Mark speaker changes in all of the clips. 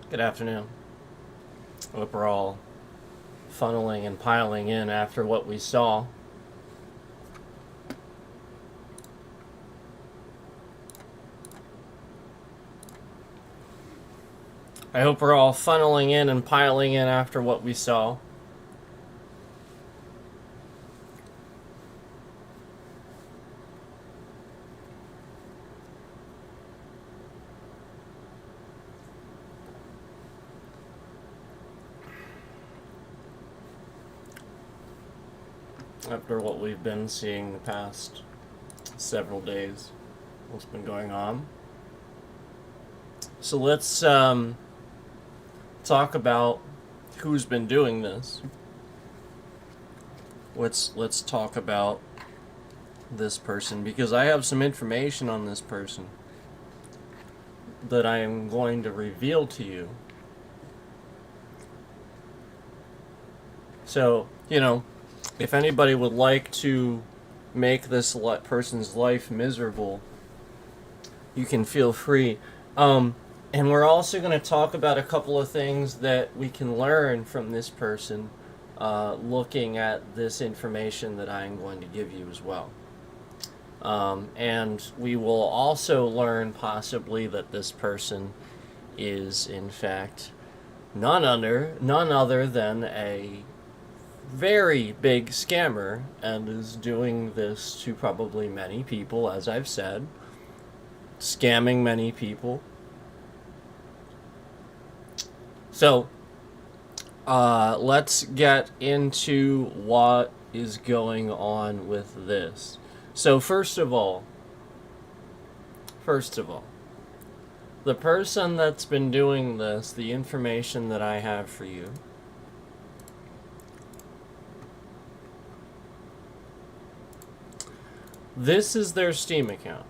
Speaker 1: Good afternoon. I hope we're all funneling and piling in after what we saw. I hope we're all funneling in and piling in after what we saw. After what we've been seeing the past several days, what's been going on. So let's talk about who's been doing this. Let's talk about this person, because I have some information on this person that I am going to reveal to you. So, if anybody would like to make this person's life miserable, you can feel free. And we're also going to talk about a couple of things that we can learn from this person, looking at this information that I'm going to give you as well. And we will also learn possibly that this person is, in fact, none other than a very big scammer, and is doing this to probably many people, as I've said, scamming many people. So, let's get into what is going on with this. So first of all, the person that's been doing this, the information that I have for you, this is their Steam account.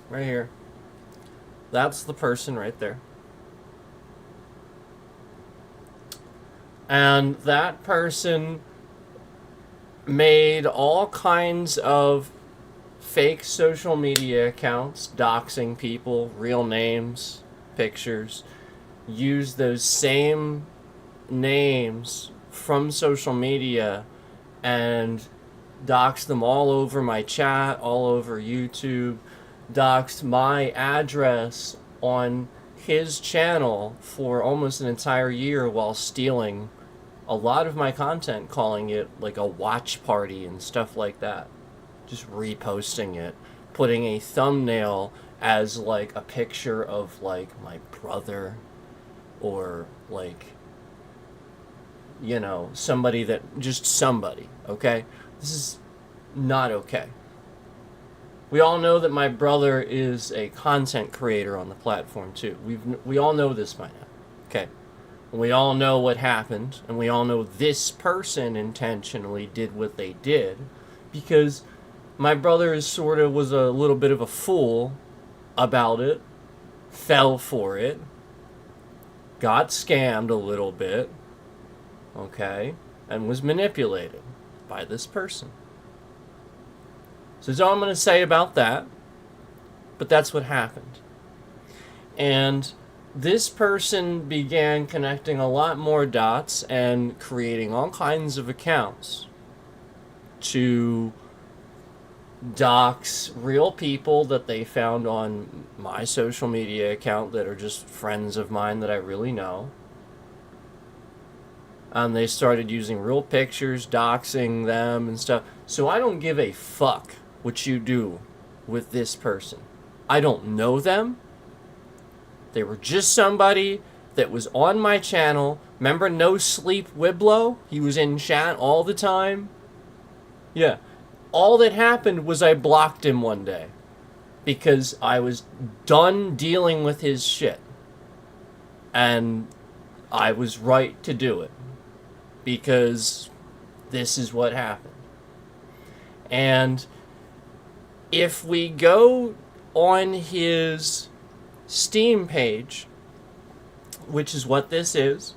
Speaker 1: Right here. That's the person right there. And that person made all kinds of fake social media accounts, doxing people, real names, pictures, used those same names from social media and doxed them all over my chat, all over YouTube, doxed my address on his channel for almost an entire year while stealing a lot of my content, calling it like a watch party and stuff like that. Just reposting it, putting a thumbnail as like a picture of like my brother, or like, somebody okay? This is not okay. We all know that my brother is a content creator on the platform too. We all know this by now, okay? We all know what happened, and we all know this person intentionally did what they did, because my brother was a little bit of a fool about it, fell for it, got scammed a little bit, okay, and was manipulated by this person. So that's all I'm going to say about that, but that's what happened. And this person began connecting a lot more dots and creating all kinds of accounts to dox real people that they found on my social media account that are just friends of mine that I really know. And they started using real pictures, doxing them and stuff. So I don't give a fuck what you do with this person. I don't know them. They were just somebody that was on my channel. Remember No Sleep Wiblo? He was in chat all the time. Yeah. All that happened was I blocked him one day because I was done dealing with his shit. And I was right to do it, because this is what happened. And if we go on his Steam page, which is what this is,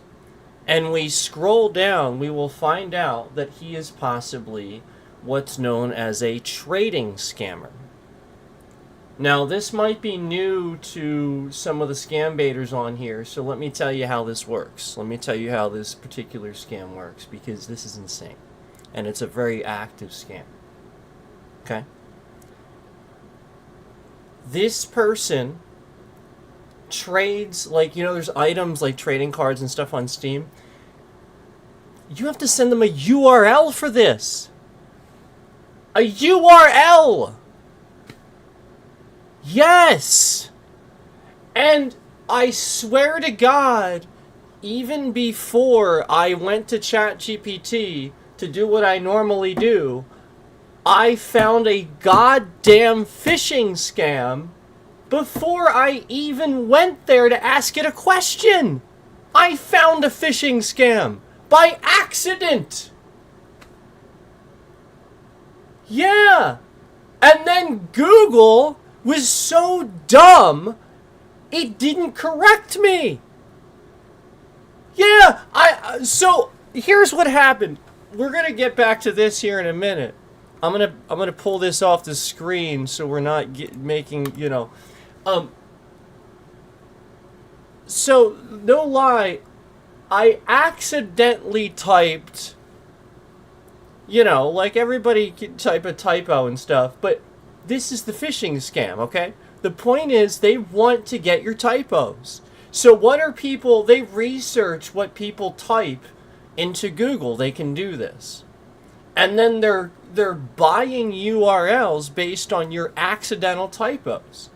Speaker 1: and we scroll down, we will find out that he is possibly what's known as a trading scammer. Now, this might be new to some of the scam baiters on here, so let me tell you how this works. Let me tell you how this particular scam works, because this is insane. And it's a very active scam. Okay? This person trades, like, there's items like trading cards and stuff on Steam. You have to send them a URL for this. A URL! Yes! And I swear to God, even before I went to ChatGPT to do what I normally do, I found a goddamn phishing scam before I even went there to ask it a question. I found a phishing scam by accident. Yeah. And then Google was so dumb, it didn't correct me. Yeah, so here's what happened. We're going to get back to this here in a minute. I'm going to pull this off the screen so we're not making, so no lie, I accidentally typed, like everybody can type a typo and stuff, but this is the phishing scam, okay? The point is they want to get your typos. So what are people, they research what people type into Google. They can do this. And then they're buying URLs based on your accidental typos.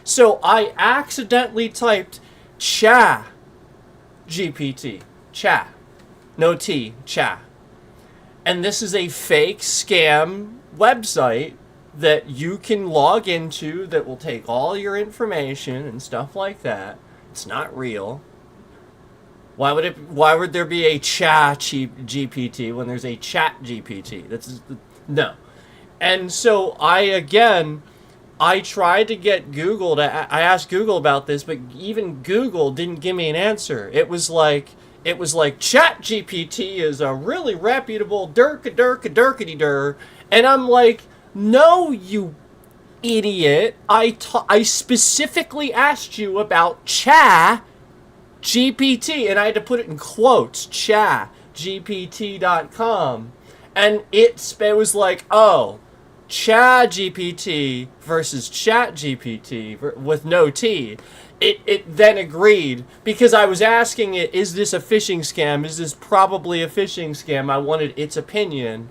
Speaker 1: So I accidentally typed cha GPT. Cha. No T. Cha. And this is a fake scam website that you can log into that will take all your information and stuff like that. It's not real. Why would there be a chat GPT when there's a chat GPT? No. And so I tried to get Google I asked Google about this, but even Google didn't give me an answer. It was like chat GPT is a really reputable durkity-dur. And I'm like, no, you idiot. I specifically asked you about Cha GPT, and I had to put it in quotes, chagpt.com. And it was like, oh, ChatGPT versus ChatGPT with no T. It then agreed, because I was asking it, is this a phishing scam? Is this probably a phishing scam? I wanted its opinion.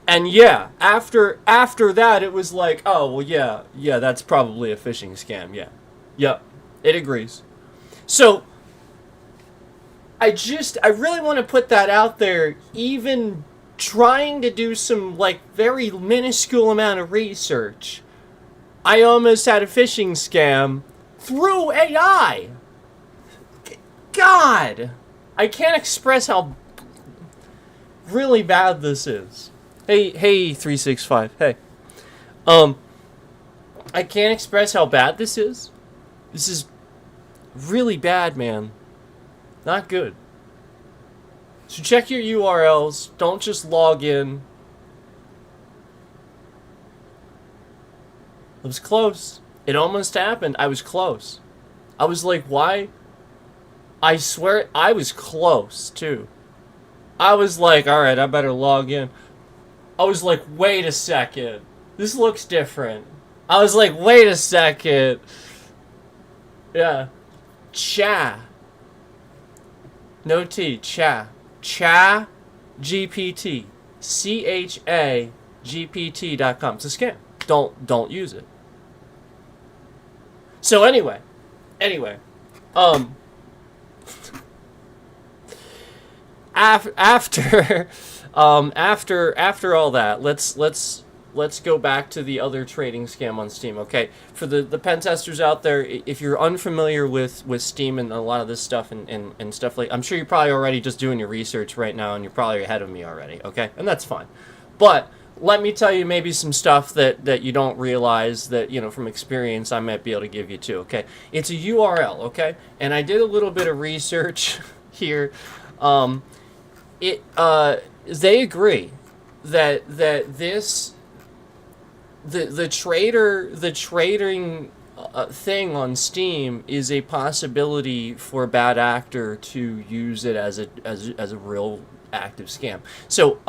Speaker 1: And yeah, after that, it was like, oh, well, yeah, that's probably a phishing scam, yeah. Yep, it agrees. So, I really want to put that out there, even trying to do some, very minuscule amount of research. I almost had a phishing scam through AI. God! I can't express how really bad this is. Hey, 365, hey. I can't express how bad this is. This is really bad, man. Not good. So check your URLs. Don't just log in. It was close. It almost happened. I was close. I was like, why? I swear, I was close, too. I was like, alright, I better log in. I was like, wait a second. This looks different. I was like, wait a second. Yeah. Cha. No T. Cha. Cha GPT. CHAGPT.com. It's a scam. Don't use it. So anyway. After all that, let's go back to the other trading scam on Steam, okay? For the pen testers out there, if you're unfamiliar with Steam and a lot of this stuff and stuff like, I'm sure you're probably already just doing your research right now, and you're probably ahead of me already, okay? And that's fine. But let me tell you maybe some stuff that you don't realize that, from experience I might be able to give you too, okay? It's a URL, okay? And I did a little bit of research here. They agree that this the trading thing on Steam is a possibility for a bad actor to use it as a real active scam. So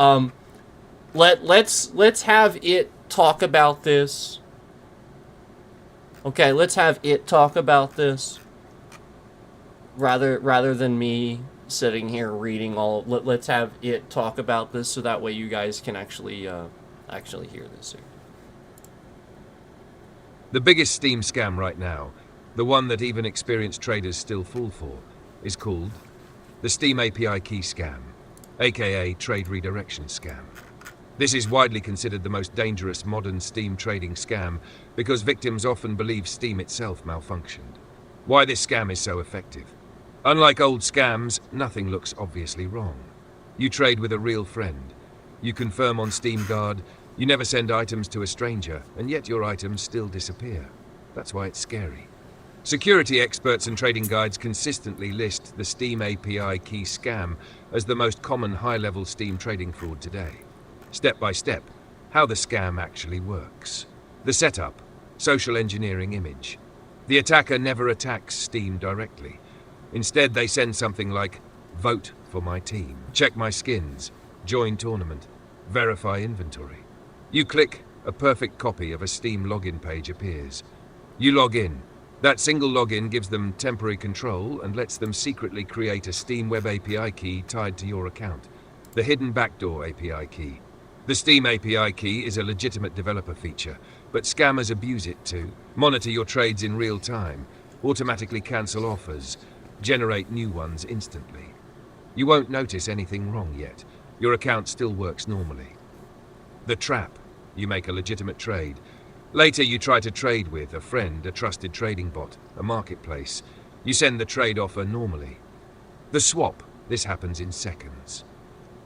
Speaker 1: let's have it talk about this. Okay, let's have it talk about this rather than me sitting here reading all. Let's have it talk about this so that way you guys can actually hear this here.
Speaker 2: The biggest Steam scam right now, the one that even experienced traders still fall for, is called the Steam API key scam, aka trade redirection scam. This is widely considered the most dangerous modern Steam trading scam because victims often believe Steam itself malfunctioned. Why this scam is so effective? Unlike old scams, nothing looks obviously wrong. You trade with a real friend. You confirm on Steam Guard. You never send items to a stranger, and yet your items still disappear. That's why it's scary. Security experts and trading guides consistently list the Steam API key scam as the most common high-level Steam trading fraud today. Step by step, how the scam actually works. The setup, social engineering image. The attacker never attacks Steam directly. Instead, they send something like, vote for my team, check my skins, join tournament, verify inventory. You click, a perfect copy of a Steam login page appears. You log in. That single login gives them temporary control and lets them secretly create a Steam Web API key tied to your account, the hidden backdoor API key. The Steam API key is a legitimate developer feature, but scammers abuse it too. Monitor your trades in real time, automatically cancel offers, generate new ones instantly. You won't notice anything wrong yet. Your account still works normally. The trap. You make a legitimate trade. Later you try to trade with a friend, a trusted trading bot, a marketplace. You send the trade offer normally. The swap. This happens in seconds.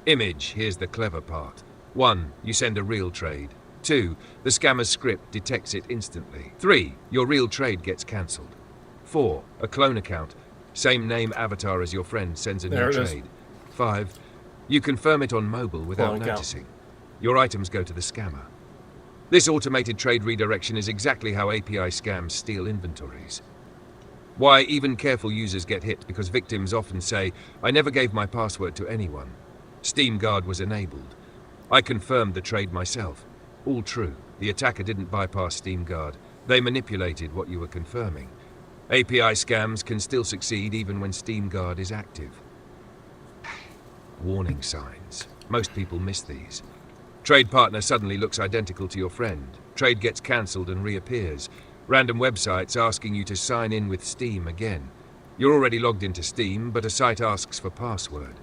Speaker 2: Image. Here's the clever part. 1. You send a real trade. 2. The scammer's script detects it instantly. 3. Your real trade gets cancelled. 4. A clone account. Same name avatar as your friend sends a new trade. 5. You confirm it on mobile without noticing. Your items go to the scammer. This automated trade redirection is exactly how API scams steal inventories. Why even careful users get hit because victims often say, I never gave my password to anyone. Steam Guard was enabled. I confirmed the trade myself. All true. The attacker didn't bypass Steam Guard. They manipulated what you were confirming. API scams can still succeed even when Steam Guard is active. Warning signs. Most people miss these. Trade partner suddenly looks identical to your friend. Trade gets cancelled and reappears. Random websites asking you to sign in with Steam again. You're already logged into Steam, but a site asks for password.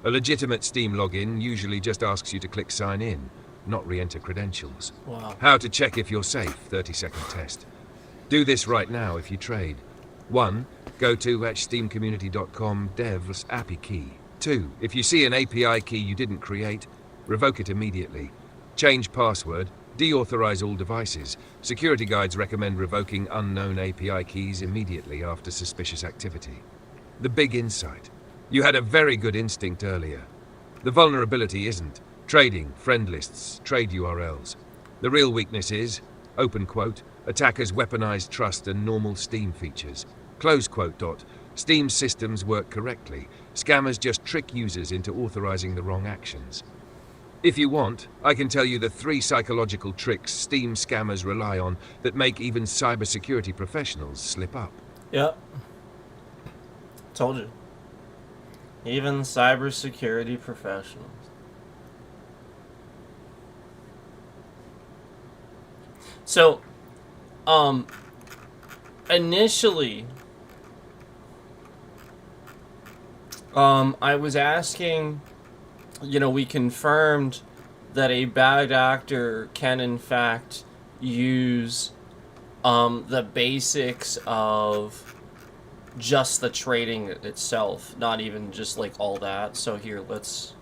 Speaker 2: A legitimate Steam login usually just asks you to click sign in, not re-enter credentials.
Speaker 1: Wow.
Speaker 2: How to check if you're safe, 30-second test. Do this right now if you trade. 1. Go to steamcommunity.com devs API key. 2. If you see an API key you didn't create, revoke it immediately. Change password. Deauthorize all devices. Security guides recommend revoking unknown API keys immediately after suspicious activity. The big insight. You had a very good instinct earlier. The vulnerability isn't trading, friend lists, trade URLs. The real weakness is, open quote, attackers weaponize trust and normal Steam features. Close quote. Steam systems work correctly. Scammers just trick users into authorizing the wrong actions. If you want, I can tell you the 3 psychological tricks Steam scammers rely on that make even cybersecurity professionals slip up.
Speaker 1: Yep. Told you. Even cybersecurity professionals. So, initially, I was asking, we confirmed that a bad actor can in fact use the basics of just the trading itself, not even just like all that. So here, let's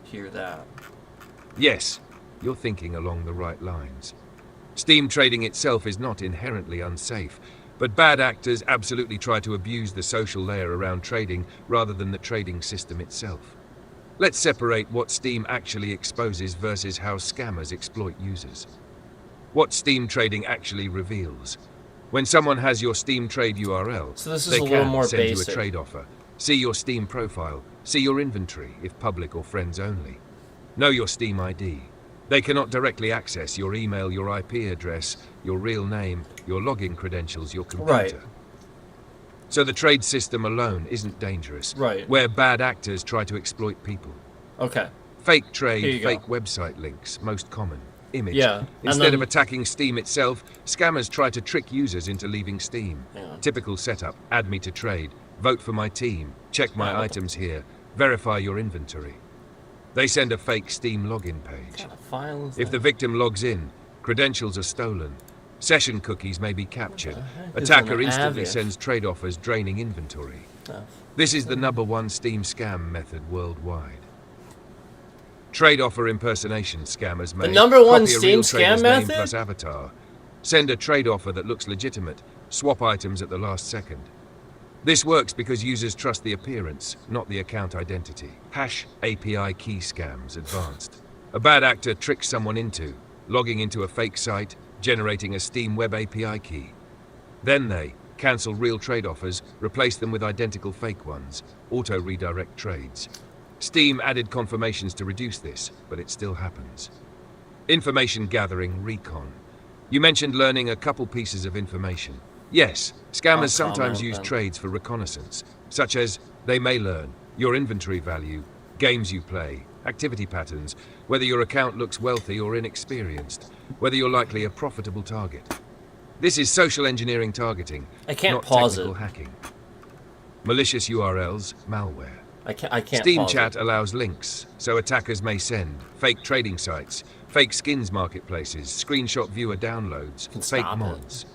Speaker 1: hear that.
Speaker 2: Yes, you're thinking along the right lines. Steam trading itself is not inherently unsafe, but bad actors absolutely try to abuse the social layer around trading rather than the trading system itself. Let's separate what Steam actually exposes versus how scammers exploit users. what Steam trading actually reveals. When someone has your Steam trade URL,
Speaker 1: So this is
Speaker 2: they
Speaker 1: a little
Speaker 2: can
Speaker 1: more
Speaker 2: send you a
Speaker 1: basic.
Speaker 2: trade offer, see your Steam profile, see your inventory, if public or friends only. Know your Steam ID. They cannot directly access your email, your IP address, your real name, your login credentials, your computer.
Speaker 1: Right.
Speaker 2: So the trade system alone isn't dangerous.
Speaker 1: Right.
Speaker 2: Where bad actors try to exploit people.
Speaker 1: Okay.
Speaker 2: Fake
Speaker 1: Here
Speaker 2: trade,
Speaker 1: you
Speaker 2: fake
Speaker 1: go.
Speaker 2: website links, most common. Image.
Speaker 1: Yeah, and
Speaker 2: Instead
Speaker 1: then-
Speaker 2: of attacking Steam itself, scammers try to trick users into leaving Steam.
Speaker 1: Hang on.
Speaker 2: Typical setup: add me to trade, vote for my team, check my
Speaker 1: Yeah, what the-
Speaker 2: items here, verify your inventory. They send a fake Steam login page.
Speaker 1: What kind of file is
Speaker 2: If
Speaker 1: that?
Speaker 2: the victim logs in, credentials are stolen. Session cookies may be captured.
Speaker 1: heck is
Speaker 2: Attacker
Speaker 1: an
Speaker 2: instantly
Speaker 1: avif?
Speaker 2: sends trade offers draining inventory.
Speaker 1: Oh.
Speaker 2: This is the #1 Steam scam method worldwide. Trade offer impersonation scammers may
Speaker 1: number one
Speaker 2: copy a
Speaker 1: Steam
Speaker 2: real
Speaker 1: scam
Speaker 2: trader's name
Speaker 1: method?
Speaker 2: plus avatar, send a trade offer that looks legitimate, swap items at the last second. This works because users trust the appearance, not the account identity. Hash API key scams advanced. A bad actor tricks someone into logging into a fake site, generating a Steam web API key. Then they cancel real trade offers, replace them with identical fake ones, auto-redirect trades. Steam added confirmations to reduce this, but it still happens. Information gathering recon. You mentioned learning a couple pieces of information. Yes, scammers
Speaker 1: I'll
Speaker 2: sometimes
Speaker 1: comment
Speaker 2: use
Speaker 1: then.
Speaker 2: trades for reconnaissance, such as they may learn your inventory value, games you play, activity patterns, whether your account looks wealthy or inexperienced, whether you're likely a profitable target. This is social engineering targeting,
Speaker 1: I can't
Speaker 2: not
Speaker 1: pause
Speaker 2: technical
Speaker 1: it.
Speaker 2: hacking. Malicious URLs, malware.
Speaker 1: I can't.
Speaker 2: Steam
Speaker 1: pause
Speaker 2: chat
Speaker 1: it.
Speaker 2: allows links, so attackers may send fake trading sites, fake skins marketplaces, screenshot viewer downloads,
Speaker 1: Can
Speaker 2: fake
Speaker 1: stop it.
Speaker 2: mods.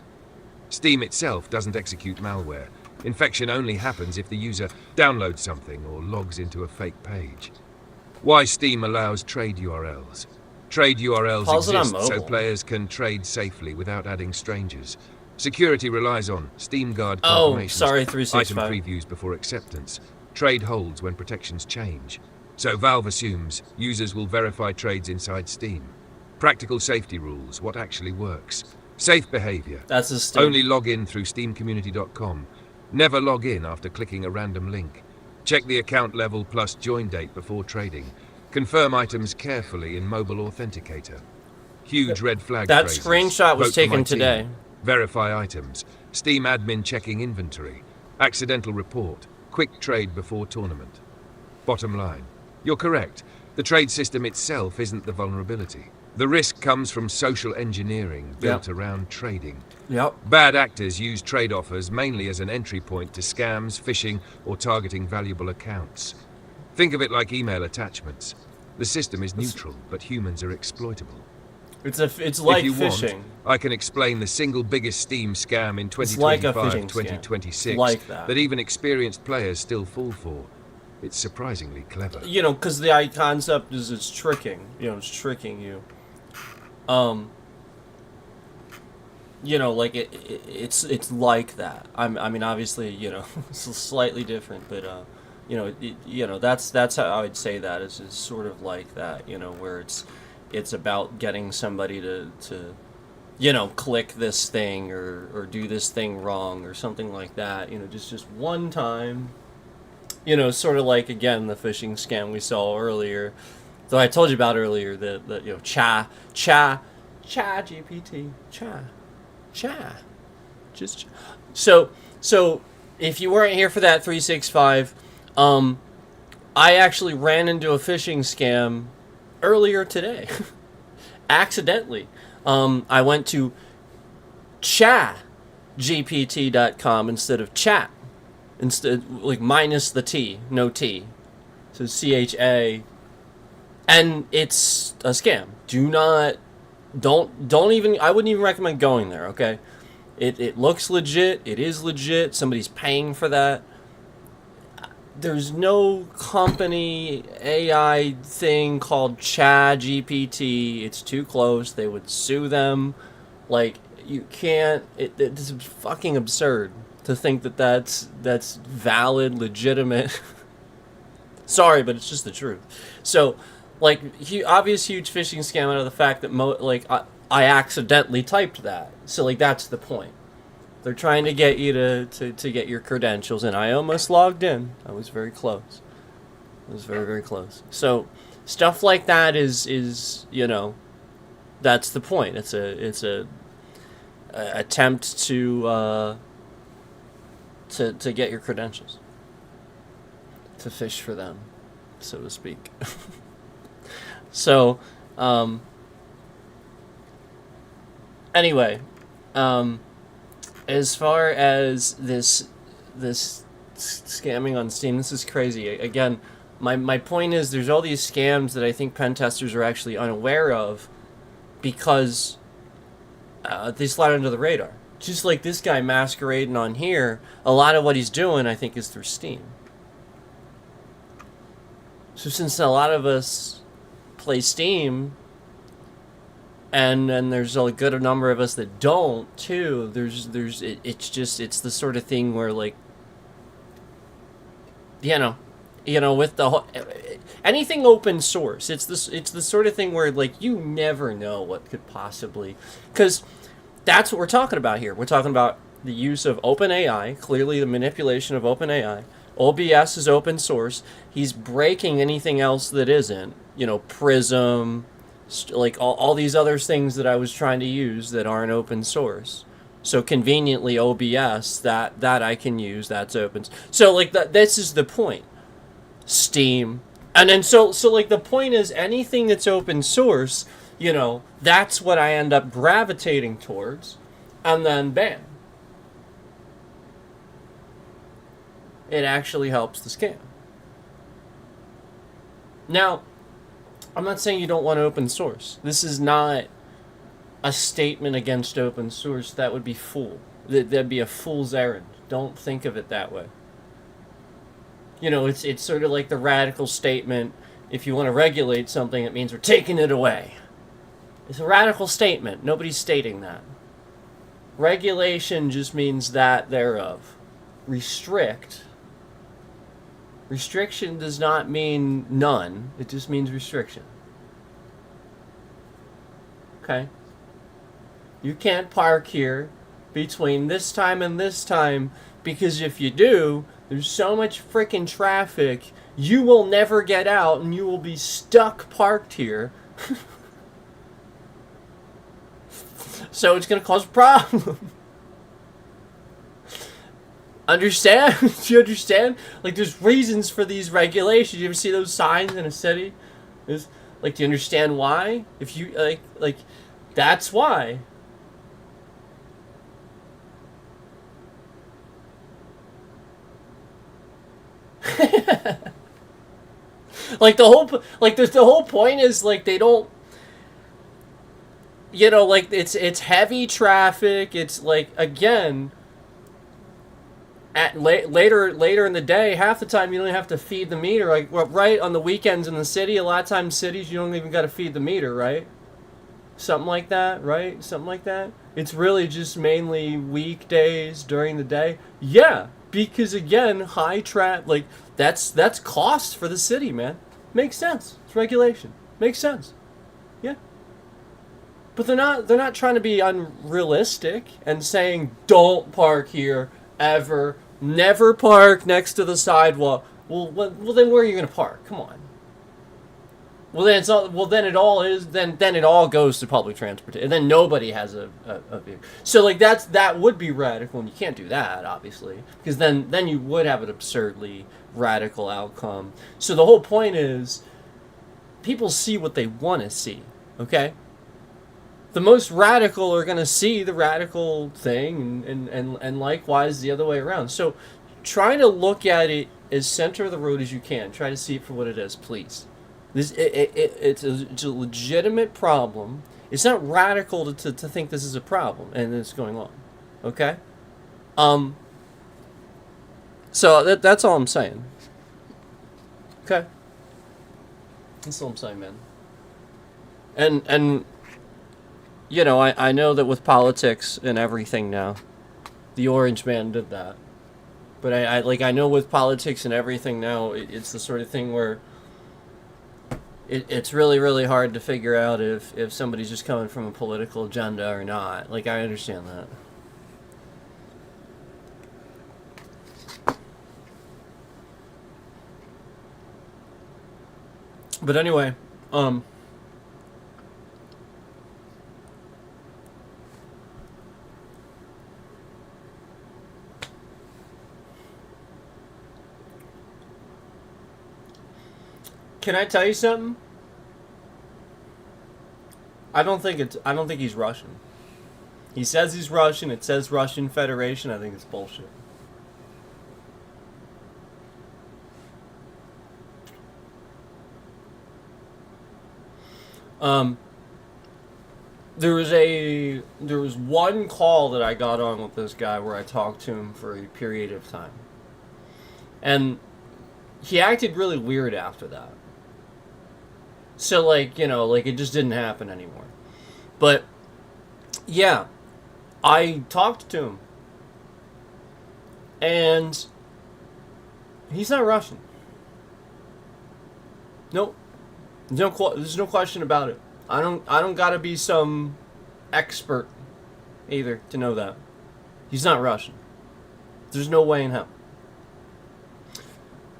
Speaker 2: Steam itself doesn't execute malware. Infection only happens if the user downloads something or logs into a fake page. Why Steam allows trade URLs. Trade URLs
Speaker 1: Pause it on
Speaker 2: exist so
Speaker 1: mobile.
Speaker 2: players can trade safely without adding strangers. Security relies on Steam Guard
Speaker 1: Oh,
Speaker 2: confirmations,
Speaker 1: sorry,
Speaker 2: item
Speaker 1: 365.
Speaker 2: previews before acceptance. Trade holds when protections change. So Valve assumes users will verify trades inside Steam. Practical safety rules, what actually works. Safe behavior.
Speaker 1: That's a Steam.
Speaker 2: Only log in through steamcommunity.com. Never log in after clicking a random link. Check the account level plus join date before trading. Confirm items carefully in mobile authenticator. Huge red flag
Speaker 1: That
Speaker 2: phrases.
Speaker 1: screenshot was
Speaker 2: Vote for my
Speaker 1: taken
Speaker 2: team.
Speaker 1: today.
Speaker 2: Verify items. Steam admin checking inventory. Accidental report. Quick trade before tournament. Bottom line. You're correct. The trade system itself isn't the vulnerability. The risk comes from social engineering built around trading.
Speaker 1: Yep.
Speaker 2: Bad actors use trade offers mainly as an entry point to scams, phishing, or targeting valuable accounts. Think of it like email attachments. The system is neutral, but humans are exploitable.
Speaker 1: It's like
Speaker 2: If you
Speaker 1: phishing.
Speaker 2: want, I can explain the single biggest Steam scam in
Speaker 1: It's like a phishing
Speaker 2: 2025-2026
Speaker 1: scam. Like that.
Speaker 2: even experienced players still fall for. It's surprisingly clever.
Speaker 1: You know, because the concept is it's tricking. You know, it's tricking you. You know, like it's like that. I mean, obviously, you know, it's slightly different, but you know, that's how I would say that is sort of like that. You know, where it's about getting somebody to you know, click this thing or do this thing wrong or something like that. You know, just one time. You know, sort of like, again, the phishing scam we saw earlier. Though I told you about earlier that you know, Cha GPT, just so if you weren't here for that 365, I actually ran into a phishing scam earlier today, accidentally. I went to ChatGPT.com instead of chat. Instead, like minus the T, no T. So CHA. And it's a scam. Don't even, I wouldn't even recommend going there, okay? It looks legit, it is legit, somebody's paying for that. There's no company AI thing called ChatGPT. It's too close, they would sue them. Like, you can't, it's fucking absurd to think that that's valid, legitimate. Sorry, but it's just the truth. So, like, obvious huge phishing scam out of the fact that I accidentally typed that. So, like, that's the point. They're trying to get you to get your credentials, and I almost logged in. I was very close. I was very, very close. So, stuff like that is that's the point. It's a attempt to get your credentials, to fish for them, so to speak. So, anyway, as far as this scamming on Steam, this is crazy. Again, my point is there's all these scams that I think pen testers are actually unaware of because they slide under the radar. Just like this guy masquerading on here, a lot of what he's doing, I think, is through Steam. So since a lot of us play Steam, and there's a good number of us that don't too, it's the sort of thing where, like, with the whole, anything open source, it's the sort of thing where, like, you never know what could possibly, because that's what we're talking about here. We're talking about the use of OpenAI, clearly the manipulation of OpenAI. OBS is open source. He's breaking anything else that isn't. Prism, like all these other things that I was trying to use that aren't open source. So conveniently, OBS, that I can use, that's open. So, like, this is the point. Steam. And then so like the point is anything that's open source, that's what I end up gravitating towards, and then bam, it actually helps the scam. Now, I'm not saying you don't want open source. This is not a statement against open source. That would be that'd be a fool's errand. Don't think of it that way. It's sort of like the radical statement, if you want to regulate something, it means we're taking it away. It's a radical statement. Nobody's stating that. Regulation just means that thereof. Restriction does not mean none. It just means restriction. Okay? You can't park here between this time and this time, because if you do, there's so much freaking traffic, you will never get out and you will be stuck parked here. So it's going to cause a problem. Understand? Do you understand? Like, there's reasons for these regulations. You ever see those signs in a city? Do you understand why? If you, like, that's why. Like, the whole point is, like, they don't, like, it's heavy traffic. It's like, again, at later in the day, half the time you don't have to feed the meter. Like, right on the weekends in the city, a lot of times cities you don't even got to feed the meter, right? Something like that, right? Something like that. It's really just mainly weekdays during the day. Yeah, because again, high traffic, like, that's cost for the city, man. Makes sense. It's regulation. Makes sense. Yeah. But they're not trying to be unrealistic and saying don't park here ever. Never park next to the sidewalk. Well, then where are you going to park? Come on. Well, then it's all. Well, then it all is. Then it all goes to public transportation, and then nobody has a vehicle. So, like, that would be radical, and you can't do that, obviously, because then you would have an absurdly radical outcome. So the whole point is, people see what they want to see. Okay. The most radical are going to see the radical thing, and likewise the other way around. So try to look at it as center of the road as you can. Try to see it for what it is, please. It's a legitimate problem. It's not radical to think this is a problem and it's going on. Okay? So that's all I'm saying. Okay? That's all I'm saying, man. And I know that with politics and everything now, the Orange Man did that. But I know with politics and everything now, it's the sort of thing where it's really, really hard to figure out if somebody's just coming from a political agenda or not. Like, I understand that. But anyway, can I tell you something? I don't think he's Russian. He says he's Russian. It says Russian Federation. I think it's bullshit. There was one call that I got on with this guy where I talked to him for a period of time, and he acted really weird after that. So, like, you know, like, it just didn't happen anymore. But yeah, I talked to him, and he's not Russian. Nope. There's no question about it. I don't gotta be some expert either to know that. He's not Russian. There's no way in hell.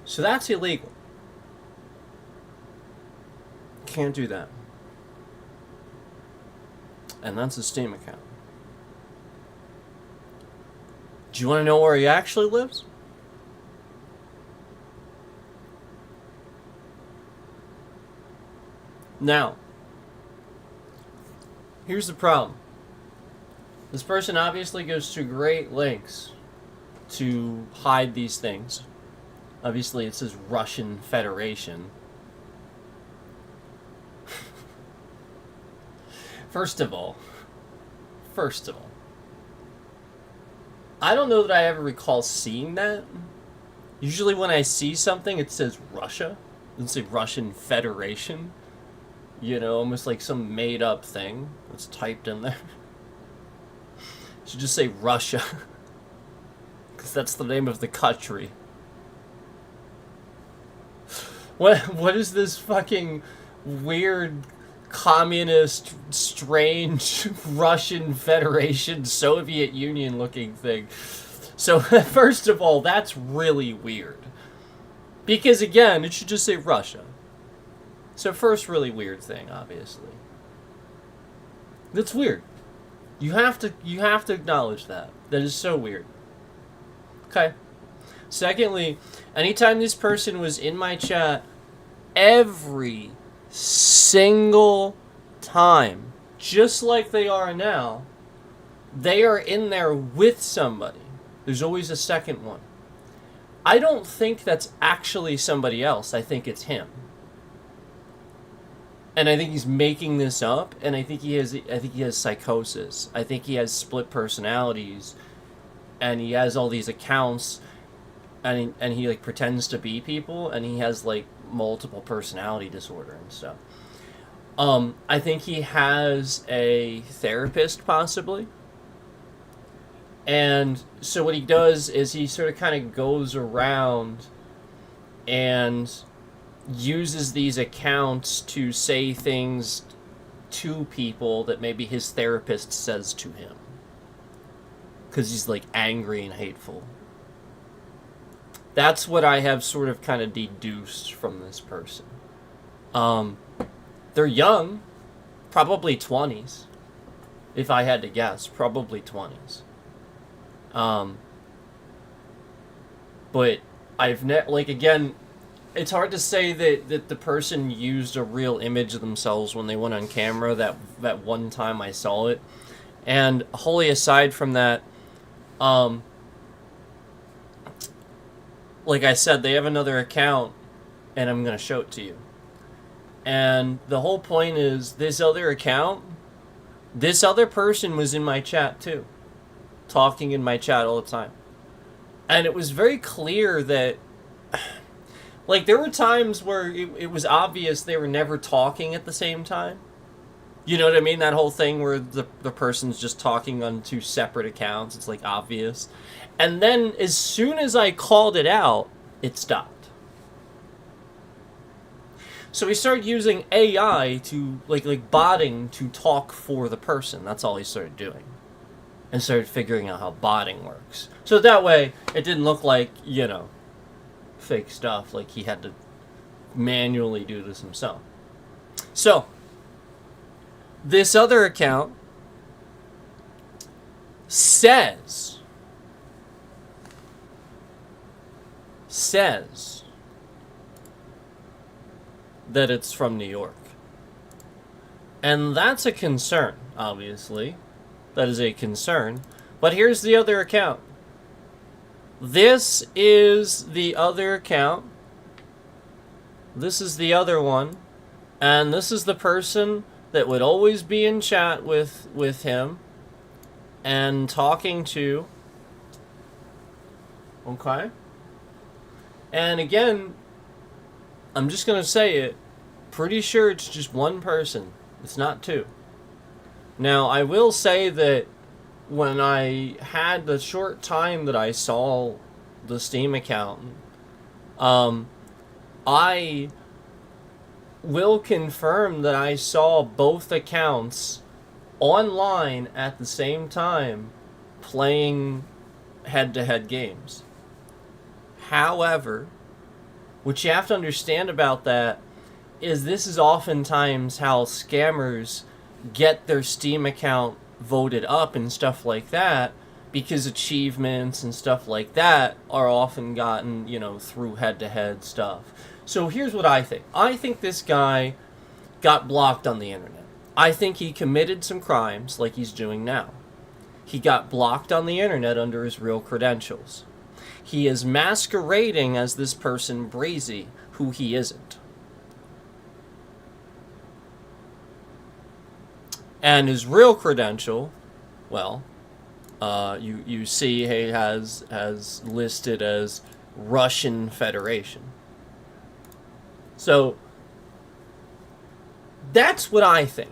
Speaker 1: So that's illegal. Can't do that. And that's a Steam account. Do you want to know where he actually lives? Now, here's the problem. This person obviously goes to great lengths to hide these things. Obviously, it says Russian Federation. First of all, I don't know that I ever recall seeing that. Usually when I see something, it says Russia. It doesn't say Russian Federation. You know, almost like some made-up thing that's typed in there. It should just say Russia. Because that's the name of the country. What is this fucking weird communist, strange Russian Federation, Soviet Union looking thing? So, first of all, that's really weird. Because, again, it should just say Russia. So, first really weird thing, obviously. That's weird. You have to acknowledge that. That is so weird. Okay. Secondly, anytime this person was in my chat, every single time, just like they are now, they are in there with somebody. There's always a second one. I don't think that's actually somebody else. I think it's him. And I think he's making this up, and I think he has psychosis. I think he has split personalities, and he has all these accounts, and he like pretends to be people, and he has like multiple personality disorder and stuff. I think he has a therapist possibly. And so what he does is he sort of kind of goes around and uses these accounts to say things to people that maybe his therapist says to him. Because he's like angry and hateful. That's what I have sort of kind of deduced from this person. They're young, probably 20s. If I had to guess, probably 20s. But like, again, it's hard to say that the person used a real image of themselves when they went on camera that one time I saw it. And wholly aside from that, like I said, they have another account, and I'm going to show it to you. And the whole point is, this other account, this other person was in my chat too, talking in my chat all the time. And it was very clear that, like, there were times where it was obvious they were never talking at the same time. You know what I mean? That whole thing where the person's just talking on two separate accounts. It's, like, obvious. And then, as soon as I called it out, it stopped. So he started using AI to, like botting to talk for the person. That's all he started doing. And started figuring out how botting works. So that way, it didn't look like, fake stuff, like he had to manually do this himself. So, this other account says that it's from New York. And that's a concern, obviously. That is a concern. But here's the other account. This is the other account. This is the other one. And this is the person that would always be in chat with him and talking to. Okay? And again, I'm just going to say it. Pretty sure it's just one person. It's not two. Now, I will say that when I had the short time that I saw the Steam account, I will confirm that I saw both accounts online at the same time playing head-to-head games. However, what you have to understand about that is this is oftentimes how scammers get their Steam account voted up and stuff like that, because achievements and stuff like that are often gotten, through head-to-head stuff. So here's what I think. I think this guy got blocked on the internet. I think he committed some crimes like he's doing now. He got blocked on the internet under his real credentials. He is masquerading as this person Brazy, who he isn't. And his real credential, well, you see he has listed as Russian Federation. So that's what I think.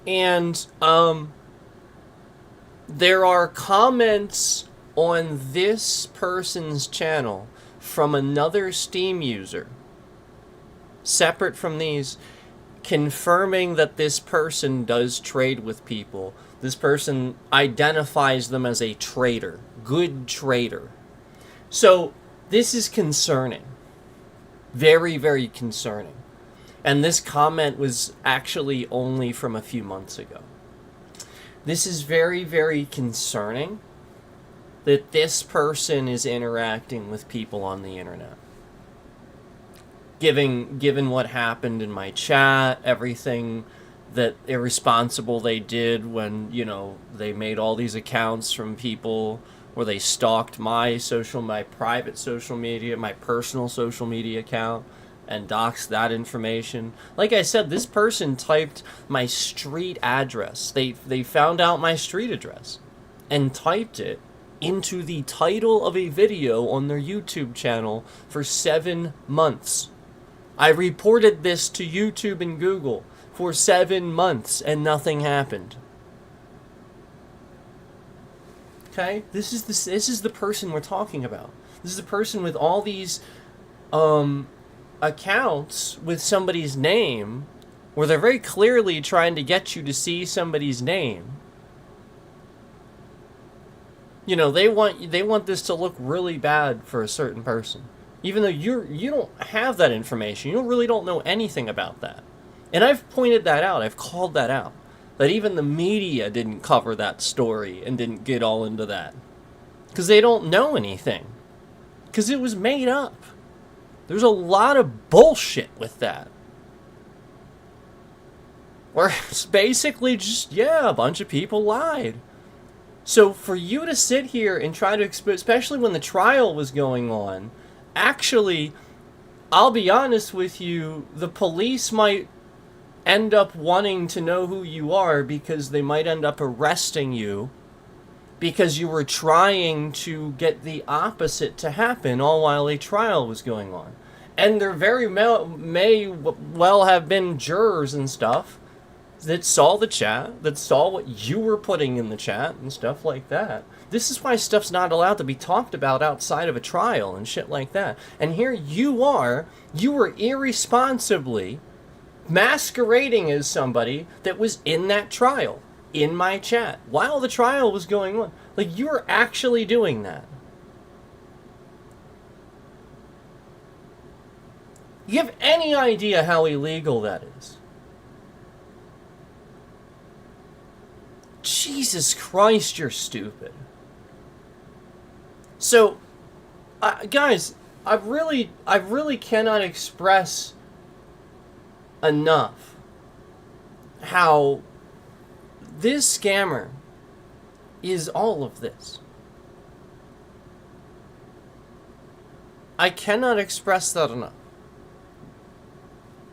Speaker 1: And there are comments on this person's channel from another Steam user, separate from these, confirming that this person does trade with people. This person identifies them as a trader, good trader. So this is concerning. Very, very concerning. And this comment was actually only from a few months ago. This is very, very concerning that this person is interacting with people on the internet. Given what happened in my chat, everything that irresponsible they did when, they made all these accounts from people, or they stalked my private social media, my personal social media account, and doxed that information. Like I said, this person typed my street address. They found out my street address and typed it into the title of a video on their YouTube channel for 7 months. I reported this to YouTube and Google for 7 months and nothing happened. Okay? This is the person we're talking about. This is the person with all these accounts with somebody's name, where they're very clearly trying to get you to see somebody's name. They want this to look really bad for a certain person, even though you don't have that information. You really don't know anything about that. And I've pointed that out. I've called that out. That even the media didn't cover that story and didn't get all into that. Because they don't know anything. Because it was made up. There's a lot of bullshit with that. Where it's basically just, a bunch of people lied. So for you to sit here and try to, especially when the trial was going on, actually, I'll be honest with you, the police might end up wanting to know who you are, because they might end up arresting you because you were trying to get the opposite to happen all while a trial was going on. And there very may well have been jurors and stuff that saw the chat, that saw what you were putting in the chat and stuff like that. This is why stuff's not allowed to be talked about outside of a trial and shit like that. And here you were irresponsibly masquerading as somebody that was in that trial, in my chat, while the trial was going on. Like, you were actually doing that. You have any idea how illegal that is? Jesus Christ, you're stupid. So, guys, I really cannot express enough how this scammer is all of this. I cannot express that enough.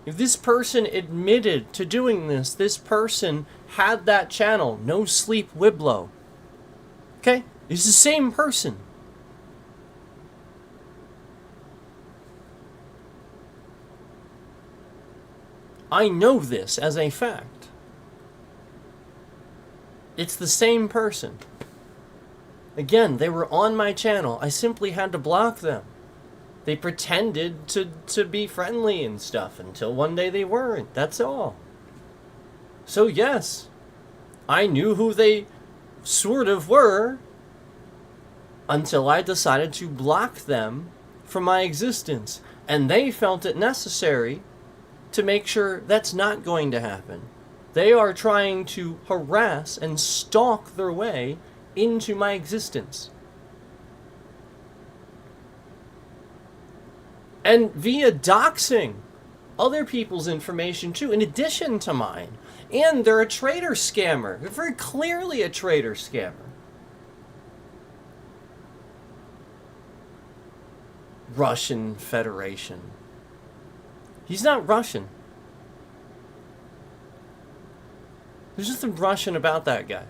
Speaker 1: If this person admitted to doing this person had that channel, No Sleep Wiblo. Okay? It's the same person. I know this as a fact. It's the same person. Again, they were on my channel. I simply had to block them. They pretended to be friendly and stuff until one day they weren't. That's all. So yes, I knew who they sort of were until I decided to block them from my existence. And they felt it necessary to make sure that's not going to happen. They are trying to harass and stalk their way into my existence. And via doxing other people's information too, in addition to mine. And they're a traitor scammer. They're very clearly a traitor scammer. Russian Federation. He's not Russian. There's nothing Russian about that guy.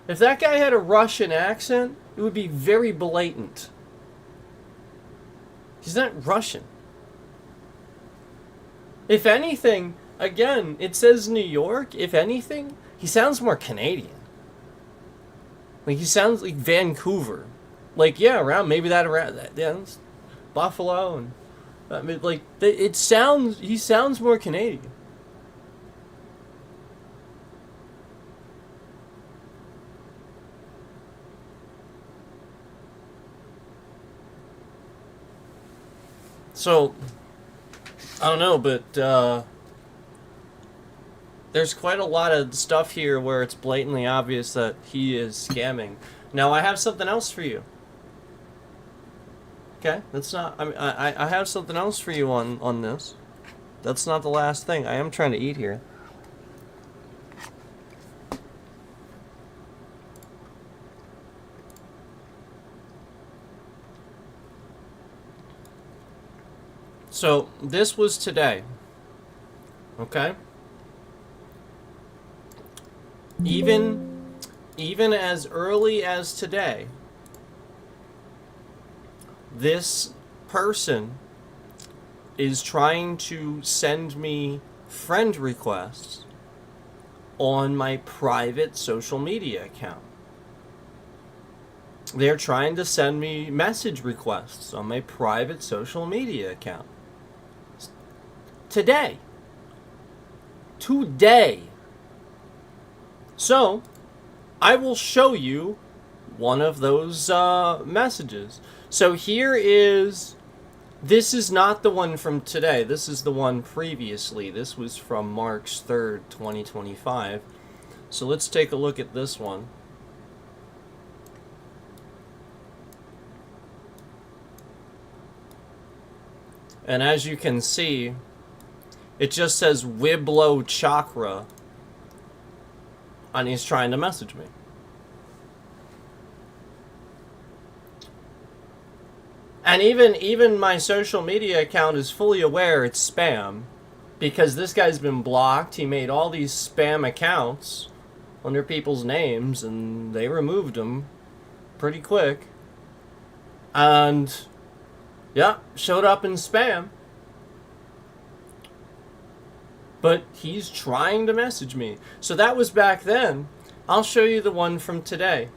Speaker 1: If that guy had a Russian accent, it would be very blatant. He's not Russian. If anything, again, it says New York. If anything, he sounds more Canadian. Like, he sounds like Vancouver. Like, yeah, around that, yeah, Buffalo, and I mean, like, he sounds more Canadian. So, I don't know, but there's quite a lot of stuff here where it's blatantly obvious that he is scamming. Now, I have something else for you. Okay? That's not... I mean, I have something else for you on this. That's not the last thing. I am trying to eat here. So, this was today. Okay? Even as early as today, this person is trying to send me friend requests on my private social media account. They're trying to send me message requests on my private social media account. Today. So, I will show you one of those messages. So here is... This is not the one from today. This is the one previously. This was from March 3rd, 2025. So let's take a look at this one. And as you can see, it just says Wiblo Chakra, and he's trying to message me. And even my social media account is fully aware it's spam, because this guy's been blocked. He made all these spam accounts under people's names, and they removed them pretty quick. And yeah, showed up in spam. But he's trying to message me. So that was back then. I'll show you the one from today.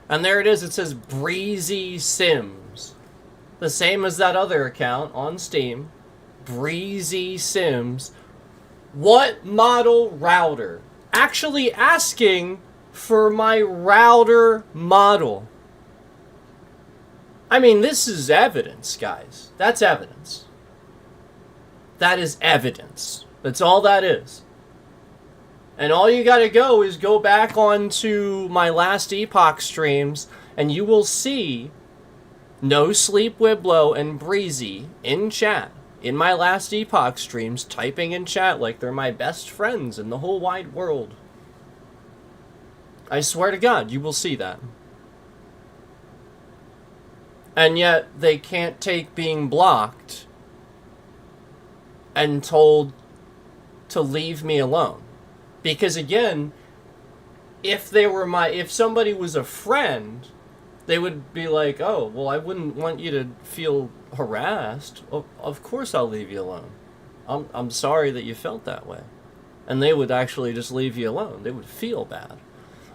Speaker 1: And there it is. It says Breezy Sims. The same as that other account on Steam. Breezy Sims. What model router? Actually asking for my router model. I mean, this is evidence, guys. That's evidence. That is evidence. That's all that is. And all you gotta go is go back onto my last Epoch streams, and you will see No Sleep Wiblo and Breezy in chat. In my last Epoch streams, typing in chat like they're my best friends in the whole wide world. I swear to God, you will see that. And yet, they can't take being blocked and told to leave me alone. Because again, if somebody was a friend, they would be like, oh, well, I wouldn't want you to feel harassed. Of course I'll leave you alone. I'm sorry that you felt that way. And they would actually just leave you alone. They would feel bad.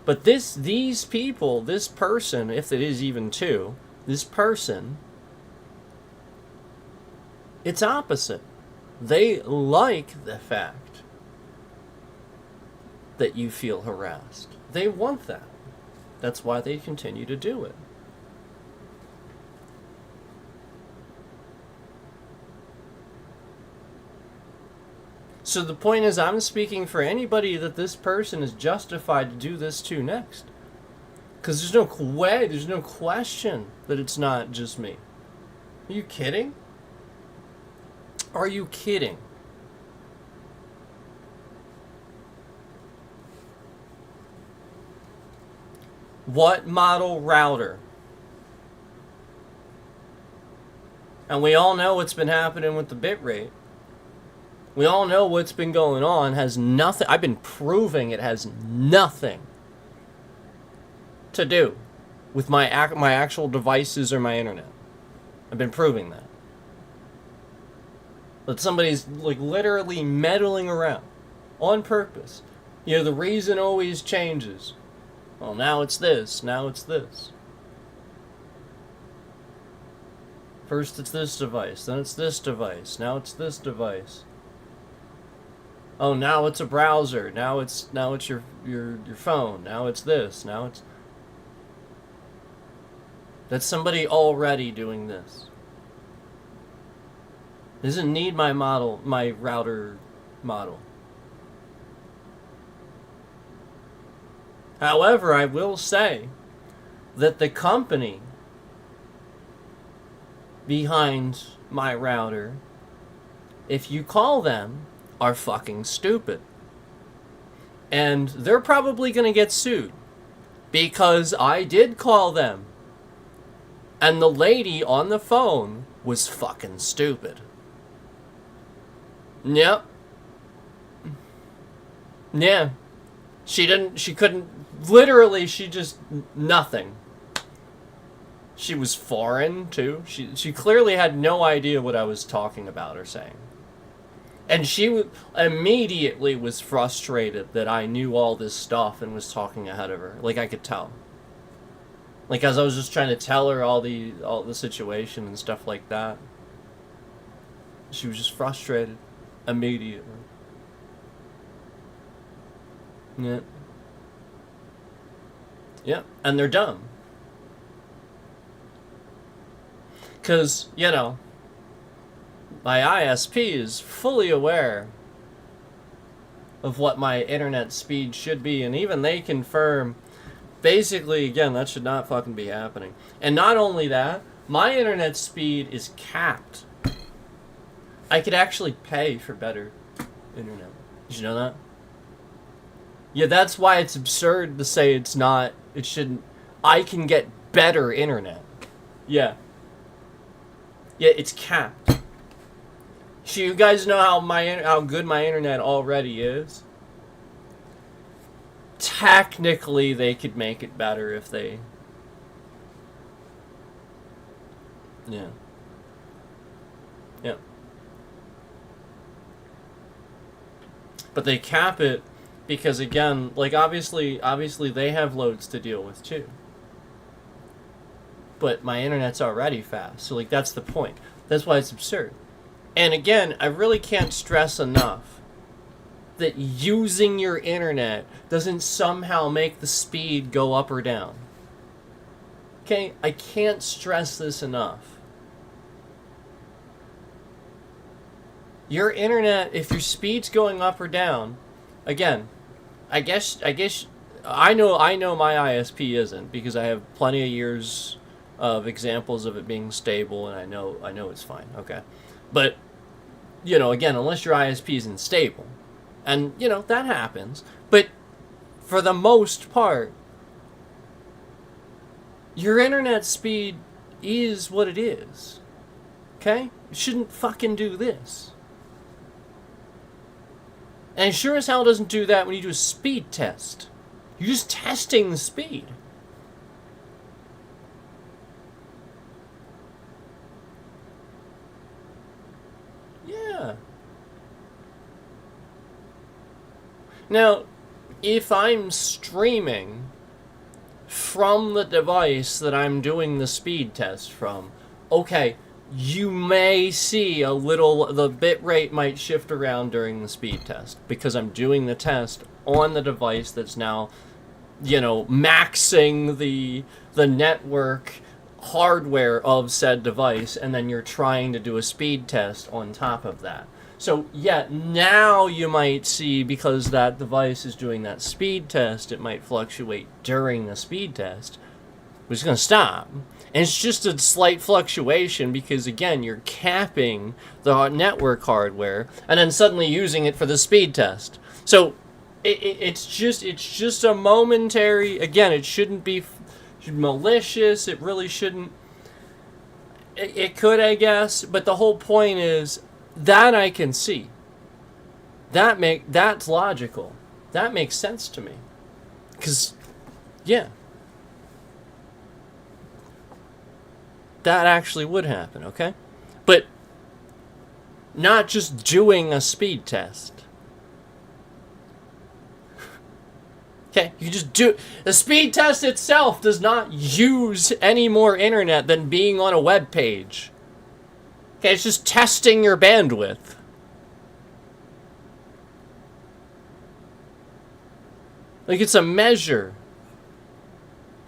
Speaker 1: But these people, this person, if it is even two, this person, it's opposite. They like the fact that you feel harassed. They want that. That's why they continue to do it. So the point is, I'm speaking for anybody that this person is justified to do this to next. Because there's no way, there's no question that it's not just me. Are you kidding? Are you kidding? What model router? And we all know what's been happening with the bitrate. We all know what's been going on has nothing. I've been proving it has nothing to do with my actual devices or my internet. I've been proving that. That somebody's like literally meddling around on purpose. You know, the reason always changes. Well, now it's this, now it's this. First it's this device, then it's this device, now it's this device. Oh, now it's a browser, now it's your phone, now it's this, now it's... That's somebody already doing this. Doesn't need my router model. However, I will say that the company behind my router, if you call them, are fucking stupid. And they're probably gonna get sued. Because I did call them. And the lady on the phone was fucking stupid. Yep. Yeah. She couldn't, literally, she just, nothing. She was foreign, too. She clearly had no idea what I was talking about or saying. And she immediately was frustrated that I knew all this stuff and was talking ahead of her. Like, I could tell. Like, as I was just trying to tell her all the situation and stuff like that. She was just frustrated. Immediately. Yeah. Yeah, and they're dumb. Because, you know, my ISP is fully aware of what my internet speed should be, and even they confirm, basically, again, that should not fucking be happening. And not only that, my internet speed is capped. I could actually pay for better internet. Did you know that? Yeah, that's why it's absurd to say it shouldn't. I can get better internet. Yeah. Yeah, it's capped. So you guys know how good my internet already is? Technically, they could make it better if they... Yeah. Yeah. But they cap it because, again, like, obviously they have loads to deal with too. But my internet's already fast, so, like, that's the point. That's why it's absurd. And again, I really can't stress enough that using your internet doesn't somehow make the speed go up or down. Okay? I can't stress this enough. Your internet, if your speed's going up or down, again, I guess I know my ISP isn't, because I have plenty of years of examples of it being stable, and I know it's fine. Okay. But, you know, again, unless your ISP isn't stable, and, you know, that happens, but for the most part, your internet speed is what it is. Okay? You shouldn't fucking do this. And it sure as hell doesn't do that when you do a speed test. You're just testing the speed. Yeah. Now, if I'm streaming from the device that I'm doing the speed test from, okay, you may see the bit rate might shift around during the speed test, because I'm doing the test on the device that's now, you know, maxing the network hardware of said device, and then you're trying to do a speed test on top of that. So, yeah, now you might see, because that device is doing that speed test, it might fluctuate during the speed test, but it's going to stop. And it's just a slight fluctuation because, again, you're capping the network hardware and then suddenly using it for the speed test. So it's just a momentary, again, it shouldn't be malicious. It really shouldn't. It could, I guess, but the whole point is that I can see. That's logical. That makes sense to me. Because, yeah. That actually would happen, okay? But not just doing a speed test. Okay, you just do... The speed test itself does not use any more internet than being on a web page. Okay, it's just testing your bandwidth. Like, it's a measure.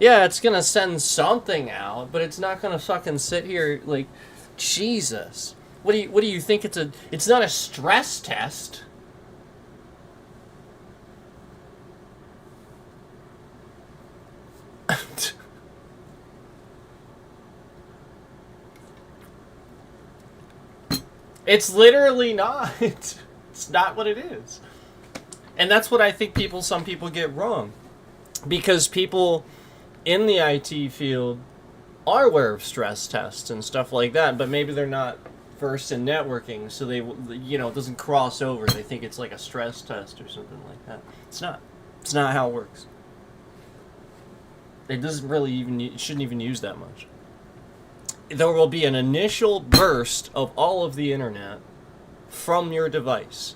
Speaker 1: Yeah, it's gonna send something out, but it's not gonna fucking sit here like, Jesus. What do you think it's not a stress test? It's literally not. It's not what it is. And that's what I think some people get wrong. Because people in the IT field are aware of stress tests and stuff like that, but maybe they're not versed in networking, so they, you know, it doesn't cross over. They think it's like a stress test or something like that. It's not. It's not how it works. It doesn't really it shouldn't even use that much. There will be an initial burst of all of the internet from your device.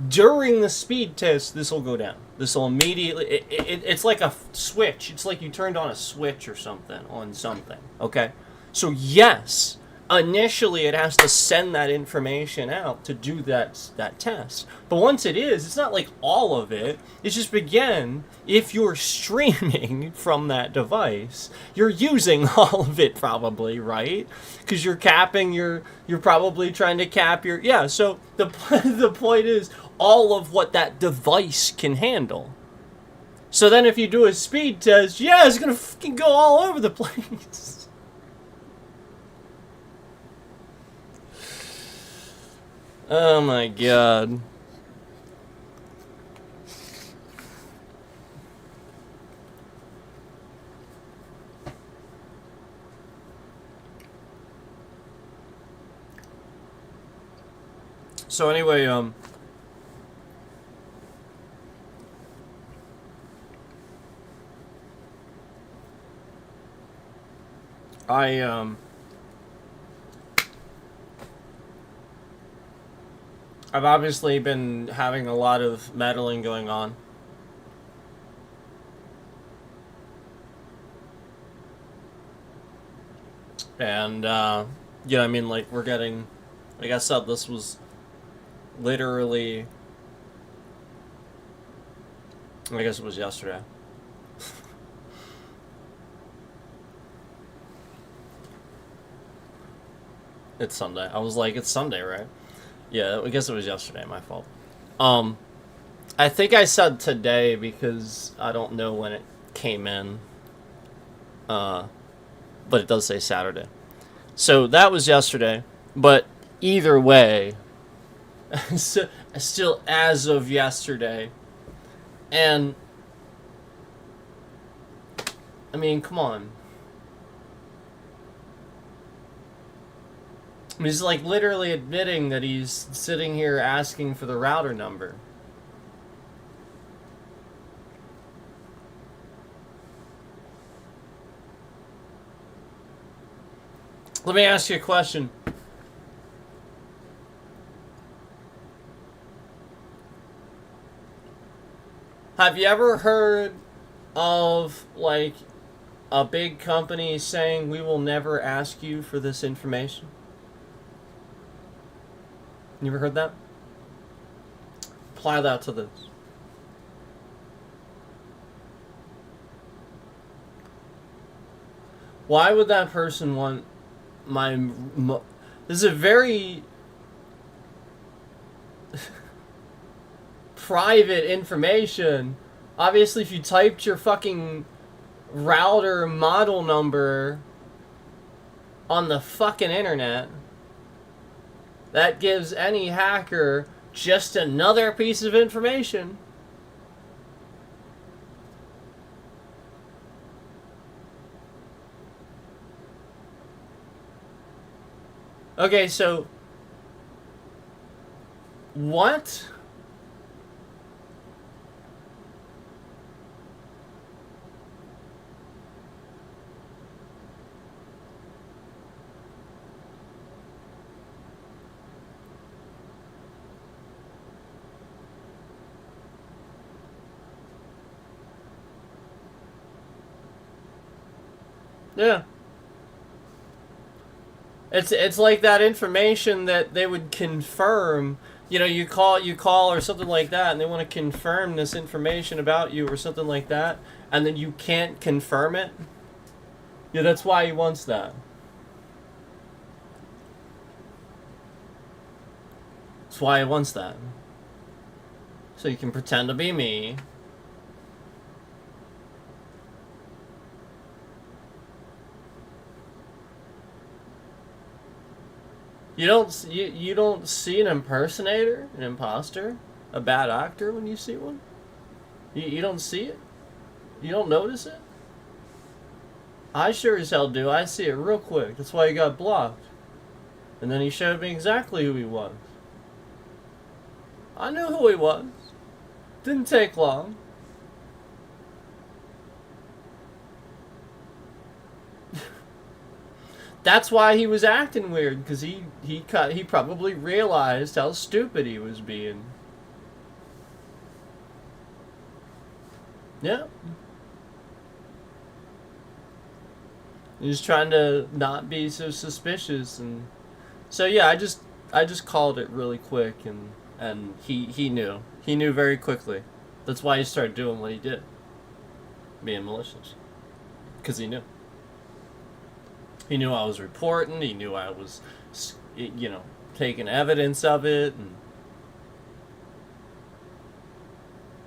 Speaker 1: During the speed test, this will go down. This will immediately... It's like a switch. It's like you turned on a switch or something on something. Okay? So yes, initially it has to send that information out to do that test. But once it is, it's not like all of it. It's just, again, if you're streaming from that device, you're using all of it probably, right? Because you're capping you're probably trying to cap your... Yeah, so the point is all of what that device can handle. So then if you do a speed test, yeah, it's going to fucking go all over the place. Oh my god. So anyway, I've obviously been having a lot of meddling going on. And, you know, I mean, like, we're getting, like I said, this was literally, I guess it was yesterday. It's Sunday. I was like, it's Sunday, right? Yeah, I guess it was yesterday, my fault. I think I said today because I don't know when it came in. But it does say Saturday. So that was yesterday. But either way, still as of yesterday. And, I mean, come on. I mean, he's like literally admitting that he's sitting here asking for the router number. Let me ask you a question. Have you ever heard of, like, a big company saying, we will never ask you for this information? You ever heard that? Apply that to this. Why would that person want this is a very private information. Obviously, if you typed your fucking router model number on the fucking internet, that gives any hacker just another piece of information. Okay, so what? Yeah. It's like that information that they would confirm. You know, you call or something like that, and they want to confirm this information about you or something like that, and then you can't confirm it. Yeah, that's why he wants that. That's why he wants that. So you can pretend to be me. You don't see an impersonator, an imposter, a bad actor when you see one? You don't see it? You don't notice it? I sure as hell do. I see it real quick. That's why he got blocked. And then he showed me exactly who he was. I knew who he was. Didn't take long. That's why he was acting weird, because he probably realized how stupid he was being. Yeah. He's trying to not be so suspicious, and so yeah, I just called it really quick, and he knew very quickly. That's why he started doing what he did, being malicious, because he knew. He knew I was reporting. He knew I was, taking evidence of it.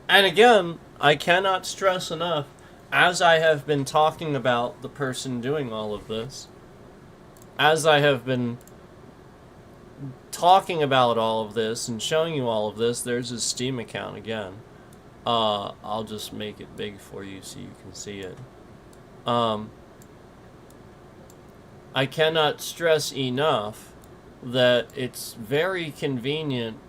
Speaker 1: And again, I cannot stress enough, as I have been talking about the person doing all of this, as I have been talking about all of this and showing you all of this, there's his Steam account again. I'll just make it big for you so you can see it. I cannot stress enough that it's very convenient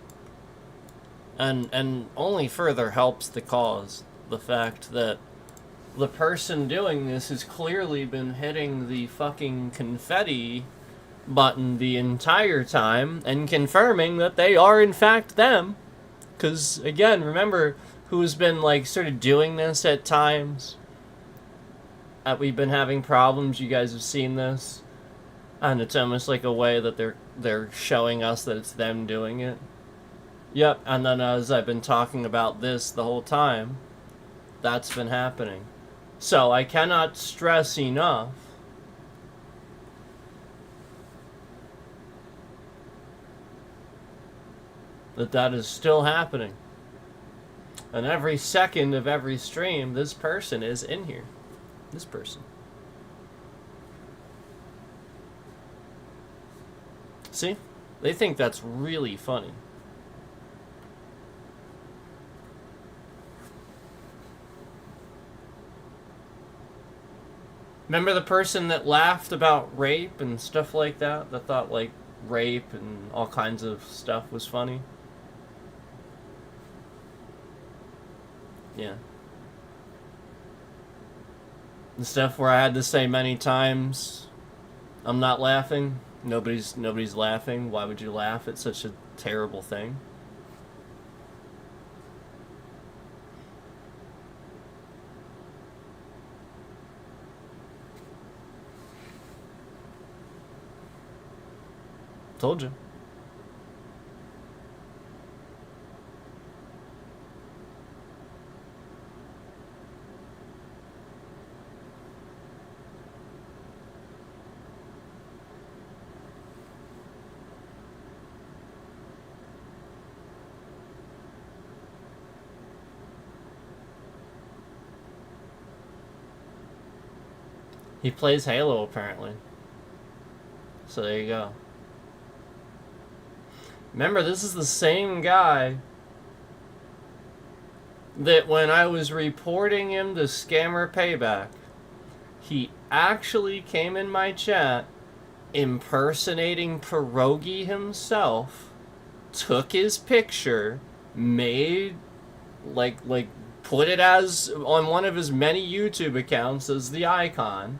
Speaker 1: and only further helps the cause. The fact that the person doing this has clearly been hitting the fucking confetti button the entire time and confirming that they are in fact them. Because, again, remember who's been, like, sort of doing this at times? We've been having problems, you guys have seen this. And it's almost like a way that they're showing us that it's them doing it. Yep, and then as I've been talking about this the whole time, that's been happening. So I cannot stress enough that is still happening. And every second of every stream, this person is in here. This person. See? They think that's really funny. Remember the person that laughed about rape and stuff like that? That thought, like, rape and all kinds of stuff was funny? Yeah. The stuff where I had to say many times, I'm not laughing. Nobody's laughing. Why would you laugh at such a terrible thing? Told you. He plays Halo, apparently. So there you go. Remember, this is the same guy that when I was reporting him to Scammer Payback, he actually came in my chat impersonating Pierogi himself, took his picture, made, like put it as on one of his many YouTube accounts as the icon,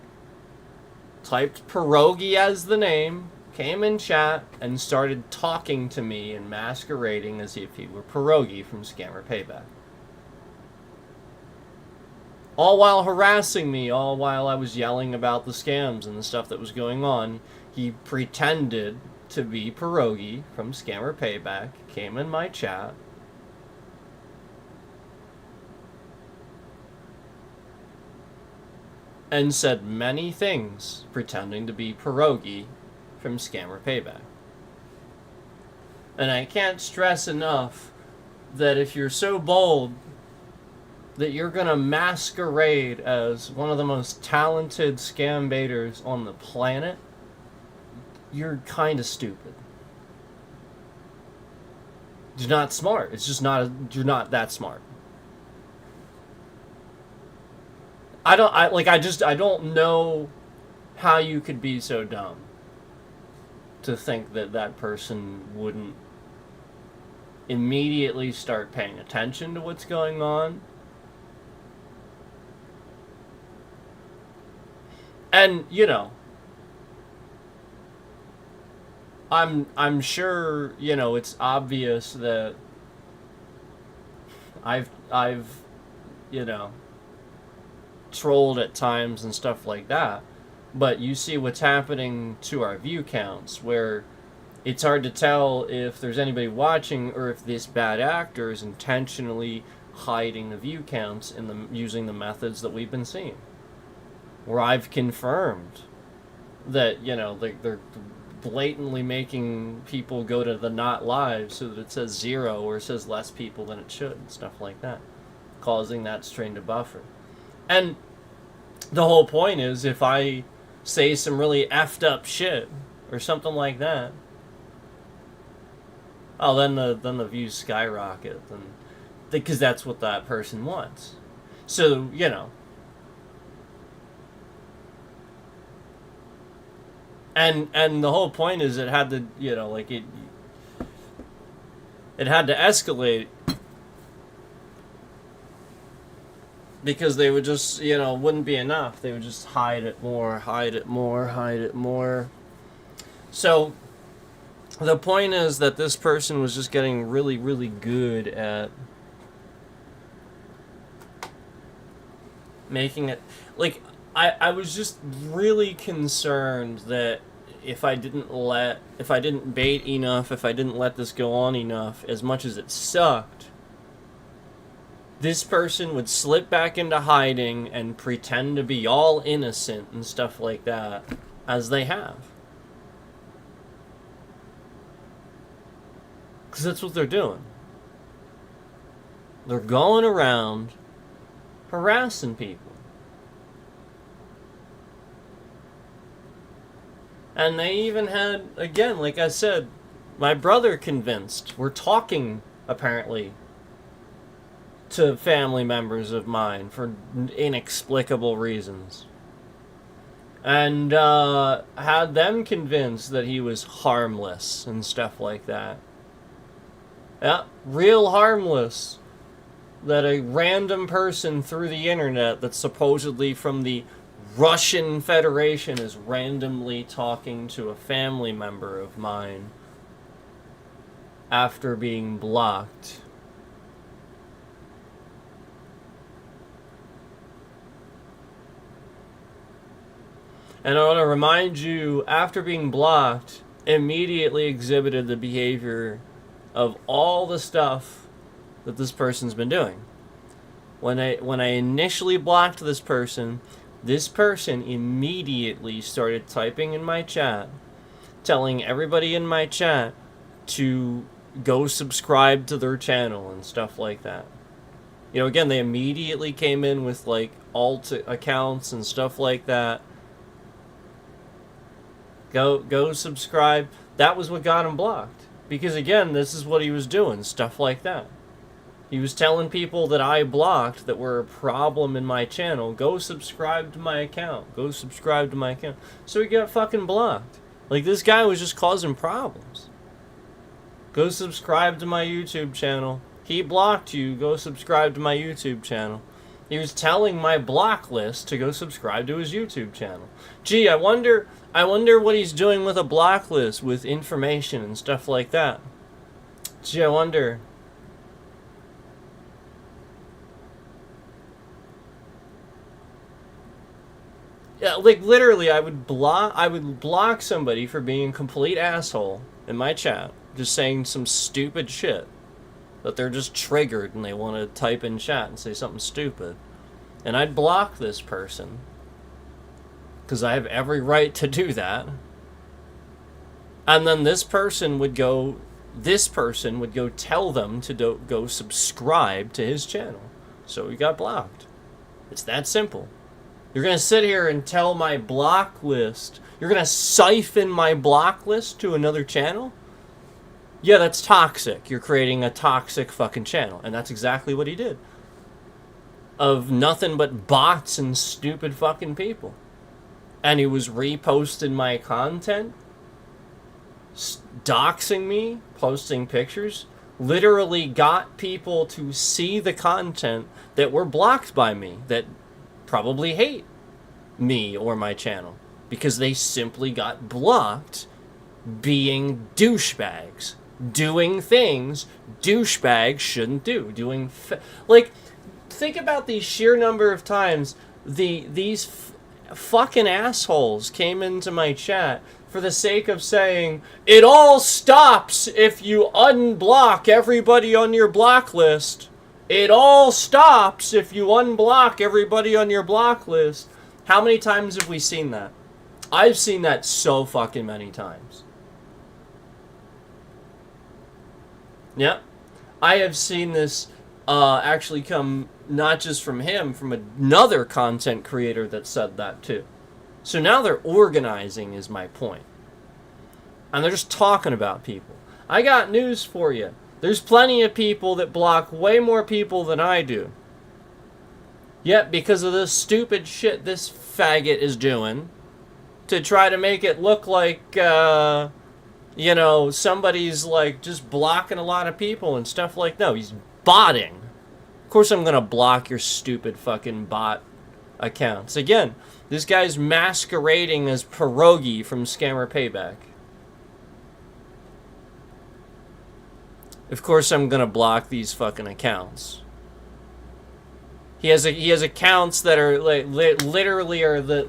Speaker 1: typed Pierogi as the name, came in chat, and started talking to me and masquerading as if he were Pierogi from Scammer Payback. All while harassing me, all while I was yelling about the scams and the stuff that was going on, he pretended to be Pierogi from Scammer Payback, came in my chat, and said many things pretending to be Pierogi from Scammer Payback. And I can't stress enough that if you're so bold that you're gonna masquerade as one of the most talented scam baiters on the planet, you're kind of stupid. You're not smart. It's just not. You're not that smart. I don't know how you could be so dumb to think that that person wouldn't immediately start paying attention to what's going on. And, you know, I'm sure, you know, it's obvious that I've you know, trolled at times and stuff like that, but you see what's happening to our view counts, where it's hard to tell if there's anybody watching or if this bad actor is intentionally hiding the view counts in using the methods that we've been seeing, where I've confirmed that, you know, they're blatantly making people go to the not live so that it says 0 or it says less people than it should and stuff like that, causing that string to buffer. And the whole point is, if I say some really effed up shit or something like that, oh, then the views skyrocket, because that's what that person wants. So, you know, and the whole point is it had to, you know, like it had to escalate. Because they would just, you wouldn't be enough. They would just hide it more, hide it more, hide it more. So the point is that this person was just getting really, really good at making it. Like, I was just really concerned that if I didn't bait enough, if I didn't let this go on enough, as much as it sucked, this person would slip back into hiding and pretend to be all innocent and stuff like that, as they have. Because that's what they're doing. They're going around harassing people. And they even had, again, like I said, my brother convinced. We're talking, apparently, to family members of mine for inexplicable reasons. And had them convinced that he was harmless and stuff like that. Yeah, real harmless. That a random person through the internet that's supposedly from the Russian Federation is randomly talking to a family member of mine after being blocked. And I want to remind you, after being blocked, immediately exhibited the behavior of all the stuff that this person's been doing. When I initially blocked this person immediately started typing in my chat, telling everybody in my chat to go subscribe to their channel and stuff like that. You know, again, they immediately came in with like alt accounts and stuff like that. Go subscribe. That was what got him blocked. Because again, this is what he was doing, stuff like that. He was telling people that I blocked that were a problem in my channel, go subscribe to my account. Go subscribe to my account. So he got fucking blocked. Like, this guy was just causing problems. Go subscribe to my YouTube channel. He blocked you, go subscribe to my YouTube channel. He was telling my block list to go subscribe to his YouTube channel. Gee, I wonder what he's doing with a block list with information and stuff like that. Gee, I wonder. Yeah, like literally, I would block somebody for being a complete asshole in my chat, just saying some stupid shit that they're just triggered and they want to type in chat and say something stupid, and I'd block this person because I have every right to do that. And then this person would go tell them to go subscribe to his channel, so he got blocked. It's that simple. You're going to sit here and tell my block list, you're going to siphon my block list to another channel? Yeah, that's toxic. You're creating a toxic fucking channel. And that's exactly what he did. Of nothing but bots and stupid fucking people. And he was reposting my content, doxing me, posting pictures, literally got people to see the content that were blocked by me, that probably hate me or my channel, because they simply got blocked being douchebags, doing things douchebags shouldn't do, like, think about the sheer number of times these fucking assholes came into my chat for the sake of saying, it all stops if you unblock everybody on your block list. It all stops if you unblock everybody on your block list. How many times have we seen that? I've seen that so fucking many times. Yep. I have seen this actually come not just from him, from another content creator that said that too. So now they're organizing, is my point. And they're just talking about people. I got news for you. There's plenty of people that block way more people than I do. Yet, because of this stupid shit this faggot is doing, to try to make it look like, somebody's like just blocking a lot of people and stuff like, no, he's botting. Of course I'm gonna block your stupid fucking bot accounts. Again, this guy's masquerading as Pierogi from Scammer Payback. Of course I'm gonna block these fucking accounts. He has accounts that are like literally are the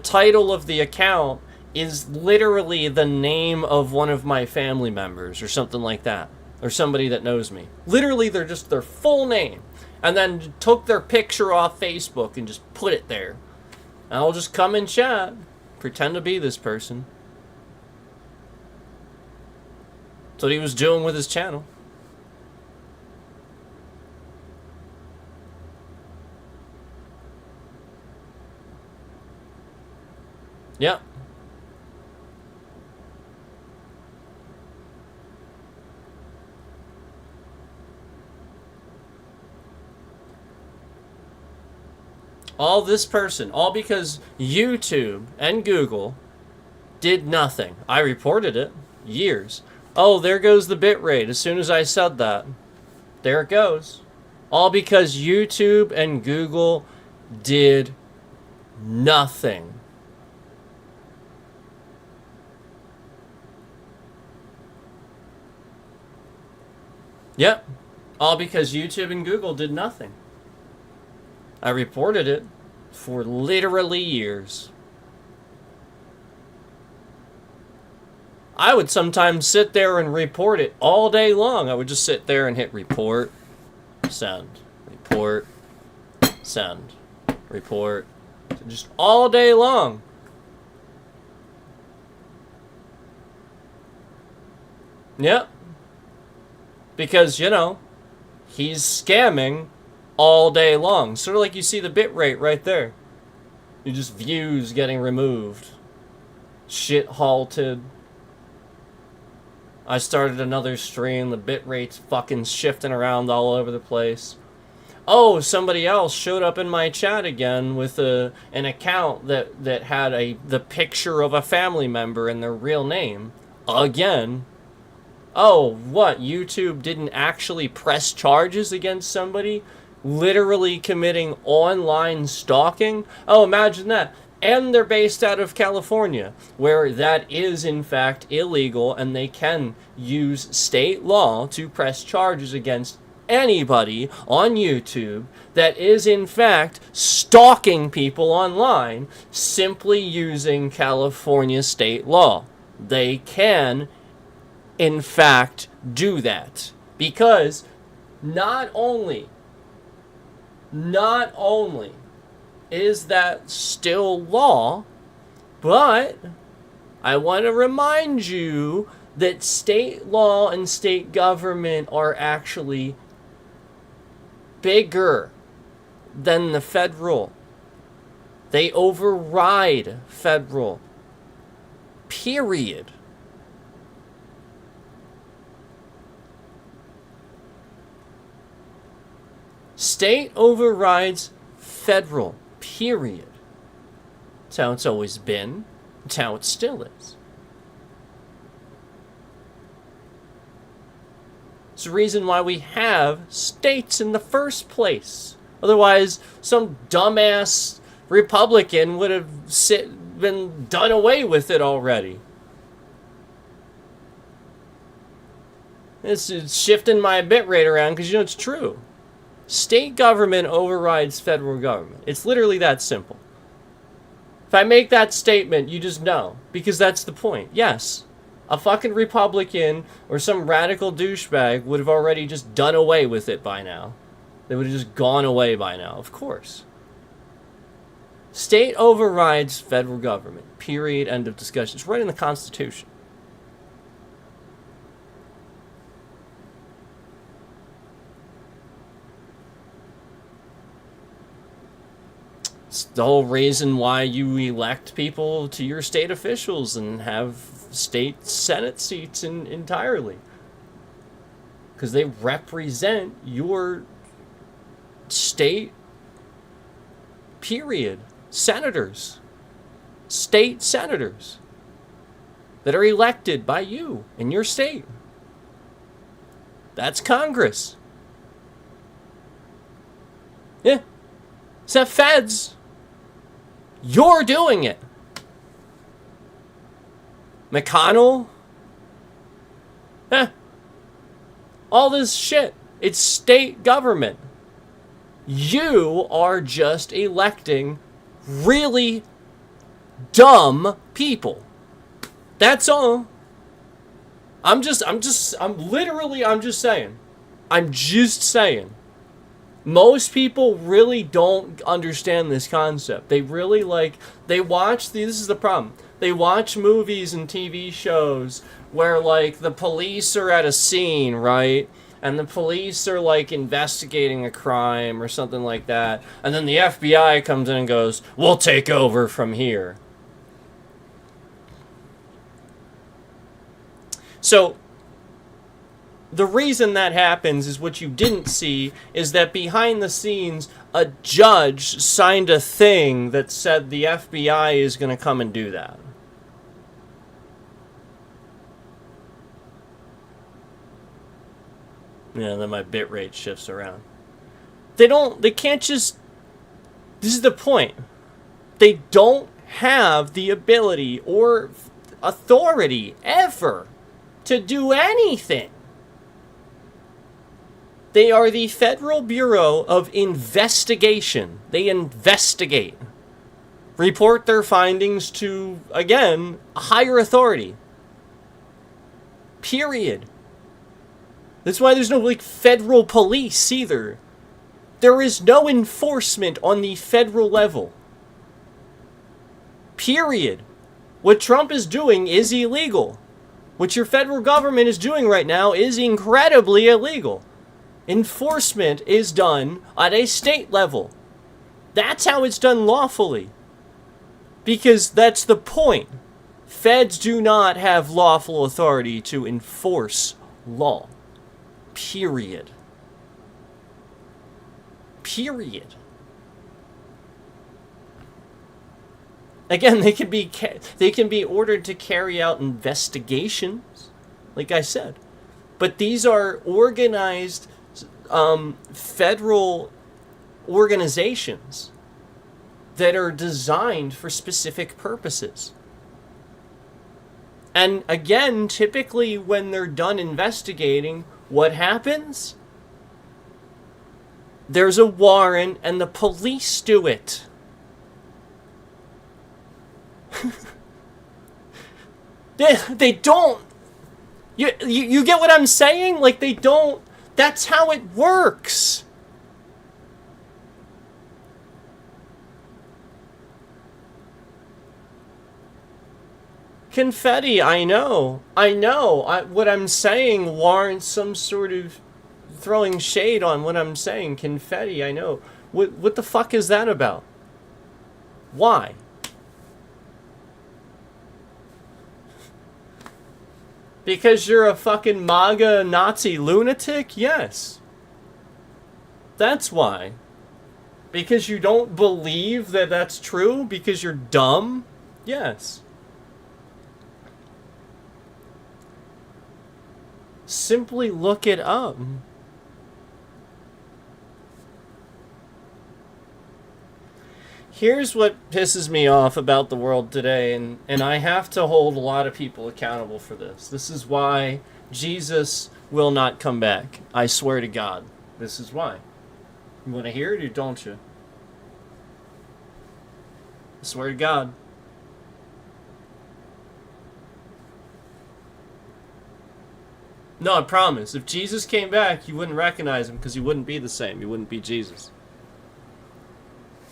Speaker 1: title of the account is literally the name of one of my family members or something like that, or somebody that knows me. Literally, they're just their full name, and then took their picture off Facebook and just put it there. And I'll just come in chat, pretend to be this person. That's what he was doing with his channel. Yep. All this person, all because YouTube and Google did nothing. I reported it. Years. Oh, there goes the bitrate as soon as I said that. There it goes. All because YouTube and Google did nothing. Yep. All because YouTube and Google did nothing. I reported it for literally years. I would sometimes sit there and report it all day long. I would just sit there and hit report, send, report, send, report, just all day long. Yep. Because, you know, he's scamming all day long. Sort of like you see the bitrate right there. You just views getting removed. Shit halted. I started another stream. The bitrate's fucking shifting around all over the place. Oh, somebody else showed up in my chat again with an account that had the picture of a family member and their real name. Again. Oh, what? YouTube didn't actually press charges against somebody literally committing online stalking? Oh, imagine that. And they're based out of California, where that is in fact illegal, and they can use state law to press charges against anybody on YouTube that is in fact stalking people online simply using California state law. They can in fact do that, because not only is that still law, but I want to remind you that state law and state government are actually bigger than the federal. They override federal. Period. State overrides federal. Period. That's how it's always been. That's how it still is. It's the reason why we have states in the first place. Otherwise, some dumbass Republican would have been done away with it already. It's shifting my bitrate around because, you know, it's true. State government overrides federal government. It's literally that simple. If I make that statement, you just know. Because that's the point. Yes, a fucking Republican or some radical douchebag would have already just done away with it by now. They would have just gone away by now, of course. State overrides federal government. Period. End of discussion. It's right in the Constitution. It's the whole reason why you elect people to your state officials and have state Senate seats entirely. Because they represent your state, period. Senators. State senators that are elected by you in your state. That's Congress. Yeah. It's not feds. You're doing it. McConnell? all this shit. It's state government. You are just electing really dumb people. That's all. I'm just saying. I'm just saying. Most people really don't understand this concept. They really they watch, this is the problem. They watch movies and TV shows where the police are at a scene, right? And the police are investigating a crime or something like that. And then the FBI comes in and goes, "We'll take over from here." So, the reason that happens is what you didn't see is that behind the scenes, a judge signed a thing that said the FBI is going to come and do that. Yeah, then my bitrate shifts around. They can't just, this is the point. They don't have the ability or authority ever to do anything. They are the Federal Bureau of Investigation. They investigate. Report their findings to, again, a higher authority. Period. That's why there's no, federal police either. There is no enforcement on the federal level. Period. What Trump is doing is illegal. What your federal government is doing right now is incredibly illegal. Enforcement is done at a state level. That's how it's done lawfully. Because that's the point. Feds do not have lawful authority to enforce law. Period. Period. Again, they can be ordered to carry out investigations, like I said. But these are organized federal organizations that are designed for specific purposes. And again, typically when they're done investigating, what happens? There's a warrant and the police do it. They don't. You get what I'm saying? They don't. That's how it works. Confetti, I know. What I'm saying warrants some sort of throwing shade on what I'm saying. Confetti, I know. What the fuck is that about? Why? Because you're a fucking MAGA Nazi lunatic? Yes. That's why. Because you don't believe that that's true? Because you're dumb? Yes. Simply look it up. Here's what pisses me off about the world today, and I have to hold a lot of people accountable for this. This is why Jesus will not come back. I swear to God. This is why. You want to hear it or don't you? I swear to God. No, I promise. If Jesus came back, you wouldn't recognize him because he wouldn't be the same. He wouldn't be Jesus.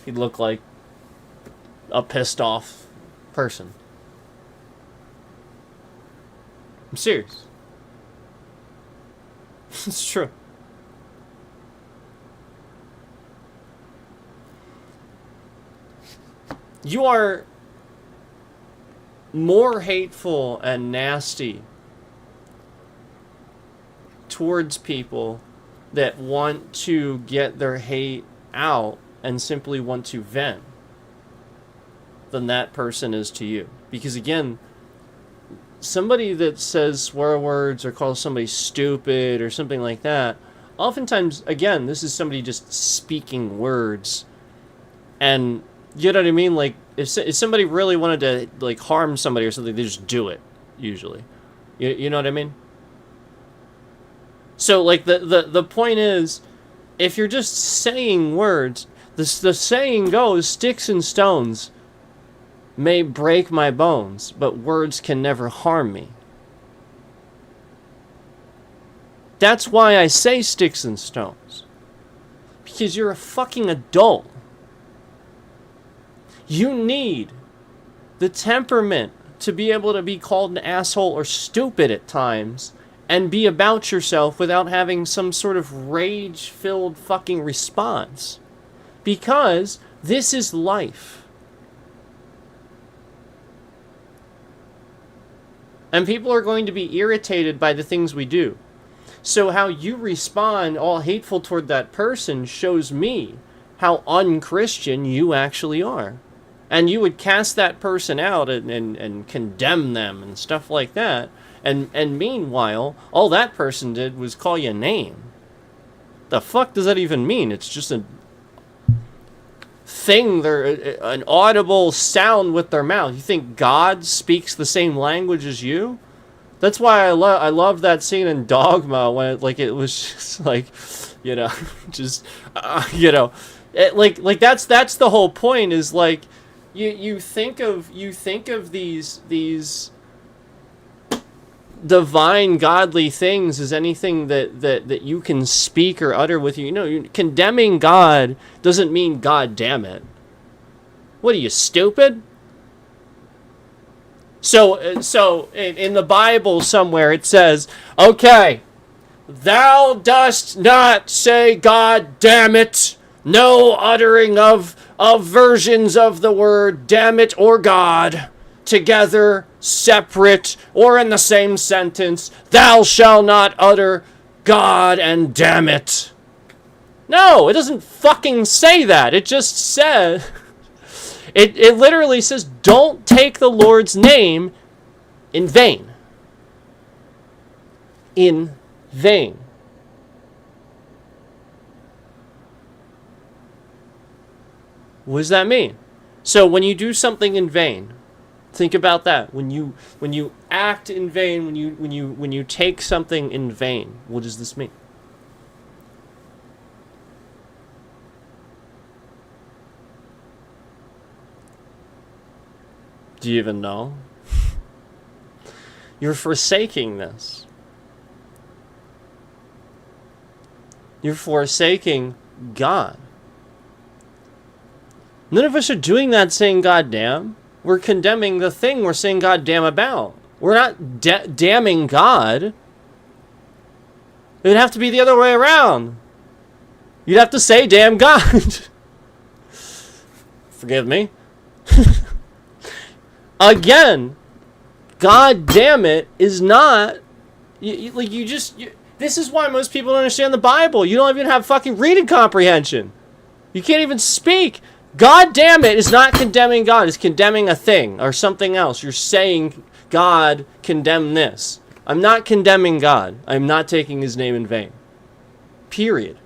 Speaker 1: He'd look like a pissed off person. I'm serious. It's true. You are more hateful and nasty towards people that want to get their hate out and simply want to vent than that person is to you. Because again, somebody that says swear words or calls somebody stupid or something like that, oftentimes, again, this is somebody just speaking words. And you know what I mean? If somebody really wanted to harm somebody or something, they just do it, usually. You know what I mean? So, like, the point is, if you're just saying words, the saying goes, sticks and stones may break my bones, but words can never harm me. That's why I say sticks and stones. Because you're a fucking adult. You need the temperament to be able to be called an asshole or stupid at times and be about yourself without having some sort of rage-filled fucking response. Because this is life. And people are going to be irritated by the things we do. So how you respond all hateful toward that person shows me how unchristian you actually are. And you would cast that person out and condemn them and stuff like that. And meanwhile, all that person did was call you a name. The fuck does that even mean? It's just a thing, an audible sound with their mouth. You think God speaks the same language as you? That's why I love that scene in Dogma when it was just like, just that's the whole point, is like you think of these divine godly things as anything that you can speak or utter with you. Condemning God doesn't mean God damn it. What are you, stupid? So in the Bible somewhere it says, okay, thou dost not say God damn it, no uttering of versions of the word damn it or God, together, separate, or in the same sentence, thou shalt not utter God and damn it. No, it doesn't fucking say that. It just said... It literally says, don't take the Lord's name in vain. In vain. What does that mean? So when you do something in vain, think about that. When you act in vain, when you take something in vain, what does this mean? Do you even know? You're forsaking this. You're forsaking God. None of us are doing that saying goddamn. We're condemning the thing we're saying goddamn about. We're not damning God. It would have to be the other way around. You'd have to say damn God. Forgive me. Again, God damn it is not... this is why most people don't understand the Bible. You don't even have fucking reading comprehension. You can't even speak. God damn it is not condemning God. It's condemning a thing or something else. You're saying, God, condemn this. I'm not condemning God. I'm not taking his name in vain. Period.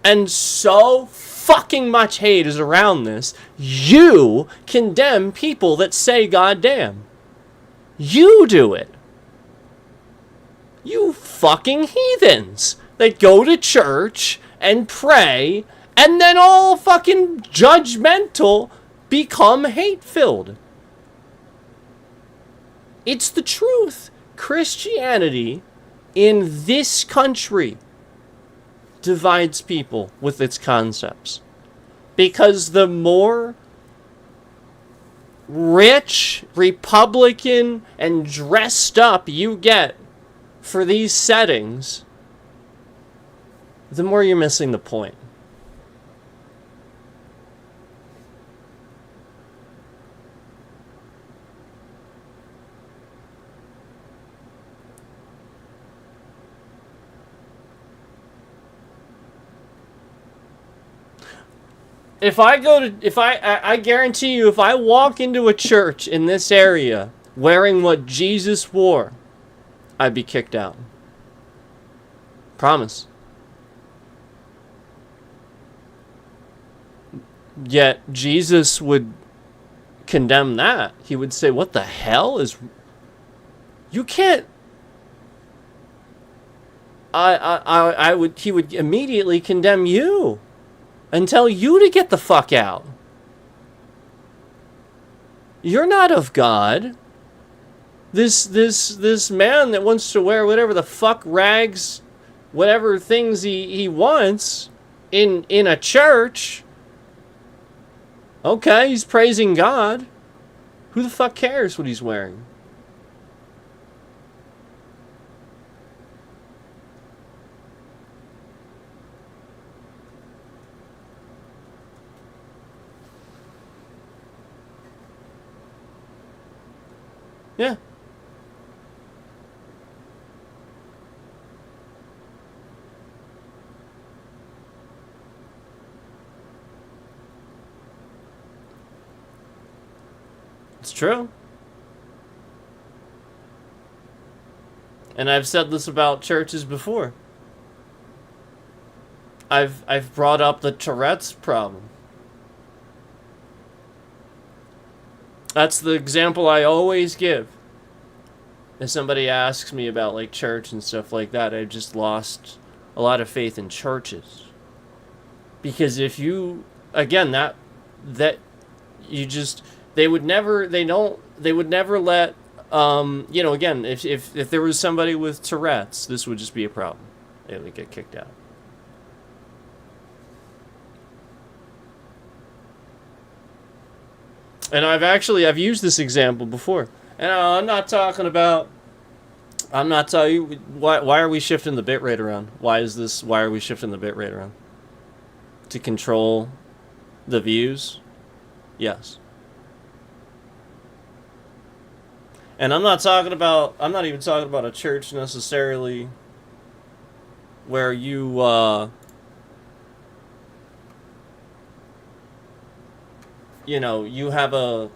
Speaker 1: And so fucking much hate is around this. You condemn people that say goddamn. You do it. You fucking heathens that go to church and pray and then all fucking judgmental become hate-filled. It's the truth. Christianity in this country divides people with its concepts. Because the more rich, Republican, and dressed up you get for these settings, the more you're missing the point. I guarantee you, if I walk into a church in this area wearing what Jesus wore, I'd be kicked out. Promise. Yet Jesus would condemn that. He would say, what the hell is... You can't... he would immediately condemn you and tell you to get the fuck out. You're not of God. This man that wants to wear whatever the fuck rags, whatever things he wants in a church. Okay, he's praising God. Who the fuck cares what he's wearing? Yeah. It's true. And I've said this about churches before. I've brought up the Tourette's problem. That's the example I always give. If somebody asks me about like church and stuff like that, I've just lost a lot of faith in churches. Because if you, again, that you just, they would never let, again, if there was somebody with Tourette's, this would just be a problem. They would get kicked out. And I've used this example before. And I'm not telling you, why are we shifting the bitrate around? Why are we shifting the bitrate around? To control the views? Yes. And I'm not even talking about a church necessarily where you, you have a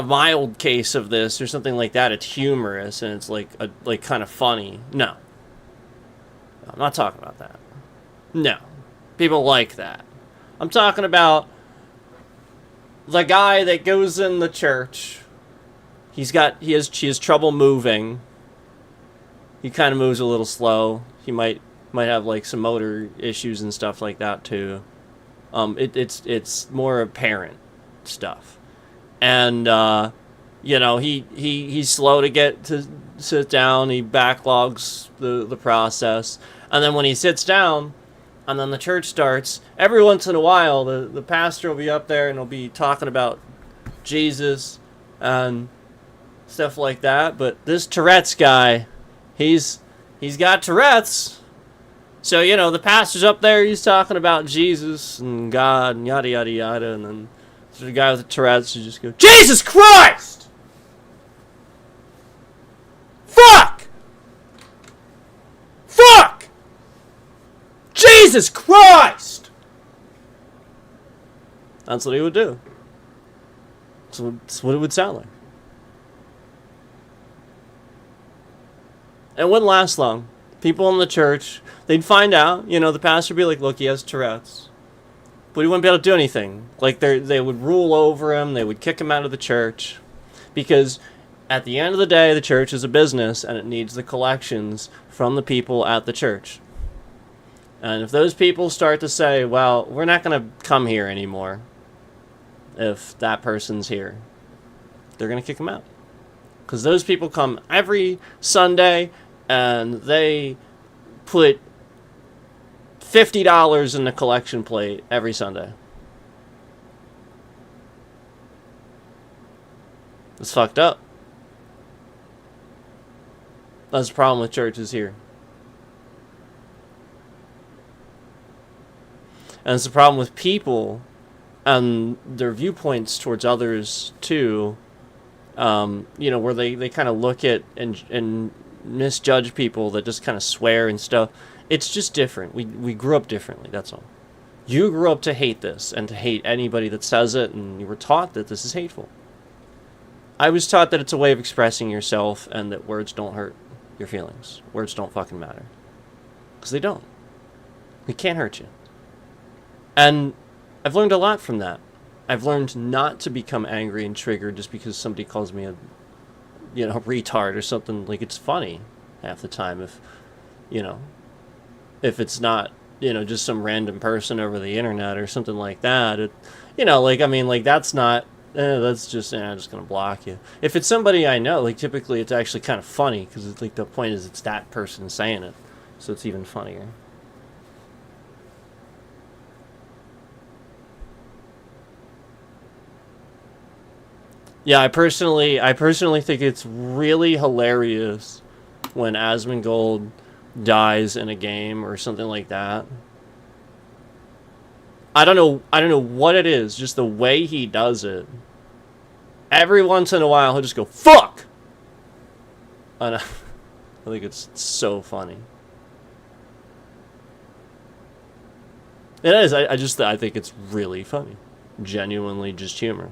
Speaker 1: mild case of this or something like that. It's humorous and it's like kind of funny. No. I'm not talking about that. No. People like that. I'm talking about the guy that goes in the church. He has trouble moving. He kind of moves a little slow. He might have like some motor issues and stuff like that too. It's more apparent stuff. And he's slow to get to sit down. He backlogs the process, and then when he sits down, and then the church starts, every once in a while the pastor will be up there and he'll be talking about Jesus and stuff like that. But this Tourette's guy, he's got Tourette's. So, the pastor's up there, he's talking about Jesus and God and yada, yada, yada. And then the guy with the Tourette's will just go, Jesus Christ! Fuck! Fuck! Jesus Christ! That's what he would do. That's what it would sound like. It wouldn't last long. People in the church, they'd find out, the pastor would be like, look, he has Tourette's. But he wouldn't be able to do anything. Like, they would rule over him, they would kick him out of the church. Because at the end of the day, the church is a business, and it needs the collections from the people at the church. And if those people start to say, well, we're not going to come here anymore if that person's here, they're going to kick him out. Because those people come every Sunday, and they put $50 in the collection plate every Sunday. It's fucked up. That's the problem with churches here. And it's the problem with people and their viewpoints towards others too. Where they kind of look at and misjudge people that just kind of swear and stuff. It's just different. We grew up differently, that's all. You grew up to hate this and to hate anybody that says it, and you were taught that this is hateful. I was taught that it's a way of expressing yourself and that words don't hurt your feelings. Words don't fucking matter. Because they don't. They can't hurt you. And I've learned a lot from that. I've learned not to become angry and triggered just because somebody calls me a retard or something. Like, it's funny. half the time if, you know, if it's not, you know, just some random person over the internet or something like that. It, you know, like, I mean, like, that's not, that's just, I'm just going to block you. If it's somebody I know, like, typically it's actually kind of funny because it's like the point is it's that person saying it. So it's even funnier. Yeah, I personally think it's really hilarious when Asmongold dies in a game or something like that. I don't know what it is, just the way he does it. Every once in a while he'll just go, "Fuck!" And I think it's so funny. It is. I think it's really funny. Genuinely just humor.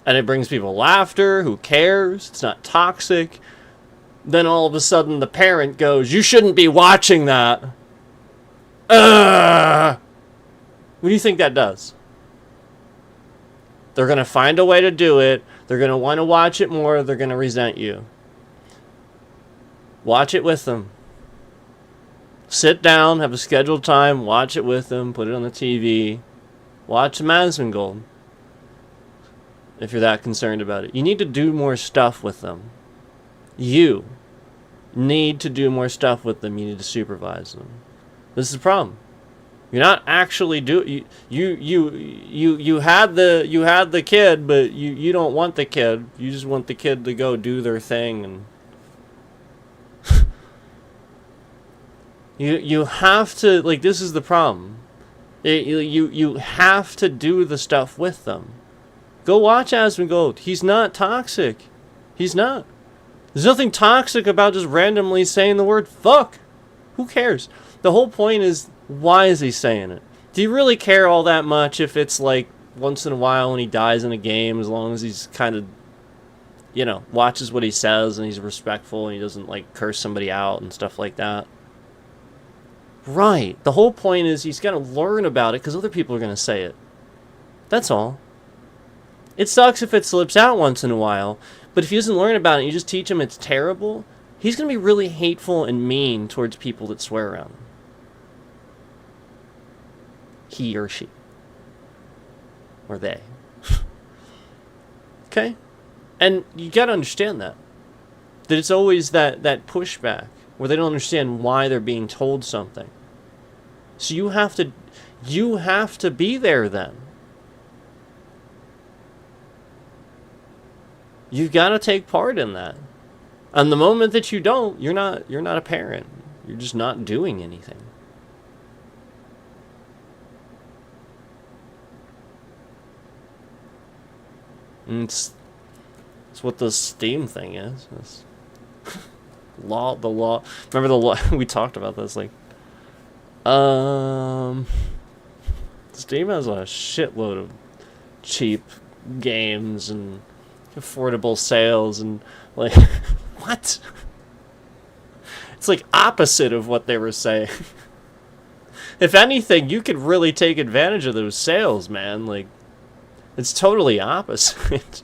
Speaker 1: And it brings people laughter. Who cares? It's not toxic. Then all of a sudden the parent goes, "You shouldn't be watching that." What do you think that does? They're going to find a way to do it. They're going to want to watch it more. They're going to resent you. Watch it with them. Sit down, have a scheduled time, watch it with them, put it on the TV. Watch Masmongold. If you're that concerned about it. You need to do more stuff with them. You need to do more stuff with them. You need to supervise them. This is the problem. You're not actually you had the kid, but you don't want the kid. You just want the kid to go do their thing, and you have to, like, this is the problem. You have to do the stuff with them. Go watch Asmongold. He's not toxic. He's not. There's nothing toxic about just randomly saying the word fuck. Who cares? The whole point is, why is he saying it? Do you really care all that much if it's like once in a while when he dies in a game, as long as he's kind of, you know, watches what he says and he's respectful and he doesn't like curse somebody out and stuff like that? Right. The whole point is he's got to learn about it because other people are going to say it. That's all. It sucks if it slips out once in a while, but if he doesn't learn about it and you just teach him it's terrible, he's going to be really hateful and mean towards people that swear around him. He or she. Or they. Okay? And you got to understand that. That it's always that pushback where they don't understand why they're being told something. So you have to be there then. You've got to take part in that. And the moment that you don't, you're not a parent. You're just not doing anything. And it's what the Steam thing is. It's the law. Remember the law? We talked about this. Like, Steam has a shitload of cheap games and affordable sales and like what? It's like opposite of what they were saying. If anything, you could really take advantage of those sales, man. Like, it's totally opposite.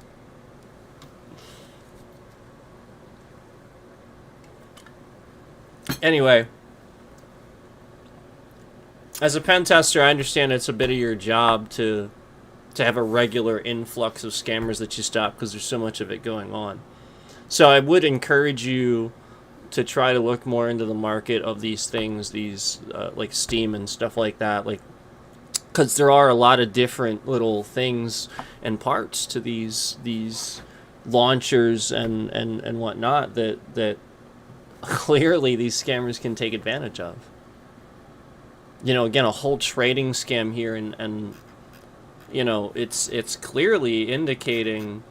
Speaker 1: Anyway, as a pen tester, I understand it's a bit of your job to have a regular influx of scammers that you stop because there's so much of it going on. So I would encourage you to try to look more into the market of these things, these like Steam and stuff like that, like, because there are a lot of different little things and parts to these launchers and whatnot that clearly these scammers can take advantage of. You know, again, a whole trading scam here, and you know, it's clearly indicating.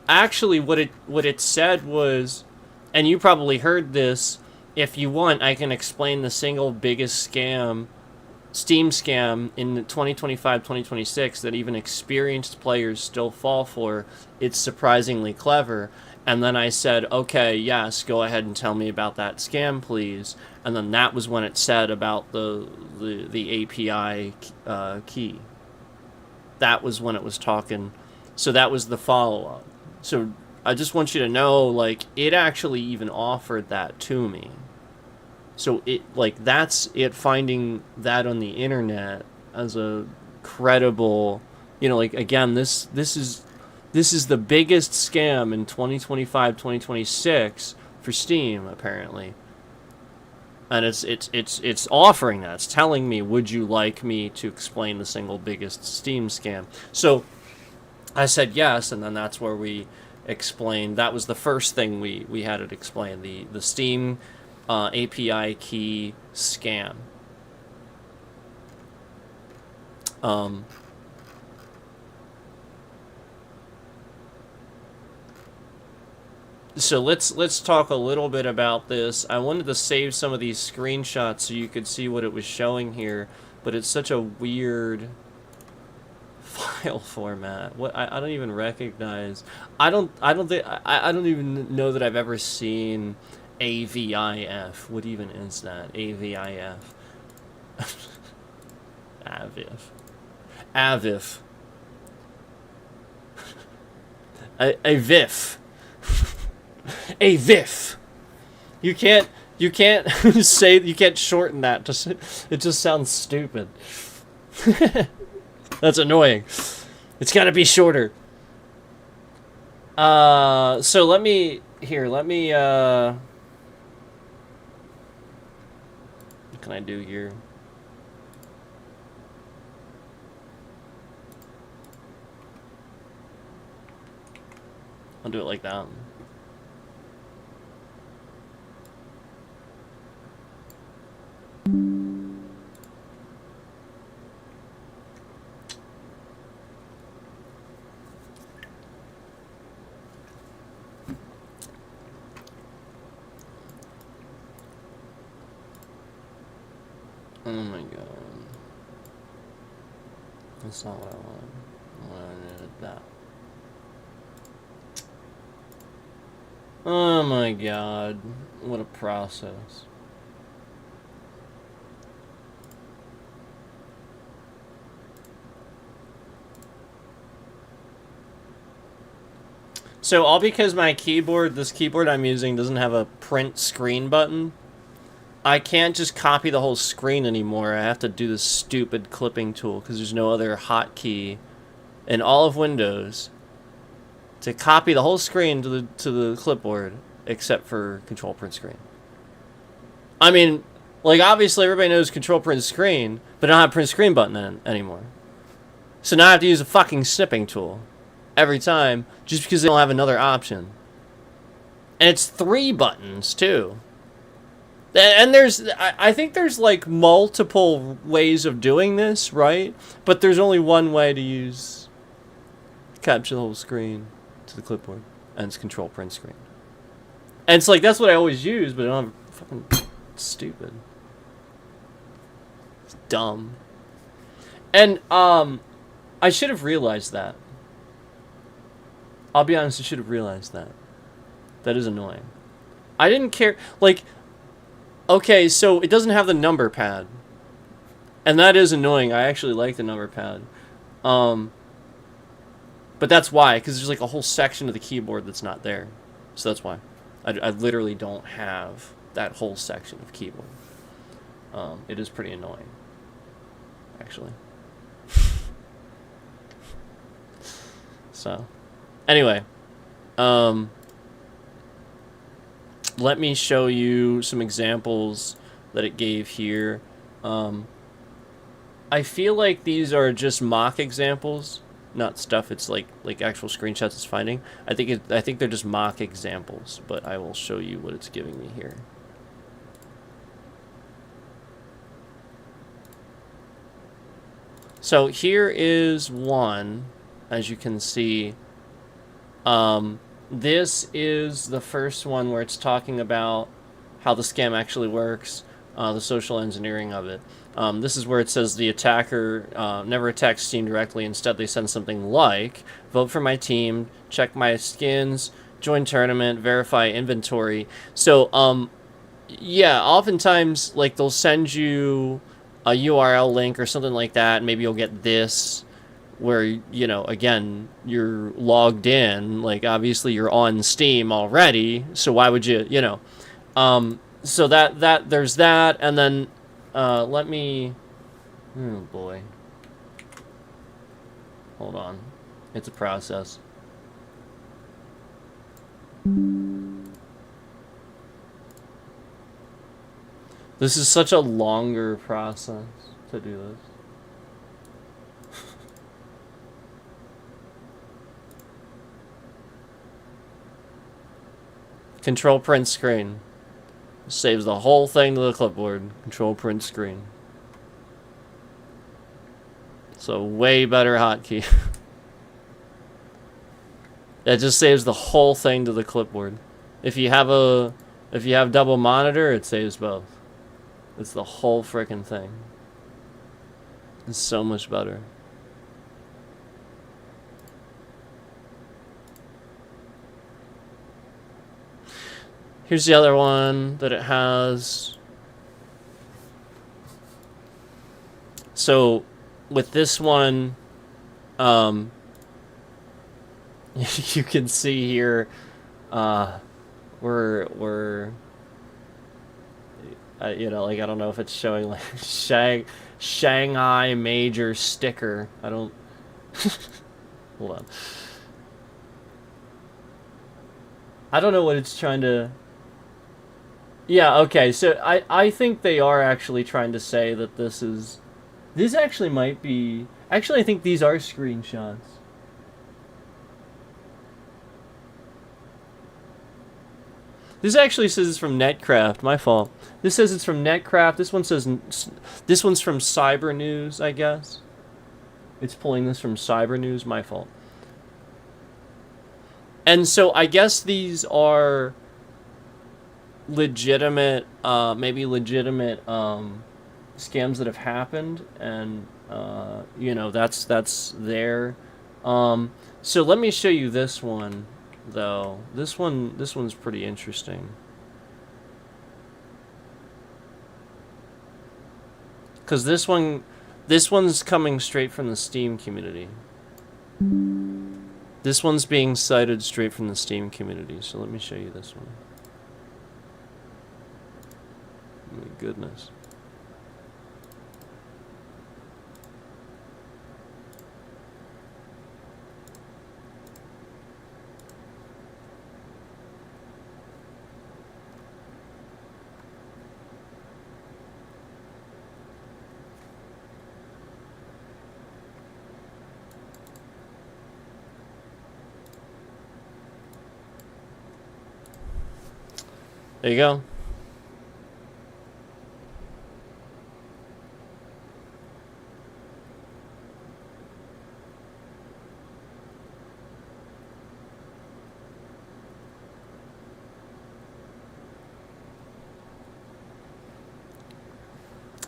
Speaker 1: Actually, what it said was, and you probably heard this. If you want, I can explain the single biggest scam, Steam scam in 2025-2026 that even experienced players still fall for. It's surprisingly clever. And then I said, okay, yes, go ahead and tell me about that scam, please. And then that was when it said about the API key. That was when it was talking. So that was the follow-up. So I just want you to know, like, it actually even offered that to me. So it, like, that's it, finding that on the internet as a credible, you know, like, again, this is the biggest scam in 2025, 2026 for Steam, apparently. And it's offering that. It's telling me, would you like me to explain the single biggest Steam scam? So I said yes, and then that's where we explained. That was the first thing we had it explain, the Steam API key scam. So let's talk a little bit about this. I wanted to save some of these screenshots so you could see what it was showing here, but it's such a weird file format. What I don't even recognize. I don't even know that I've ever seen AVIF. What even is that? AVIF. Avif. Avif. A VIF. A VIF. You can't say, you can't shorten that. It just sounds stupid. That's annoying. It's got to be shorter. So let me what can I do here? I'll do it like that. Oh my god. That's not what I want. I wanted that. Oh my god. What a process. So all because my keyboard, this keyboard I'm using, doesn't have a print screen button, I can't just copy the whole screen anymore. I have to do this stupid clipping tool because there's no other hotkey in all of Windows to copy the whole screen to the clipboard except for Control Print Screen. I mean, like, obviously everybody knows Control Print Screen, but I don't have print screen button anymore. So now I have to use a fucking snipping tool every time just because they don't have another option. And it's 3 buttons too. And I think there's like multiple ways of doing this, right? But there's only one way to capture the whole screen to the clipboard, and it's Control Print Screen. And it's like, that's what I always use, but I don't have fucking stupid. It's dumb. And I should have realized that. I'll be honest, I should have realized that. That is annoying. I didn't care, like, okay, so it doesn't have the number pad. And that is annoying. I actually like the number pad. But that's why, because there's like a whole section of the keyboard that's not there. So that's why. I literally don't have that whole section of keyboard. It is pretty annoying, actually. So, anyway. Let me show you some examples that it gave here. I feel like these are just mock examples, not stuff it's like actual screenshots it's finding. I think they're just mock examples, but I will show you what it's giving me here. So here is one, as you can see. This is the first one where it's talking about how the scam actually works, the social engineering of it. This is where it says the attacker never attacks Steam directly. Instead, they send something like, vote for my team, check my skins, join tournament, verify inventory. So, yeah, oftentimes, like, they'll send you a URL link or something like that. Maybe you'll get this. where, you know, again, you're logged in, like obviously you're on Steam already, so why would you, you know, so that there's that. And then let me, oh boy, hold on, it's a process. This is such a longer process to do this. Control print screen. Saves the whole thing to the clipboard. Control print screen. So way better hotkey. That just saves the whole thing to the clipboard. If you have double monitor, it saves both. It's the whole frickin' thing. It's so much better. Here's the other one that it has. So with this one, you can see here, we're you know, like, I don't know if it's showing like Shanghai major sticker. I don't. Hold on. I don't know what it's trying to. Yeah, okay, so I think they are actually trying to say that this actually might be, actually I think these are screenshots. This actually says it's from Netcraft, my fault. This says it's from Netcraft, this one says, this one's from Cyber News, I guess. It's pulling this from Cyber News, my fault. And so I guess these are legitimate, maybe legitimate scams that have happened, and you know, that's there. So let me show you this one, though. This one's pretty interesting, because this one's coming straight from the Steam community. This one's being cited straight from the Steam community. So let me show you this one. My goodness. There you go.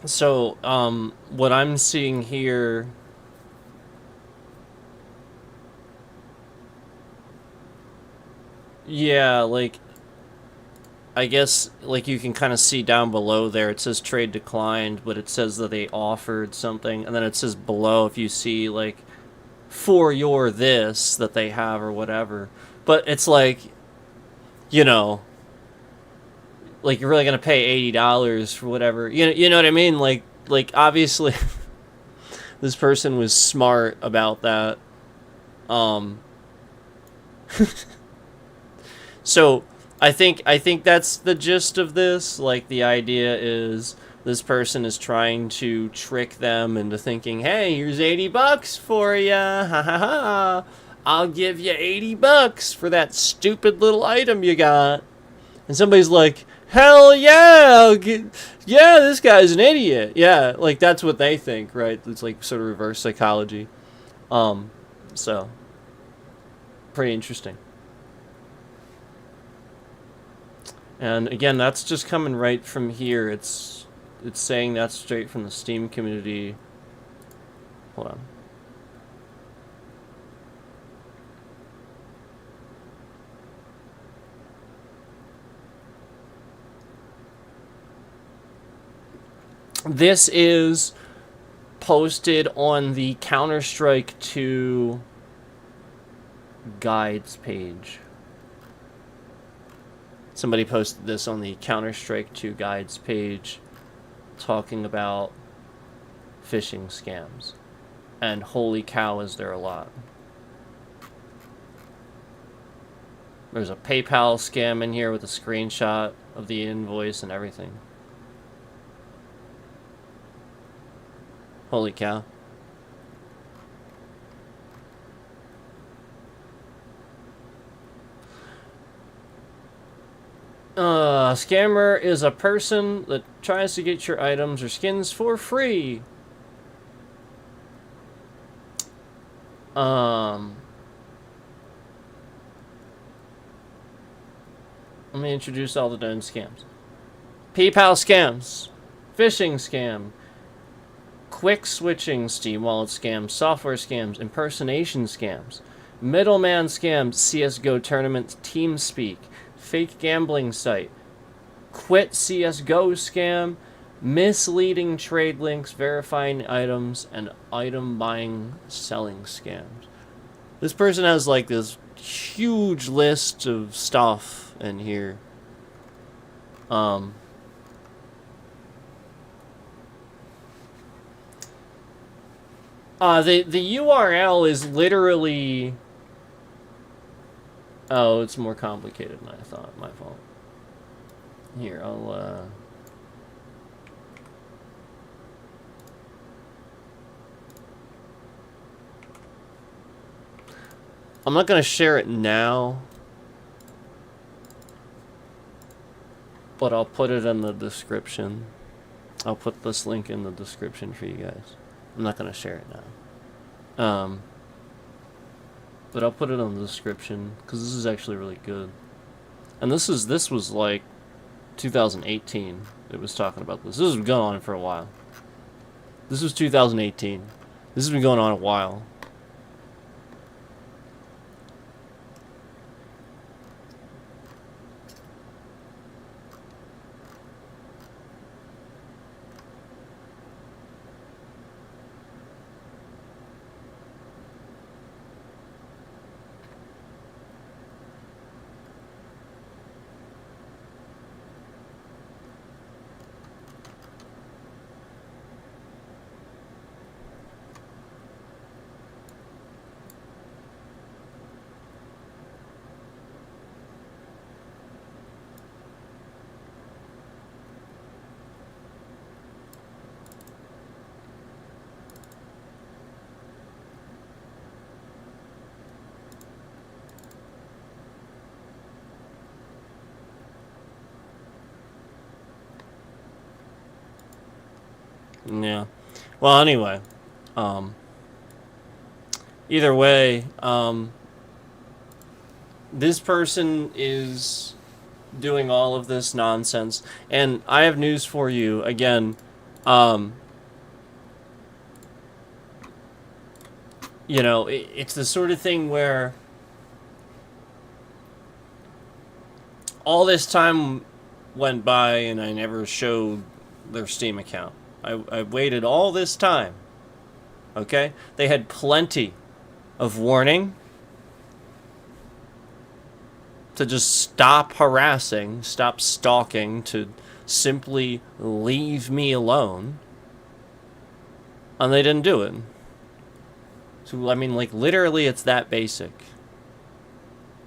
Speaker 1: So, what I'm seeing here, yeah, like, I guess, like, you can kind of see down below there, it says trade declined, but it says that they offered something, and then it says below, if you see, like, for your this that they have or whatever. But it's like, you know, like, you're really gonna pay $80 for whatever, you know what I mean? Like obviously, this person was smart about that. So I think that's the gist of this. Like, the idea is this person is trying to trick them into thinking, hey, here's $80 for ya, ha ha ha, I'll give you $80 for that stupid little item you got. And somebody's like, hell yeah, yeah, this guy's an idiot. Yeah, like, that's what they think, right? It's like sort of reverse psychology. So pretty interesting. And again, that's just coming right from here. It's saying that's straight from the Steam community. Hold on. This is posted on the Counter-Strike 2 guides page. Somebody posted this on the Counter-Strike 2 guides page talking about phishing scams. And holy cow, is there a lot. There's a PayPal scam in here with a screenshot of the invoice and everything. Holy cow. Scammer is a person that tries to get your items or skins for free. Let me introduce all the known scams. PayPal scams, phishing scam, quick switching Steam wallet scams, software scams, impersonation scams, middleman scams, CSGO tournament TeamSpeak, fake gambling site, quit CSGO scam, misleading trade links, verifying items, and item buying selling scams. This person has like this huge list of stuff in here. The URL is literally... Oh, it's more complicated than I thought. My fault. Here, I'm not going to share it now, but I'll put it in the description. I'll put this link in the description for you guys. I'm not going to share it now. But I'll put it in the description, because this is actually really good. And this was like 2018. It was talking about this. This has been going on for a while. This was 2018. This has been going on a while. Yeah. Well, anyway, either way, this person is doing all of this nonsense, and I have news for you again. You know, it's the sort of thing where all this time went by and I never showed their Steam account. I waited all this time. Okay? They had plenty of warning to just stop harassing, stop stalking, to simply leave me alone. And they didn't do it. So, I mean, like, literally it's that basic.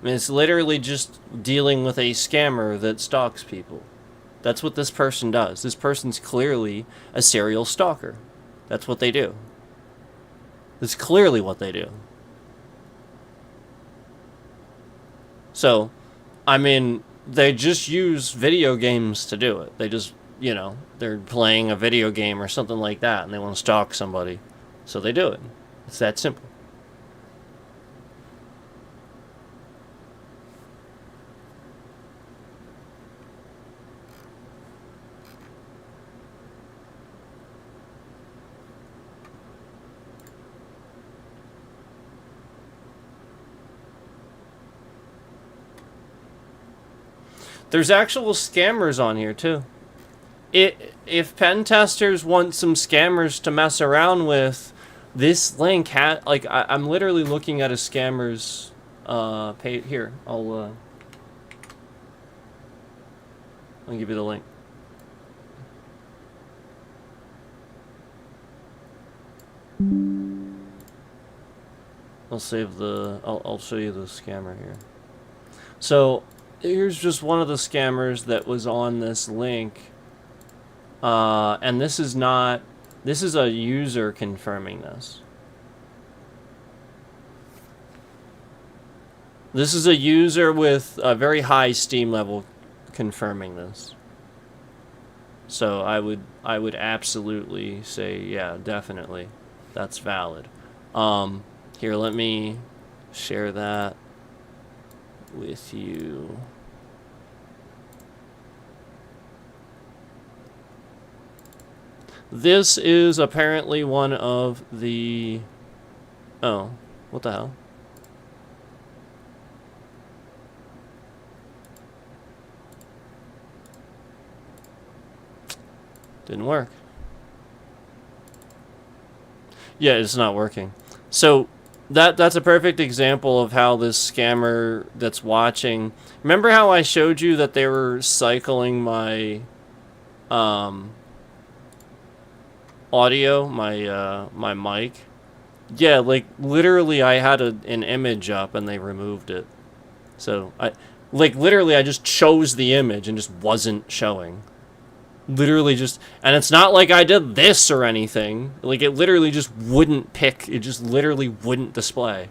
Speaker 1: I mean, it's literally just dealing with a scammer that stalks people. That's what this person does. This person's clearly a serial stalker. That's what they do. That's clearly what they do. So, I mean, they just use video games to do it. They just, you know, they're playing a video game or something like that, and they want to stalk somebody. So they do it. It's that simple. There's actual scammers on here, too. if pen testers want some scammers to mess around with, this link I'm literally looking at a scammer's page here. I'll give you the link. I'll save the. I'll show you the scammer here. So here's just one of the scammers that was on this link, and this is not. This is a user confirming this. This is a user with a very high Steam level confirming this. So I would absolutely say, yeah, definitely, that's valid. Here, let me share that with you. This is apparently one of the... Oh, what the hell? Didn't work. Yeah, it's not working. So that's a perfect example of how this scammer that's watching... Remember how I showed you that they were cycling my audio, my mic? Yeah, like literally I had an image up and they removed it. So literally I just chose the image and just wasn't showing. Literally just, and it's not like I did this or anything. Like, it literally just wouldn't pick. It just literally wouldn't display.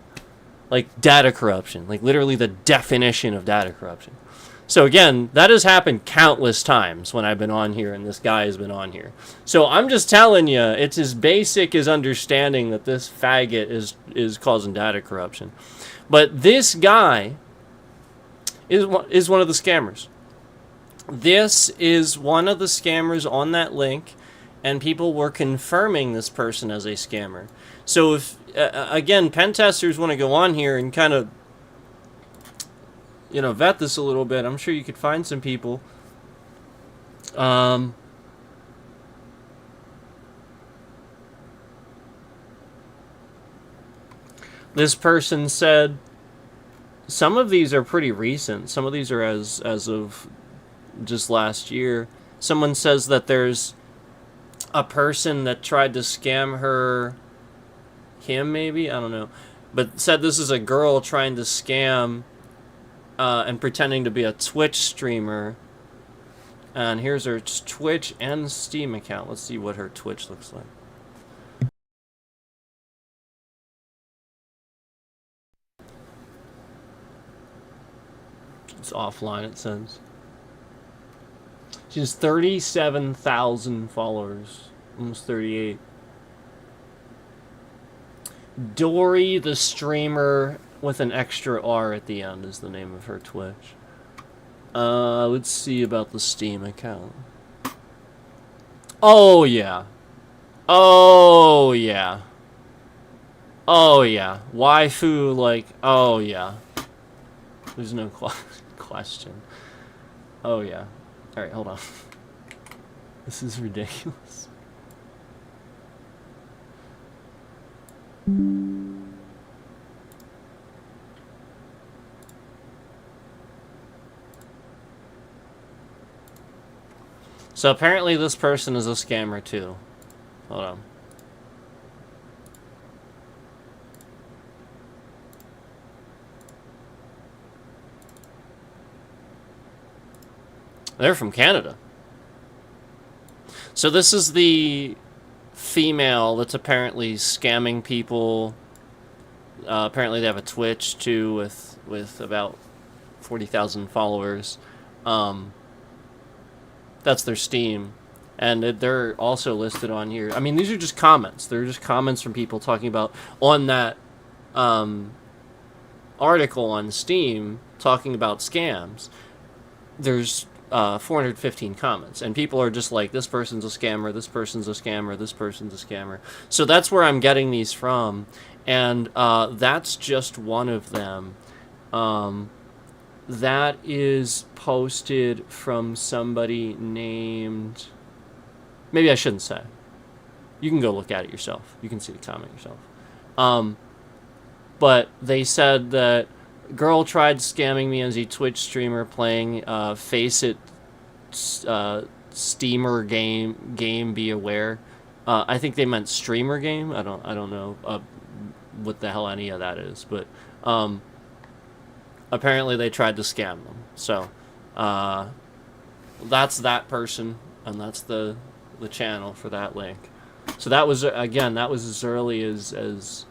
Speaker 1: Like, data corruption. Like, literally the definition of data corruption. So again, that has happened countless times when I've been on here and this guy has been on here. So I'm just telling you, it's as basic as understanding that this faggot is causing data corruption. But this guy is one of the scammers. This is one of the scammers on that link, and people were confirming this person as a scammer. So if, again, pen testers want to go on here and kind of, vet this a little bit, I'm sure you could find some people. This person said, some of these are pretty recent. Some of these are as of just last year. Someone says that there's a person that tried to scam him maybe, I don't know, but said this is a girl trying to scam and pretending to be a Twitch streamer. And here's her Twitch and Steam account. Let's see what her Twitch looks like. It's offline, it says. She has 37,000 followers. Almost 38. Dory the Streamer with an extra R at the end is the name of her Twitch. Let's see about the Steam account. Oh, yeah. Oh, yeah. Oh, yeah. Waifu, like, oh, yeah. There's no question. Oh, yeah. Alright, hold on. This is ridiculous. So apparently this person is a scammer too. Hold on. They're from Canada. So this is the female that's apparently scamming people. Apparently they have a Twitch too with about 40,000 followers. That's their Steam. And they're also listed on here. I mean, these are just comments. They're just comments from people talking about on that article on Steam talking about scams. There's 415 comments, and people are just like, this person's a scammer, this person's a scammer, this person's a scammer. So that's where I'm getting these from, and that's just one of them. That is posted from somebody named... Maybe I shouldn't say. You can go look at it yourself. You can see the comment yourself. But they said that girl tried scamming me as a Twitch streamer playing Face It Steamer game Be Aware. I think they meant streamer game. I don't know what the hell any of that is, but apparently they tried to scam them. So that's that person, and that's the channel for that link. So that was, again, that was as early as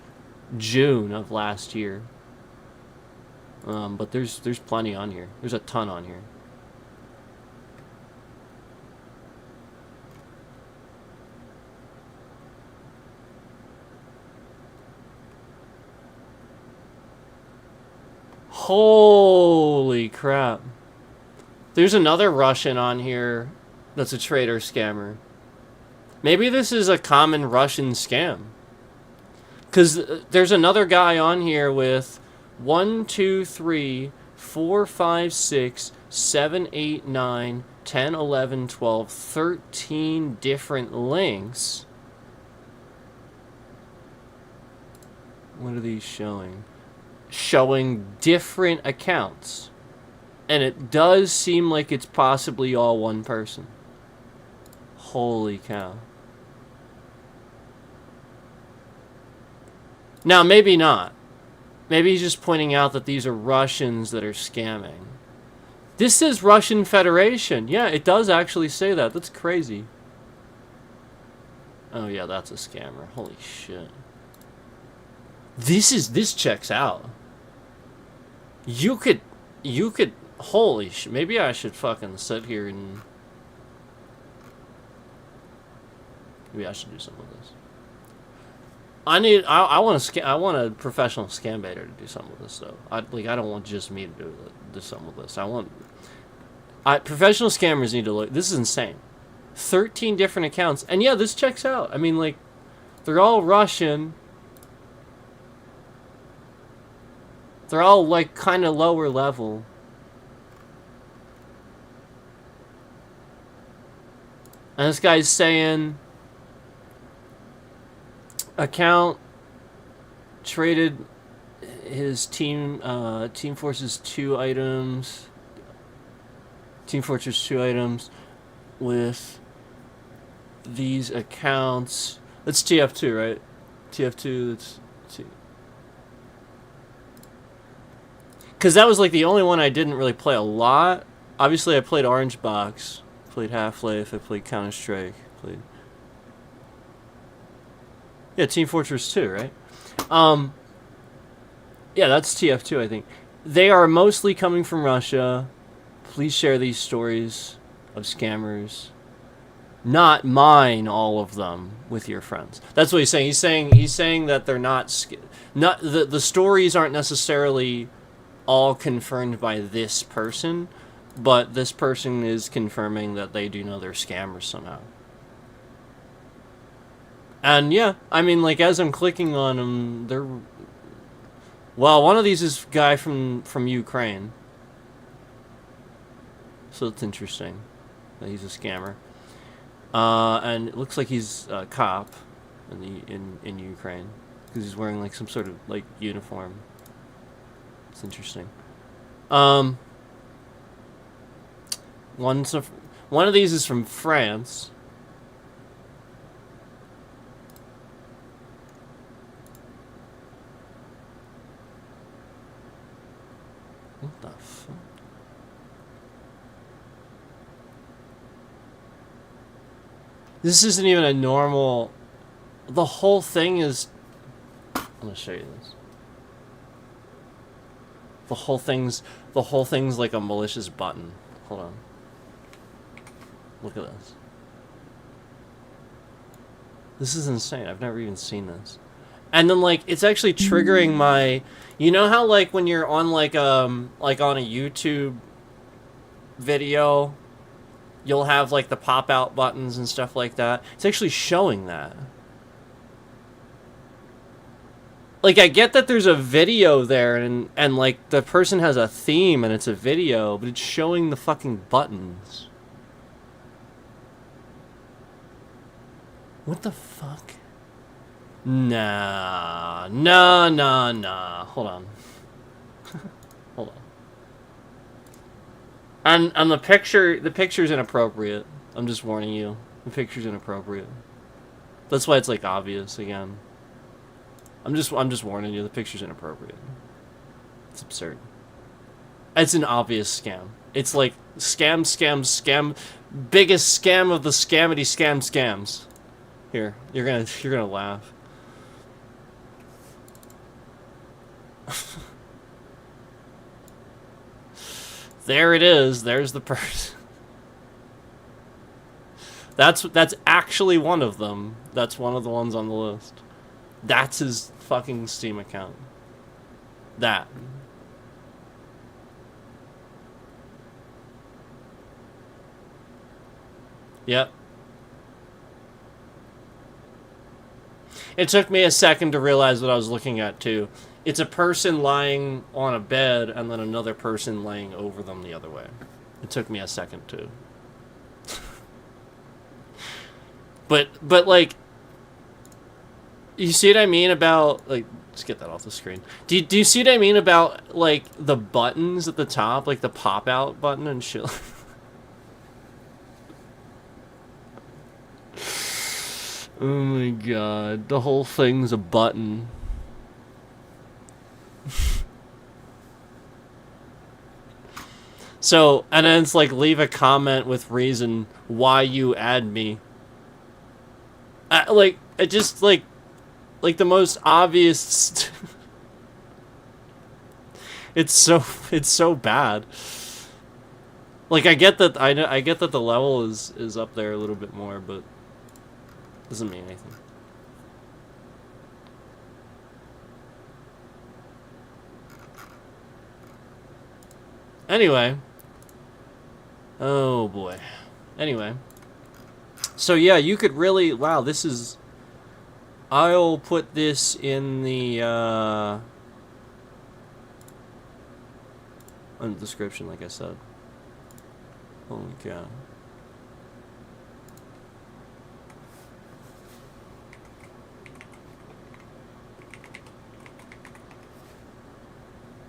Speaker 1: June of last year. But there's plenty on here. There's a ton on here. Holy crap. There's another Russian on here that's a trader scammer. Maybe this is a common Russian scam. Because there's another guy on here with 1, 2, 3, 4, 5, 6, 7, 8, 9, 10, 11, 12, 13 different links. What are these showing? Showing different accounts. And it does seem like it's possibly all one person. Holy cow. Now, maybe not. Maybe he's just pointing out that these are Russians that are scamming. This says Russian Federation. Yeah, it does actually say that. That's crazy. Oh yeah, that's a scammer. Holy shit. This checks out. You could, holy shit. Maybe I should fucking sit here and... Maybe I should do something with this. I want a professional scam baiter to do something with this though. I don't want just me to do something with this. Professional scammers need to look. This is insane. 13 different accounts, and yeah, this checks out. I mean, like, they're all Russian. They're all like kind of lower level. And this guy's saying account traded his Team Fortress 2 items with these accounts. That's TF2, right? TF2, that's because that was like the only one I didn't really play a lot. Obviously I played Orange Box, played Half-Life, I played Counter-Strike, played... Yeah, Team Fortress 2, right? Yeah, that's TF2, I think. They are mostly coming from Russia. Please share these stories of scammers. Not mine, all of them, with your friends. That's what he's saying. He's saying that they're not the stories aren't necessarily all confirmed by this person, but this person is confirming that they do know they're scammers somehow. And yeah, I mean, like, as I'm clicking on them, they're... Well, one of these is a guy from Ukraine. So it's interesting that he's a scammer. And it looks like he's a cop in Ukraine, because he's wearing, like, some sort of, like, uniform. It's interesting. One of these is from France. What the fuck? This isn't even a normal... The whole thing is... I'm gonna show you this. The whole thing's like a malicious button. Hold on. Look at this. This is insane. I've never even seen this. And then, like, it's actually triggering my... You know how, like, when you're on, like on a YouTube video, you'll have, like, the pop-out buttons and stuff like that? It's actually showing that. Like, I get that there's a video there, and like, the person has a theme, and it's a video, but it's showing the fucking buttons. What the fuck? Nah. Nah, nah, nah. Hold on. Hold on. And the picture's inappropriate. I'm just warning you. The picture's inappropriate. That's why it's like obvious again. I'm just warning you, the picture's inappropriate. It's absurd. It's an obvious scam. It's like scam, scam, scam, biggest scam of the scamity scams. Here, you're gonna laugh. There it is. There's the person. That's actually one of them. That's one of the ones on the list. That's his fucking Steam account. That. Yep. It took me a second to realize what I was looking at, too. It's a person lying on a bed and then another person laying over them the other way. It took me a second, too. but, like... You see what I mean about, like... Let's get that off the screen. Do you see what I mean about, like, the buttons at the top? Like, the pop-out button and shit? Oh my god, the whole thing's a button. So, and then it's like, leave a comment with reason why you add me. Like, it just, like the most obvious... it's so bad. Like, I get that, I get that the level is up there a little bit more, but... Doesn't mean anything. Anyway. Oh boy. Anyway. So yeah, you could really... Wow, this is... I'll put this in the, in the description, like I said. Holy cow.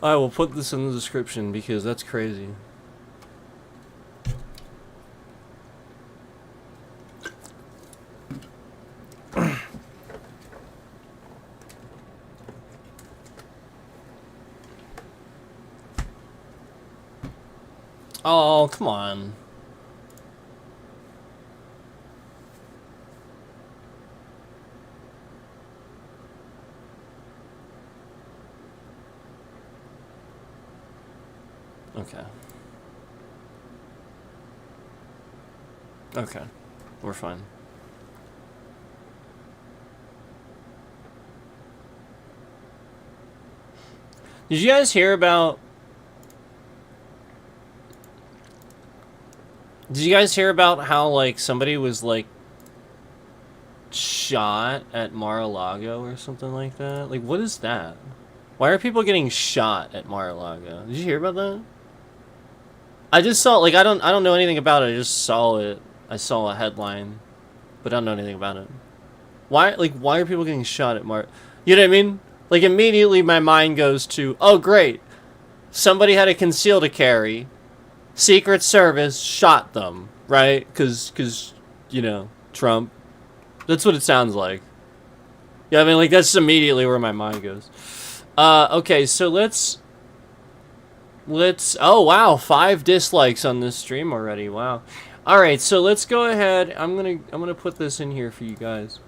Speaker 1: I will put this in the description because that's crazy. Oh, come on. Okay. Okay. We're fine. Did you guys hear about... Did you guys hear about how, like, somebody was, like, shot at Mar-a-Lago or something like that? Like, what is that? Why are people getting shot at Mar-a-Lago? Did you hear about that? I just saw, like, I don't know anything about it. I just saw it. I saw a headline, but I don't know anything about it. Why are people getting shot at You know what I mean? Like, immediately my mind goes to, oh, great. Somebody had a conceal to carry. Secret Service shot them, right? Because, you know, Trump. That's what it sounds like. Yeah, I mean, like, that's immediately where my mind goes. Okay, so let's... Oh, wow, 5 dislikes on this stream already. Wow. All right, so let's go ahead. I'm gonna put this in here for you guys.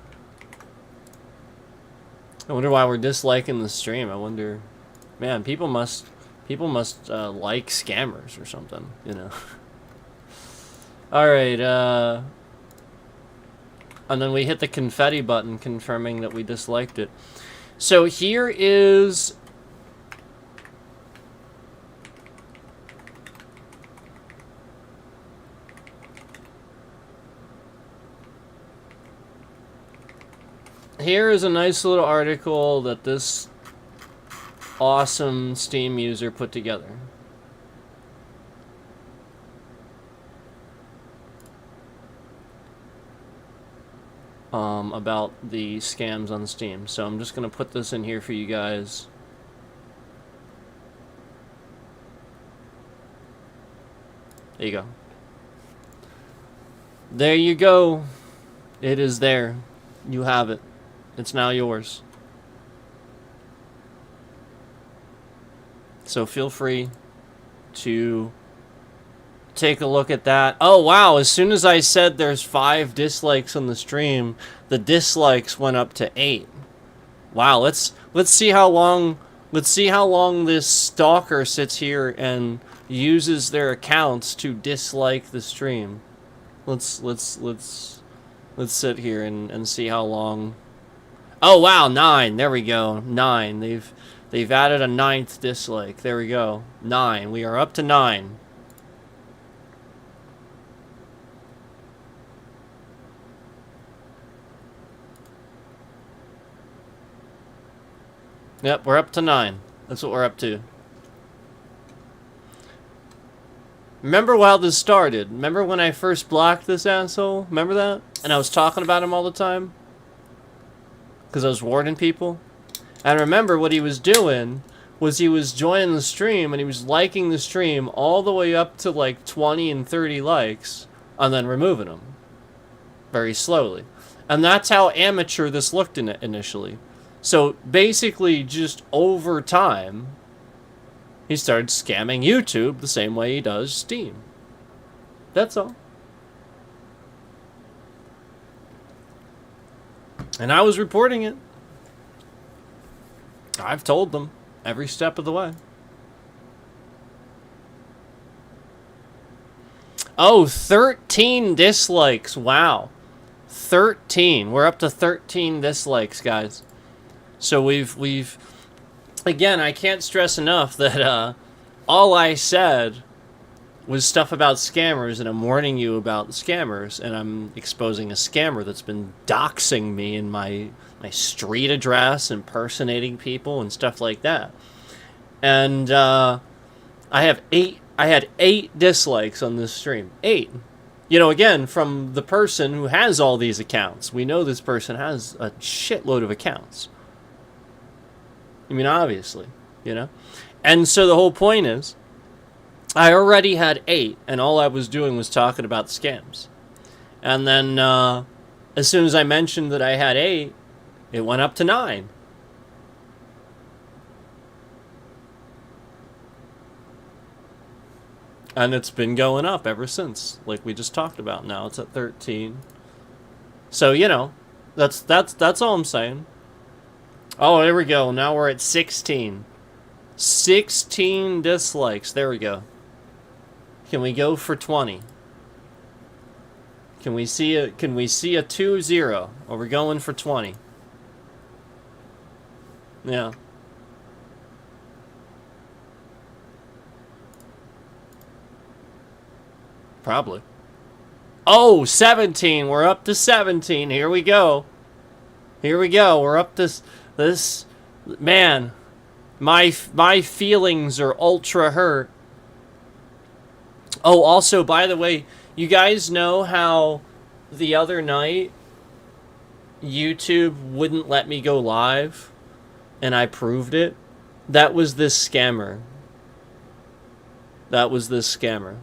Speaker 1: I wonder why we're disliking the stream. I wonder, man, people must like scammers or something, you know. All right, and then we hit the confetti button confirming that we disliked it. So here is... Here is a nice little article that this awesome Steam user put together. about the scams on Steam. So I'm just going to put this in here for you guys. There you go. There you go. It is there. You have it. It's now yours. So feel free to take a look at that. Oh wow, as soon as I said there's 5 dislikes on the stream, the dislikes went up to 8. Wow, let's see how long this stalker sits here and uses their accounts to dislike the stream. Let's sit here and see how long. Oh wow, 9. There we go. 9. They've added a 9th dislike. There we go. 9. We are up to 9. Yep, we're up to 9. That's what we're up to. Remember how this started? Remember when I first blocked this asshole? Remember that? And I was talking about him all the time? Because I was warning people? And remember what he was doing was he was joining the stream and he was liking the stream all the way up to like 20 and 30 likes and then removing them. Very slowly. And that's how amateur this looked in it initially. So basically just over time, he started scamming YouTube the same way he does Steam. That's all. And I was reporting it. I've told them every step of the way. Oh, 13 dislikes. Wow. 13. We're up to 13 dislikes, guys. So we've again, I can't stress enough that all I said was stuff about scammers, and I'm warning you about the scammers, and I'm exposing a scammer that's been doxing me in my street address, impersonating people and stuff like that. And I had 8 dislikes on this stream. 8. You know, again, from the person who has all these accounts. We know this person has a shitload of accounts. I mean, obviously, you know? And so the whole point is, I already had 8, and all I was doing was talking about scams. And then, as soon as I mentioned that I had 8, it went up to 9. And it's been going up ever since, like we just talked about. Now it's at 13. So, you know, that's all I'm saying. Oh, there we go. Now we're at 16. 16 dislikes. There we go. Can we go for 20? Can we see a 2-0? Or we're going for 20? Yeah. Probably. Oh, 17. We're up to 17. Here we go. Here we go. We're up this man. My feelings are ultra hurt. Oh, also, by the way, you guys know how the other night YouTube wouldn't let me go live, and I proved it? That was this scammer. That was this scammer.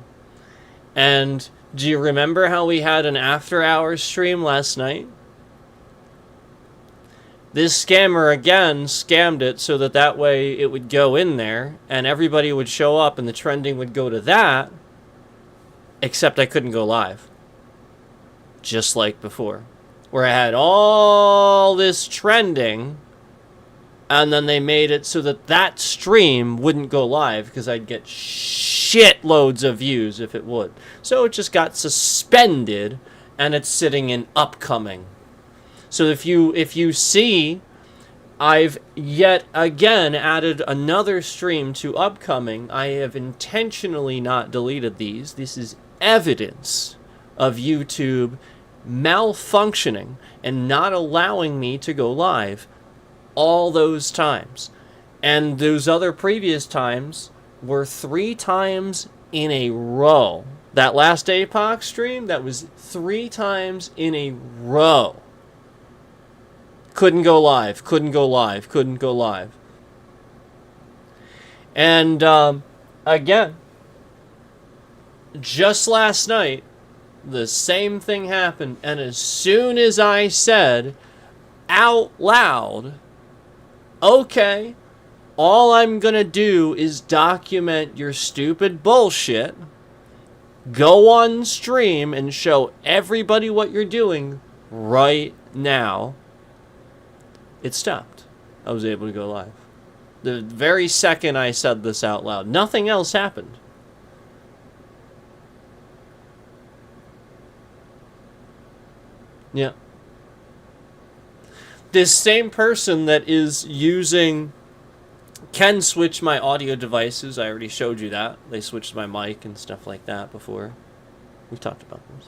Speaker 1: And do you remember how we had an after-hours stream last night? This scammer, again, scammed it so that way it would go in there, and everybody would show up, and the trending would go to that, except I couldn't go live. Just like before. Where I had all this trending, and then they made it so that stream wouldn't go live, because I'd get shitloads of views if it would. So it just got suspended, and it's sitting in upcoming. So if you see, I've yet again added another stream to upcoming. I have intentionally not deleted these. This is evidence of YouTube malfunctioning and not allowing me to go live all those times. And those other previous times were 3 times in a row. That last APOC stream, that was 3 times in a row. couldn't go live, couldn't go live, couldn't go live. And again, just last night, the same thing happened, and as soon as I said out loud, okay, all I'm gonna do is document your stupid bullshit, go on stream and show everybody what you're doing right now, it stopped. I was able to go live. The very second I said this out loud, nothing else happened. Yeah. This same person that is using can switch my audio devices. I already showed you that. They switched my mic and stuff like that before. We've talked about this.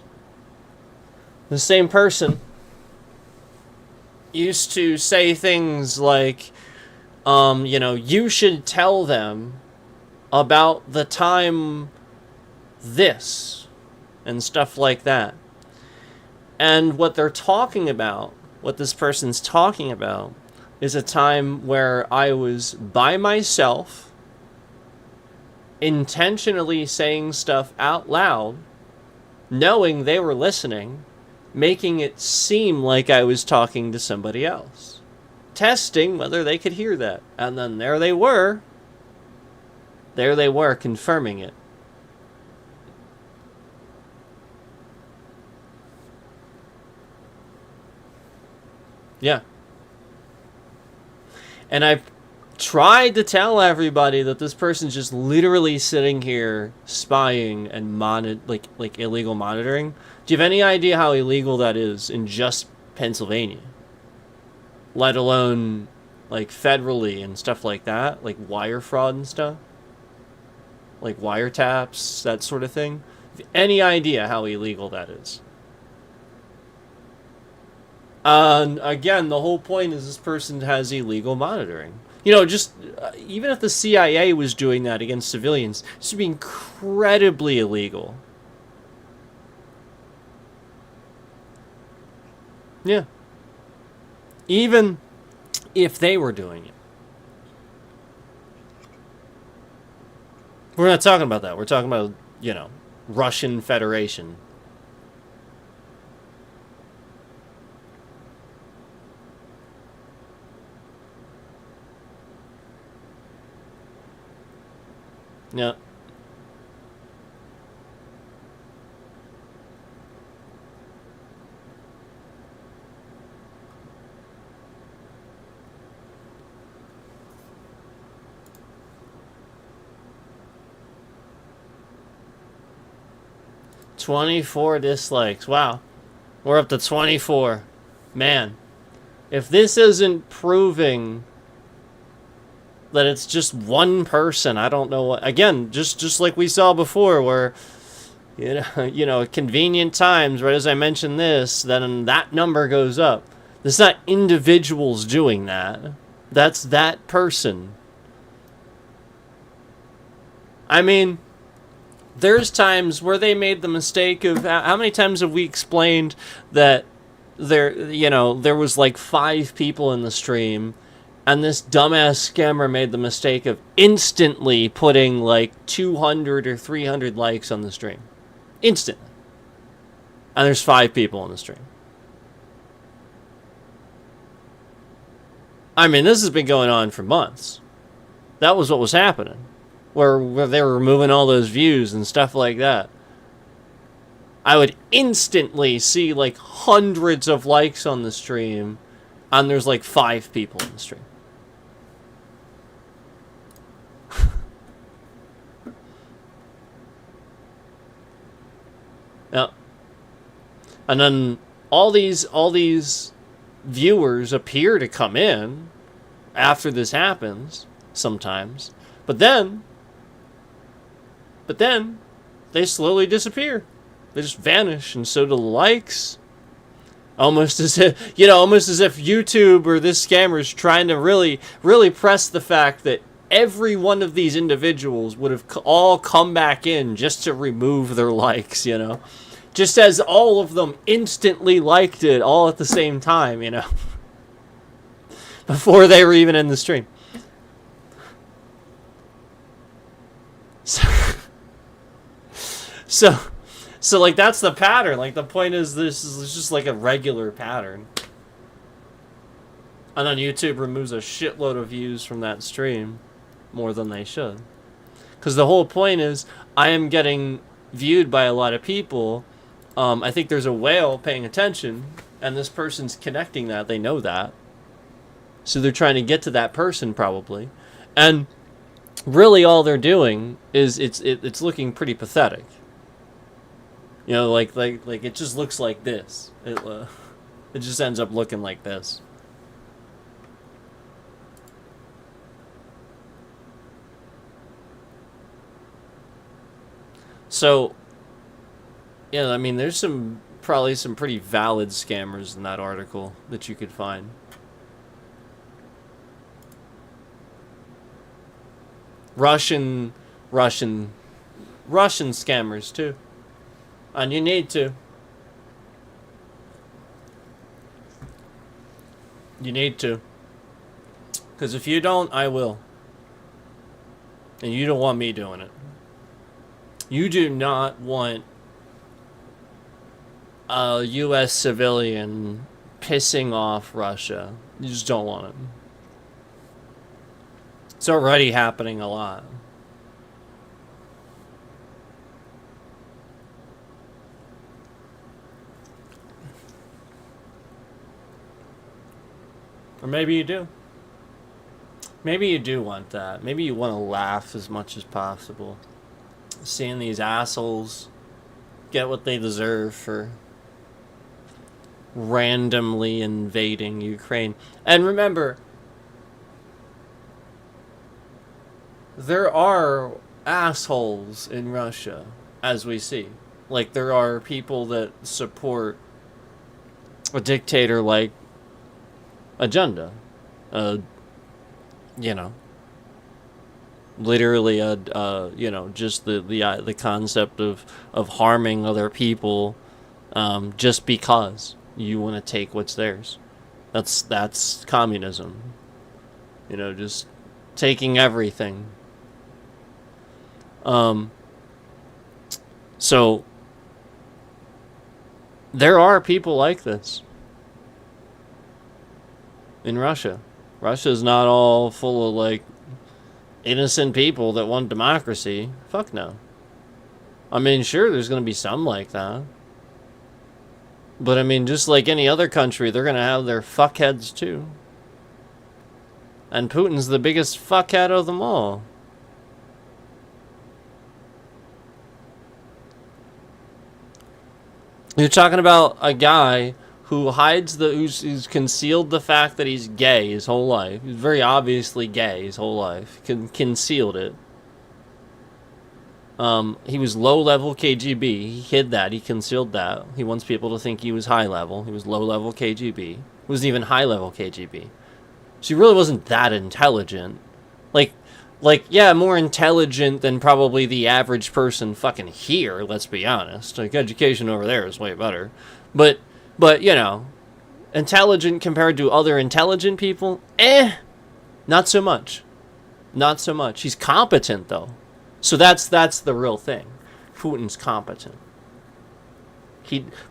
Speaker 1: The same person used to say things like, you should tell them about the time this and stuff like that. And what they're talking about, what this person's talking about, is a time where I was by myself, intentionally saying stuff out loud, knowing they were listening, making it seem like I was talking to somebody else, testing whether they could hear that. And then there they were, confirming it. Yeah. And I've tried to tell everybody that this person's just literally sitting here spying and like illegal monitoring. Do you have any idea how illegal that is in just Pennsylvania? Let alone like federally and stuff like that, like wire fraud and stuff, like wiretaps, that sort of thing. Any idea how illegal that is? Again, the whole point is this person has illegal monitoring. Just even if the CIA was doing that against civilians, this would be incredibly illegal. Yeah. Even if they were doing it. We're not talking about that. We're talking about, Russian Federation. Yeah. "24 dislikes. Wow. We're up to 24. Man. If this isn't proving that it's just one person, I don't know what. Again, just like we saw before, where at convenient times, right as I mentioned this, then that number goes up. It's not individuals doing that. That's that person. I mean, there's times where they made the mistake of, how many times have we explained that there was like 5 people in the stream, and this dumbass scammer made the mistake of instantly putting like 200 or 300 likes on the stream. Instantly. And there's 5 people on the stream. I mean, this has been going on for months. That was what was happening. Where they were removing all those views and stuff like that. I would instantly see like hundreds of likes on the stream, and there's like 5 people in the stream. Yeah. And then all these viewers appear to come in after this happens sometimes, but then they slowly disappear. They just vanish, and so do the likes. Almost as if YouTube or this scammer is trying to really, really press the fact that every one of these individuals would have all come back in just to remove their likes, Just as all of them instantly liked it all at the same time, before they were even in the stream. So like that's the pattern. Like the point is this is just like a regular pattern. And then YouTube removes a shitload of views from that stream, more than they should. Because the whole point is I am getting viewed by a lot of people. I think there's a whale paying attention, and this person's connecting that. They know that. So they're trying to get to that person probably. And really all they're doing is it's looking pretty pathetic. You know, like it just looks like this. It just ends up looking like this. So, yeah, I mean, there's probably some pretty valid scammers in that article that you could find. Russian scammers too. And you need to. You need to. Because if you don't, I will. And you don't want me doing it. You do not want a U.S. civilian pissing off Russia. You just don't want it. It's already happening a lot. Or maybe you do. Maybe you do want that. Maybe you want to laugh as much as possible. Seeing these assholes get what they deserve for randomly invading Ukraine. And remember, there are assholes in Russia, as we see. Like, there are people that support a dictator like agenda. You know, literally you know, just the concept of harming other people just because you want to take what's theirs. That's communism. You know, just taking everything. So there are people like this in Russia. Russia's not all full of, like, innocent people that want democracy. Fuck no. I mean, sure, there's going to be some like that. But, I mean, just like any other country, they're going to have their fuckheads, too. And Putin's the biggest fuckhead of them all. You're talking about a guy who hides who's concealed the fact that he's gay his whole life. He's very obviously gay his whole life. Concealed it. He was low-level KGB. He hid that. He concealed that. He wants people to think he was high-level. He was low-level KGB. He wasn't even high-level KGB. So he really wasn't that intelligent. Like, yeah, more intelligent than probably the average person fucking here, let's be honest. Like, education over there is way better. But, you know, intelligent compared to other intelligent people? Not so much. Not so much. He's competent, though. So that's the real thing. Putin's competent.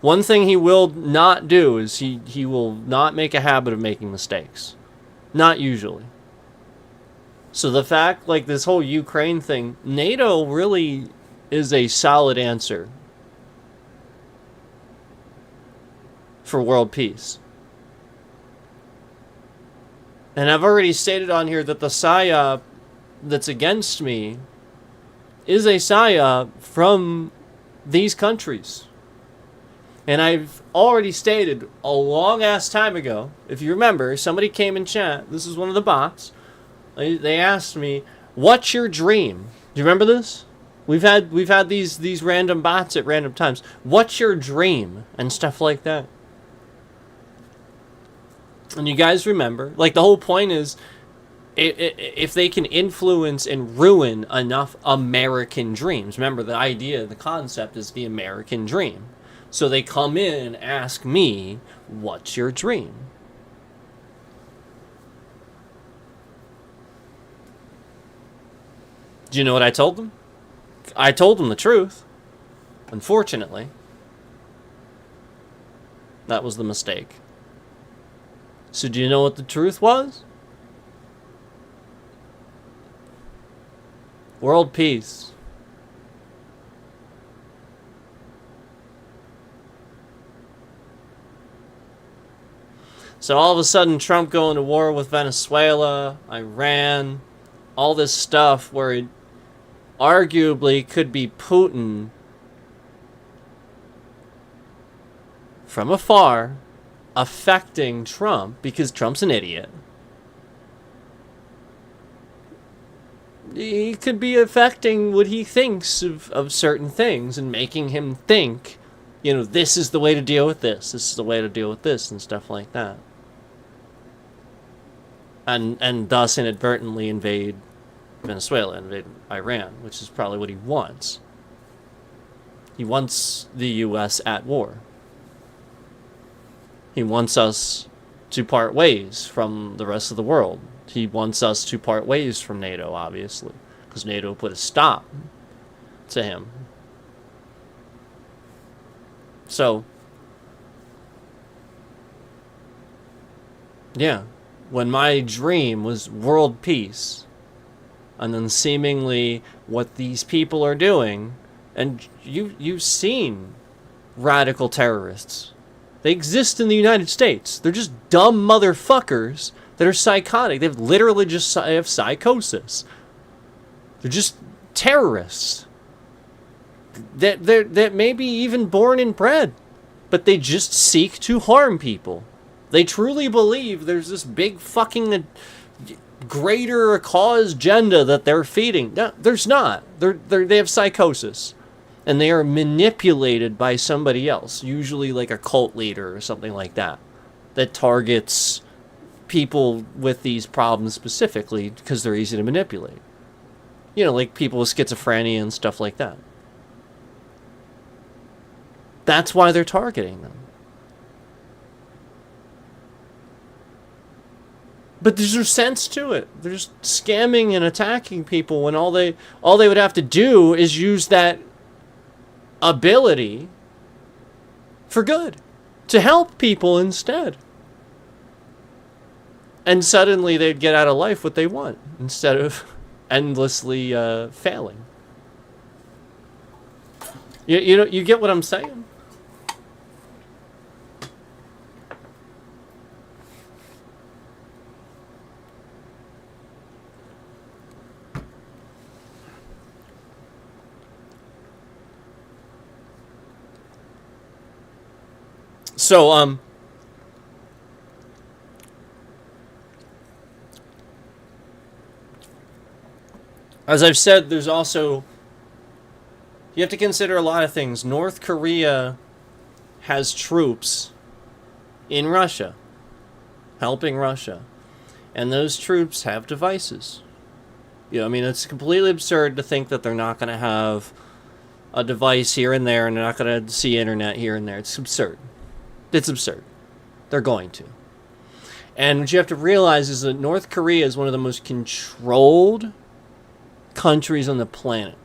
Speaker 1: One thing he will not do is he will not make a habit of making mistakes. Not usually. So the fact, like, this whole Ukraine thing, NATO really is a solid answer for world peace. And I've already stated on here that the PSYOP that's against me is a PSYOP from these countries. And I've already stated a long-ass time ago, if you remember, somebody came in chat, this is one of the bots, they asked me, what's your dream? Do you remember this? We've had these random bots at random times. What's your dream? And stuff like that. And you guys remember, like, the whole point is, if they can influence and ruin enough American dreams. Remember, the idea, the concept is the American dream. So they come in and ask me, what's your dream? Do you know what I told them? I told them the truth. Unfortunately, that was the mistake. So do you know what the truth was? World peace. So all of a sudden, Trump going to war with Venezuela, Iran, all this stuff where it arguably could be Putin from afar affecting Trump because Trump's an idiot. He could be affecting what he thinks of certain things and making him think, this is the way to deal with this. This is the way to deal with this and stuff like that. And thus inadvertently invade Venezuela, invade Iran, which is probably what he wants. He wants the U.S. at war. He wants us to part ways from the rest of the world. He wants us to part ways from NATO, obviously, because NATO put a stop to him. So, yeah, when my dream was world peace, and then seemingly what these people are doing, and you've seen radical terrorists. They exist in the United States. They're just dumb motherfuckers that are psychotic. They've literally just have psychosis. They're just terrorists. That may be even born and bred, but they just seek to harm people. They truly believe there's this big fucking greater cause agenda that they're feeding. No, there's not. They have psychosis. And they are manipulated by somebody else, usually like a cult leader or something like that targets people with these problems specifically because they're easy to manipulate. Like people with schizophrenia and stuff like that. That's why they're targeting them. But there's no sense to it. They're just scamming and attacking people when all they would have to do is use that ability for good, to help people instead. And suddenly they'd get out of life what they want instead of endlessly failing. You get what I'm saying? So, as I've said, there's also, you have to consider a lot of things. North Korea has troops in Russia, helping Russia. And those troops have devices. It's completely absurd to think that they're not going to have a device here and there and they're not going to see internet here and there. It's absurd. It's absurd. They're going to. And what you have to realize is that North Korea is one of the most controlled countries on the planet.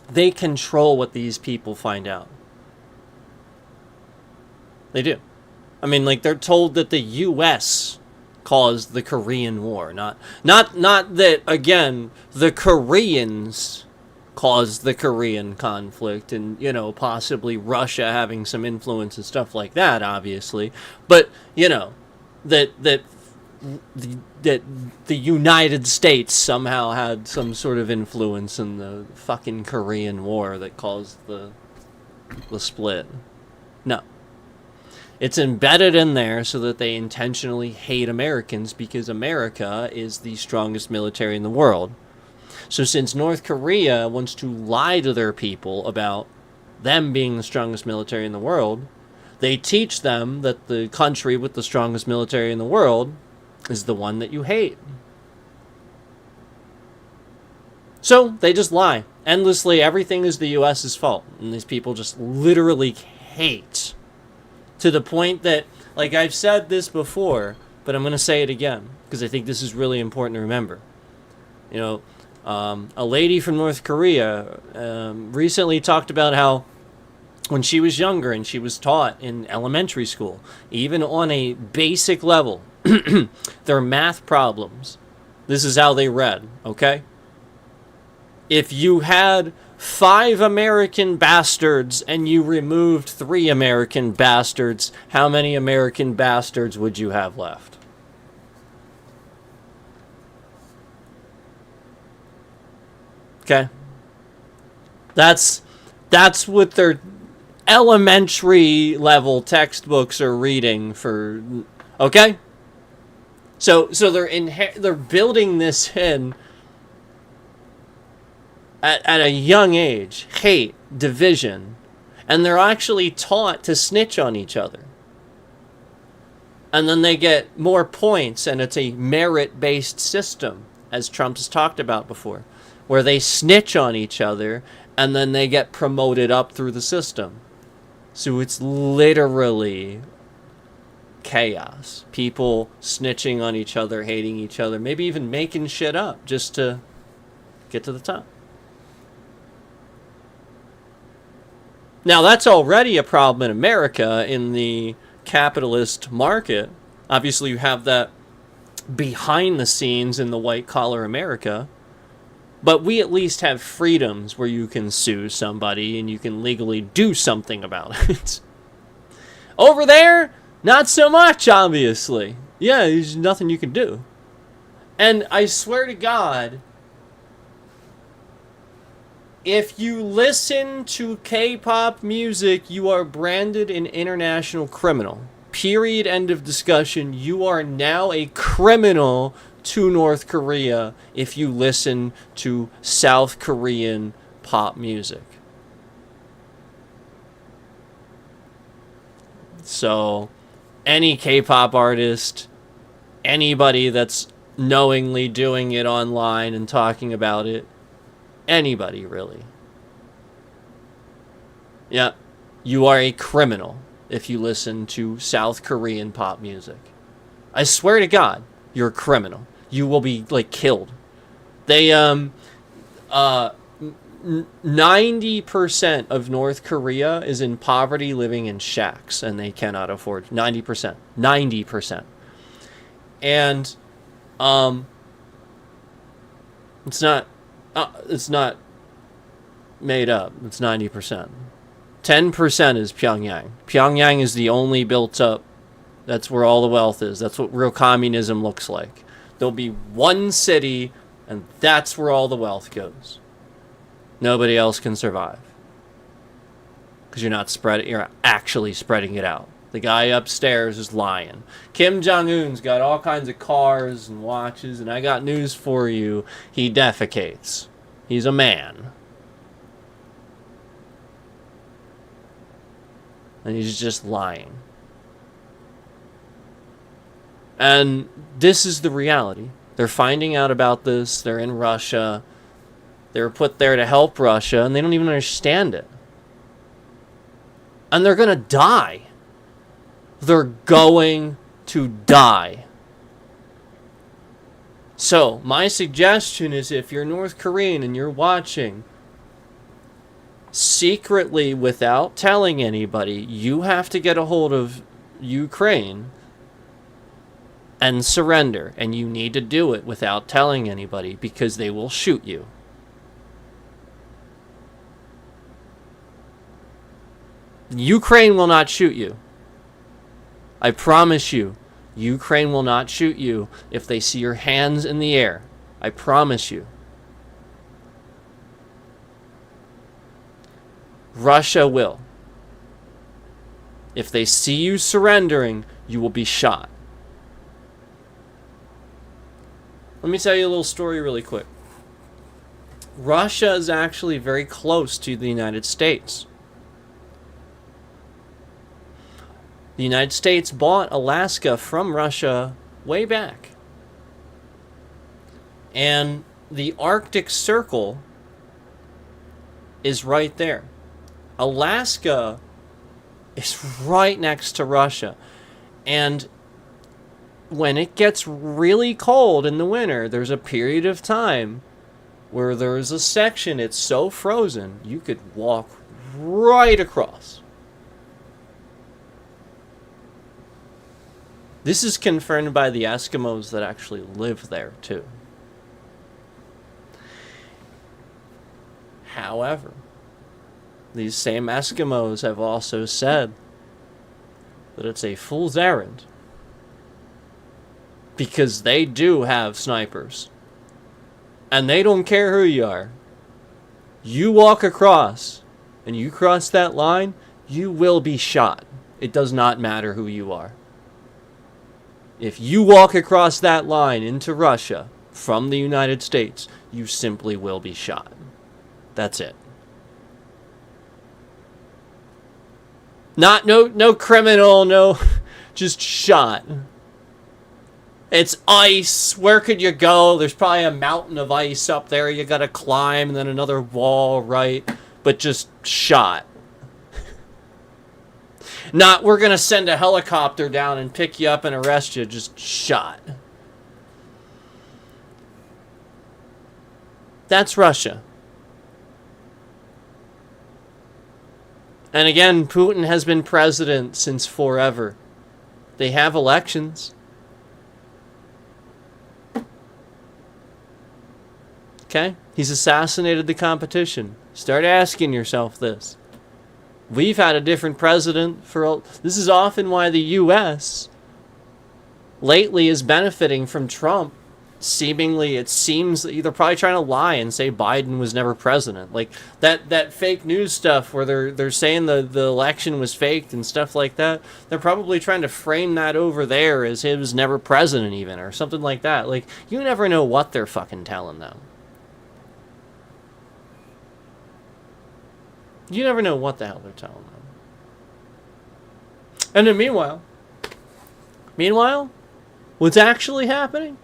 Speaker 1: They control what these people find out. They do. They're told that the U.S. caused the Korean War. Not that, again, the Koreans caused the Korean conflict and, possibly Russia having some influence and stuff like that, obviously. But, that the United States somehow had some sort of influence in the fucking Korean War that caused the split. No. It's embedded in there so that they intentionally hate Americans because America is the strongest military in the world. So since North Korea wants to lie to their people about them being the strongest military in the world, they teach them that the country with the strongest military in the world is the one that you hate. So they just lie. Endlessly, everything is the U.S.'s fault. And these people just literally hate. To the point that, like I've said this before, but I'm going to say it again, because I think this is really important to remember. A lady from North Korea recently talked about how when she was younger and she was taught in elementary school, even on a basic level, their math problems, this is how they read, okay? If you had 5 American bastards and you removed 3 American bastards, how many American bastards would you have left? Okay? That's what their elementary level textbooks are reading for, okay? So they're building this in at a young age, hate, division, and they're actually taught to snitch on each other. And then they get more points, and it's a merit-based system, as Trump has talked about before, where they snitch on each other, and then they get promoted up through the system. So it's literally chaos. People snitching on each other, hating each other, maybe even making shit up just to get to the top. Now, that's already a problem in America in the capitalist market. Obviously, you have that behind the scenes in the white-collar America. But we at least have freedoms where you can sue somebody and you can legally do something about it. Over there, not so much, obviously. Yeah, there's nothing you can do. And I swear to God, if you listen to K-pop music, you are branded an international criminal. Period. End of discussion. You are now a criminal to North Korea if you listen to South Korean pop music. So, any K-pop artist, anybody that's knowingly doing it online and talking about it, anybody really. Yeah, you are a criminal if you listen to South Korean pop music. I swear to God, you're a criminal. You will be, like, killed. They, 90% of North Korea is in poverty, living in shacks, and they cannot afford 90%. 90%. And, it's not made up. It's 90%. 10% is Pyongyang. Pyongyang is the only built up. That's where all the wealth is. That's what real communism looks like. There'll be one city, and that's where all the wealth goes. Nobody else can survive. Because you're actually spreading it out. The guy upstairs is lying. Kim Jong-un's got all kinds of cars and watches, and I got news for you. He defecates. He's a man. And he's just lying. And this is the reality. They're finding out about this. They're in Russia. They were put there to help Russia, and they don't even understand it. And they're going to die. They're going to die. So, my suggestion is if you're North Korean and you're watching, secretly, without telling anybody, you have to get a hold of Ukraine and surrender. And you need to do it without telling anybody because they will shoot you. Ukraine will not shoot you. I promise you, Ukraine will not shoot you if they see your hands in the air. I promise you. Russia will. If they see you surrendering, you will be shot. Let me tell you a little story really quick. Russia is actually very close to the United States. The United States bought Alaska from Russia way back. And the Arctic Circle is right there. Alaska is right next to Russia. And when it gets really cold in the winter, there's a period of time where there's a section, it's so frozen, you could walk right across. This is confirmed by the Eskimos that actually live there, too. However, these same Eskimos have also said that it's a fool's errand, because they do have snipers. And they don't care who you are. You walk across, and you cross that line, you will be shot. It does not matter who you are. If you walk across that line into Russia from the United States, you simply will be shot. That's it. No criminal, no, just shot. It's ice. Where could you go? There's probably a mountain of ice up there you gotta climb, and then another wall, right? But just shot. Not, we're gonna send a helicopter down and pick you up and arrest you. Just shot. That's Russia. And again, Putin has been president since forever. They have elections. Okay? He's assassinated the competition. Start asking yourself this. We've had a different president for... This is often why the U.S. lately is benefiting from Trump. Seemingly, it seems that they're probably trying to lie and say Biden was never president. Like, that fake news stuff where they're saying the election was faked and stuff like that. They're probably trying to frame that over there as he was never president even, or something like that. Like, you never know what they're fucking telling them. You never know what the hell they're telling them. And then meanwhile, what's actually happening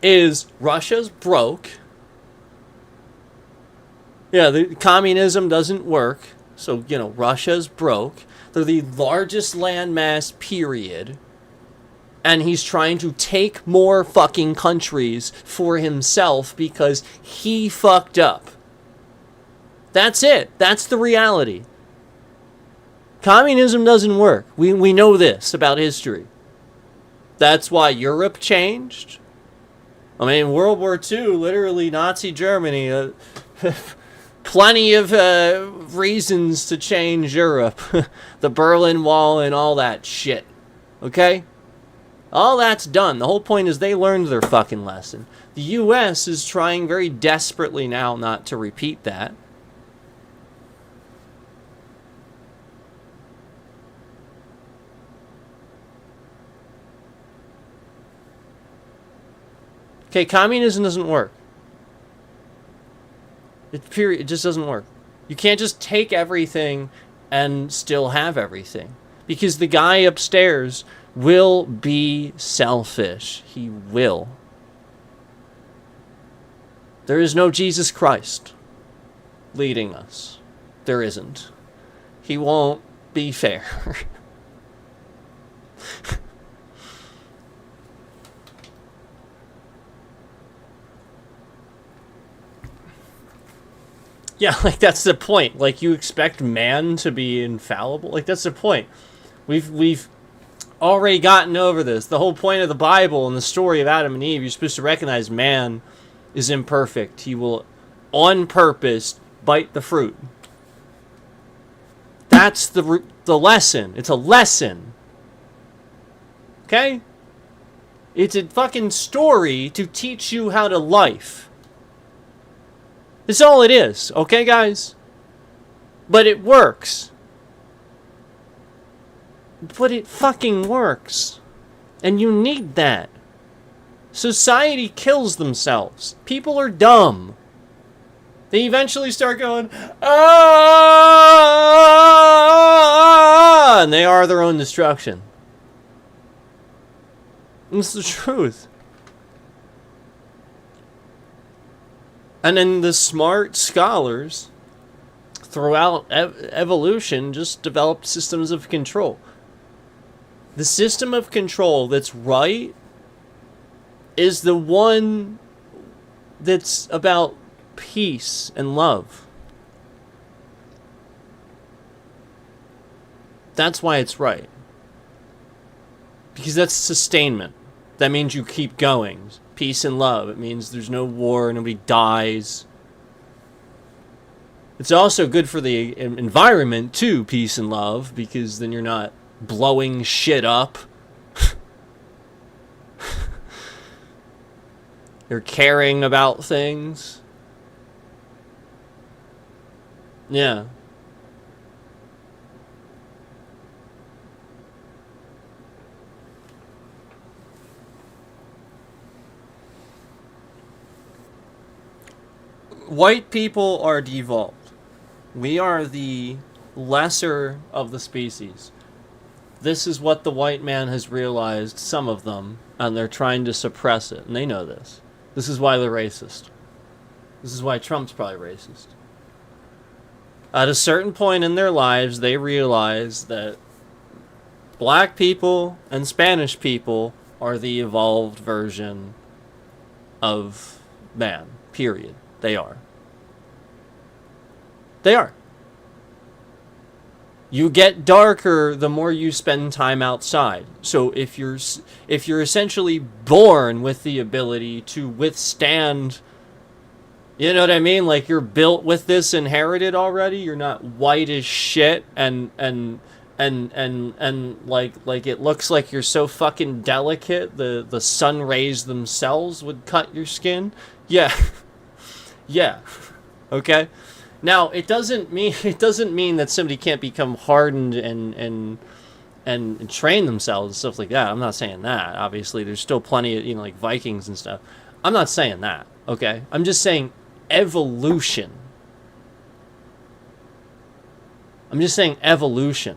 Speaker 1: is Russia's broke. Yeah, the communism doesn't work. So, Russia's broke. They're the largest landmass, period. And he's trying to take more fucking countries for himself because he fucked up. That's it. That's the reality. Communism doesn't work. We know this about history. That's why Europe changed. I mean, World War II, literally Nazi Germany, plenty of reasons to change Europe. The Berlin Wall and all that shit. Okay? All that's done. The whole point is they learned their fucking lesson. The U.S. is trying very desperately now not to repeat that. Okay, communism doesn't work. It just doesn't work. You can't just take everything and still have everything. Because the guy upstairs will be selfish. He will. There is no Jesus Christ leading us. There isn't. He won't be fair. Yeah, like, that's the point. Like, you expect man to be infallible? Like, that's the point. We've already gotten over this. The whole point of the Bible and the story of Adam and Eve, you're supposed to recognize man is imperfect. He will, on purpose, bite the fruit. That's the lesson. It's a lesson. Okay? It's a fucking story to teach you how to life. That's all it is, okay, guys? But it works. But it fucking works. And you need that. Society kills themselves. People are dumb. They eventually start going, ah, and they are their own destruction. It's the truth. And then the smart scholars throughout evolution just developed systems of control. The system of control that's right is the one that's about peace and love. That's why it's right. Because that's sustainment. That means you keep going. Peace and love. It means there's no war, nobody dies. It's also good for the environment, too, peace and love, because then you're not blowing shit up. You're caring about things. Yeah. White people are devolved. We are the lesser of the species. This is what the white man has realized, some of them, and they're trying to suppress it, and they know this. This is why they're racist. This is why Trump's probably racist. At a certain point in their lives, they realize that black people and Spanish people are the evolved version of man. Period. They are. They are. You get darker the more you spend time outside. So if you're essentially born with the ability to withstand, you know what I mean? Like you're built with this inherited already. You're not white as shit and like it looks like you're so fucking delicate the sun rays themselves would cut your skin. Yeah. Yeah. Okay? Now, it doesn't mean that somebody can't become hardened and train themselves and stuff like that. I'm not saying that. Obviously, there's still plenty of, like Vikings and stuff. I'm not saying that, okay? I'm just saying evolution. I'm just saying evolution.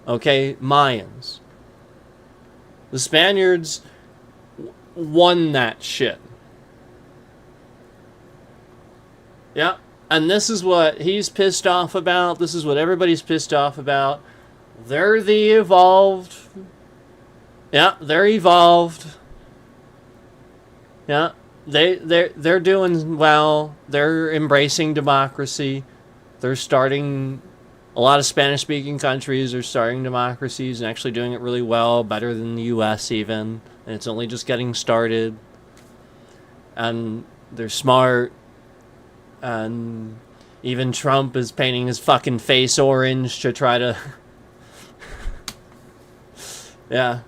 Speaker 1: Okay? Mayans. The Spaniards won that shit. Yeah, and this is what he's pissed off about. This is what everybody's pissed off about. They're the evolved. Yeah, they're evolved. Yeah, they're doing well. They're embracing democracy. They're starting. A lot of Spanish-speaking countries are starting democracies and actually doing it really well, better than the U.S. even. And it's only just getting started. And they're smart. And even Trump is painting his fucking face orange to try to... Yeah.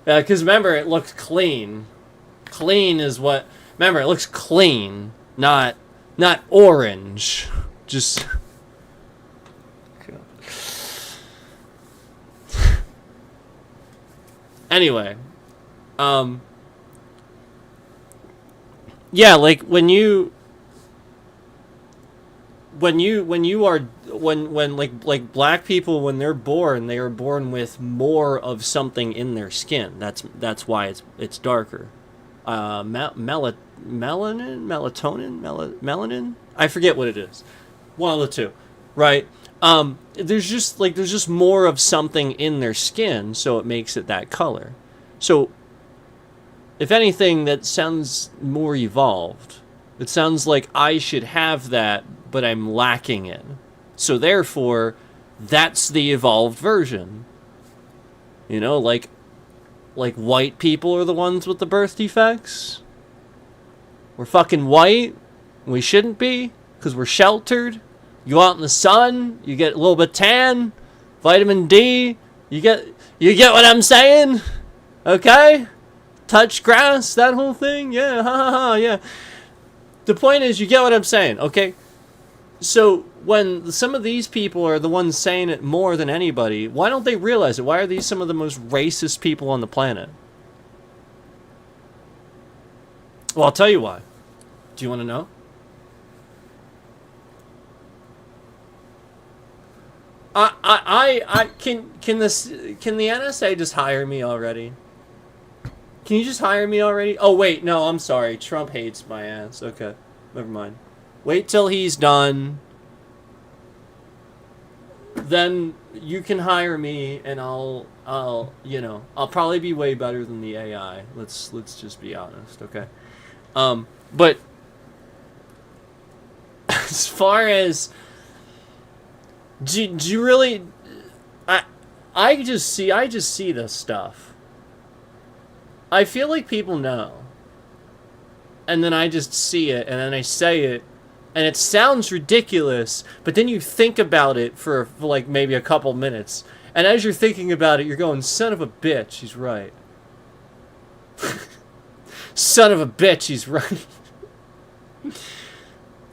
Speaker 1: Yeah, because remember, it looked clean. Clean is what... Remember, it looks clean, not orange. Just... Anyway. Yeah, like, when black people, when they're born, they are born with more of something in their skin. That's why it's darker. Melanin. I forget what it is. One of the two, right? There's just more of something in their skin, so it makes it that color. So, if anything, that sounds more evolved. It sounds like I should have that, but I'm lacking it. So therefore, that's the evolved version. You know, like white people are the ones with the birth defects. We're fucking white. We shouldn't be, because we're sheltered. You go out in the sun, you get a little bit tan, vitamin D. You get what I'm saying? Okay? Touch grass, that whole thing? Yeah, ha ha ha, yeah. The point is, you get what I'm saying, okay? So, when some of these people are the ones saying it more than anybody, why don't they realize it? Why are these some of the most racist people on the planet? Well, I'll tell you why. Do you want to know? Can the NSA just hire me already? Can you just hire me already? Oh, wait, no, I'm sorry. Trump hates my ass. Okay, never mind. Wait till he's done. Then you can hire me, and I'll probably be way better than the AI. Let's just be honest, okay? But as far as do you really? I just see this stuff. I feel like people know, and then I just see it, and then I say it, and it sounds ridiculous. But then you think about it for like maybe a couple minutes, and as you're thinking about it, you're going, "Son of a bitch, he's right." Son of a bitch, he's right.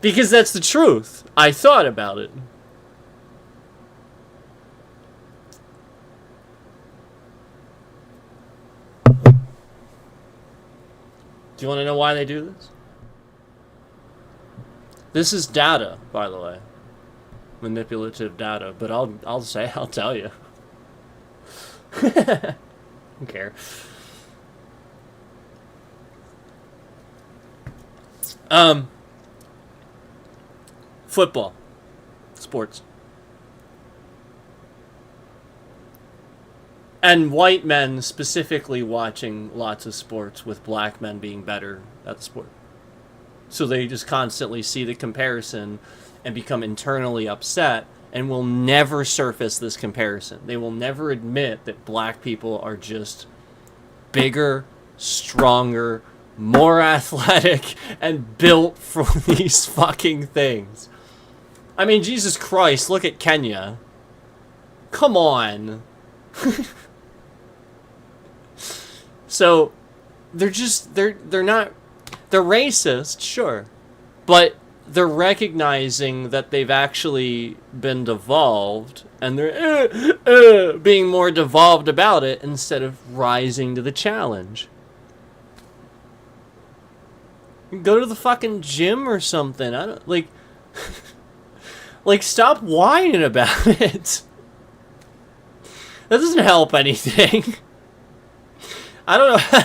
Speaker 1: Because that's the truth. I thought about it. Do you want to know why they do this? This is data, by the way. Manipulative data, but I'll tell you. I don't care. Football. Sports. And white men specifically watching lots of sports with black men being better at the sport. So they just constantly see the comparison and become internally upset and will never surface this comparison. They will never admit that black people are just bigger, stronger, more athletic, and built for these fucking things. I mean, Jesus Christ, look at Kenya. Come on. So, they're racist, sure. But they're recognizing that they've actually been devolved, and they're being more devolved about it instead of rising to the challenge. Go to the fucking gym or something. I don't, like, like, stop whining about it. That doesn't help anything. I don't know.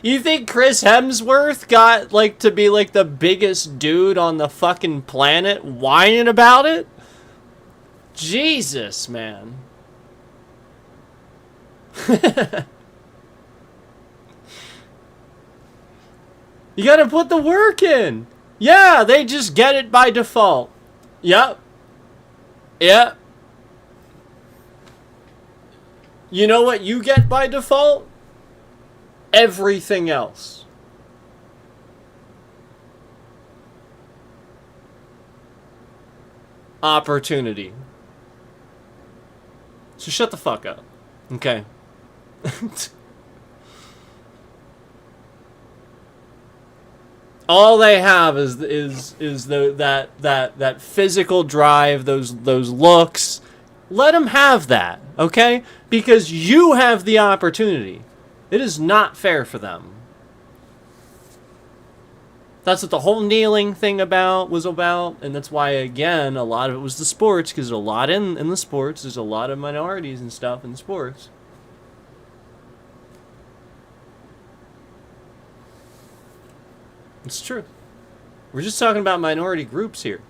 Speaker 1: You think Chris Hemsworth got, like, to be, like, the biggest dude on the fucking planet whining about it? Jesus, man. You gotta put the work in. Yeah, they just get it by default. Yep. Yep. You know what you get by default? Everything else. Opportunity. So shut the fuck up. Okay. All they have is that physical drive, those looks. Let them have that, okay? Because you have the opportunity. It is not fair for them. That's what the whole kneeling thing was about, and that's why, again, a lot of it was the sports, because there's a lot in the sports. There's a lot of minorities and stuff in sports. It's true. We're just talking about minority groups here,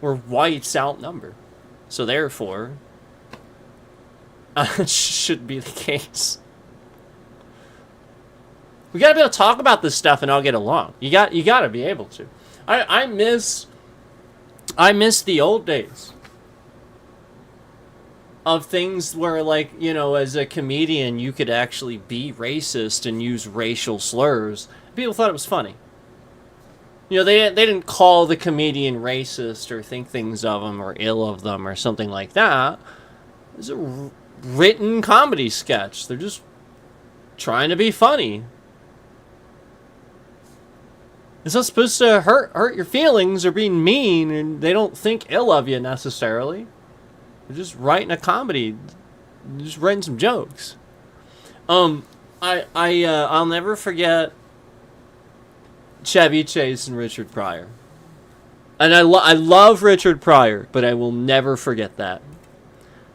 Speaker 1: where whites outnumber. So therefore, it should be the case. We gotta be able to talk about this stuff and all get along. You gotta be able to. I miss the old days of things where, like, you know, as a comedian, you could actually be racist and use racial slurs. People thought it was funny. You know, they didn't call the comedian racist or think things of him or ill of them or something like that. It's a written comedy sketch. They're just trying to be funny. It's not supposed to hurt your feelings or be mean, and they don't think ill of you necessarily. They're just writing a comedy. They're just writing some jokes. I'll never forget Chevy Chase and Richard Pryor. And I love Richard Pryor, but I will never forget that.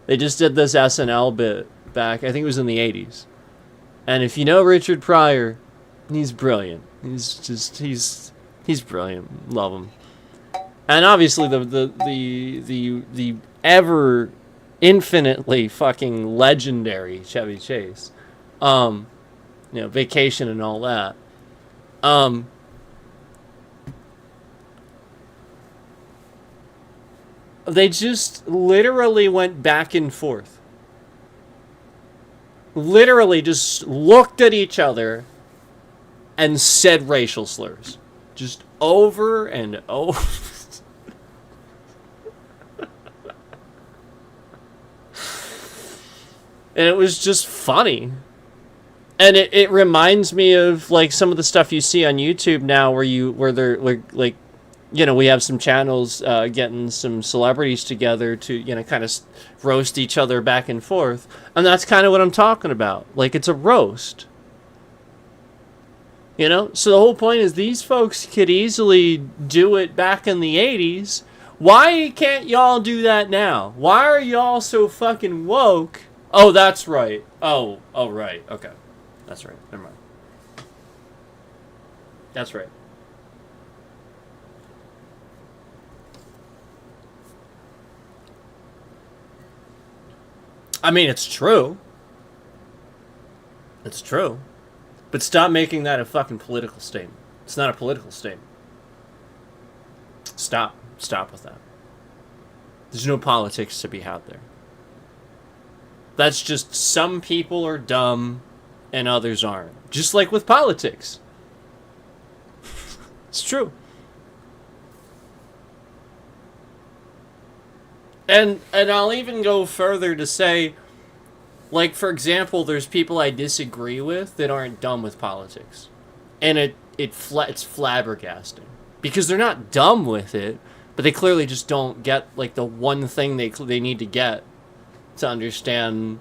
Speaker 1: They just did this SNL bit back, I think it was in the 80s. And if you know Richard Pryor, he's brilliant. He's brilliant. Love him. And obviously the ever infinitely fucking legendary Chevy Chase. You know, Vacation and all that. Um, they just literally went back and forth. Literally just looked at each other and said racial slurs. Just over and over. And it was just funny. And it reminds me of like some of the stuff you see on YouTube now where they're like you know, we have some channels getting some celebrities together to, you know, kind of roast each other back and forth. And that's kind of what I'm talking about. Like, it's a roast. You know? So the whole point is these folks could easily do it back in the 80s. Why can't y'all do that now? Why are y'all so fucking woke? Oh, that's right. Oh, right. Okay. That's right. Never mind. That's right. I mean, it's true. It's true. But stop making that a fucking political statement. It's not a political statement. Stop. Stop with that. There's no politics to be had there. That's just some people are dumb and others aren't. Just like with politics. It's true. And I'll even go further to say, like, for example, there's people I disagree with that aren't dumb with politics. And it's flabbergasting. Because they're not dumb with it, but they clearly just don't get, like, the one thing they need to get to understand,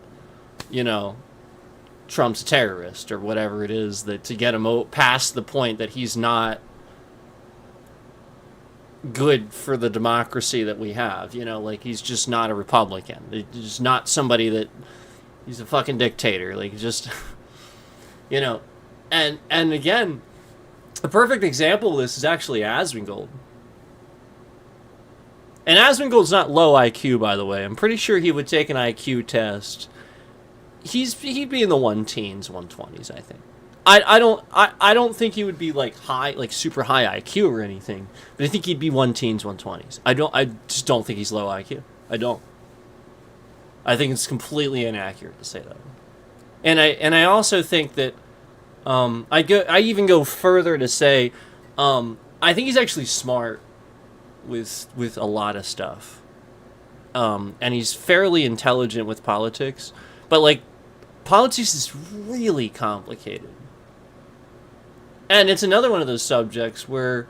Speaker 1: you know, Trump's a terrorist or whatever it is, that to get him past the point that he's not good for the democracy that we have. You know, like, he's just not a Republican. He's just not somebody that... He's a fucking dictator. Like, just... You know. And again, a perfect example of this is actually Asmongold. And Asmongold's not low IQ, by the way. I'm pretty sure he would take an IQ test. He'd be in the 120s, I think. I don't think he would be like high, like super high IQ or anything, but I think he'd be 120s. I just don't think he's low IQ. I don't. I think it's completely inaccurate to say that. And I also think that I even go further to say I think he's actually smart with a lot of stuff. And he's fairly intelligent with politics, but like politics is really complicated. And it's another one of those subjects where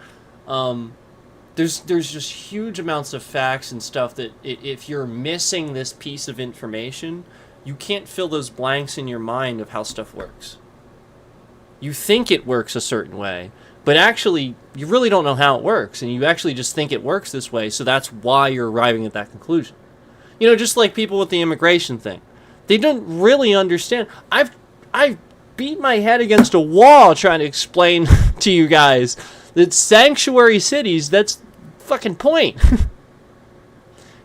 Speaker 1: there's just huge amounts of facts and stuff that if you're missing this piece of information, you can't fill those blanks in your mind of how stuff works. You think it works a certain way, but actually you really don't know how it works, and you actually just think it works this way, so that's why you're arriving at that conclusion. You know, just like people with the immigration thing. They don't really understand. I've beat my head against a wall trying to explain to you guys that sanctuary cities, that's fucking point. I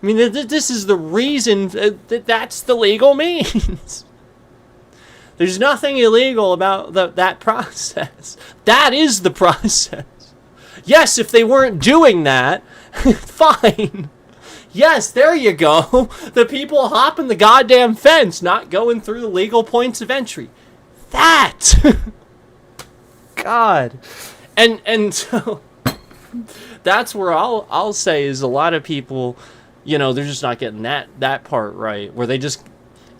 Speaker 1: mean, this is the reason that's the legal means. There's nothing illegal about that process. That is the process. Yes, if they weren't doing that, fine. Yes, there you go. The people hopping the goddamn fence, not going through the legal points of entry. That! God. And so that's where I'll say is a lot of people, you know, they're just not getting that part right, where they just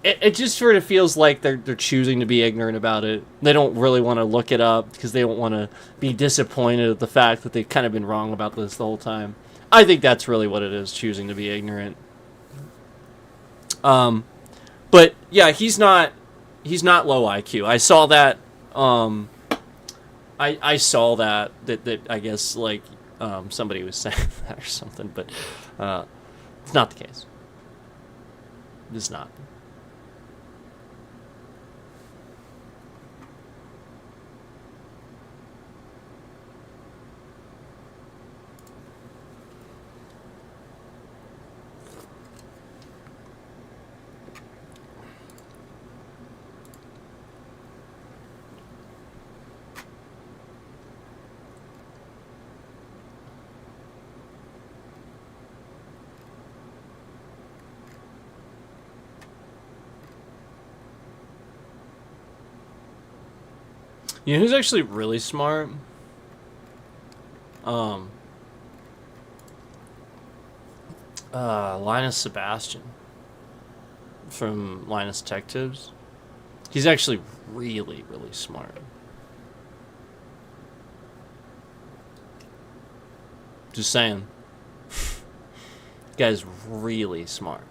Speaker 1: it just sort of feels like they're choosing to be ignorant about it. They don't really want to look it up because they don't want to be disappointed at the fact that they've kind of been wrong about this the whole time. I think that's really what it is, choosing to be ignorant. But yeah, he's not low IQ. I saw that. I saw that I guess like somebody was saying that or something, but it's not the case. It's not. You know who's actually really smart? Linus Sebastian from Linus Tech Tips. He's actually really, really smart. Just saying. Guy's really smart.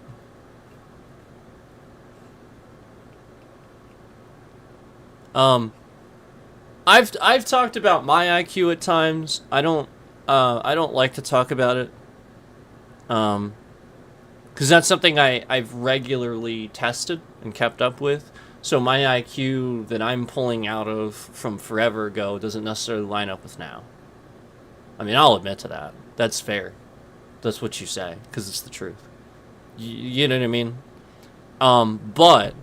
Speaker 1: I've talked about my IQ at times. I don't like to talk about it. Because that's something I've regularly tested and kept up with. So my IQ that I'm pulling out of from forever ago doesn't necessarily line up with now. I mean, I'll admit to that. That's fair. That's what you say, because it's the truth. You know what I mean? But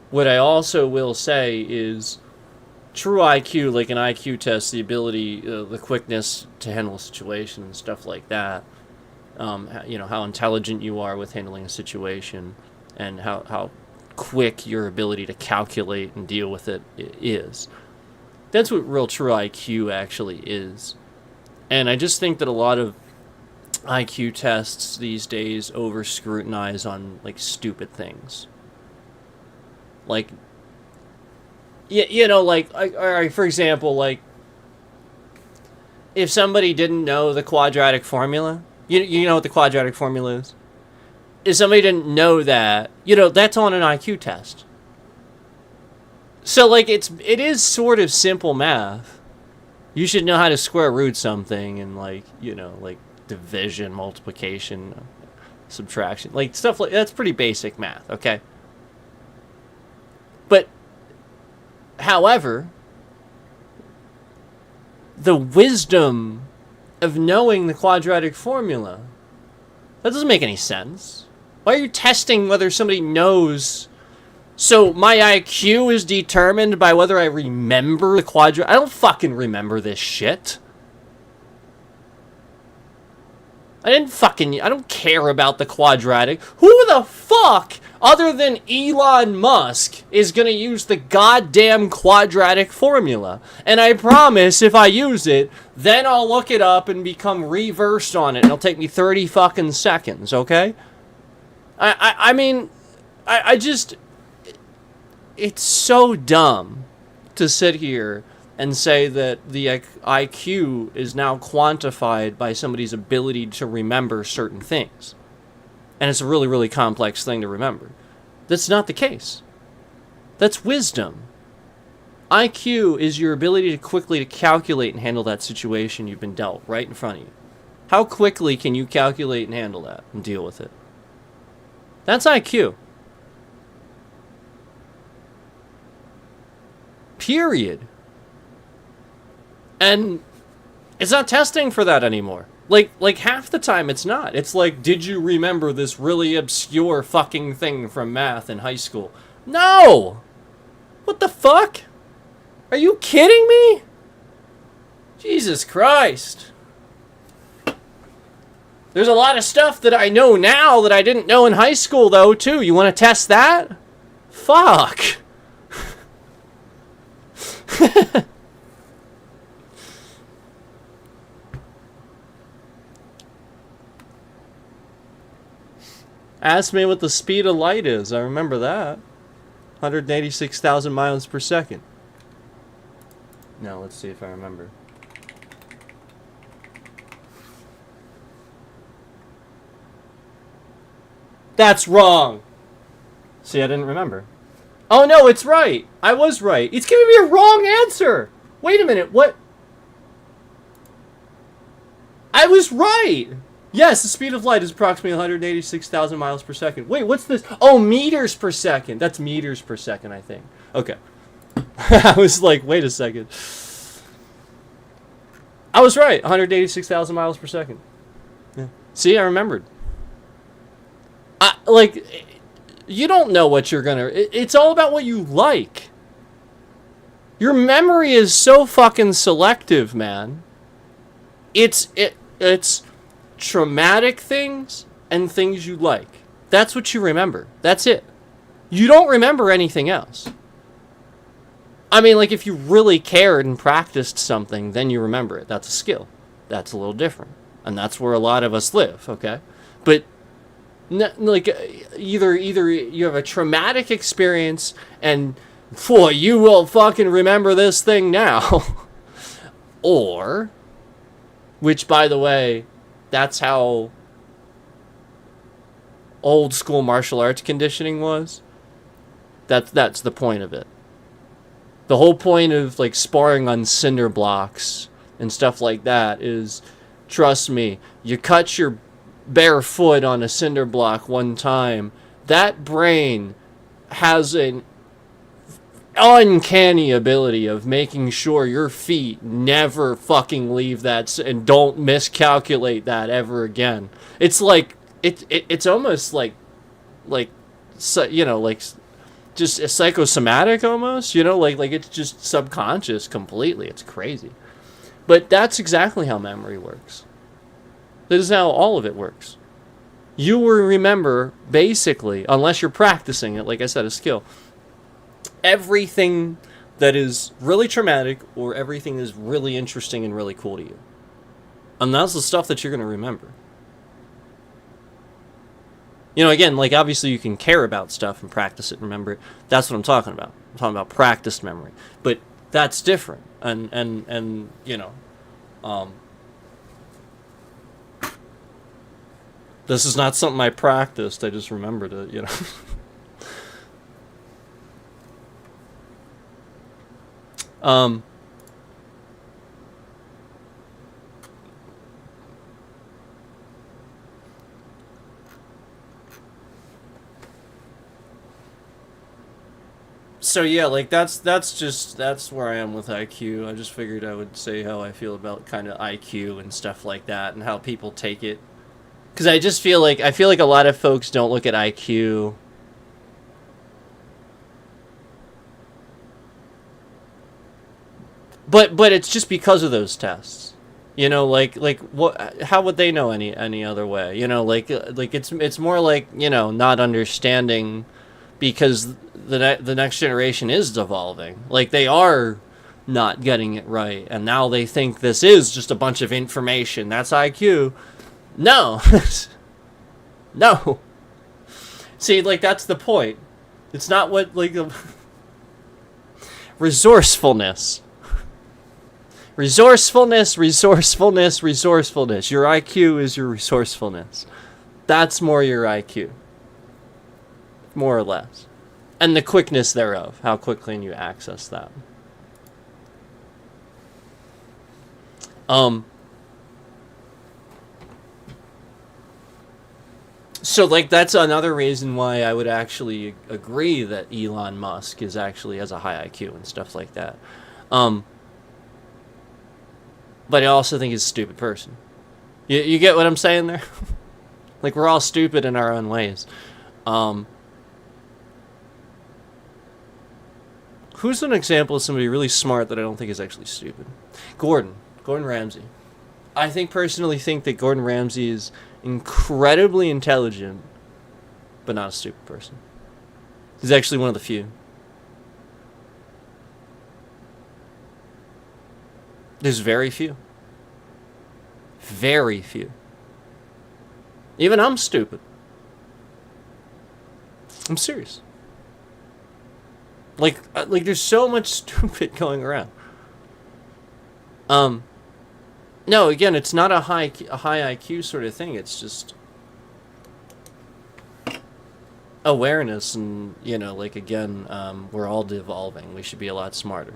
Speaker 1: what I also will say is true IQ, like an IQ test, the ability, the quickness to handle a situation and stuff like that. You know, how intelligent you are with handling a situation and how quick your ability to calculate and deal with it is. That's what real true IQ actually is. And I just think that a lot of IQ tests these days over scrutinize on like stupid things. Like, you know, like, all right, for example, like, if somebody didn't know the quadratic formula, you know what the quadratic formula is? If somebody didn't know that, you know, that's on an IQ test. So, like, it is sort of simple math. You should know how to square root something and, like, you know, like, division, multiplication, subtraction. Like, stuff like that's pretty basic math, okay? But, however, the wisdom of knowing the quadratic formula, that doesn't make any sense. Why are you testing whether somebody knows? So my IQ is determined by whether I remember the quadratic. I don't fucking remember this shit. I don't care about the quadratic. Who the fuck, other than Elon Musk, is gonna use the goddamn quadratic formula? And I promise if I use it, then I'll look it up and become reversed on it. And it'll take me 30 fucking seconds, okay? I mean, I just... It's so dumb to sit here and say that the IQ is now quantified by somebody's ability to remember certain things. And it's a really, really complex thing to remember. That's not the case. That's wisdom. IQ is your ability to quickly calculate and handle that situation you've been dealt right in front of you. How quickly can you calculate and handle that and deal with it? That's IQ. Period. And it's not testing for that anymore. Like half the time it's not. It's like, did you remember this really obscure fucking thing from math in high school? No! What the fuck? Are you kidding me? Jesus Christ. There's a lot of stuff that I know now that I didn't know in high school, though, too. You want to test that? Fuck. Ask me what the speed of light is. I remember that. 186,000 miles per second. Now, let's see if I remember. That's wrong. See, I didn't remember. Oh, no, it's right. I was right. It's giving me a wrong answer. Wait a minute. What? I was right. Yes, the speed of light is approximately 186,000 miles per second. Wait, what's this? Oh, meters per second. That's meters per second, I think. Okay. I was like, wait a second. I was right. 186,000 miles per second. Yeah. See, I remembered. You don't know what you're gonna... It's all about what you like. Your memory is so fucking selective, man. It's traumatic things and things you like. That's what you remember. That's it. You don't remember anything else. I mean, like, if you really cared and practiced something, then you remember it. That's a skill. That's a little different. And that's where a lot of us live, okay? But, like, either you have a traumatic experience and, boy, you will fucking remember this thing now. Or, which, by the way, that's how old school martial arts conditioning was. That's the point of it. The whole point of, like, sparring on cinder blocks and stuff like that is, trust me, you cut your bare foot on a cinder block one time, that brain has an uncanny ability of making sure your feet never fucking leave that and don't miscalculate that ever again. It's like it's almost like you know, like just a psychosomatic almost, you know, like it's just subconscious completely. It's crazy. But that's exactly how memory works. That is how all of it works. You will remember, basically, unless you're practicing it, like I said, a skill, everything that is really traumatic or everything that is really interesting and really cool to you. And that's the stuff that you're going to remember. You know, again, like, obviously you can care about stuff and practice it and remember it. That's what I'm talking about. I'm talking about practiced memory. But that's different. And you know, this is not something I practiced. I just remembered it, you know. So yeah, like that's where I am with IQ. I just figured I would say how I feel about kind of IQ and stuff like that and how people take it. Cuz I just feel like a lot of folks don't look at IQ but it's just because of those tests. You know, like what? How would they know any other way? You know, like it's more like, you know, not understanding, because the next generation is evolving. Like, they are not getting it right, and now they think this is just a bunch of information. That's IQ. No, no. See, like, that's the point. It's not what, like, resourcefulness. Resourcefulness. Your IQ is your resourcefulness. That's more your IQ. More or less. And the quickness thereof. How quickly can you access that? So, like, that's another reason why I would actually agree that Elon Musk is actually has a high IQ and stuff like that. But I also think he's a stupid person. You get what I'm saying there? Like, we're all stupid in our own ways. Who's an example of somebody really smart that I don't think is actually stupid? Gordon Ramsay. I personally think that Gordon Ramsay is incredibly intelligent, but not a stupid person. He's actually one of the few. There's very few. Very few. Even I'm stupid. I'm serious. Like there's so much stupid going around. No, again, it's not a high IQ sort of thing. It's just awareness, and, you know, like, again, we're all devolving. We should be a lot smarter.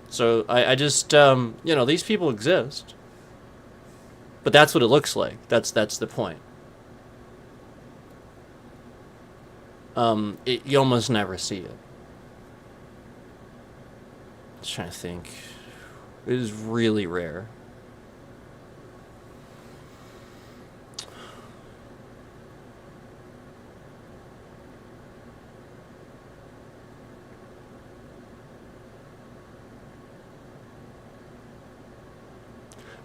Speaker 1: So I just, you know, these people exist. But that's what it looks like. That's the point. You almost never see it. Just trying to think. It is really rare.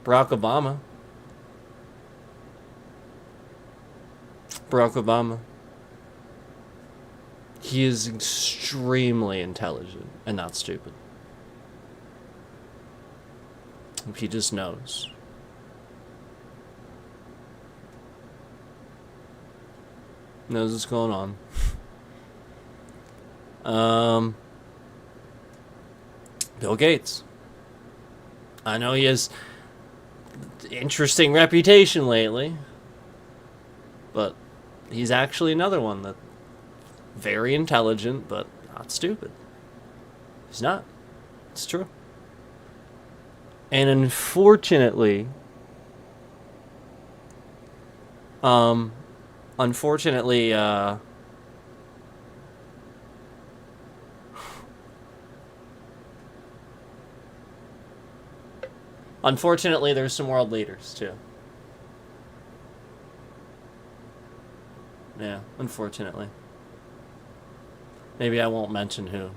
Speaker 1: Barack Obama. He is extremely intelligent and not stupid. He just knows. Knows what's going on. Bill Gates. I know he has interesting reputation lately, but he's actually another one that very intelligent but not stupid. He's not. It's true. And unfortunately, unfortunately, there's some world leaders too. Yeah, unfortunately. Maybe I won't mention who.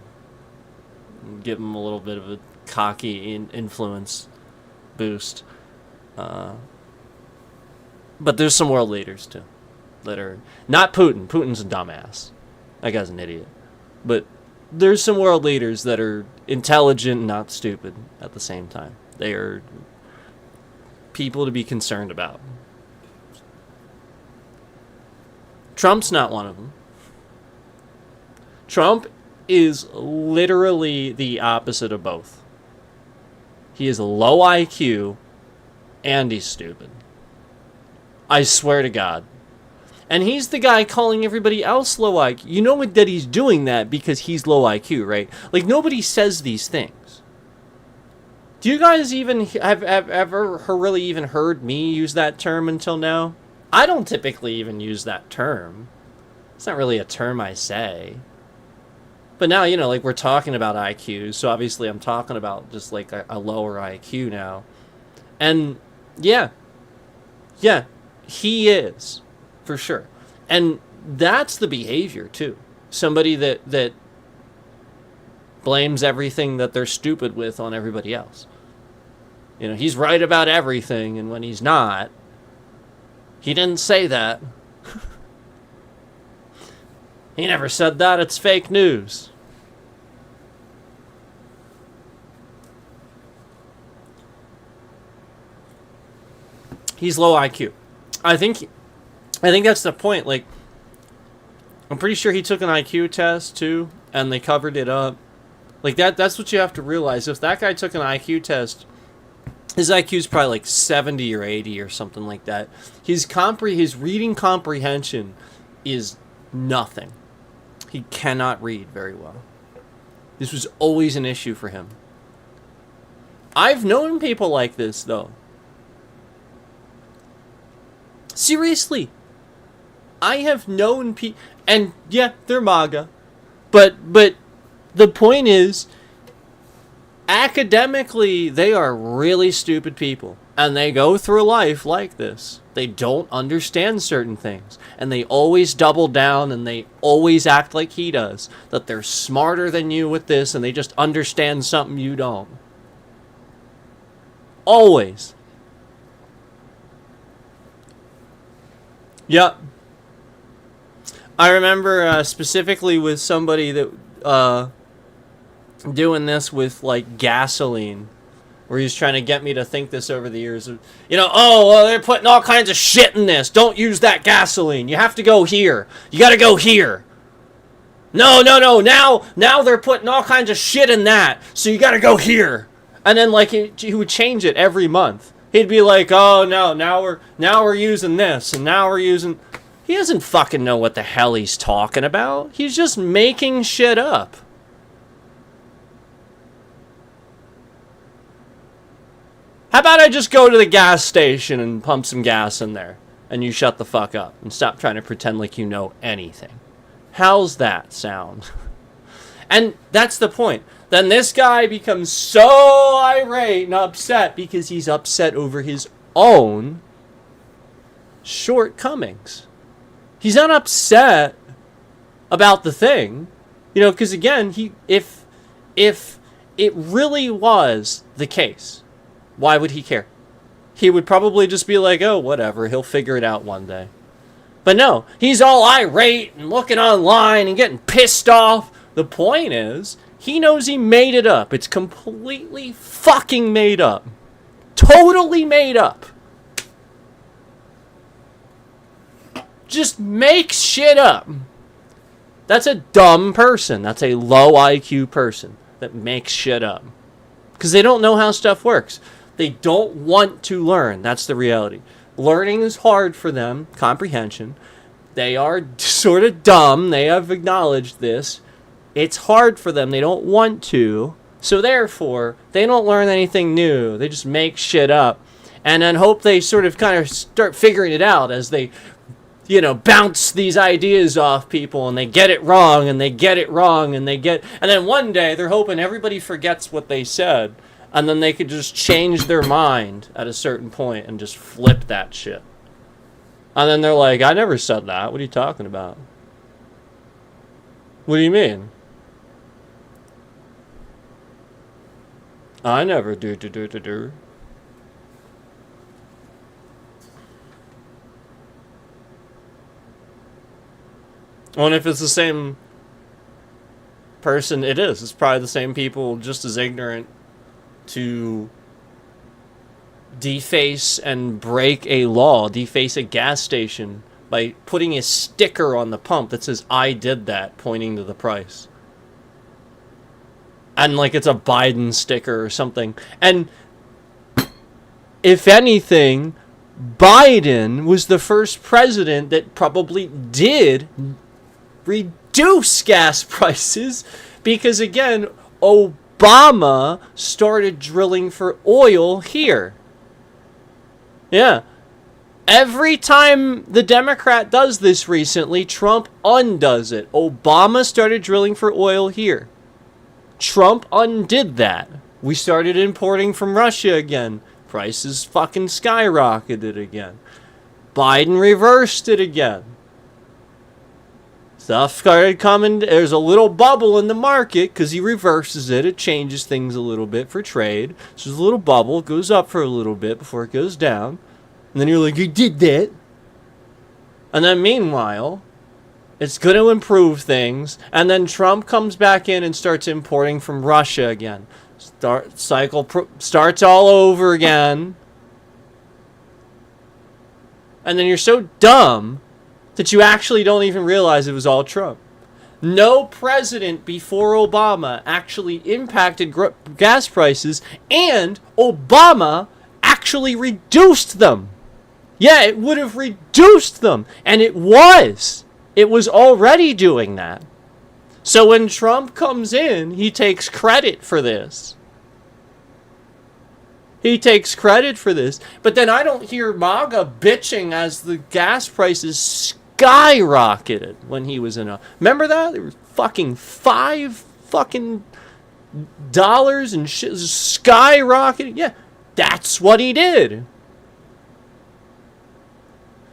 Speaker 1: Give him a little bit of a cocky influence boost. But there's some world leaders too that are not Putin. Putin's a dumbass. That guy's an idiot. But there's some world leaders that are intelligent and not stupid at the same time. They are people to be concerned about. Trump's not one of them. Trump is literally the opposite of both. He is low IQ and he's stupid. I swear to God. And he's the guy calling everybody else low IQ. You know that he's doing that because he's low IQ, right? Like, nobody says these things. Do you guys even have ever really even heard me use that term until now? I don't typically even use that term. It's not really a term I say. But now, you know, like, we're talking about IQs, so obviously I'm talking about just, like, a lower IQ now. And, yeah, he is, for sure. And that's the behavior, too. Somebody that blames everything that they're stupid with on everybody else. You know, he's right about everything, and when he's not, he didn't say that. He never said that. It's fake news. He's low IQ. I think that's the point. Like, I'm pretty sure he took an IQ test too, and they covered it up. Like, that's what you have to realize. If that guy took an IQ test, his IQ's probably like 70 or 80 or something like that. His reading comprehension is nothing. He cannot read very well. This was always an issue for him. I've known people like this, though. Seriously. I have known people, and yeah, they're MAGA. But the point is, academically, they are really stupid people. And they go through life like this. They don't understand certain things. And they always double down and they always act like he does. That they're smarter than you with this and they just understand something you don't. Always. Yep. I remember specifically with somebody that doing this with like gasoline. Where he's trying to get me to think this over the years. You know, oh, well, they're putting all kinds of shit in this. Don't use that gasoline. You have to go here. You got to go here. No. Now they're putting all kinds of shit in that. So you got to go here. And then, like, he would change it every month. He'd be like, oh, no, now we're using this. And now we're using... He doesn't fucking know what the hell he's talking about. He's just making shit up. How about I just go to the gas station and pump some gas in there, and you shut the fuck up and stop trying to pretend like you know anything? How's that sound? And that's the point. Then this guy becomes so irate and upset because he's upset over his own shortcomings. He's not upset about the thing, you know, because again, if it really was the case, why would he care? He would probably just be like, oh, whatever, he'll figure it out one day. But no, he's all irate and looking online and getting pissed off. The point is, he knows he made it up. It's completely fucking made up. Totally made up. Just makes shit up. That's a dumb person. That's a low IQ person that makes shit up. Because they don't know how stuff works. They don't want to learn. That's the reality. Learning is hard for them. Comprehension. They are sort of dumb. They have acknowledged this. It's hard for them. They don't want to. So therefore, they don't learn anything new. They just make shit up. And then hope they sort of kind of start figuring it out as they, bounce these ideas off people and they get it wrong and they get it wrong and and then one day they're hoping everybody forgets what they said and then they could just change their mind at a certain point and just flip that shit. And then they're like, I never said that. What are you talking about? What do you mean? I never do. Well, and if it's the same person, it is. It's probably the same people just as ignorant to deface and break a law, deface a gas station by putting a sticker on the pump that says, I did that, pointing to the price. And like it's a Biden sticker or something. And if anything, Biden was the first president that probably did reduce gas prices because, again, Obama started drilling for oil here. Yeah. Every time the Democrat does this recently, Trump undoes it. Obama started drilling for oil here. Trump undid that. We started importing from Russia again. Prices fucking skyrocketed again. Biden reversed it again. Stuff started coming. There's a little bubble in the market because he reverses it. It changes things a little bit for trade. So there's a little bubble. It goes up for a little bit before it goes down. And then you're like, you did that. And then meanwhile, it's going to improve things. And then Trump comes back in and starts importing from Russia again. Starts all over again. And then you're so dumb that you actually don't even realize it was all Trump. No president before Obama actually impacted gas prices, and Obama actually reduced them. Yeah, it would have reduced them, and it was. It was already doing that. So when Trump comes in, he takes credit for this. He takes credit for this. But then I don't hear MAGA bitching as the gas prices skyrocketed when he was in a... Remember that? There was fucking $5 and shit skyrocketed. Yeah, that's what he did.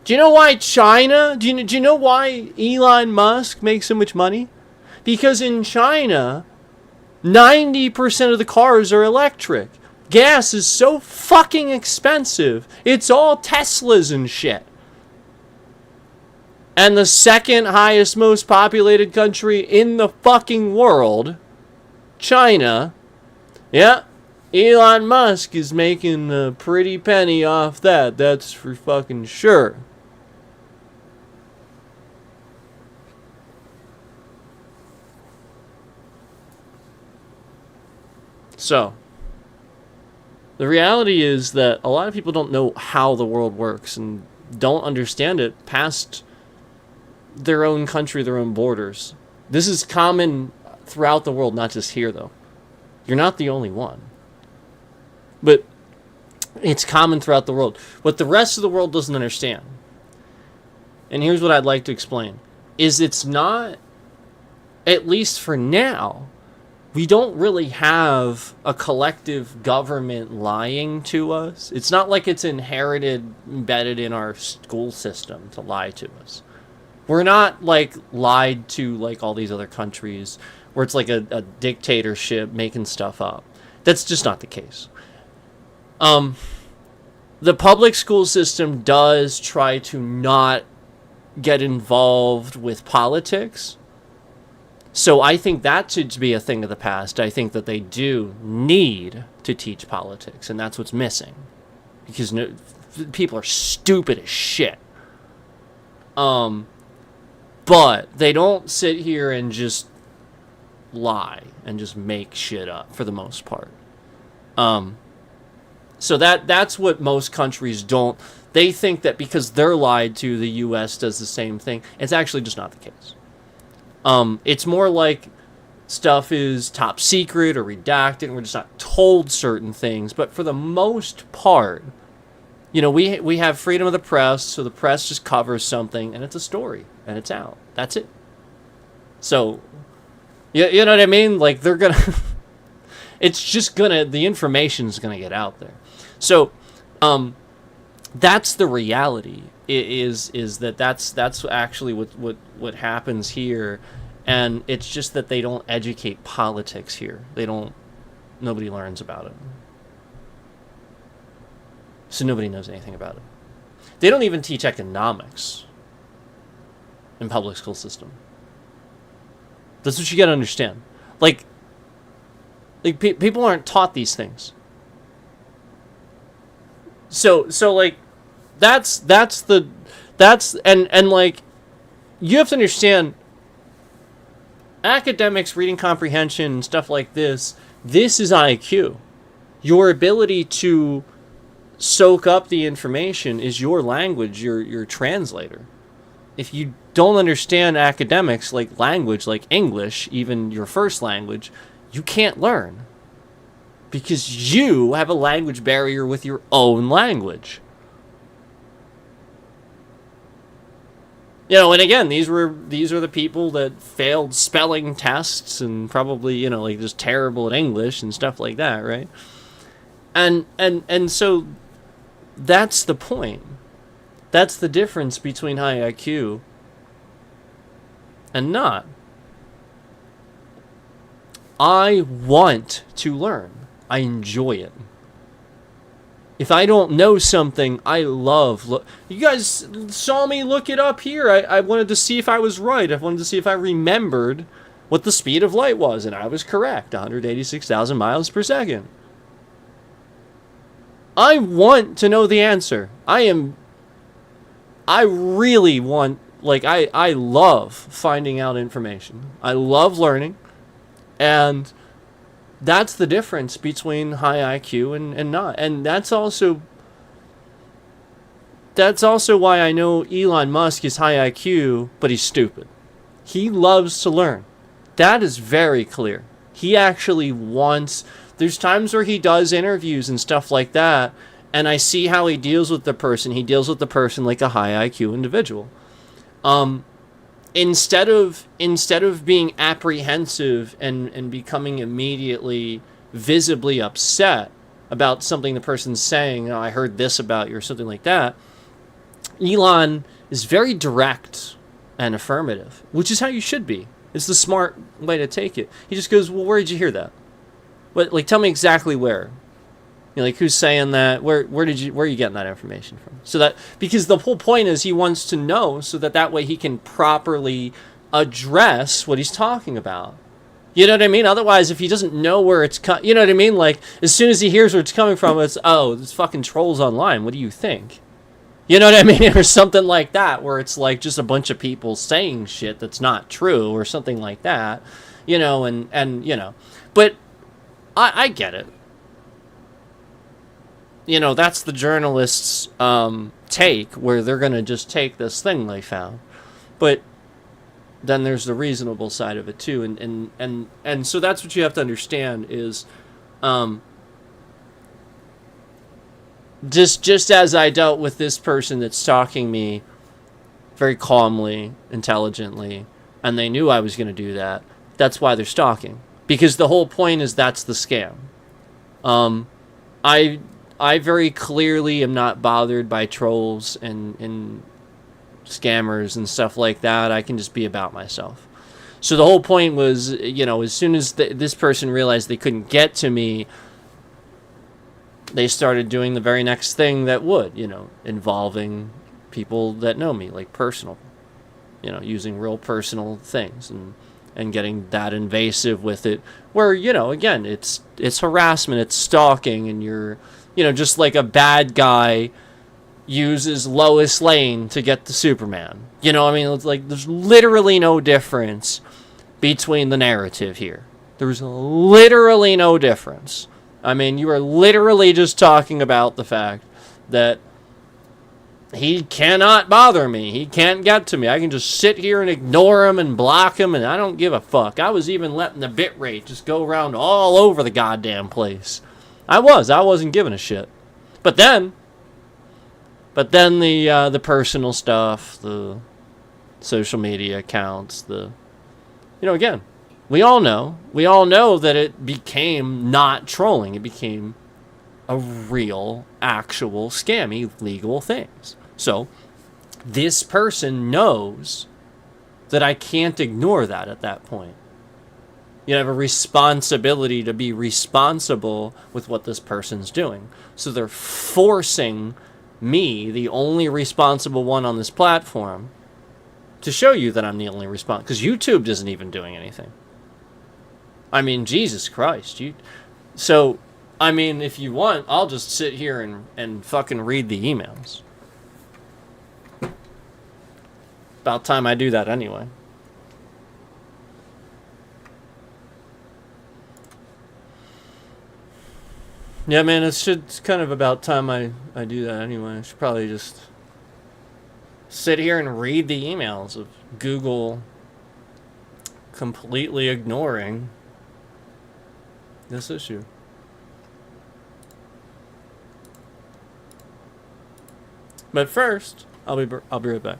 Speaker 1: Do you know why China... Do you know why Elon Musk makes so much money? Because in China, 90% of the cars are electric. Gas is so fucking expensive. It's all Teslas and shit. And the second highest, most populated country in the fucking world, China, yeah, Elon Musk is making a pretty penny off that. That's for fucking sure. So, the reality is that a lot of people don't know how the world works and don't understand it past their own country, their own borders. This is common throughout the world, not just here, though. You're not the only one. But it's common throughout the world. What the rest of the world doesn't understand, and here's what I'd like to explain, is it's not, at least for now, we don't really have a collective government lying to us. It's not like it's inherited, embedded in our school system to lie to us. We're not like lied to like all these other countries where it's like a dictatorship making stuff up. That's just not the case. The public school system does try to not get involved with politics. So I think that should be a thing of the past. I think that they do need to teach politics, and that's what's missing. Because people are stupid as shit. But they don't sit here and just lie and just make shit up for the most part. So that's what most countries don't. They think that because they're lied to, the U.S. does the same thing. It's actually just not the case. It's more like stuff is top secret or redacted, and we're just not told certain things. But for the most part, we have freedom of the press, so the press just covers something, and it's a story, and it's out. That's it. So, you know what I mean? Like, they're gonna... it's just gonna... The information's gonna get out there. So, that's the reality. Is that's actually what happens here, and it's just that they don't educate politics here. Nobody learns about it, so nobody knows anything about it. They don't even teach economics in public school system. That's what you got to understand. Like people aren't taught these things. So like. That's like, you have to understand, academics, reading comprehension, stuff like this is IQ. Your ability to soak up the information is your language, your translator. If you don't understand academics, like language, like English, even your first language, you can't learn. Because you have a language barrier with your own language. And again, these are the people that failed spelling tests and probably, like just terrible at English and stuff like that, right? And so that's the point. That's the difference between high IQ and not. I want to learn. I enjoy it. If I don't know something, I love... You guys saw me look it up here. I wanted to see if I was right. I wanted to see if I remembered what the speed of light was, and I was correct. 186,000 miles per second. I want to know the answer. I really want... I love finding out information. I love learning. And... that's the difference between high IQ and not. And that's also why I know Elon Musk is high IQ, but he's stupid. He loves to learn. That is very clear. He actually wants... There's times where he does interviews and stuff like that, and I see how he deals with the person. He deals with the person like a high IQ individual. Instead of being apprehensive and becoming immediately visibly upset about something the person's saying, I heard this about you or something like that, Elon is very direct and affirmative, which is how you should be. It's the smart way to take it. He just goes, well, where did you hear that? Tell me exactly where. Who's saying that? Where are you getting that information from? So that, because the whole point is he wants to know so that way he can properly address what he's talking about. You know what I mean? Otherwise, if he doesn't know where it's you know what I mean? As soon as he hears where it's coming from, it's, oh, this fucking trolls online. What do you think? You know what I mean? Or something like that, where it's just a bunch of people saying shit that's not true or something like that. But I get it. That's the journalists' take, where they're going to just take this thing they found. But then there's the reasonable side of it too. And so that's what you have to understand is just as I dealt with this person that's stalking me very calmly, intelligently, and they knew I was going to do that, that's why they're stalking. Because the whole point is that's the scam. I very clearly am not bothered by trolls and scammers and stuff like that. I can just be about myself. So the whole point was, as soon as this person realized they couldn't get to me, they started doing the very next thing that would, involving people that know me, like personal using real personal things and getting that invasive with it, where, again, it's harassment, it's stalking, and you're, just like a bad guy uses Lois Lane to get to Superman. It's like there's literally no difference between the narrative here. There's literally no difference. You are literally just talking about the fact that he cannot bother me. He can't get to me. I can just sit here and ignore him and block him, and I don't give a fuck. I was even letting the bitrate just go around all over the goddamn place. I wasn't giving a shit. But then the personal stuff, the social media accounts, again, we all know that it became not trolling. It became a real, actual scam, illegal things. So this person knows that I can't ignore that at that point. You have a responsibility to be responsible with what this person's doing. So they're forcing me, the only responsible one on this platform, to show you that I'm the only responsible. Because YouTube isn't even doing anything. Jesus Christ. So, if you want, I'll just sit here and fucking read the emails. About time I do that anyway. Yeah, man, it's kind of about time I do that anyway. I should probably just sit here and read the emails of Google completely ignoring this issue. But first, I'll be right back.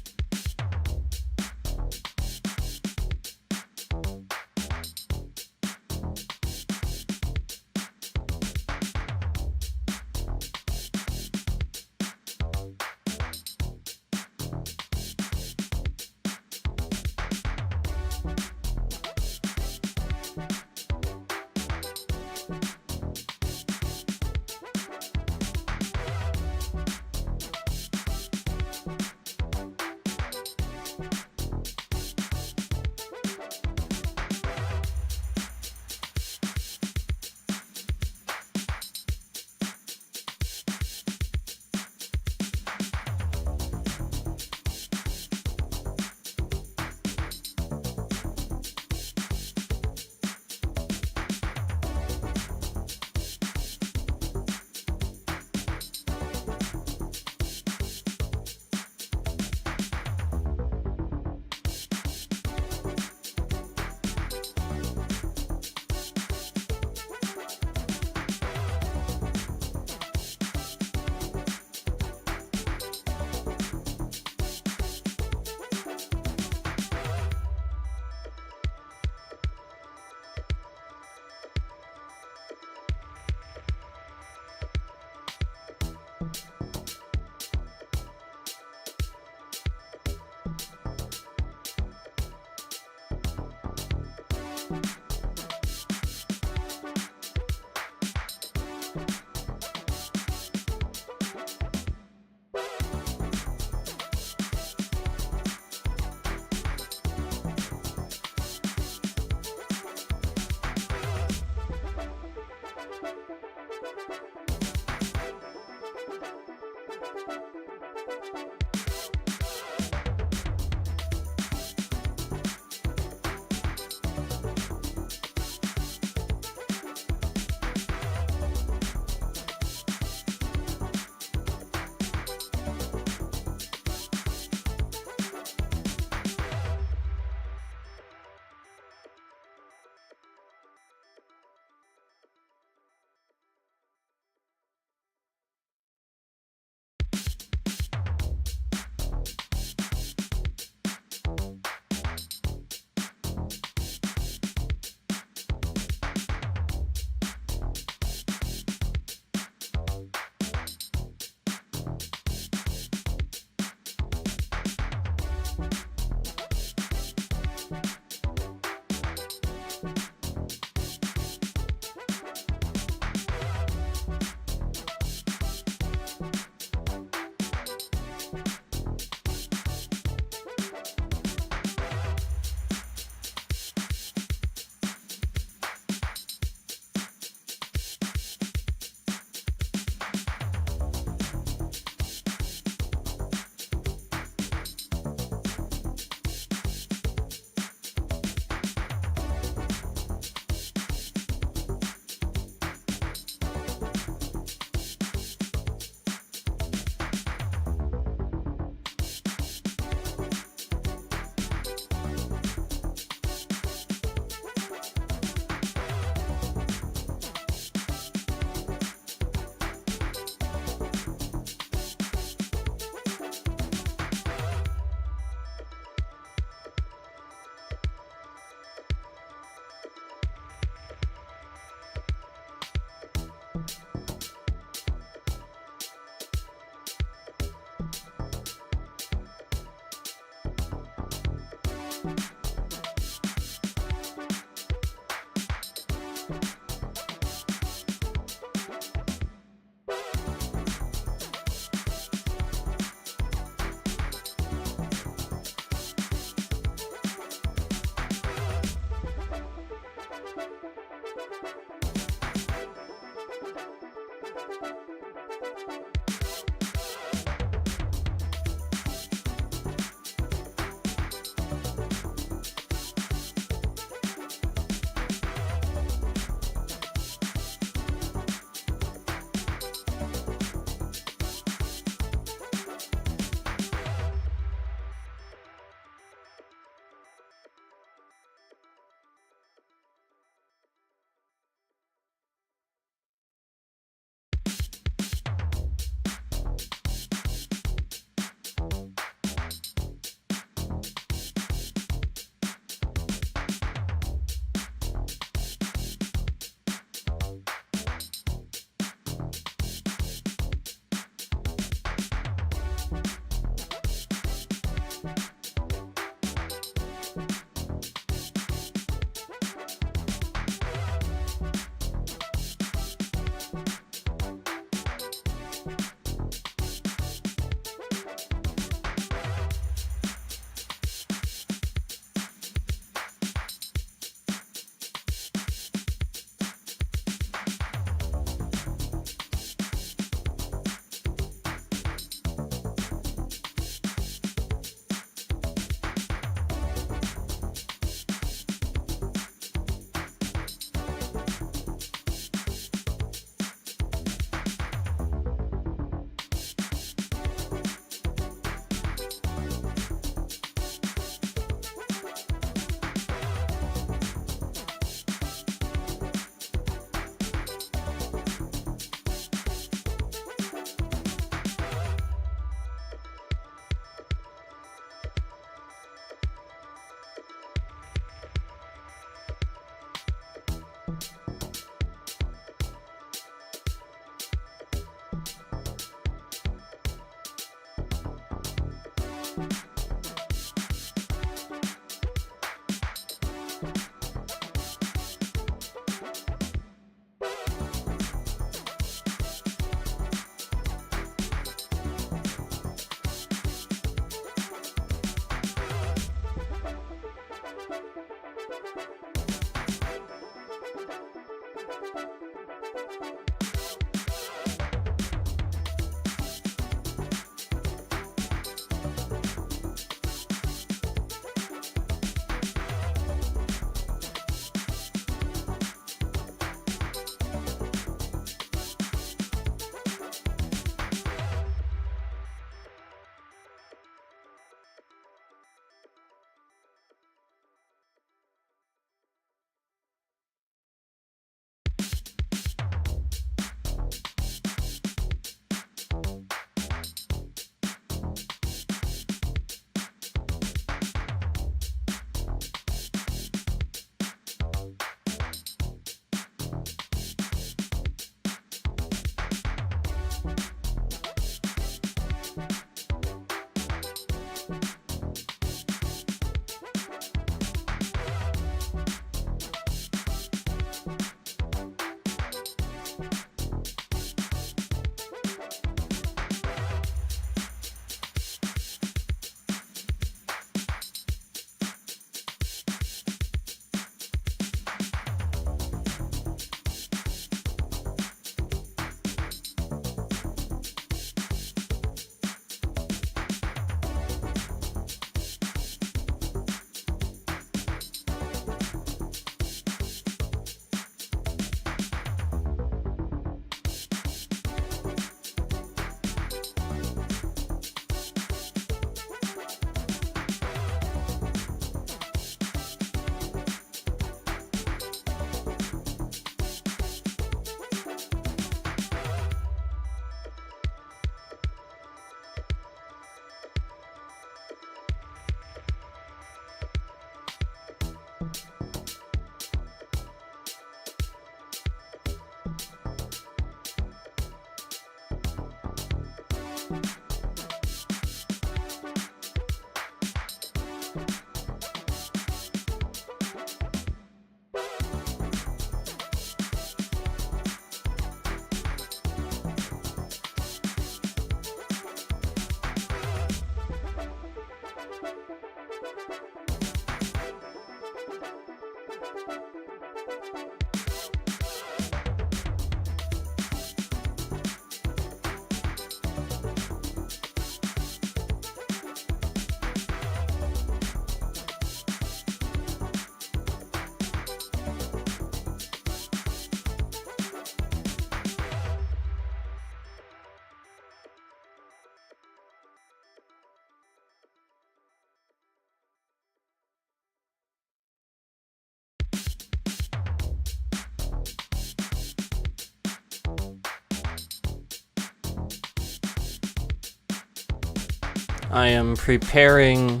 Speaker 1: I am preparing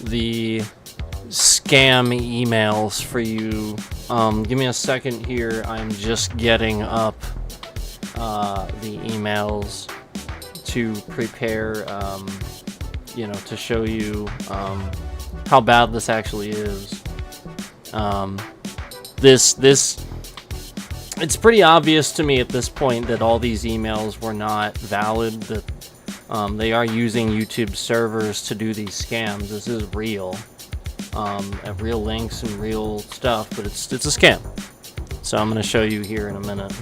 Speaker 1: the scam emails for you. Give me a second here. I'm just getting up the emails to prepare, to show you how bad this actually is. It's pretty obvious to me at this point that all these emails were not valid, that they are using YouTube servers to do these scams. This is real. Real links and real stuff, but it's a scam. So I'm going to show you here in a minute.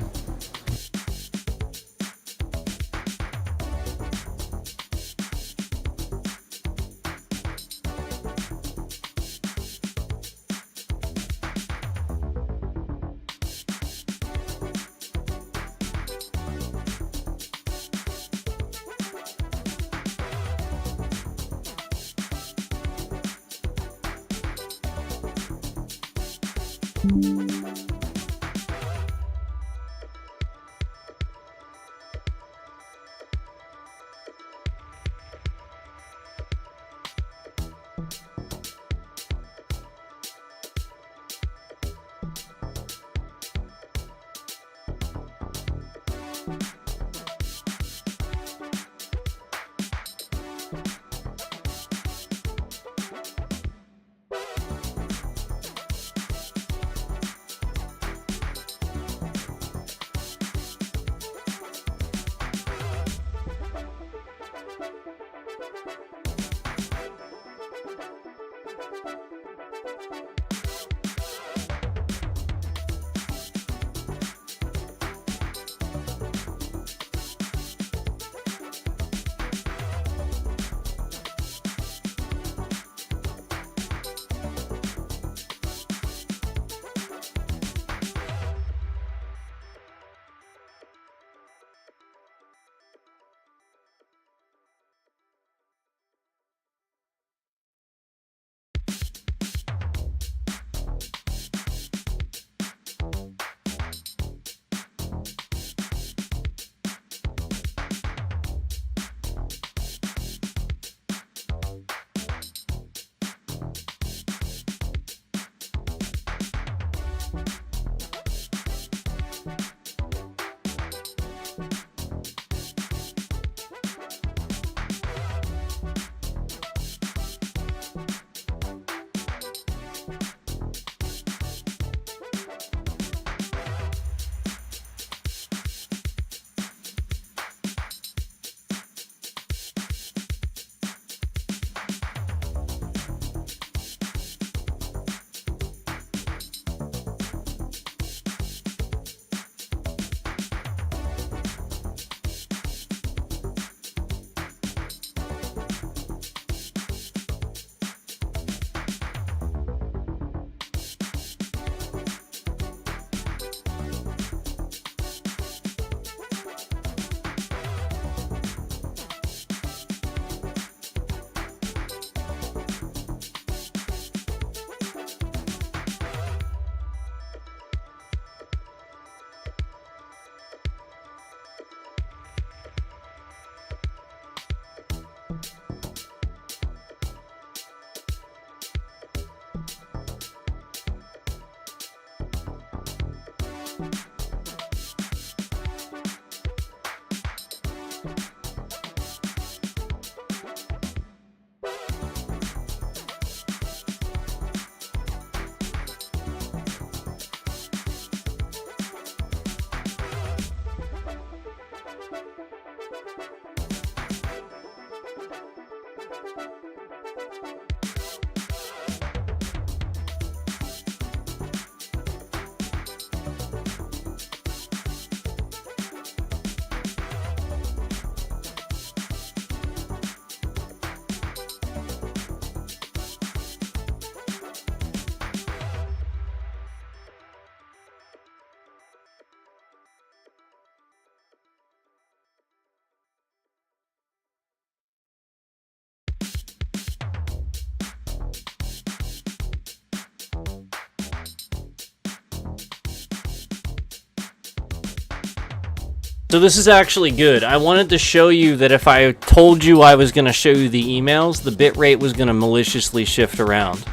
Speaker 1: So this is actually good. I wanted to show you that if I told you I was going to show you the emails, the bitrate was going to maliciously shift around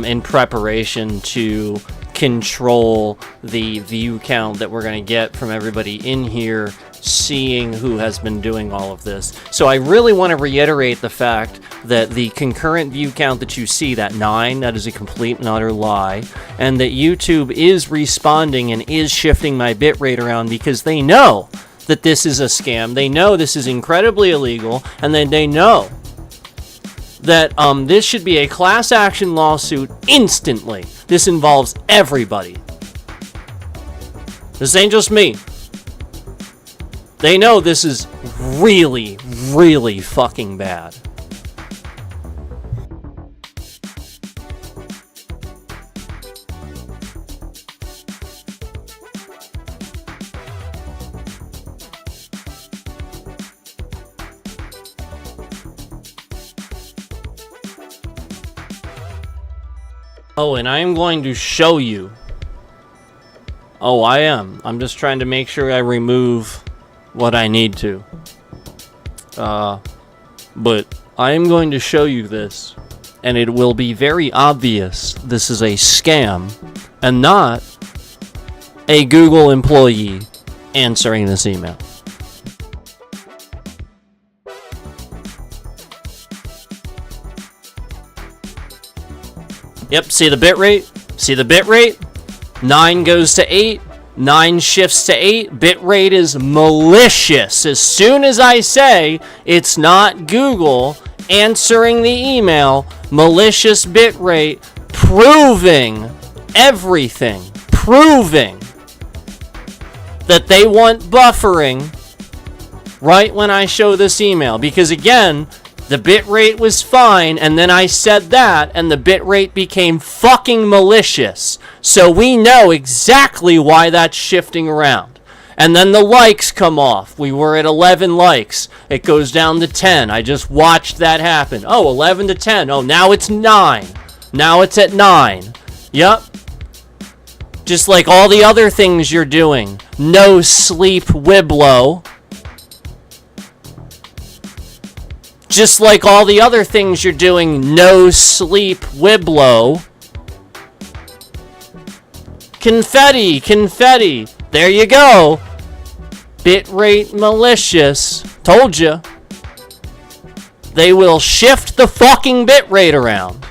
Speaker 1: in preparation to control the view count that we're going to get from everybody in here seeing who has been doing all of this. So I really want to reiterate the fact that the concurrent view count that you see, that 9, that is a complete and utter lie, and that YouTube is responding and is shifting my bitrate around because they know that this is a scam. They know this is incredibly illegal, and then they know that this should be a class action lawsuit instantly. This involves everybody. This ain't just me. They know this is really, really fucking bad. Oh, and I am going to show you. Oh, I am. I'm just trying to make sure I remove what I need to. But I am going to show you this, and it will be very obvious this is a scam and not a Google employee answering this email. Yep, see the bitrate? See the bitrate? 9 goes to 8. 9 shifts to 8. Bitrate is malicious. As soon as I say it's not Google answering the email, malicious bitrate, proving everything. Proving that they want buffering right when I show this email. Because again, the bitrate was fine, and then I said that, and the bitrate became fucking malicious. So we know exactly why that's shifting around. And then the likes come off. We were at 11 likes. It goes down to 10. I just watched that happen. Oh, 11 to 10. Oh, now it's 9. Now it's at 9. Yep. Just like all the other things you're doing. No sleep, Wiblo. Just like all the other things you're doing, no sleep, Wiblo. Confetti, confetti. There you go. Bitrate malicious. Told you. They will shift the fucking bitrate around.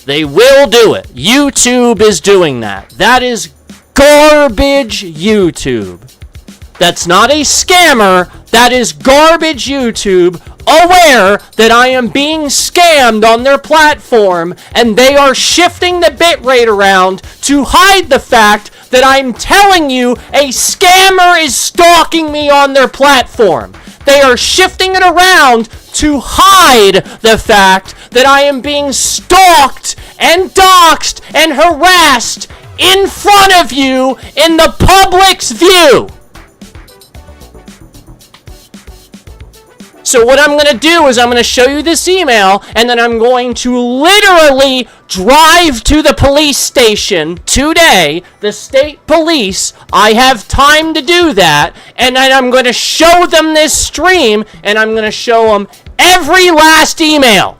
Speaker 1: They will do it. YouTube is doing that. That is garbage YouTube. That's not a scammer. That is garbage YouTube, aware that I am being scammed on their platform, and they are shifting the bitrate around to hide the fact that I'm telling you a scammer is stalking me on their platform. They are shifting it around to hide the fact that I am being stalked and doxed and harassed in front of you in the public's view. So what I'm going to do is I'm going to show you this email, and then I'm going to literally drive to the police station today, the state police. I have time to do that, and then I'm going to show them this stream, and I'm going to show them every last email.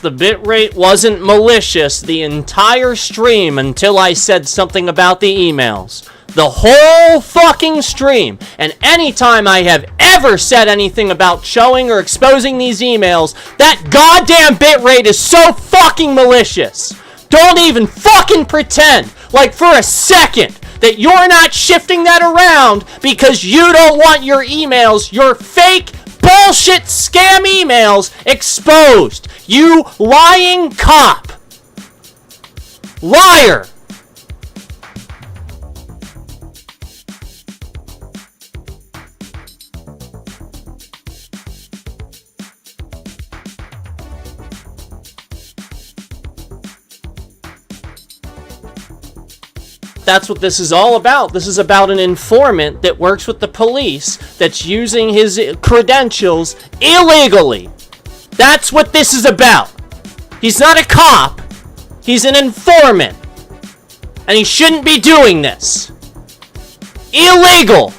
Speaker 1: the bitrate wasn't malicious the entire stream until I said something about the emails. The whole fucking stream. And anytime I have ever said anything about showing or exposing these emails, that goddamn bitrate is so fucking malicious. Don't even fucking pretend, like for a second, that you're not shifting that around because you don't want your emails, your fake bullshit scam emails, exposed. You lying cop. Liar. That's what this is all about. This is about an informant that works with the police that's using his credentials illegally. That's what this is about. He's not a cop. He's an informant. And he shouldn't be doing this. Illegal.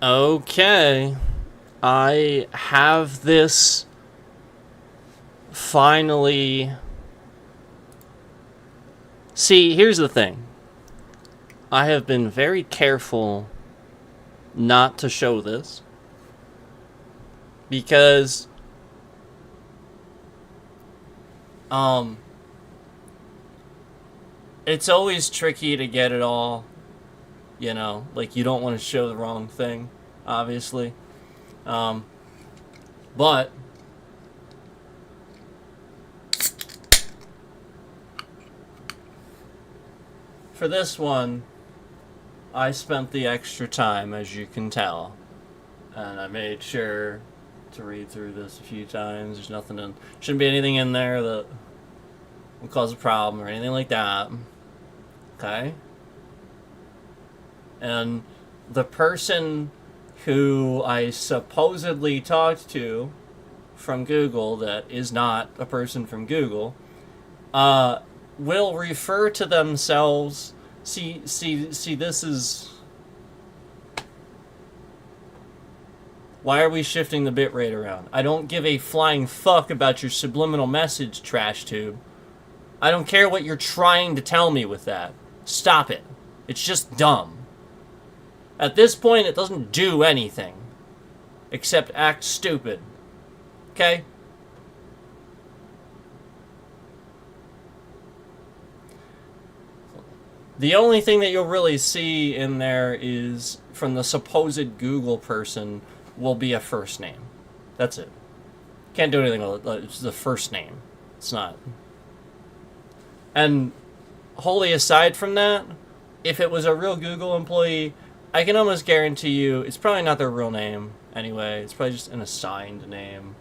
Speaker 1: Okay. I have this finally. See, here's the thing. I have been very careful not to show this because it's always tricky to get it all, like you don't want to show the wrong thing, obviously. But for this one, I spent the extra time, as you can tell, and I made sure to read through this a few times. There's nothing in, shouldn't be anything in there that will cause a problem or anything like that. Okay? And the person who I supposedly talked to from Google that is not a person from Google will refer to themselves. See, this is... Why are we shifting the bitrate around? I don't give a flying fuck about your subliminal message, trash tube. I don't care what you're trying to tell me with that. Stop it. It's just dumb. At this point, it doesn't do anything. Except act stupid. Okay? The only thing that you'll really see in there is, from the supposed Google person, will be a first name. That's it. Can't do anything with it. It's the first name. It's not. And wholly aside from that, if it was a real Google employee, I can almost guarantee you it's probably not their real name anyway. It's probably just an assigned name.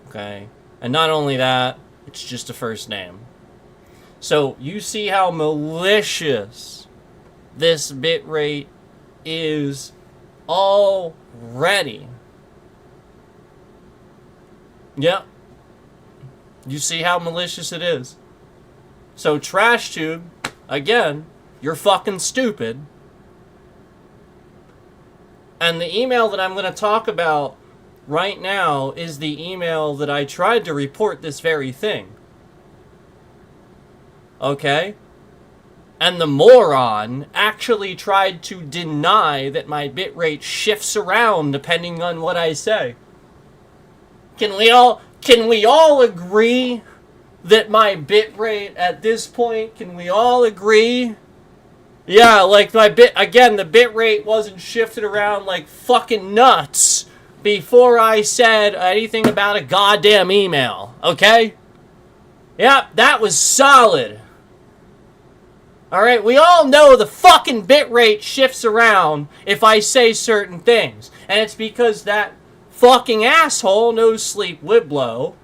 Speaker 1: Okay? And not only that, it's just a first name. So you see how malicious this bitrate is already. Yep. You see how malicious it is. So TrashTube, again, you're fucking stupid. And the email that I'm going to talk about right now is the email that I tried to report this very thing. Okay? And the moron actually tried to deny that my bitrate shifts around depending on what I say. Can we all agree that my bitrate at this point, can we all agree? Yeah, like the bitrate wasn't shifted around like fucking nuts before I said anything about a goddamn email, okay? Yep, that was solid. Alright, we all know the fucking bitrate shifts around if I say certain things. And it's because that fucking asshole, No Sleep Wiblow,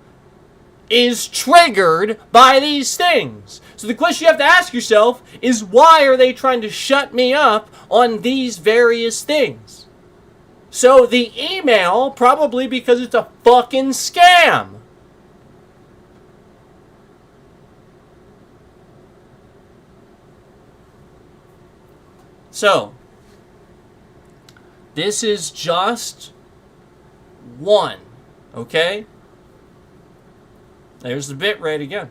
Speaker 1: is triggered by these things. So the question you have to ask yourself is, why are they trying to shut me up on these various things? So the email, probably because it's a fucking scam. So, this is just one, okay? There's the bitrate again.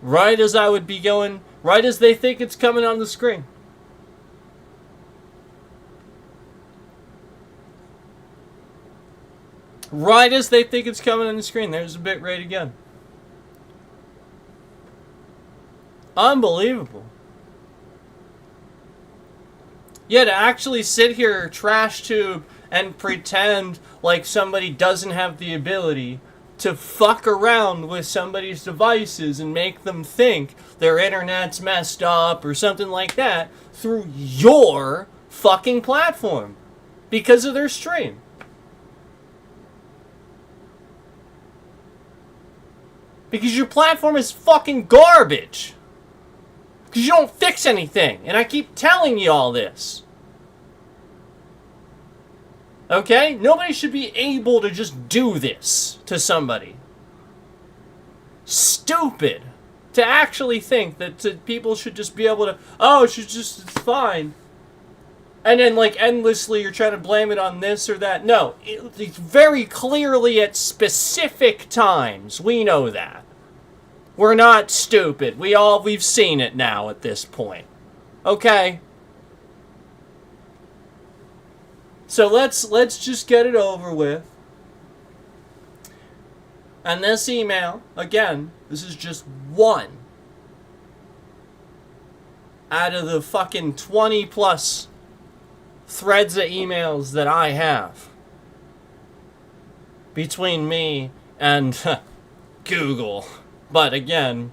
Speaker 1: Right as I would be going, right as they think it's coming on the screen. Right as they think it's coming on the screen, there's the bitrate again. Unbelievable. Yeah, to actually sit here, TrashTube, and pretend like somebody doesn't have the ability to fuck around with somebody's devices and make them think their internet's messed up or something like that through your fucking platform because of their stream. Because your platform is fucking garbage. Because you don't fix anything. And I keep telling you all this. Okay? Nobody should be able to just do this to somebody. Stupid. To actually think that people should just be able to, oh, it's fine. And then, like, endlessly you're trying to blame it on this or that. No, it's very clearly at specific times. We know that. We're not stupid. We've seen it now at this point. Okay? So let's just get it over with. And this email, again, this is just one out of the fucking 20 plus threads of emails that I have between me and Google. But again,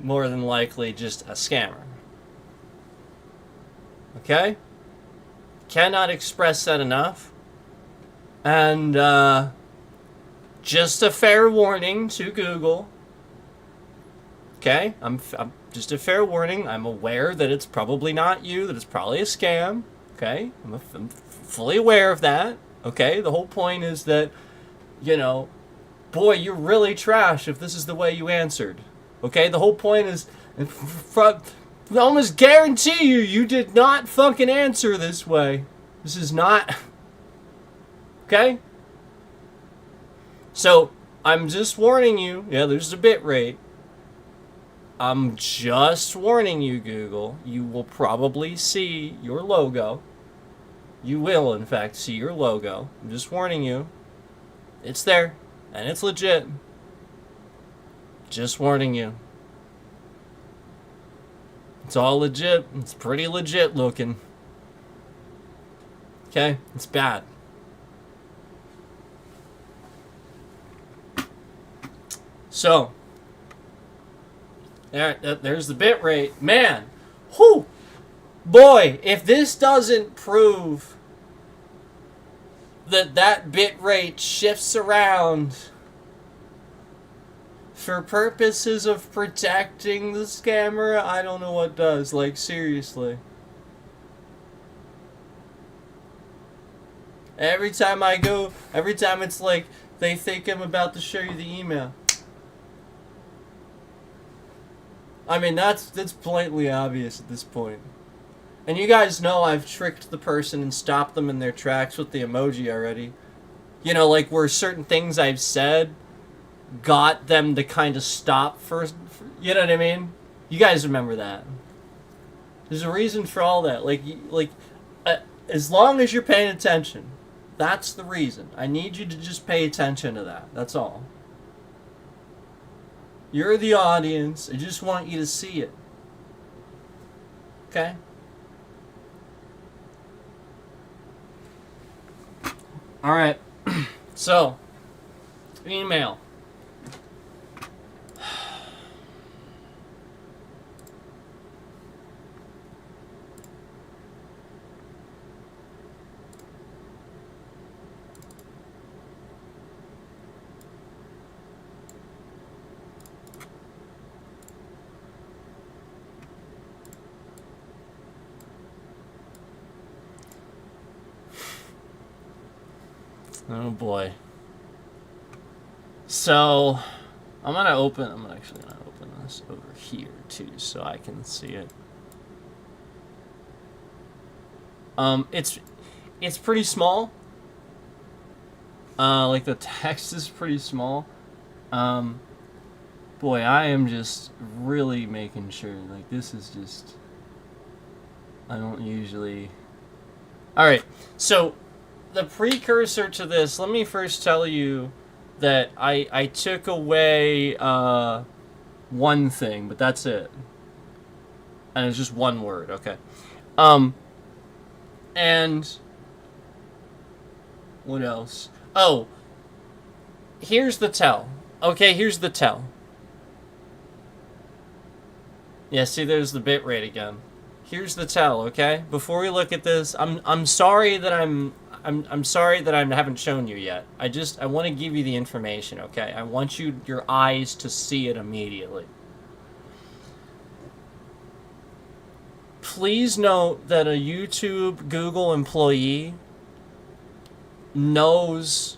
Speaker 1: more than likely just a scammer. Okay? Cannot express that enough. And just a fair warning to Google. Okay? I'm just a fair warning. I'm aware that it's probably not you, that it's probably a scam. Okay? I'm fully aware of that. Okay? The whole point is that, you know, boy, you're really trash if this is the way you answered. Okay? The whole point is, I almost guarantee you did not fucking answer this way. This is not... Okay? So, I'm just warning you. Yeah, there's a bit rate. I'm just warning you, Google. You will probably see your logo. You will, in fact, see your logo. I'm just warning you. It's there. And it's legit. Just warning you. It's all legit. It's pretty legit looking. Okay? It's bad. So, there's the bit rate. Man, whew, boy, if this doesn't prove that bit rate shifts around for purposes of protecting the scammer, I don't know what does. Like, seriously. Every time it's like they think I'm about to show you the email. I mean, that's blatantly obvious at this point. And you guys know I've tricked the person and stopped them in their tracks with the emoji already. You know, like where certain things I've said got them to kind of stop for you know what I mean? You guys remember that. There's a reason for all that. As long as you're paying attention, that's the reason. I need you to just pay attention to that. That's all. You're the audience. I just want you to see it. Okay? Alright. So, email. Oh boy. So, I'm actually gonna open this over here too, so I can see it. It's pretty small. Like the text is pretty small. Boy, I am just really making sure. Like this is just. I don't usually. All right, so. The precursor to this, let me first tell you that I took away one thing, but that's it. And it's just one word, okay. And what else? Oh, here's the tell. Okay, here's the tell. Yeah, see, there's the bit rate again. Here's the tell, okay? Before we look at this, I'm sorry that I'm sorry that I haven't shown you yet. I want to give you the information, okay? I want your eyes to see it immediately. Please note that a YouTube Google employee knows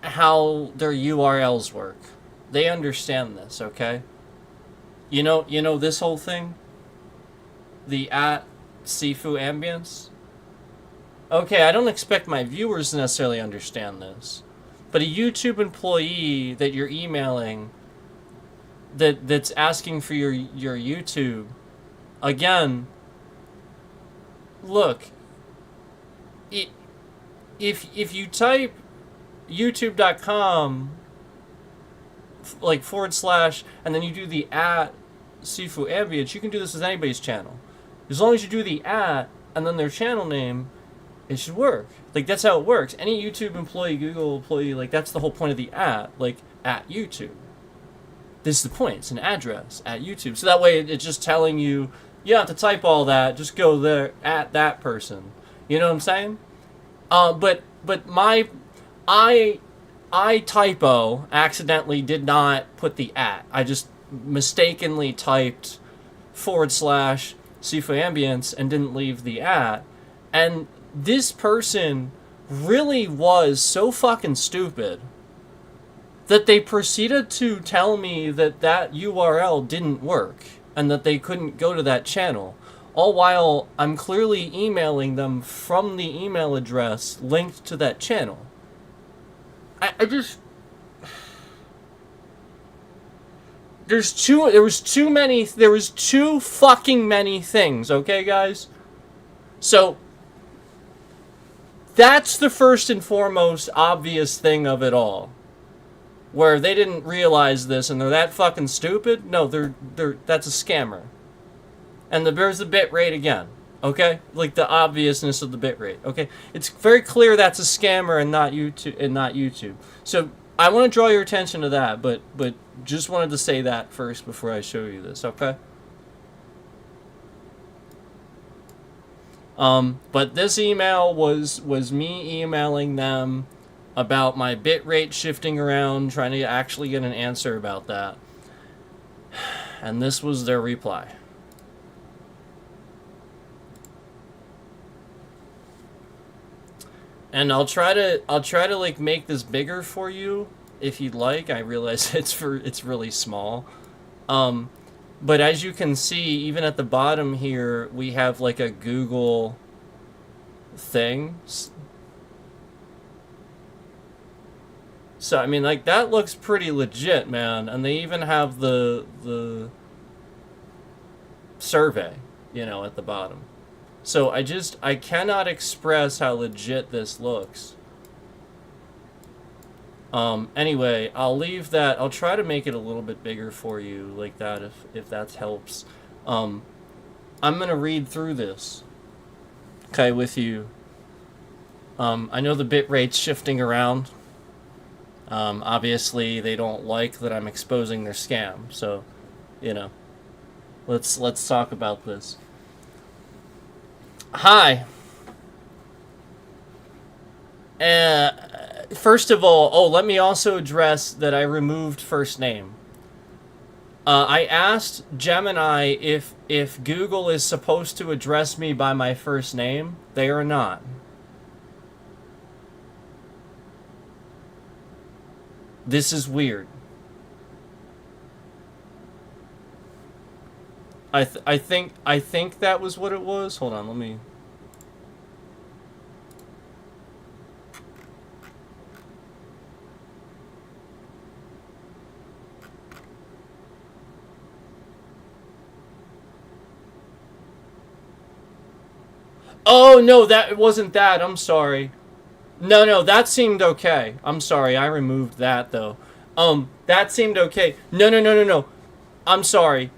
Speaker 1: how their URLs work. They understand this, okay? You know this whole thing? The @Sifu Ambience? okay, I don't expect my viewers to necessarily understand this, but a YouTube employee that you're emailing that's asking for your YouTube, again, look, if you type youtube.com like / and then you do the @Sifu Ambience, you can do this with anybody's channel. As long as you do the and then their channel name, it should work. Like, that's how it works. Any YouTube employee, Google employee, like, that's the whole point of the like, @YouTube. This is the point. It's an address @YouTube. So that way it's just telling you, you don't have to type all that. Just go there @that person. You know what I'm saying? But I typo accidentally did not put the @. I just mistakenly typed / Sifu Ambience and didn't leave the @. And this person really was so fucking stupid that they proceeded to tell me that URL didn't work and that they couldn't go to that channel. All while I'm clearly emailing them from the email address linked to that channel. I just... There was too fucking many things, okay, guys? So, that's the first and foremost obvious thing of it all. Where they didn't realize this and they're that fucking stupid? No, that's a scammer. And there's the bit rate again, okay? Like the obviousness of the bit rate, okay? It's very clear that's a scammer and not YouTube. So I want to draw your attention to that, but just wanted to say that first before I show you this, okay? But this email was me emailing them about my bitrate shifting around, trying to actually get an answer about that. And this was their reply. And I'll try to like make this bigger for you if you'd like. I realize it's really small. But as you can see, even at the bottom here, we have like a Google thing. So, I mean, like, that looks pretty legit, man. And they even have the survey, you know, at the bottom. So, I cannot express how legit this looks. Anyway, I'll leave that. I'll try to make it a little bit bigger for you, like that, if that helps. I'm gonna read through this, okay, with you. I know the bit rate's shifting around. Obviously, they don't like that I'm exposing their scam, so, you know, let's talk about this. Hi. First of all, let me also address that I removed first name. I asked Gemini if Google is supposed to address me by my first name. They are not. This is weird. I think that was what it was. Hold on, let me... Oh, no, that wasn't that. I'm sorry. No, that seemed okay. I'm sorry, I removed that, though. That seemed okay. No. I'm sorry.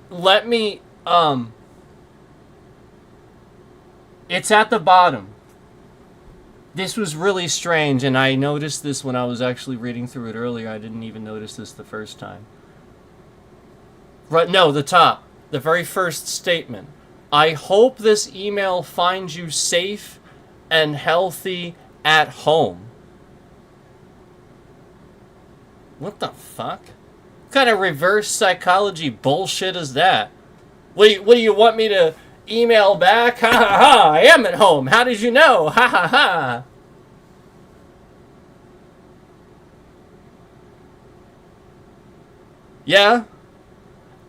Speaker 1: Let me, It's at the bottom. This was really strange, and I noticed this when I was actually reading through it earlier. I didn't even notice this the first time. Right, no, the top. The very first statement. I hope this email finds you safe and healthy at home. What the fuck? What kind of reverse psychology bullshit is that? What do you want me to email back? Ha ha ha, I am at home. How did you know? Ha ha ha. Yeah?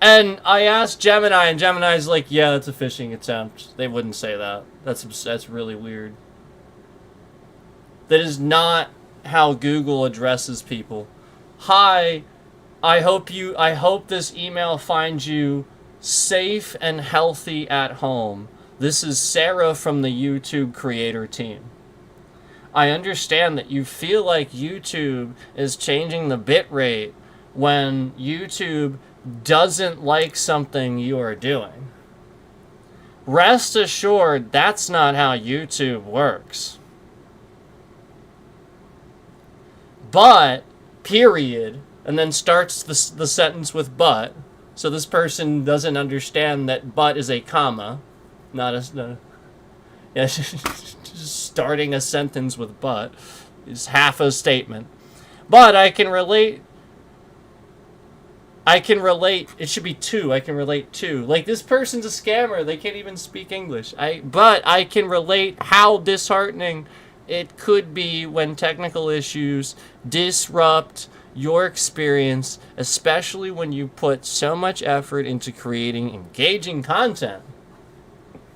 Speaker 1: And I asked Gemini, and Gemini's like, yeah, that's a phishing attempt. They wouldn't say that. That's really weird. That is not how Google addresses people. Hi, I hope this email finds you safe and healthy at home. This is Sarah from the YouTube creator team. I understand that you feel like YouTube is changing the bitrate when YouTube doesn't like something you are doing. Rest assured, that's not how YouTube works. But, period, and then starts the sentence with but. So this person doesn't understand that but is a comma, not a... Yeah, just starting a sentence with but is half a statement. But I can relate... It should be two. I can relate to. Like, this person's a scammer. They can't even speak English. But I can relate how disheartening it could be when technical issues disrupt your experience, especially when you put so much effort into creating engaging content.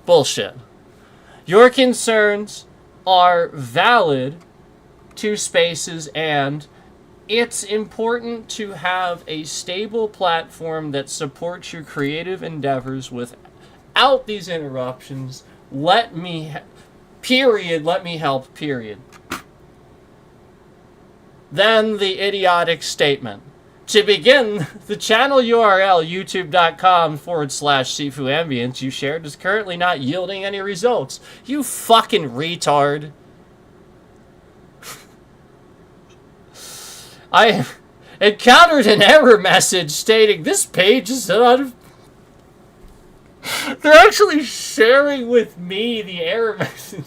Speaker 1: Bullshit. Your concerns are valid, two spaces, and it's important to have a stable platform that supports your creative endeavors without these interruptions. Let me help, period. Then the idiotic statement. To begin, the channel URL, youtube.com/sifuambience you shared is currently not yielding any results. You fucking retard. I encountered an error message stating this page is not... They're actually sharing with me the error message.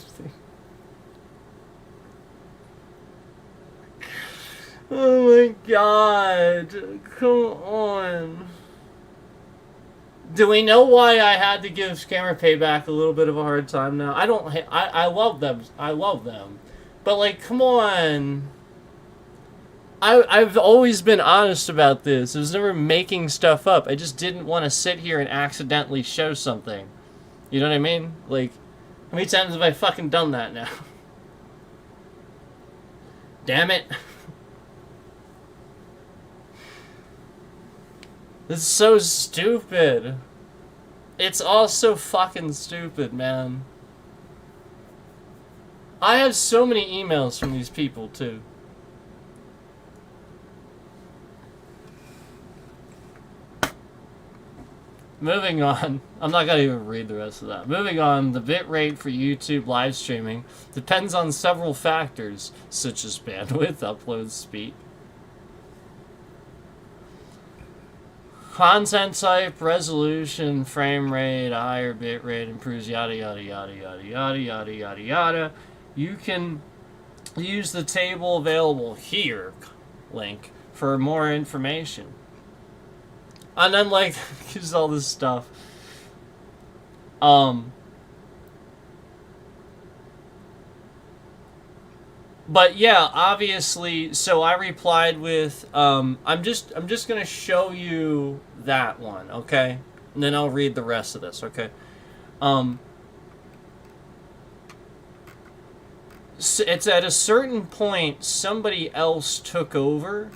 Speaker 1: Oh my god. Come on. Do we know why I had to give Scammer Payback a little bit of a hard time now? I love them. I love them. But, like, come on. I've always been honest about this. I was never making stuff up. I just didn't want to sit here and accidentally show something. You know what I mean? Like, how many times have I fucking done that now? Damn it. This is so stupid. It's all so fucking stupid, man. I have so many emails from these people, too. Moving on. I'm not going to even read the rest of that. Moving on, the bitrate for YouTube live streaming depends on several factors, such as bandwidth, upload speed, content type, resolution, frame rate, a higher bitrate improves yada yada yada yada yada yada yada yada. You can use the table available here link for more information. And then, like, here's all this stuff. But yeah, obviously, so I replied with, I'm just gonna show you that one, okay? And then I'll read the rest of this, okay? So it's at a certain point, somebody else took over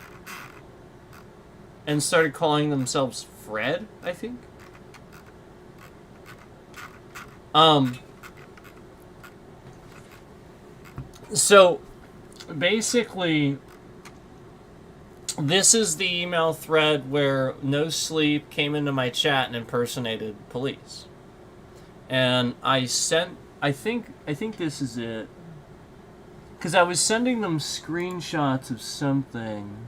Speaker 1: and started calling themselves Fred, I think. So basically, this is the email thread where No Sleep came into my chat and impersonated police. And I sent, I think this is it. Because I was sending them screenshots of something.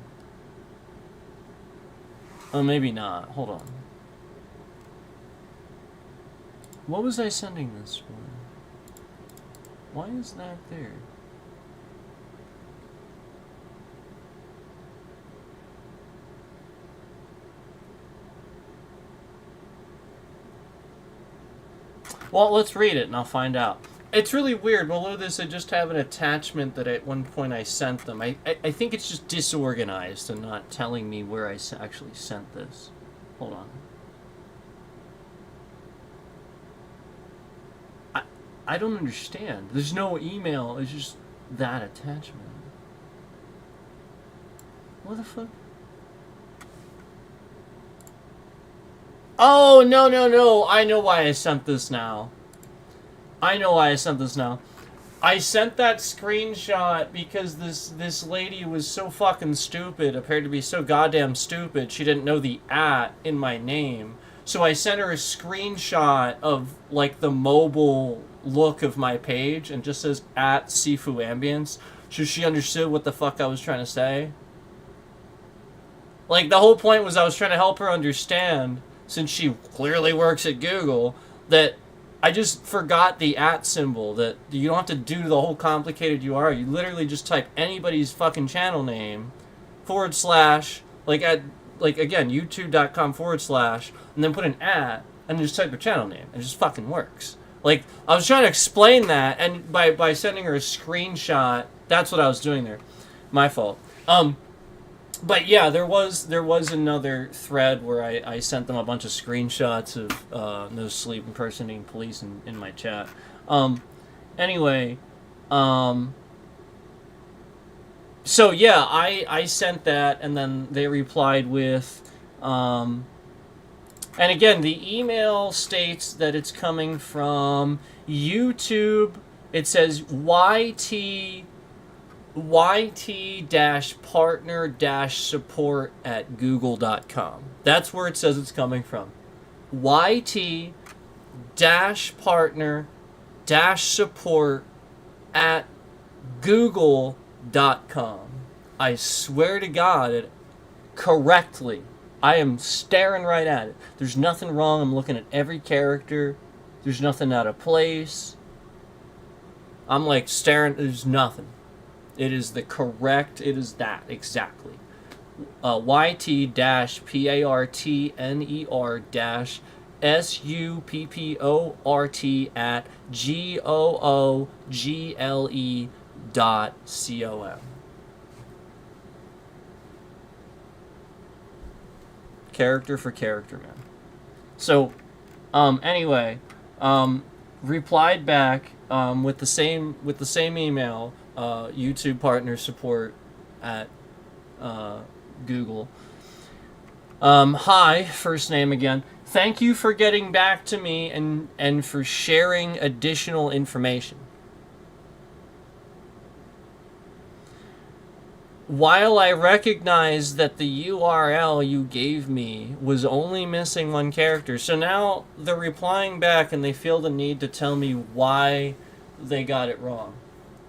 Speaker 1: Oh, maybe not. Hold on. What was I sending this for? Why is that there? Well, let's read it and I'll find out. It's really weird. Below this, I just have an attachment that at one point I sent them. I think it's just disorganized and not telling me where I actually sent this. Hold on. I don't understand. There's no email. It's just that attachment. What the fuck? Oh, no, no, no. I know why I sent this now. I know why I sent this now. I sent that screenshot because this lady was so fucking stupid, appeared to be so goddamn stupid, she didn't know the @ in my name. So I sent her a screenshot of, like, the mobile look of my page and just says @Sifu Ambience. So she understood what the fuck I was trying to say. Like, the whole point was I was trying to help her understand, since she clearly works at Google, that I just forgot the @ symbol, that you don't have to do the whole complicated URL. You literally just type anybody's fucking channel name, /, like again, youtube.com / and then put an @ and then just type your channel name. It just fucking works. Like, I was trying to explain that, and by sending her a screenshot, that's what I was doing there. My fault. But yeah, there was another thread where I sent them a bunch of screenshots of No Sleep impersonating police in my chat. Anyway, so yeah, I sent that, and then they replied with, and again, the email states that it's coming from YouTube. It says yt-partner-support@google.com. That's where it says it's coming from. yt-partner-support@google.com. I swear to God, it correctly. I am staring right at it. There's nothing wrong. I'm looking at every character. There's nothing out of place. I'm like staring. There's nothing. It is the correct. It is that exactly. yt-partner-support@google.com. Character for character, man. So, anyway, replied back with the same email, YouTube partner support at Google. Hi, first name again. Thank you for getting back to me and for sharing additional information. While I recognize that the URL you gave me was only missing one character, so now they're replying back and they feel the need to tell me why they got it wrong.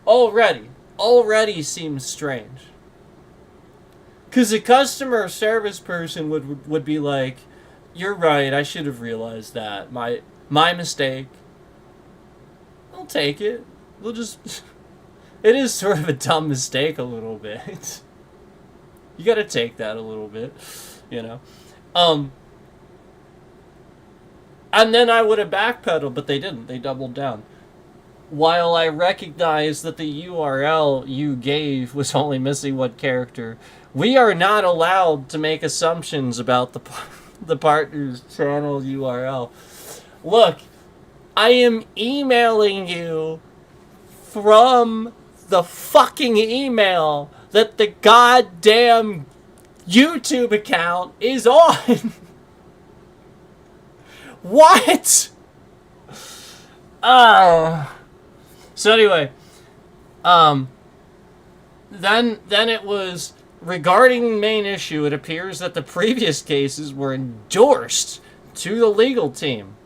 Speaker 1: Already seems strange. Because a customer service person would be like, you're right, I should have realized that. My mistake. I'll take it. We'll just... It is sort of a dumb mistake a little bit. You gotta take that a little bit, you know. And then I would have backpedaled, but they didn't. They doubled down. While I recognize that the URL you gave was only missing one character, we are not allowed to make assumptions about the partner's channel URL. Look, I am emailing you from the fucking email that the goddamn YouTube account is on. What? Oh. So anyway, then it was regarding main issue. It appears that the previous cases were endorsed to the legal team.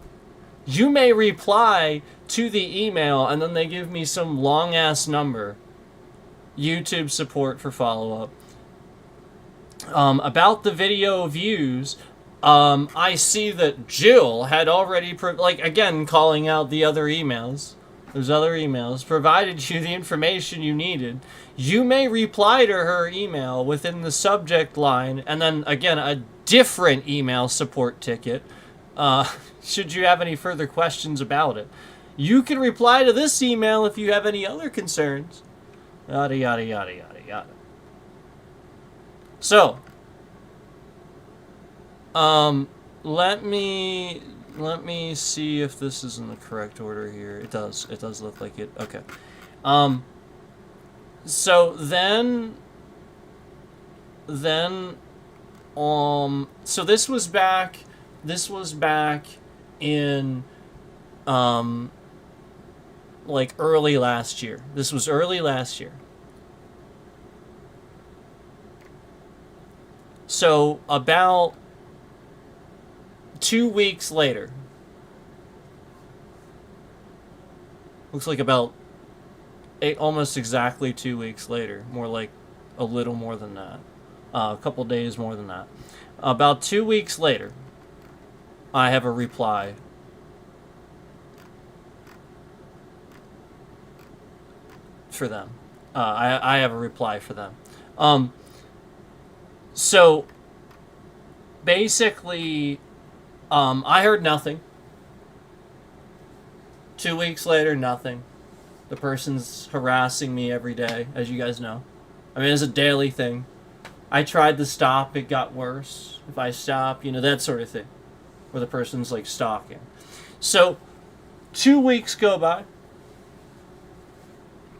Speaker 1: You may reply to the email, and then they give me some long-ass number. YouTube support for follow-up. About the video views, I see that Jill had already, again, calling out the other emails. Those other emails provided you the information you needed. You may reply to her email within the subject line, and then, again, a different email support ticket, should you have any further questions about it. You can reply to this email if you have any other concerns. Yada, yada, yada, yada, yada. So, let me see if this is in the correct order here. It does look like it. Okay. So then, so this was back in, like early last year. This was early last year. So about 2 weeks later, looks like about almost exactly 2 weeks later, more like a little more than that, a couple days more than that. About 2 weeks later, I have a reply for them. I have a reply for them. So basically, I heard nothing. 2 weeks later, nothing. The person's harassing me every day, as you guys know. I mean, it's a daily thing. I tried to stop, it got worse. If I stop, that sort of thing. Where the person's like stalking. So, 2 weeks go by.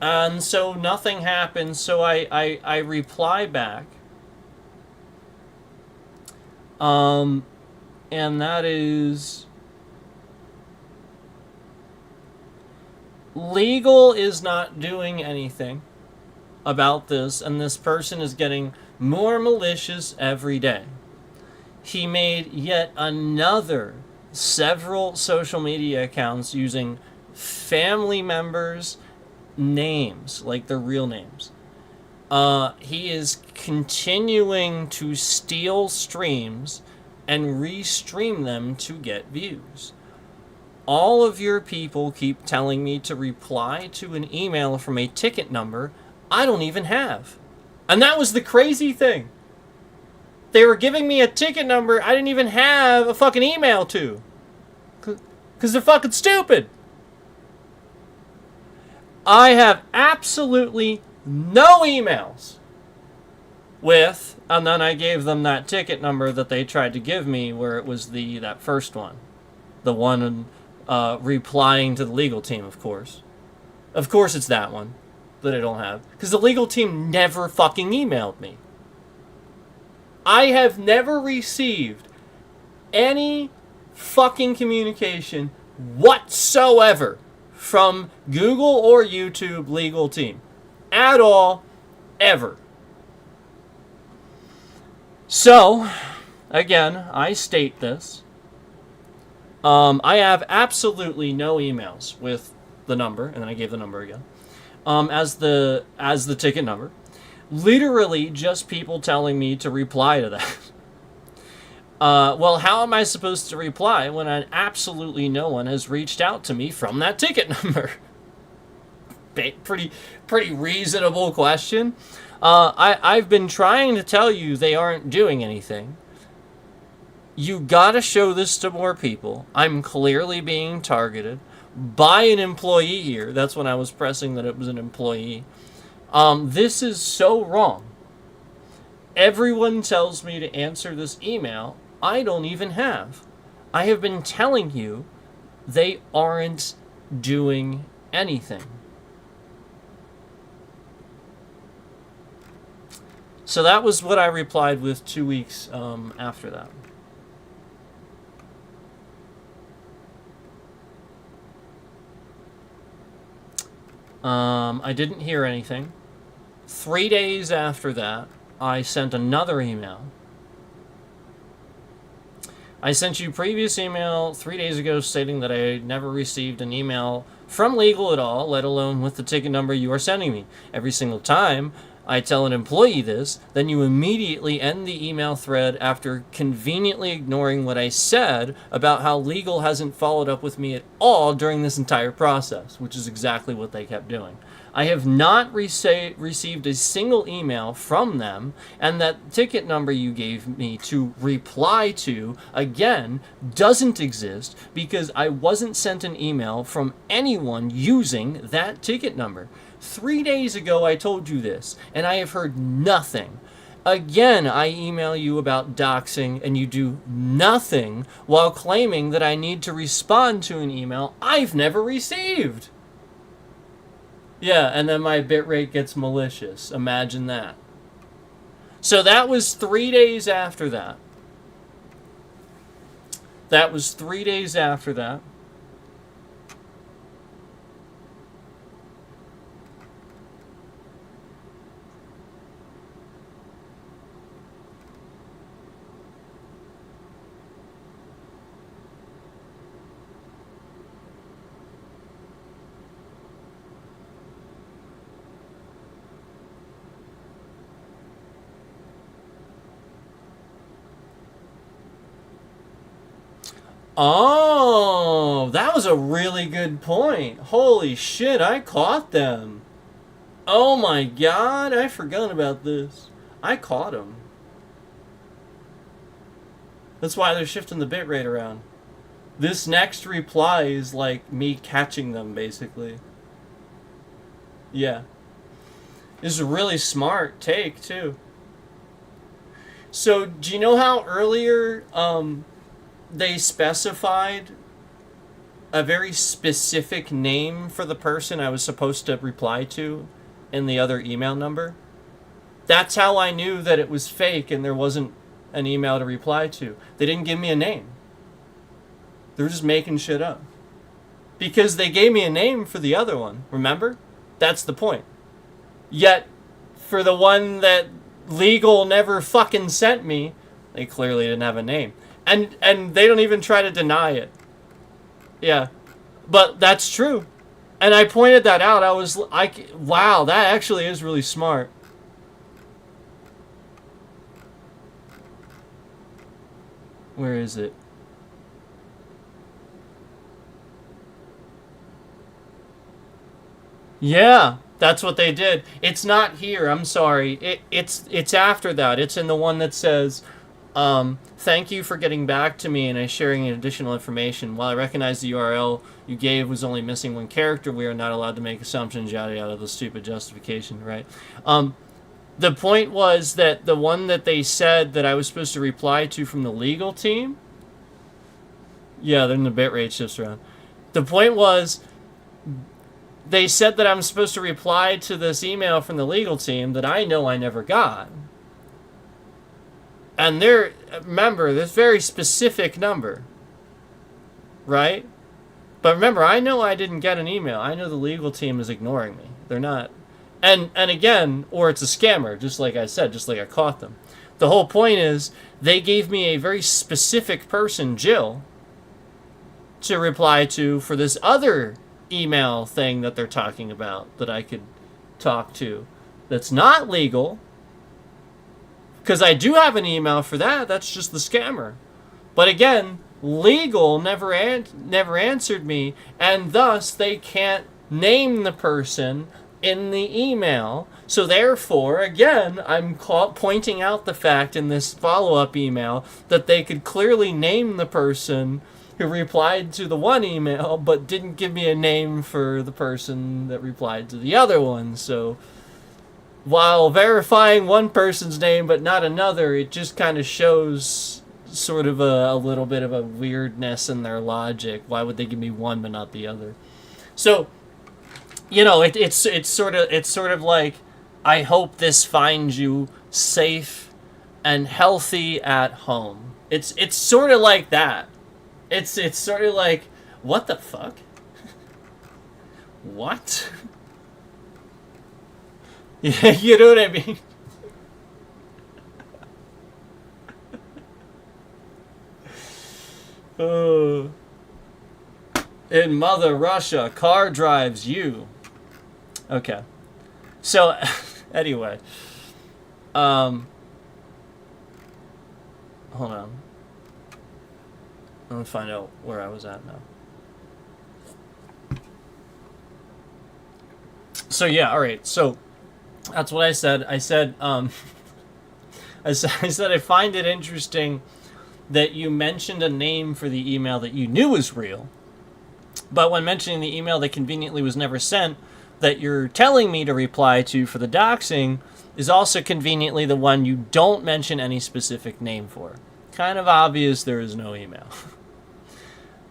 Speaker 1: And so nothing happens, so I reply back. And that is... Legal is not doing anything about this, and this person is getting more malicious every day. He made yet another several social media accounts using family members' names, like their real names. He is continuing to steal streams and restream them to get views. All of your people keep telling me to reply to an email from a ticket number I don't even have. And that was the crazy thing. They were giving me a ticket number I didn't even have a fucking email to. Because they're fucking stupid. I have absolutely no emails with, and then I gave them that ticket number that they tried to give me where it was that first one. The one replying to the legal team, of course. Of course it's that one that I don't have. Because the legal team never fucking emailed me. I have never received any fucking communication whatsoever from Google or YouTube legal team. At all, ever. So, again, I state this. I have absolutely no emails with the number, and then I gave the number again, as the ticket number. Literally just people telling me to reply to that. Well, how am I supposed to reply when absolutely no one has reached out to me from that ticket number? Pretty reasonable question. I've been trying to tell you they aren't doing anything. You gotta show this to more people. I'm clearly being targeted by an employee here. That's when I was pressing that it was an employee. This is so wrong. Everyone tells me to answer this email I don't even have. I have been telling you they aren't doing anything. So that was what I replied with 2 weeks after that. I didn't hear anything. 3 days after that, I sent another email. I sent you previous email 3 days ago stating that I never received an email from legal at all, let alone with the ticket number you are sending me. Every single time I tell an employee this, then you immediately end the email thread after conveniently ignoring what I said about how legal hasn't followed up with me at all during this entire process, which is exactly what they kept doing. I have not received a single email from them, and that ticket number you gave me to reply to, again, doesn't exist because I wasn't sent an email from anyone using that ticket number. 3 days ago I told you this, and I have heard nothing. Again, I email you about doxing, and you do nothing while claiming that I need to respond to an email I've never received. Yeah, and then my bitrate gets malicious. Imagine that. So that was 3 days after that. That was 3 days after that. Oh, that was a really good point. Holy shit, I caught them. Oh my god, I forgot about this. I caught them. That's why they're shifting the bitrate around. This next reply is like me catching them, basically. Yeah. This is a really smart take, too. So, do you know how earlier, they specified a very specific name for the person I was supposed to reply to in the other email number? That's how I knew that it was fake and there wasn't an email to reply to. They didn't give me a name. They were just making shit up. Because they gave me a name for the other one, remember? That's the point. Yet, for the one that legal never fucking sent me, they clearly didn't have a name. And they don't even try to deny it. Yeah. But that's true. And I pointed that out. I was like, wow, that actually is really smart. Where is it? Yeah, that's what they did. It's not here. I'm sorry. It's after that. It's in the one that says, thank you for getting back to me and sharing additional information. While I recognize the URL you gave was only missing one character, we are not allowed to make assumptions, yada yada, the stupid justification, right? The point was that the one that they said that I was supposed to reply to from the legal team, yeah, then the bitrate shifts around. The point was, they said that I'm supposed to reply to this email from the legal team that I know I never got. And remember, this very specific number, right? But remember, I know I didn't get an email. I know the legal team is ignoring me. They're not. And again, or it's a scammer, just like I said, just like I caught them. The whole point is, they gave me a very specific person, Jill, to reply to for this other email thing that they're talking about that I could talk to. That's not legal. Because I do have an email for that. That's just the scammer. But again, legal never answered me, and thus they can't name the person in the email. So therefore, again, I'm pointing out the fact in this follow-up email that they could clearly name the person who replied to the one email, but didn't give me a name for the person that replied to the other one. So while verifying one person's name but not another, it just kind of shows sort of a little bit of a weirdness in their logic. Why would they give me one but not the other? So, you know, it's sort of like, I hope this finds you safe and healthy at home. It's sort of like that. It's sort of like, what the fuck? What? Yeah, you know what I mean? Oh. In Mother Russia, car drives you. Okay. So, anyway. Hold on. I'm gonna find out where I was at now. So yeah, alright, so that's what I said. I said I said I find it interesting that you mentioned a name for the email that you knew was real, but when mentioning the email that conveniently was never sent, that you're telling me to reply to for the doxing, is also conveniently the one you don't mention any specific name for. Kind of obvious there is no email.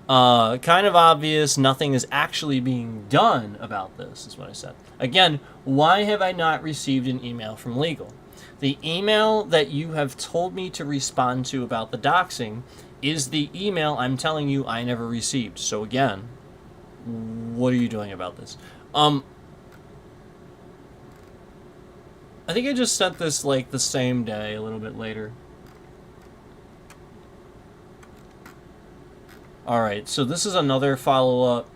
Speaker 1: Kind of obvious. Nothing is actually being done about this, is what I said. Again, why have I not received an email from legal? The email that you have told me to respond to about the doxing is the email I'm telling you I never received. So again, what are you doing about this? I think I just sent this like the same day, a little bit later. Alright, so this is another follow-up.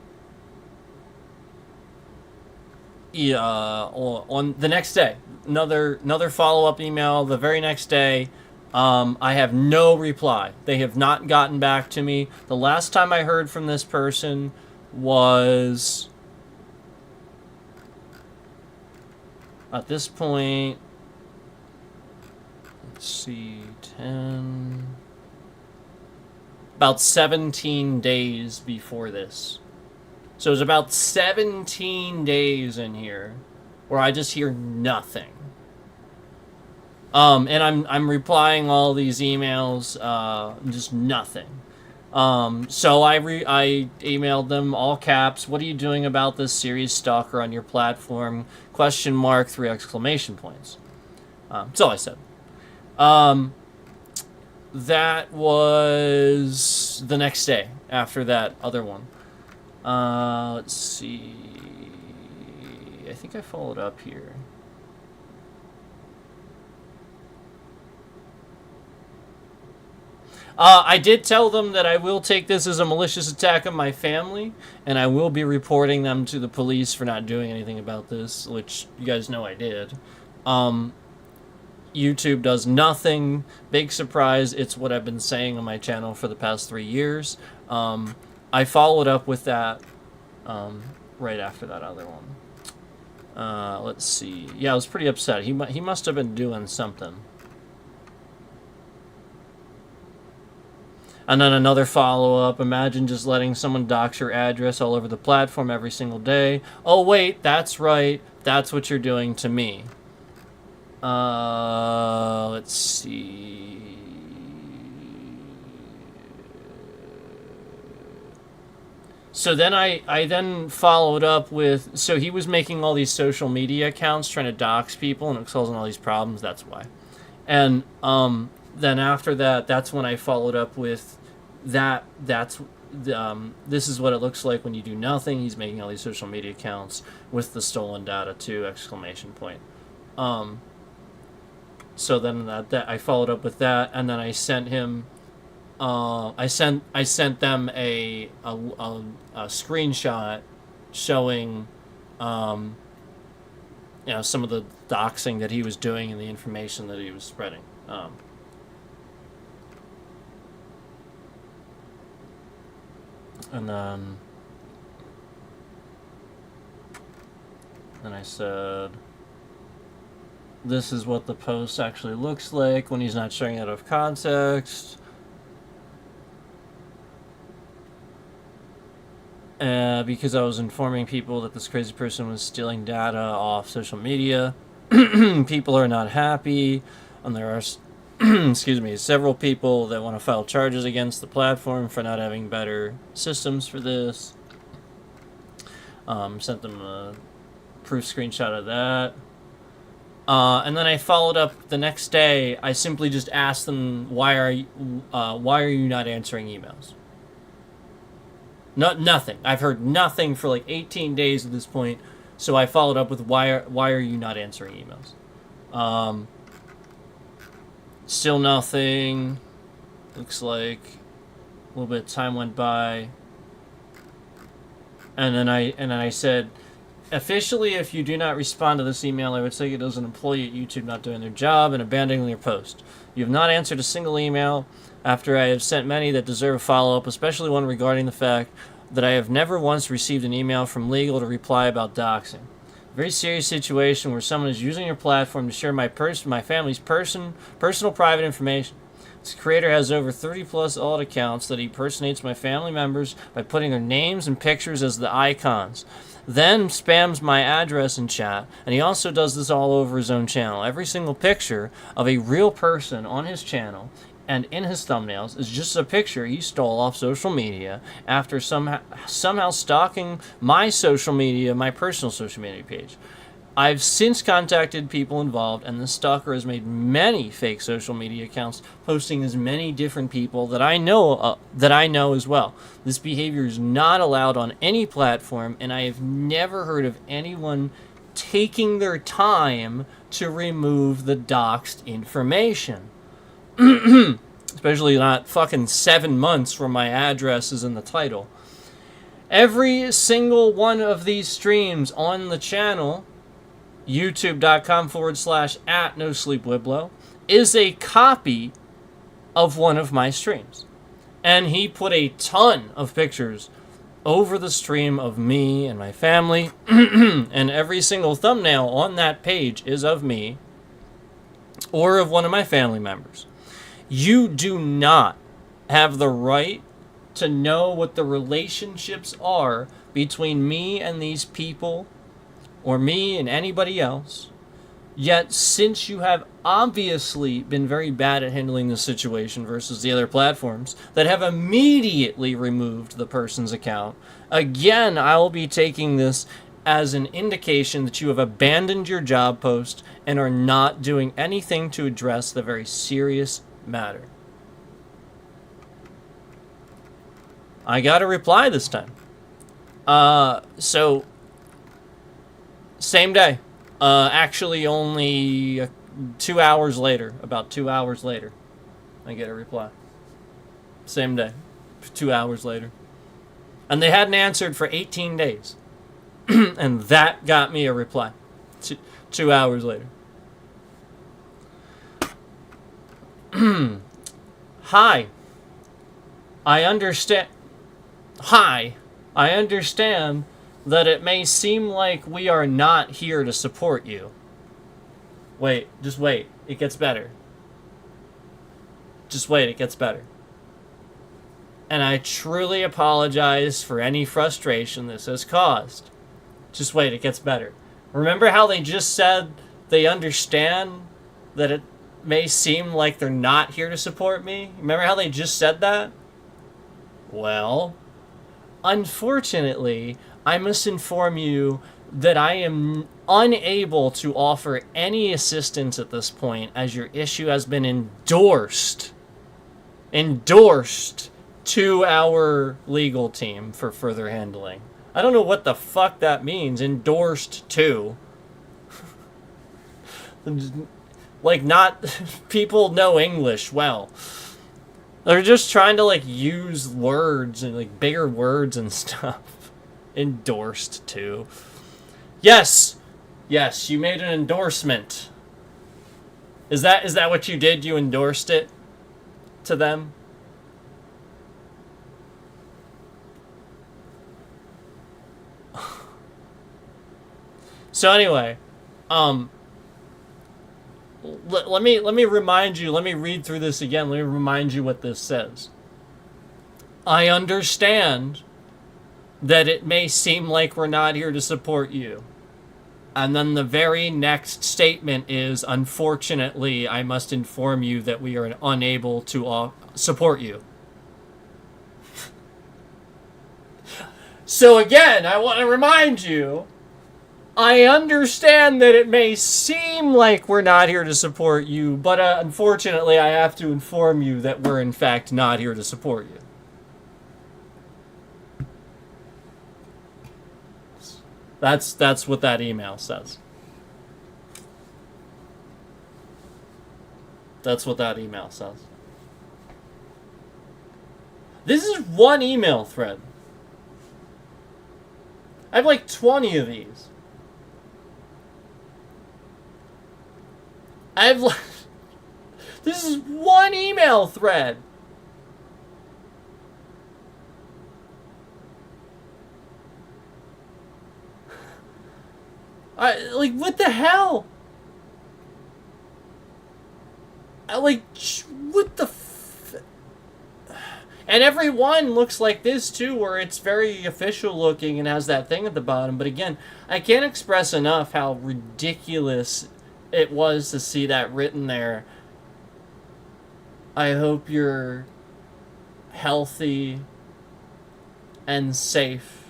Speaker 1: Yeah, on the next day. Another follow-up email the very next day. I have no reply. They have not gotten back to me. The last time I heard from this person was... At this point... Let's see... 10... About 17 days before this. So it was about 17 days in here where I just hear nothing. And I'm replying all these emails, just nothing. So I emailed them all caps. What are you doing about this serious stalker on your platform? Question mark, 3 exclamation points. That's all I said. That was the next day after that other one. Let's see. I think I followed up here. I did tell them that I will take this as a malicious attack on my family, and I will be reporting them to the police for not doing anything about this, which you guys know I did. YouTube does nothing. Big surprise. It's what I've been saying on my channel for the past 3 years. I followed up with that right after that other one. Let's see. Yeah, I was pretty upset. He must have been doing something. And then another follow-up. Imagine just letting someone dox your address all over the platform every single day. Oh, wait, that's right. That's what you're doing to me. Let's see. So then I then followed up with, so he was making all these social media accounts trying to dox people, and it was causing all these problems. That's why. And then after that, that's when I followed up with that. This is what it looks like when you do nothing. He's making all these social media accounts with the stolen data too! Exclamation point. So then that I followed up with that, and then I sent him. I sent them a screenshot showing, some of the doxing that he was doing and the information that he was spreading. And then I said, this is what the post actually looks like when he's not showing it out of context. Because I was informing people that this crazy person was stealing data off social media. People are not happy, and there are, excuse me, several people that want to file charges against the platform for not having better systems for this. Sent them a proof screenshot of that. And then I followed up the next day. I simply just asked them, why are you not answering emails? Nothing. I've heard nothing for like 18 days at this point. So I followed up with, why are you not answering emails? Still nothing. Looks like a little bit of time went by. And then I said, officially, if you do not respond to this email, I would take it as an employee at YouTube not doing their job and abandoning your post. You have not answered a single email after I have sent many that deserve a follow-up, especially one regarding the fact that I have never once received an email from legal to reply about doxing. A very serious situation where someone is using your platform to share my family's personal private information. This creator has over 30 plus alt accounts that he impersonates my family members by putting their names and pictures as the icons. Then spams my address in chat, and he also does this all over his own channel. Every single picture of a real person on his channel and in his thumbnails is just a picture he stole off social media after somehow stalking my social media, my personal social media page. I've since contacted people involved, and the stalker has made many fake social media accounts, posting as many different people that I know as well. This behavior is not allowed on any platform, and I have never heard of anyone taking their time to remove the doxed information. Especially not fucking 7 months from my address is in the title. Every single one of these streams on the channel, youtube.com/@NoSleepWiblo, is a copy of one of my streams. And he put a ton of pictures over the stream of me and my family, and every single thumbnail on that page is of me or of one of my family members. You do not have the right to know what the relationships are between me and these people, or me and anybody else. Yet, since you have obviously been very bad at handling the situation versus the other platforms that have immediately removed the person's account, again, I will be taking this as an indication that you have abandoned your job post and are not doing anything to address the very serious matter. I got a reply this time. So, same day. Actually, only 2 hours later, about 2 hours later, I get a reply. Same day, 2 hours later. And they hadn't answered for 18 days. And that got me a reply 2 hours later. Hi. I understand that it may seem like we are not here to support you. Wait, just wait. It gets better. Just wait, it gets better. And I truly apologize for any frustration this has caused. Just wait, it gets better. Remember how they just said they understand that it may seem like they're not here to support me? Remember how they just said that? Well, unfortunately, I must inform you that I am unable to offer any assistance at this point, as your issue has been endorsed to our legal team for further handling. I don't know what the fuck that means, endorsed to. Like, not... people know English well. They're just trying to, like, use words and, like, bigger words and stuff. Endorsed to. Yes! Yes, you made an endorsement. Is that what you did? You endorsed it to them? So anyway, let me remind you, let me read through this again. Let me remind you what this says. I understand that it may seem like we're not here to support you. And then the very next statement is, unfortunately, I must inform you that we are unable to support you. So again, I want to remind you, I understand that it may seem like we're not here to support you, but unfortunately I have to inform you that we're in fact not here to support you. That's what that email says. That's what that email says. This is one email thread. I have like 20 of these. This is one email thread. Like, what the hell? What the And every one looks like this, too, where it's very official looking and has that thing at the bottom. But again, I can't express enough how ridiculous it was to see that written there. I hope you're healthy and safe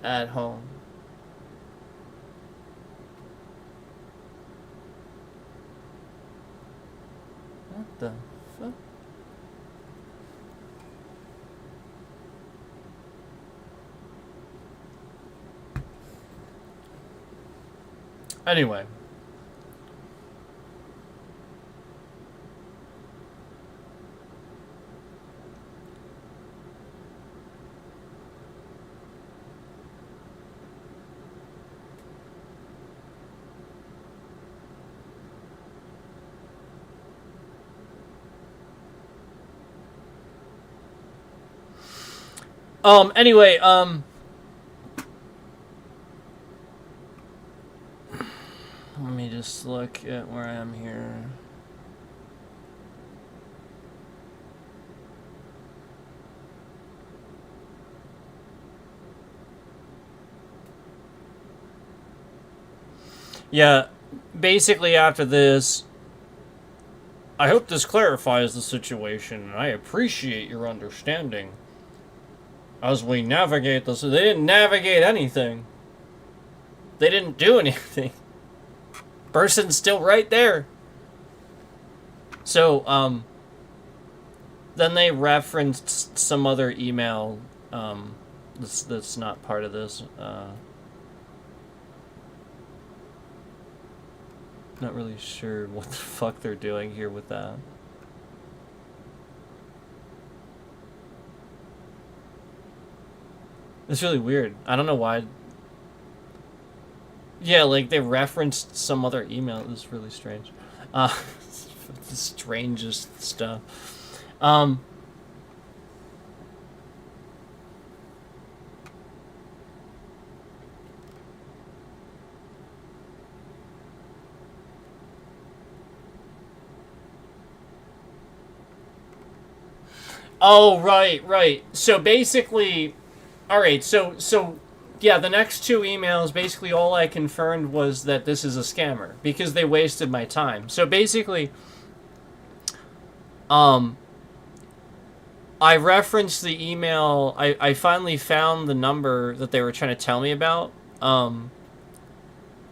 Speaker 1: at home. What the fuck? Anyway. Anyway, let me just look at where I am here. Yeah, basically after this, I hope this clarifies the situation, and I appreciate your understanding. As we navigate this, they didn't navigate anything. They didn't do anything. Person's still right there. So, then they referenced some other email, that's not part of this, not really sure what the fuck they're doing here with that. It's really weird. I don't know why. Yeah, like they referenced some other email. It was really strange. The strangest stuff. Oh, right. So basically, all right. So yeah, the next two emails, basically all I confirmed was that this is a scammer because they wasted my time. So basically, I referenced the email. I finally found the number that they were trying to tell me about.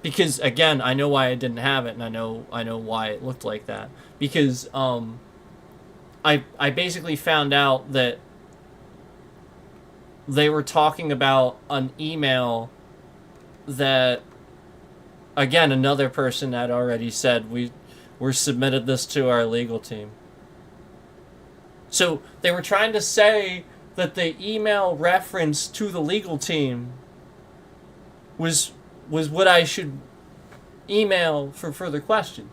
Speaker 1: Because again, I know why I didn't have it, and I know why it looked like that. Because I basically found out that they were talking about an email that, again, another person had already said we're submitted this to our legal team. So they were trying to say that the email reference to the legal team was what I should email for further questions.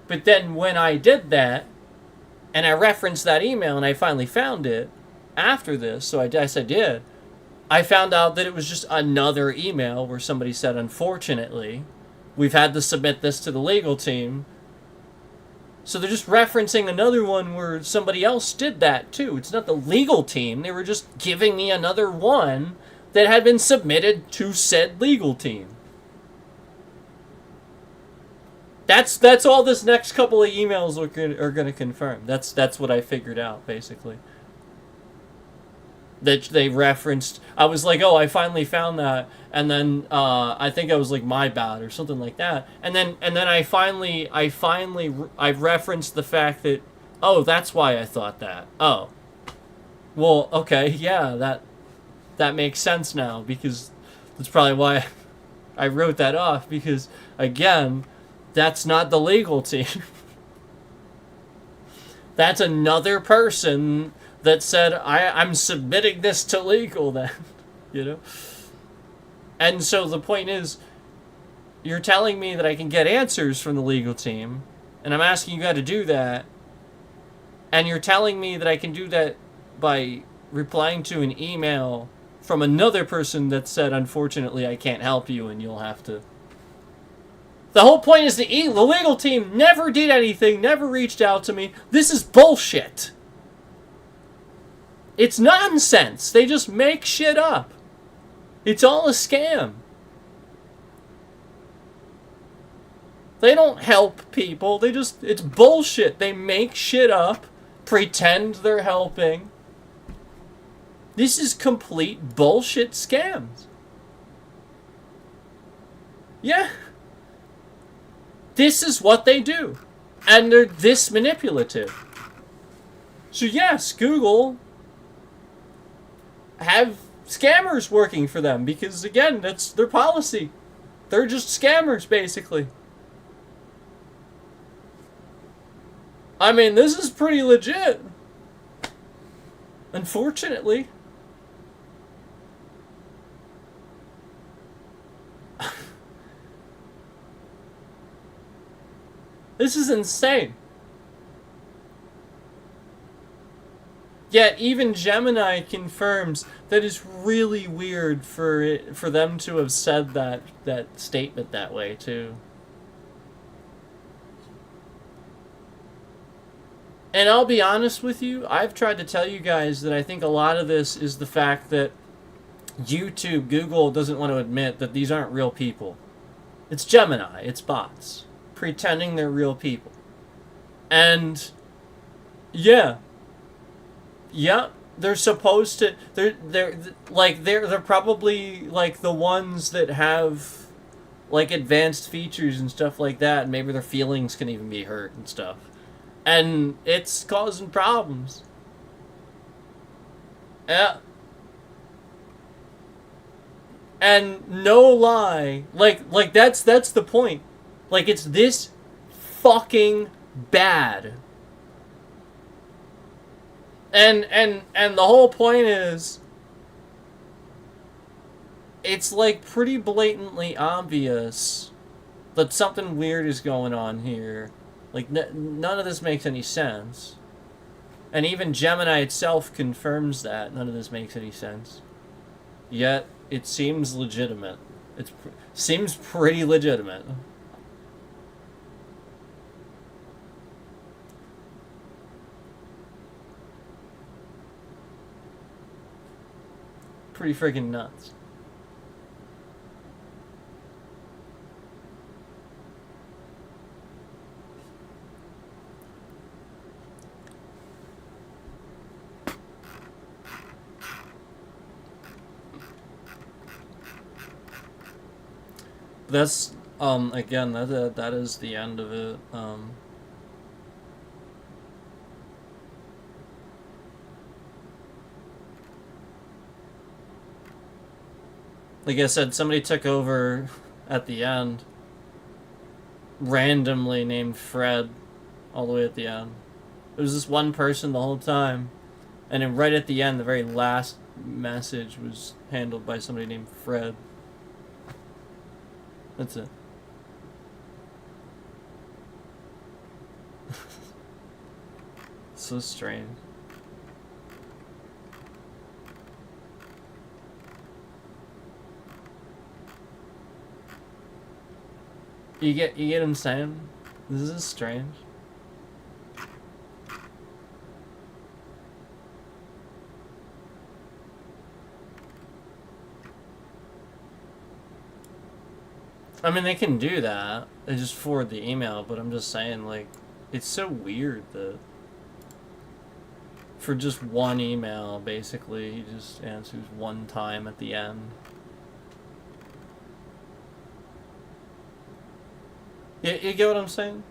Speaker 1: But then when I did that, and I referenced that email and I finally found it after this, so I did, I found out that it was just another email where somebody said, unfortunately, we've had to submit this to the legal team. So they're just referencing another one where somebody else did that too. It's not the legal team. They were just giving me another one that had been submitted to said legal team. That's all this next couple of emails are going to confirm. That's what I figured out, basically. That they referenced. I was like, oh, I finally found that, and then I think I was like, my bad or something like that, and then I referenced the fact that, oh, that's why I thought that. Oh, well, okay, yeah, that makes sense now, because that's probably why I wrote that off, because again, that's not the legal team. That's another person that said, I'm submitting this to legal then, you know? And so the point is, you're telling me that I can get answers from the legal team, and I'm asking you how to do that, and you're telling me that I can do that by replying to an email from another person that said, unfortunately, I can't help you, and you'll have to... The whole point is the legal team never did anything, never reached out to me. This is bullshit. It's nonsense. They just make shit up. It's all a scam. They don't help people. They just, it's bullshit. They make shit up, pretend they're helping. This is complete bullshit scams. Yeah. This is what they do. And they're this manipulative. So yes, Google have scammers working for them because, again, that's their policy. They're just scammers, basically. I mean, this is pretty legit. Unfortunately. This is insane. Yet even Gemini confirms that it's really weird for them to have said that statement that way too. And I'll be honest with you, I've tried to tell you guys that I think a lot of this is the fact that YouTube, Google doesn't want to admit that these aren't real people. It's Gemini, it's bots, pretending they're real people. And yeah, they're supposed to. They're probably like the ones that have like advanced features and stuff like that, and maybe their feelings can even be hurt and stuff, and it's causing problems. Yeah. And no lie, like that's the point. Like, it's this fucking bad. And the whole point is, it's like pretty blatantly obvious that something weird is going on here. Like, none of this makes any sense. And even Gemini itself confirms that none of this makes any sense. Yet it seems legitimate. It seems pretty legitimate. Pretty freaking nuts. That's again, that is the end of it. Like I said, somebody took over at the end, randomly named Fred, all the way at the end. It was this one person the whole time, and then right at the end, the very last message was handled by somebody named Fred. That's it. So strange. You get what I'm saying? This is strange. I mean, they can do that. They just forward the email, but I'm just saying, like, it's so weird that for just one email, basically, he just answers one time at the end. You get what I'm saying?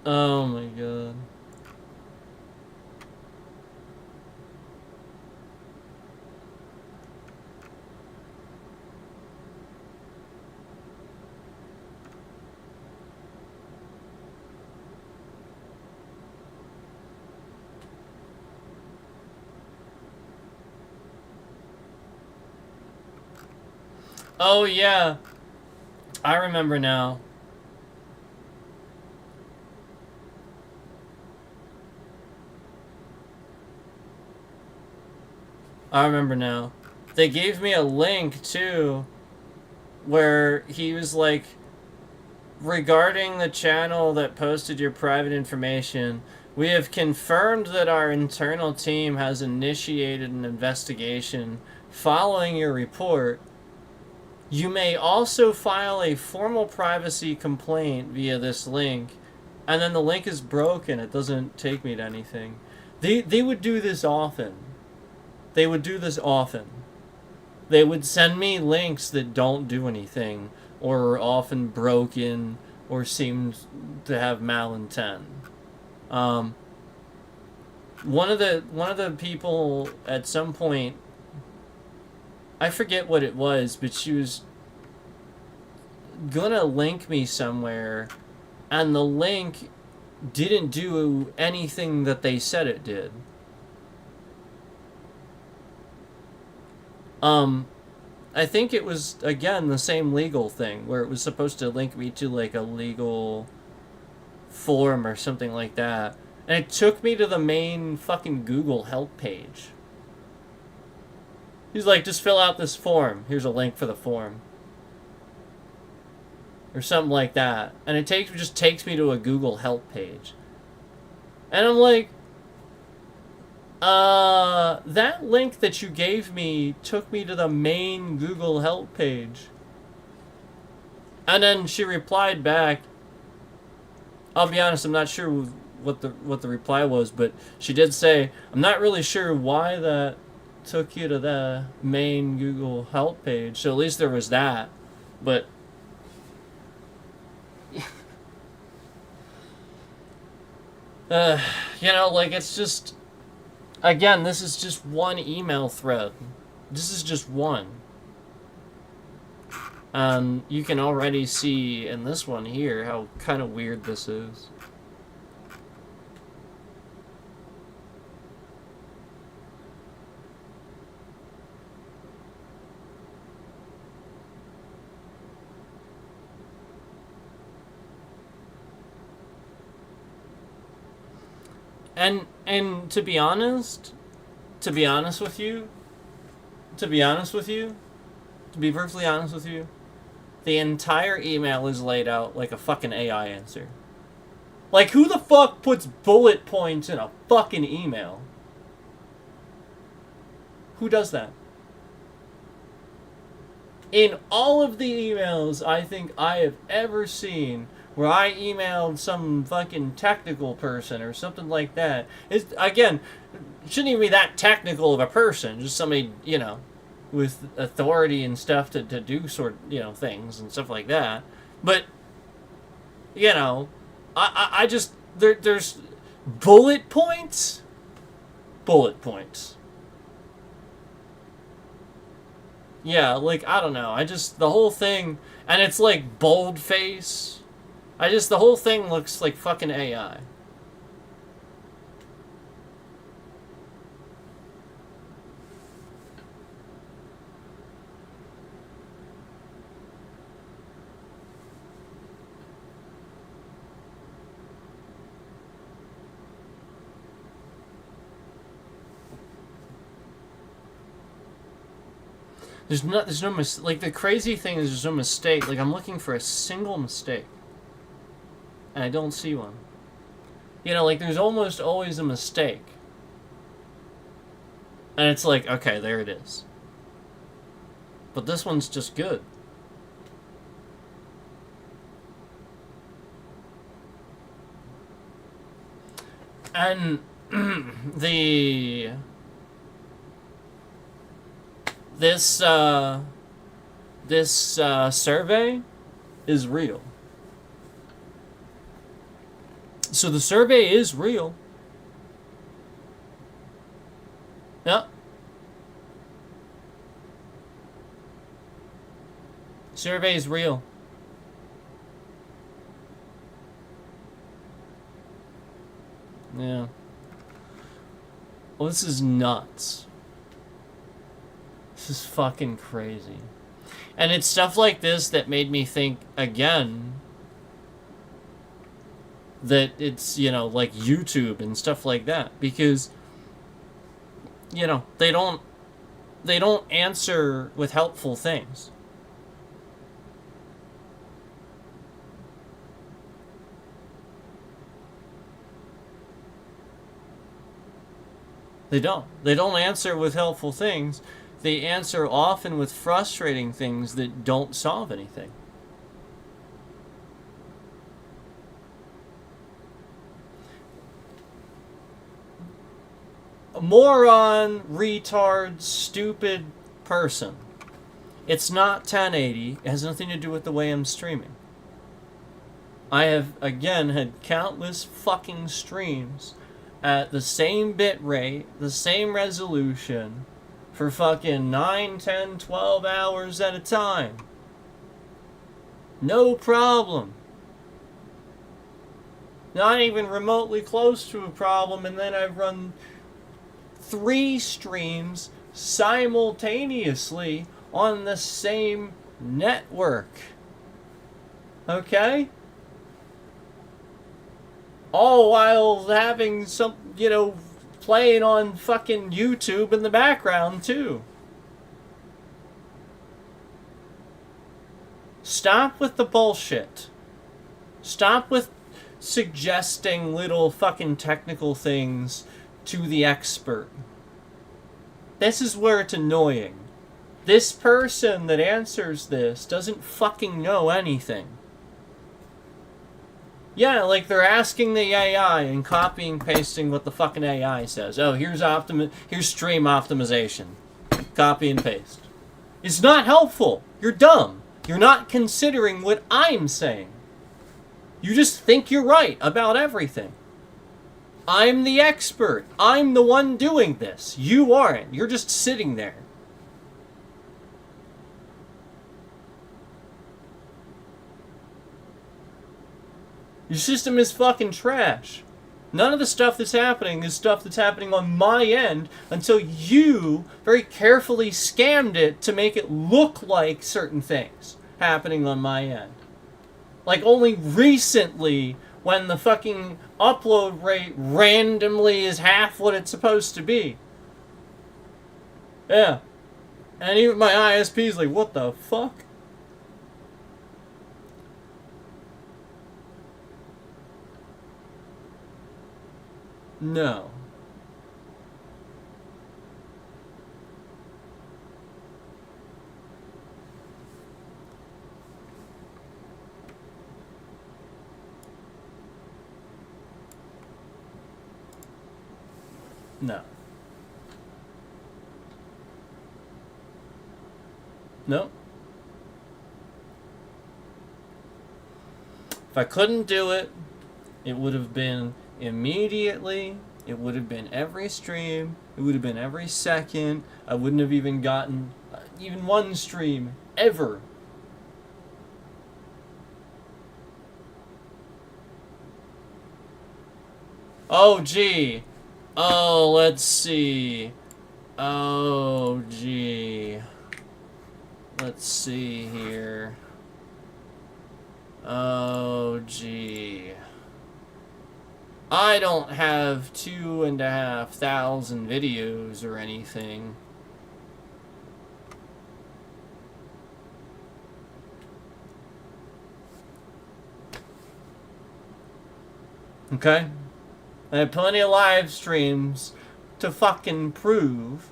Speaker 1: Oh my god. Oh yeah, I remember now. I remember now. They gave me a link too, where he was like, regarding the channel that posted your private information, we have confirmed that our internal team has initiated an investigation following your report. You may also file a formal privacy complaint via this link, and then the link is broken. It doesn't take me to anything. They would do this often. They would do this often. They would send me links that don't do anything, or are often broken, or seem to have malintent. One of the people at some point, I forget what it was, but she was gonna link me somewhere, and the link didn't do anything that they said it did. I think it was, again, the same legal thing, where it was supposed to link me to, like, a legal form or something like that. And it took me to the main fucking Google help page. He's like, just fill out this form. Here's a link for the form. Or something like that. And it just takes me to a Google help page. And I'm like, that link that you gave me took me to the main Google help page. And then she replied back. I'll be honest, I'm not sure what the reply was, but she did say, I'm not really sure why that took you to the main Google help page. So at least there was that. But you know, like, it's just, again, this is just one email thread. This is just one. You can already see in this one here how kind of weird this is. And to be honest with you, to be perfectly honest with you, the entire email is laid out like a fucking AI answer. Like, who the fuck puts bullet points in a fucking email? Who does that? In all of the emails I think I have ever seen where I emailed some fucking technical person or something like that, it's, again, shouldn't even be that technical of a person, just somebody, you know, with authority and stuff to do sort, you know, things and stuff like that. But, you know, I just, there's bullet points. Yeah, like, I don't know. The whole thing, and it's like boldface. The whole thing looks like fucking AI. There's no like, the crazy thing is there's no mistake. Like, I'm looking for a single mistake, and I don't see one. You know, like, there's almost always a mistake. And it's like, okay, there it is. But this one's just good. And this survey is real. So the survey is real. Yeah. Survey is real. Yeah. Well, this is nuts. This is fucking crazy. And it's stuff like this that made me think, again, that it's, you know, like YouTube and stuff like that. Because, you know, they don't answer with helpful things. They don't. They don't answer with helpful things. They answer often with frustrating things that don't solve anything. A moron, retard, stupid person. It's not 1080. It has nothing to do with the way I'm streaming. I have, again, had countless fucking streams at the same bit rate, the same resolution, for fucking 9, 10, 12 hours at a time. No problem. Not even remotely close to a problem, and then I've run 3 streams simultaneously on the same network. Okay? All while having some, playing on fucking YouTube in the background, too. Stop with the bullshit. Stop with suggesting little fucking technical things to the expert. This is where it's annoying. This person that answers this doesn't fucking know anything. Yeah, like they're asking the AI and copying pasting what the fucking AI says. Oh, here's stream optimization. Copy and paste. It's not helpful. You're dumb. You're not considering what I'm saying. You just think you're right about everything. I'm the expert. I'm the one doing this. You aren't. You're just sitting there. Your system is fucking trash. None of the stuff that's happening is stuff that's happening on my end until you very carefully scammed it to make it look like certain things happening on my end. Like only recently, when the fucking upload rate randomly is half what it's supposed to be. Yeah. And even my ISP is like, what the fuck? No. No. No. If I couldn't do it, it would have been immediately. It would have been every stream. It would have been every second. I wouldn't have even gotten even one stream ever. Oh, gee. Oh, let's see. Oh, gee. Let's see here. Oh, gee. I don't have 2,500 videos or anything. Okay? I have plenty of live streams to fucking prove.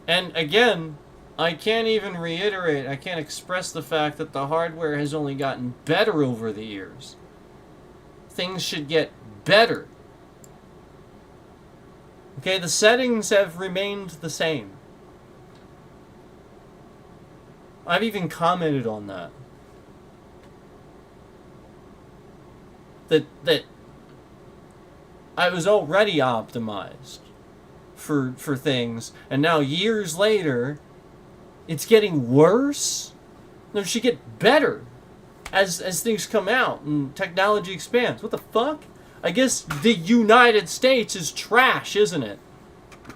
Speaker 1: And again, I can't even reiterate, I can't express the fact that the hardware has only gotten better over the years. Things should get better. Okay, the settings have remained the same. I've even commented on that. That I was already optimized for things, and now years later, it's getting worse. No, it should get better as things come out and technology expands. What the fuck? I guess the United States is trash, isn't it?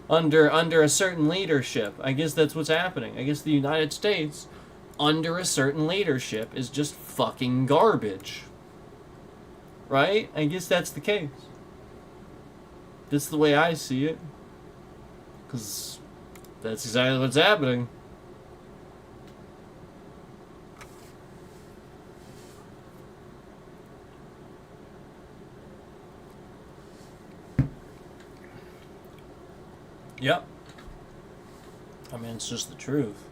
Speaker 1: Under a certain leadership. I guess that's what's happening. I guess the United States, under a certain leadership, is just fucking garbage. Right? I guess that's the case. That's the way I see it. Because that's exactly what's happening. Yep. I mean, it's just the truth.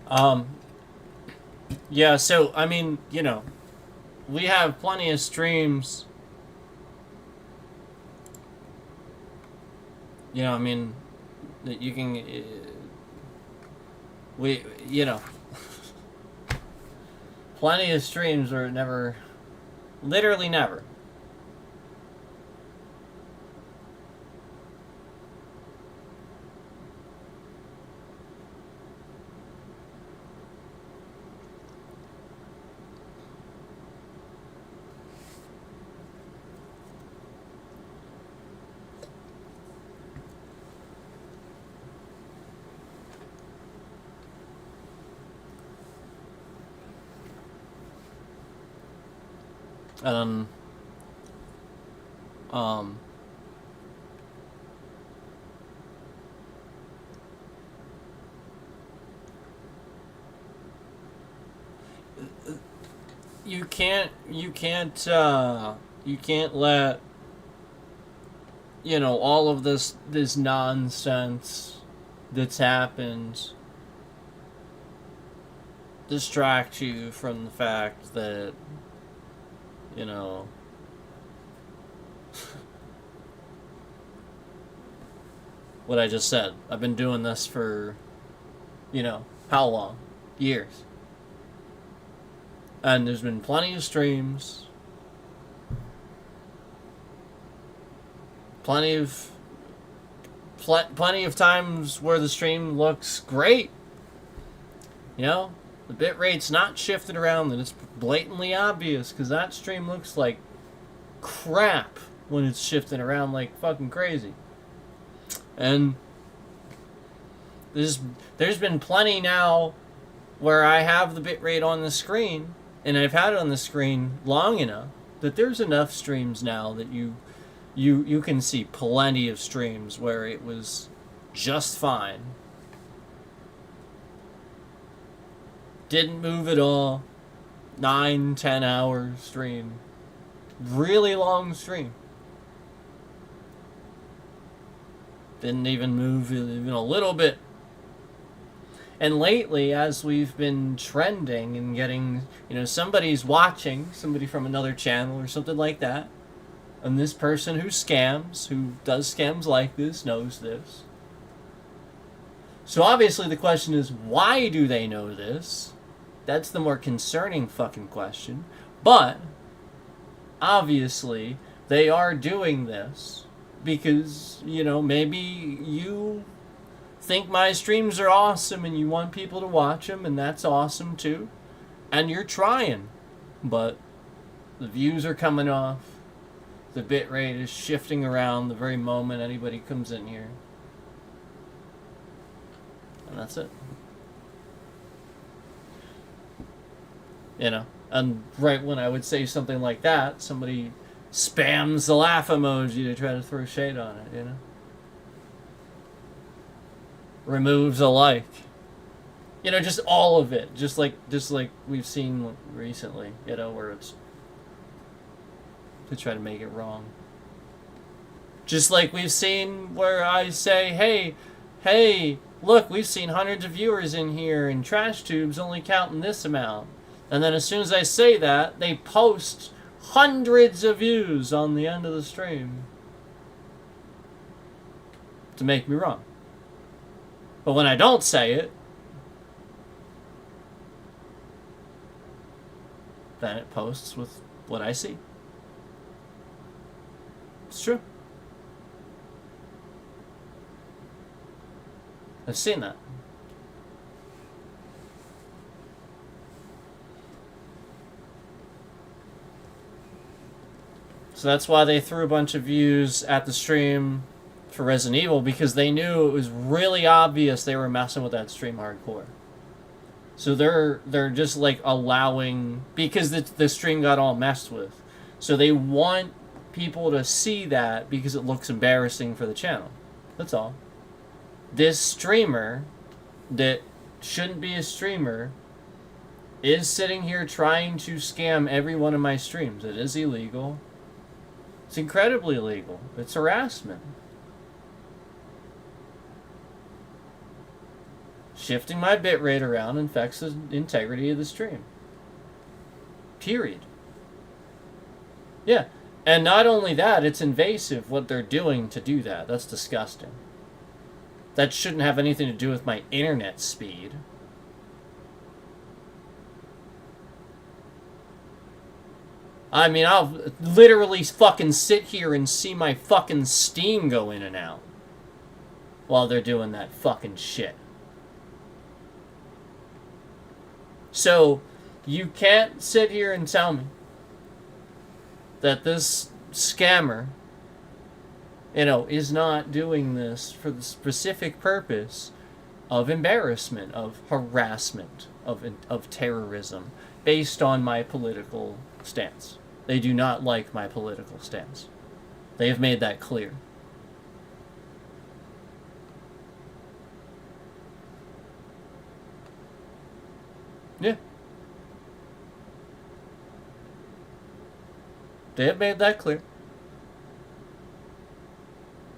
Speaker 1: Um, yeah, so, I mean, you know, we have plenty of streams. You know, I mean, that you can, we, you know, plenty of streams where it never, literally never. Um, um, you can't let, you know, all of this nonsense that's happened distract you from the fact that, you know, what I just said. I've been doing this for, you know, how long? Years. And there's been plenty of streams, plenty of plenty of times where the stream looks great. You know, the bit rate's not shifted around, and it's blatantly obvious because that stream looks like crap when it's shifting around like fucking crazy. And there's been plenty now where I have the bitrate on the screen, and I've had it on the screen long enough that there's enough streams now that you can see plenty of streams where it was just fine. Didn't move at all. 9-10 hour stream. Really long stream. Didn't even move even a little bit. And lately, as we've been trending and getting, you know, somebody's watching, somebody from another channel or something like that, and this person who scams, who does scams like this, knows this. So obviously the question is, why do they know this? That's the more concerning fucking question. But, obviously, they are doing this because, you know, maybe you think my streams are awesome and you want people to watch them, and that's awesome too. And you're trying, but the views are coming off. The bitrate is shifting around the very moment anybody comes in here. And that's it. You know, and right when I would say something like that, somebody spams the laugh emoji to try to throw shade on it, you know? Removes a like. You know, just all of it. Just like we've seen recently, you know, where it's to try to make it wrong. Just like we've seen where I say, hey, look, we've seen hundreds of viewers in here and trash tubes only counting this amount. And then as soon as I say that, they post hundreds of views on the end of the stream to make me wrong. But when I don't say it, then it posts with what I see. It's true. I've seen that. So that's why they threw a bunch of views at the stream for Resident Evil, because they knew it was really obvious they were messing with that stream hardcore. So they're just like allowing, because the stream got all messed with. So they want people to see that because it looks embarrassing for the channel. That's all. This streamer that shouldn't be a streamer is sitting here trying to scam every one of my streams. It is illegal. It's incredibly illegal. It's harassment. Shifting my bitrate around affects the integrity of the stream. Period. Yeah. And not only that, it's invasive what they're doing to do that. That's disgusting. That shouldn't have anything to do with my internet speed. I mean, I'll literally fucking sit here and see my fucking Steam go in and out while they're doing that fucking shit. So, you can't sit here and tell me that this scammer, is not doing this for the specific purpose of embarrassment, of harassment, of terrorism, based on my political stance. They do not like my political stance. They have made that clear. Yeah. They have made that clear.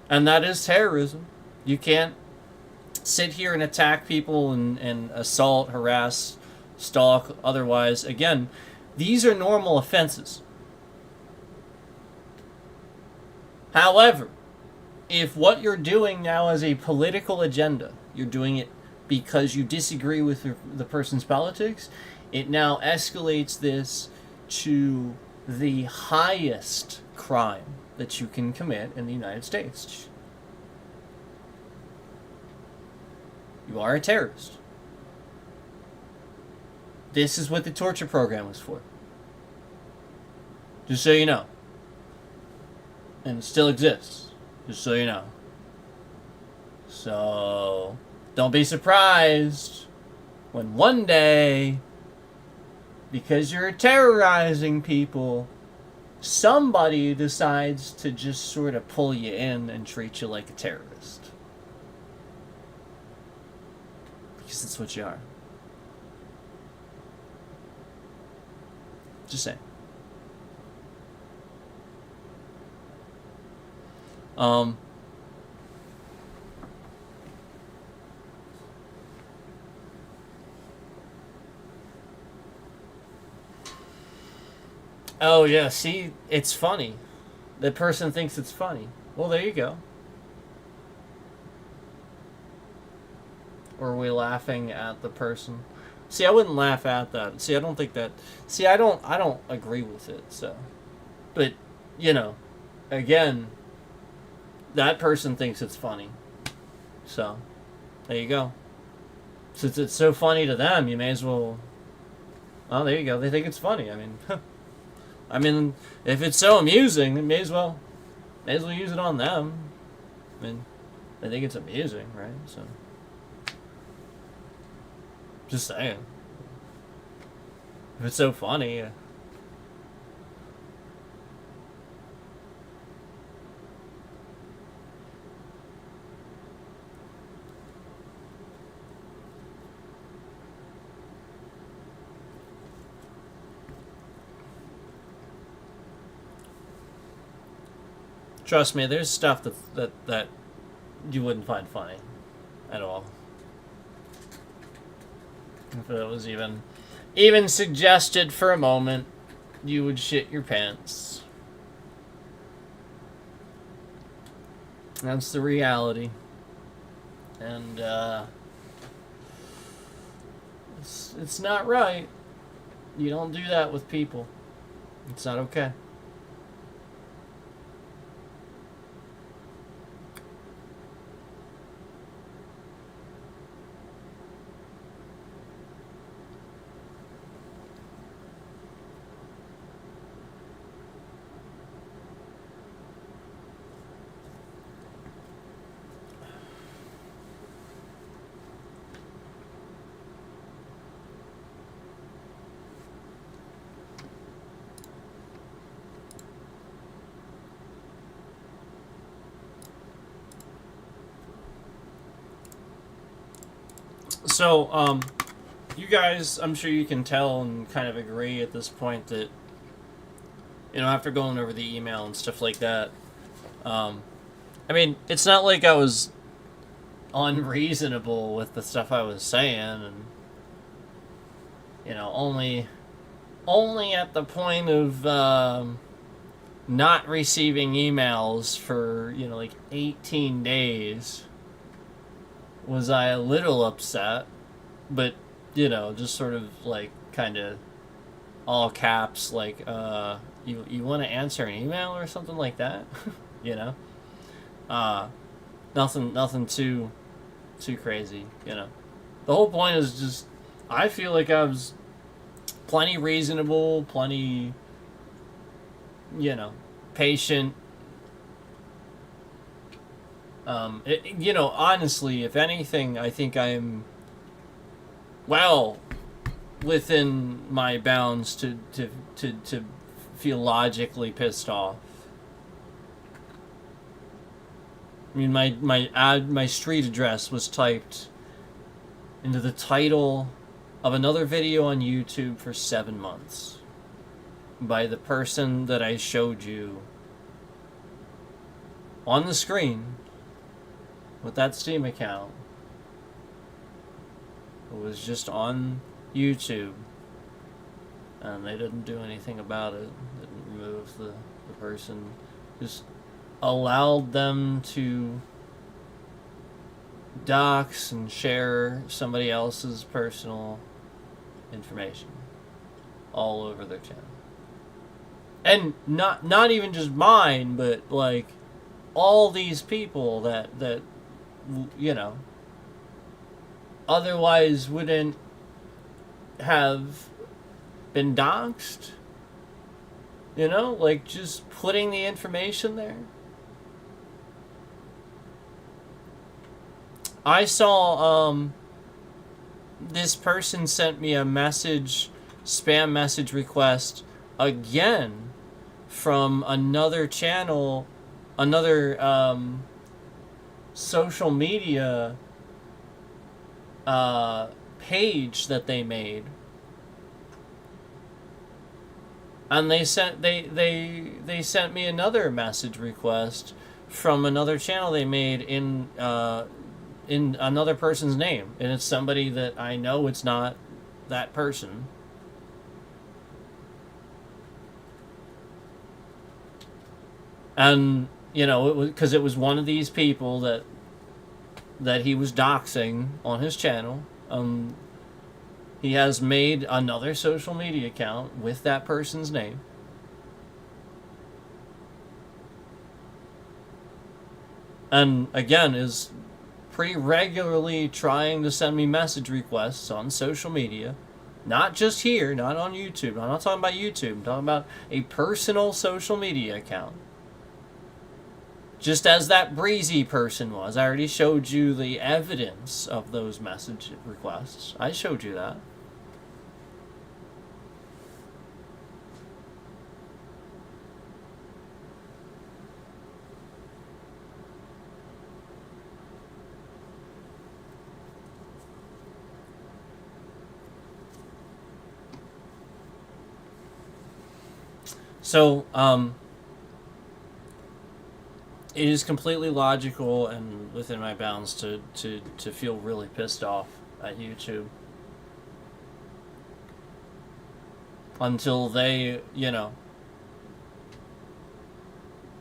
Speaker 1: And that is terrorism. You can't sit here and attack people and assault, harass, stalk, otherwise. Again, these are normal offenses. However, if what you're doing now is a political agenda, you're doing it because you disagree with the person's politics, it now escalates this to the highest crime that you can commit in the United States. You are a terrorist. This is what the torture program was for. Just so you know. And it still exists. Just so you know. So, don't be surprised when one day, because you're terrorizing people, somebody decides to just sort of pull you in and treat you like a terrorist. Because that's what you are. Just saying. Oh yeah, see, it's funny. The person thinks it's funny. Well, there you go. Or are we laughing at the person? See, I wouldn't laugh at that. See, I don't think that. See, I don't agree with it. So, but again, that person thinks it's funny. So, there you go. Since it's so funny to them, you may as well. Oh, there you go. They think it's funny. I mean, if it's so amusing, it may as well use it on them. I mean, they think it's amusing, right? So, just saying. If it's so funny. Trust me, there's stuff that you wouldn't find funny at all. If it was even suggested for a moment, you would shit your pants. That's the reality. And it's not right. You don't do that with people. It's not okay. So, you guys, I'm sure you can tell and kind of agree at this point that, after going over the email and stuff like that, I mean, it's not like I was unreasonable with the stuff I was saying, and, only at the point of, not receiving emails for, 18 days was I a little upset, but, just sort of, kind of all caps, you want to answer an email or something like that, nothing too crazy, The whole point is just, I feel like I was plenty reasonable, plenty, patient. Honestly, if anything, I think I'm well within my bounds to feel logically pissed off. I mean, my street address was typed into the title of another video on YouTube for 7 months by the person that I showed you on the screen with that Steam account. It was just on YouTube, and they didn't do anything about it. Didn't remove the person. Just allowed them to dox and share somebody else's personal information all over their channel. And not even just mine, but all these people that otherwise wouldn't have been doxxed. Just putting the information there. I saw this person sent me a spam message request again from another channel, another social media page that they made, and they sent me another message request from another channel they made in another person's name, and it's somebody that I know it's not that person. And it was one of these people that he was doxing on his channel. He has made another social media account with that person's name. And again, is pretty regularly trying to send me message requests on social media. Not just here, not on YouTube. I'm not talking about YouTube. I'm talking about a personal social media account. Just as that Breezy person was. I already showed you the evidence of those message requests. I showed you that. So, it is completely logical and within my bounds to feel really pissed off at YouTube. Until they,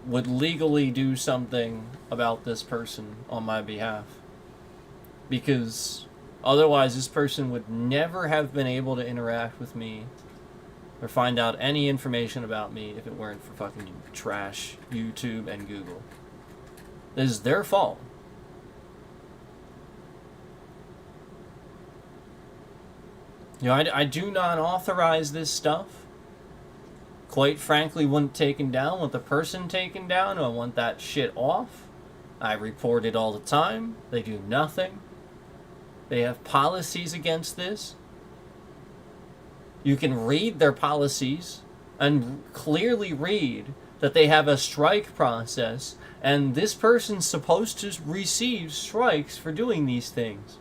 Speaker 1: would legally do something about this person on my behalf. Because otherwise this person would never have been able to interact with me or find out any information about me if it weren't for fucking trash YouTube and Google. It is their fault. I do not authorize this stuff. Quite frankly, want it taken down, want the person taken down, I want that shit off. I report it all the time. They do nothing. They have policies against this. You can read their policies and clearly read that they have a strike process, and this person's supposed to receive strikes for doing these things.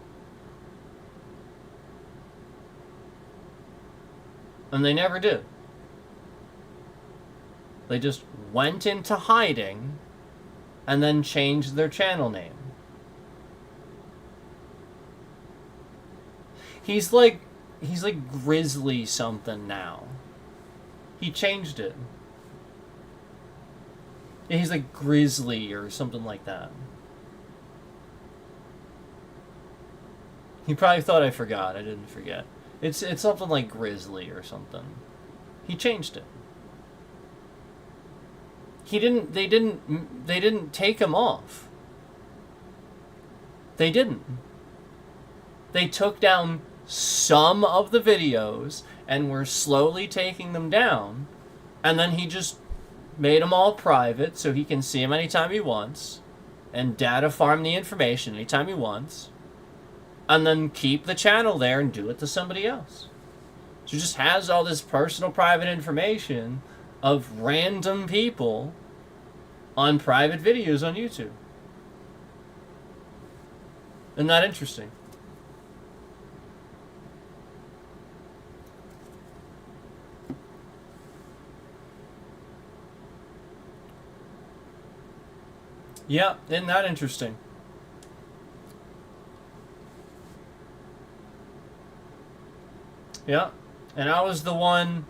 Speaker 1: And they never did. They just went into hiding and then changed their channel name. He's like Grizzly something now. He changed it. Yeah, he's like Grizzly or something like that. He probably thought I forgot. I didn't forget. It's something like Grizzly or something. He changed it. They didn't take him off. They didn't. They took down some of the videos and were slowly taking them down, and then he just made them all private so he can see them anytime he wants and data farm the information anytime he wants, and then keep the channel there and do it to somebody else. So he just has all this personal private information of random people on private videos on YouTube. Isn't that interesting? Yeah, isn't that interesting? Yeah, and I was the one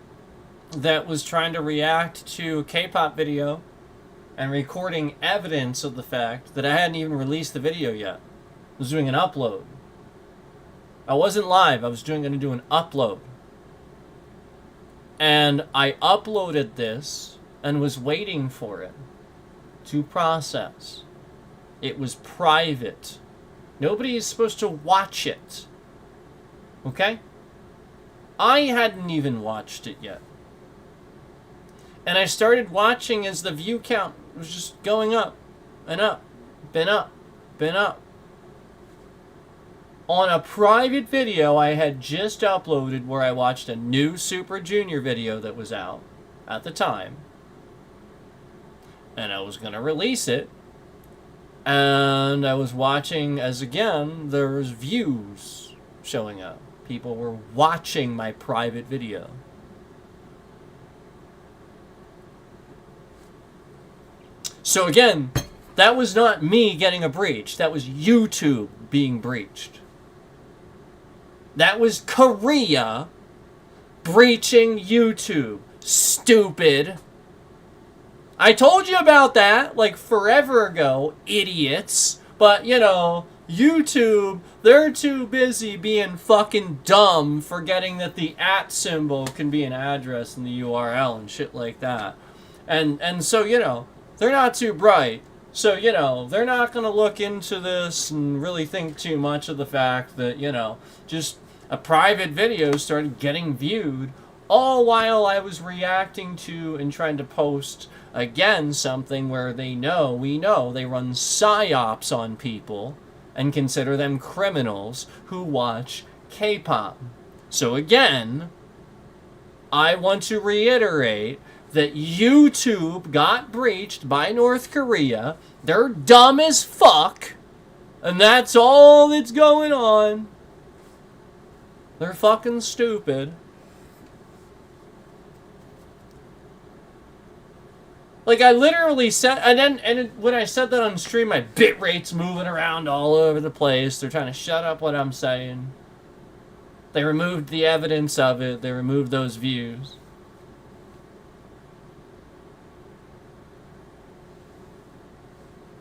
Speaker 1: that was trying to react to a K-pop video and recording evidence of the fact that I hadn't even released the video yet. I was doing an upload. I wasn't live, I was going to do an upload. And I uploaded this and was waiting for it to process. It was private. Nobody is supposed to watch it. Okay? I hadn't even watched it yet. And I started watching as the view count was just going up and up, been up, been up. On a private video I had just uploaded where I watched a new Super Junior video that was out at the time. And I was going to release it. And I was watching as, again, there was views showing up. People were watching my private video. So again, that was not me getting a breach. That was YouTube being breached. That was Korea breaching YouTube. Stupid. I told you about that like forever ago, idiots. But, you know, YouTube, they're too busy being fucking dumb forgetting that the @ symbol can be an address in the URL and shit like that. And so, you know, they're not too bright. So, you know, they're not going to look into this and really think too much of the fact that, you know, just a private video started getting viewed all while I was reacting to and trying to post, again, something where we know they run psyops on people and consider them criminals who watch K-pop. So again, I want to reiterate that YouTube got breached by North Korea. They're dumb as fuck. And that's all that's going on. They're fucking stupid. Like, I literally said, when I said that on stream, my bit rate's moving around all over the place. They're trying to shut up what I'm saying. They removed the evidence of it. They removed those views.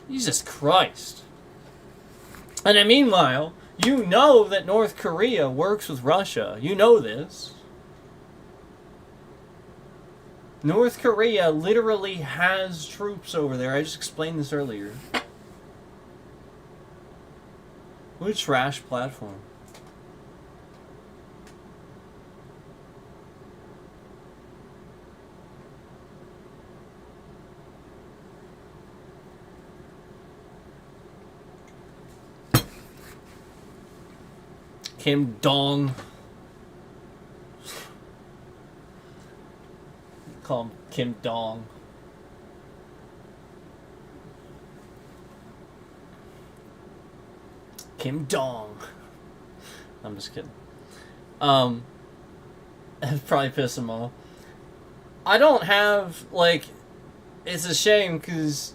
Speaker 1: Jesus Christ. And then meanwhile, you know that North Korea works with Russia. You know this. North Korea literally has troops over there. I just explained this earlier. What a trash platform. Kim Dong. Call him Kim Dong. Kim Dong. I'm just kidding. It'd probably piss him off. I don't have, like, it's a shame because,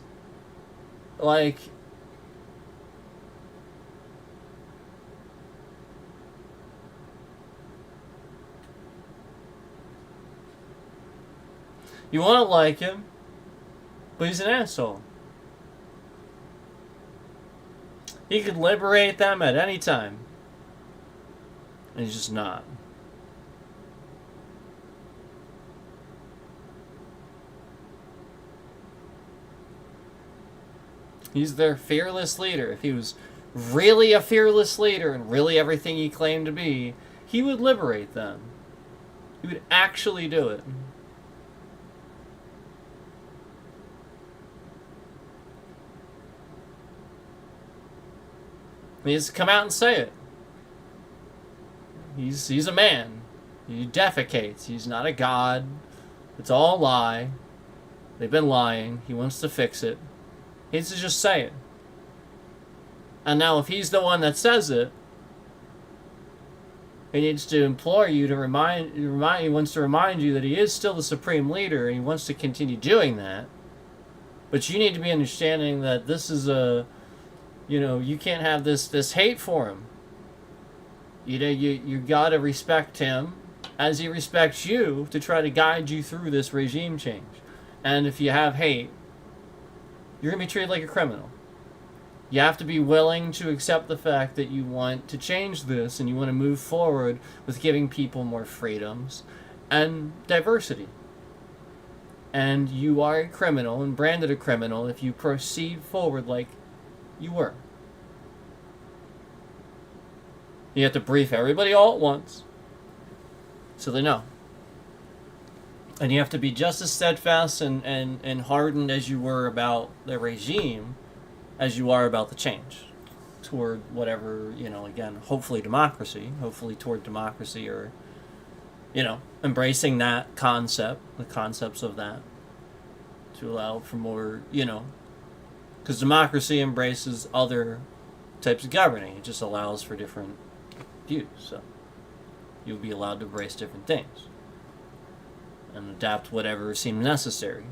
Speaker 1: like, you want to like him, but he's an asshole. He could liberate them at any time. And he's just not. He's their fearless leader. If he was really a fearless leader and really everything he claimed to be, he would liberate them. He would actually do it. He has to come out and say it. He's a man. He defecates. He's not a god. It's all a lie. They've been lying. He wants to fix it. He needs to just say it. And now if he's the one that says it, he needs to implore you to he wants to remind you that he is still the supreme leader and he wants to continue doing that. But you need to be understanding that this is a, you can't have this hate for him. You gotta respect him as he respects you to try to guide you through this regime change. And if you have hate, you're gonna be treated like a criminal. You have to be willing to accept the fact that you want to change this and you want to move forward with giving people more freedoms and diversity. And you are a criminal and branded a criminal if you proceed forward like you were. You have to brief everybody all at once so they know. And you have to be just as steadfast and hardened as you were about the regime as you are about the change toward whatever, again, hopefully democracy, hopefully toward democracy or, embracing that concept, the concepts of that to allow for more, because democracy embraces other types of governing. It just allows for different views. So you'll be allowed to embrace different things and adapt whatever seems necessary.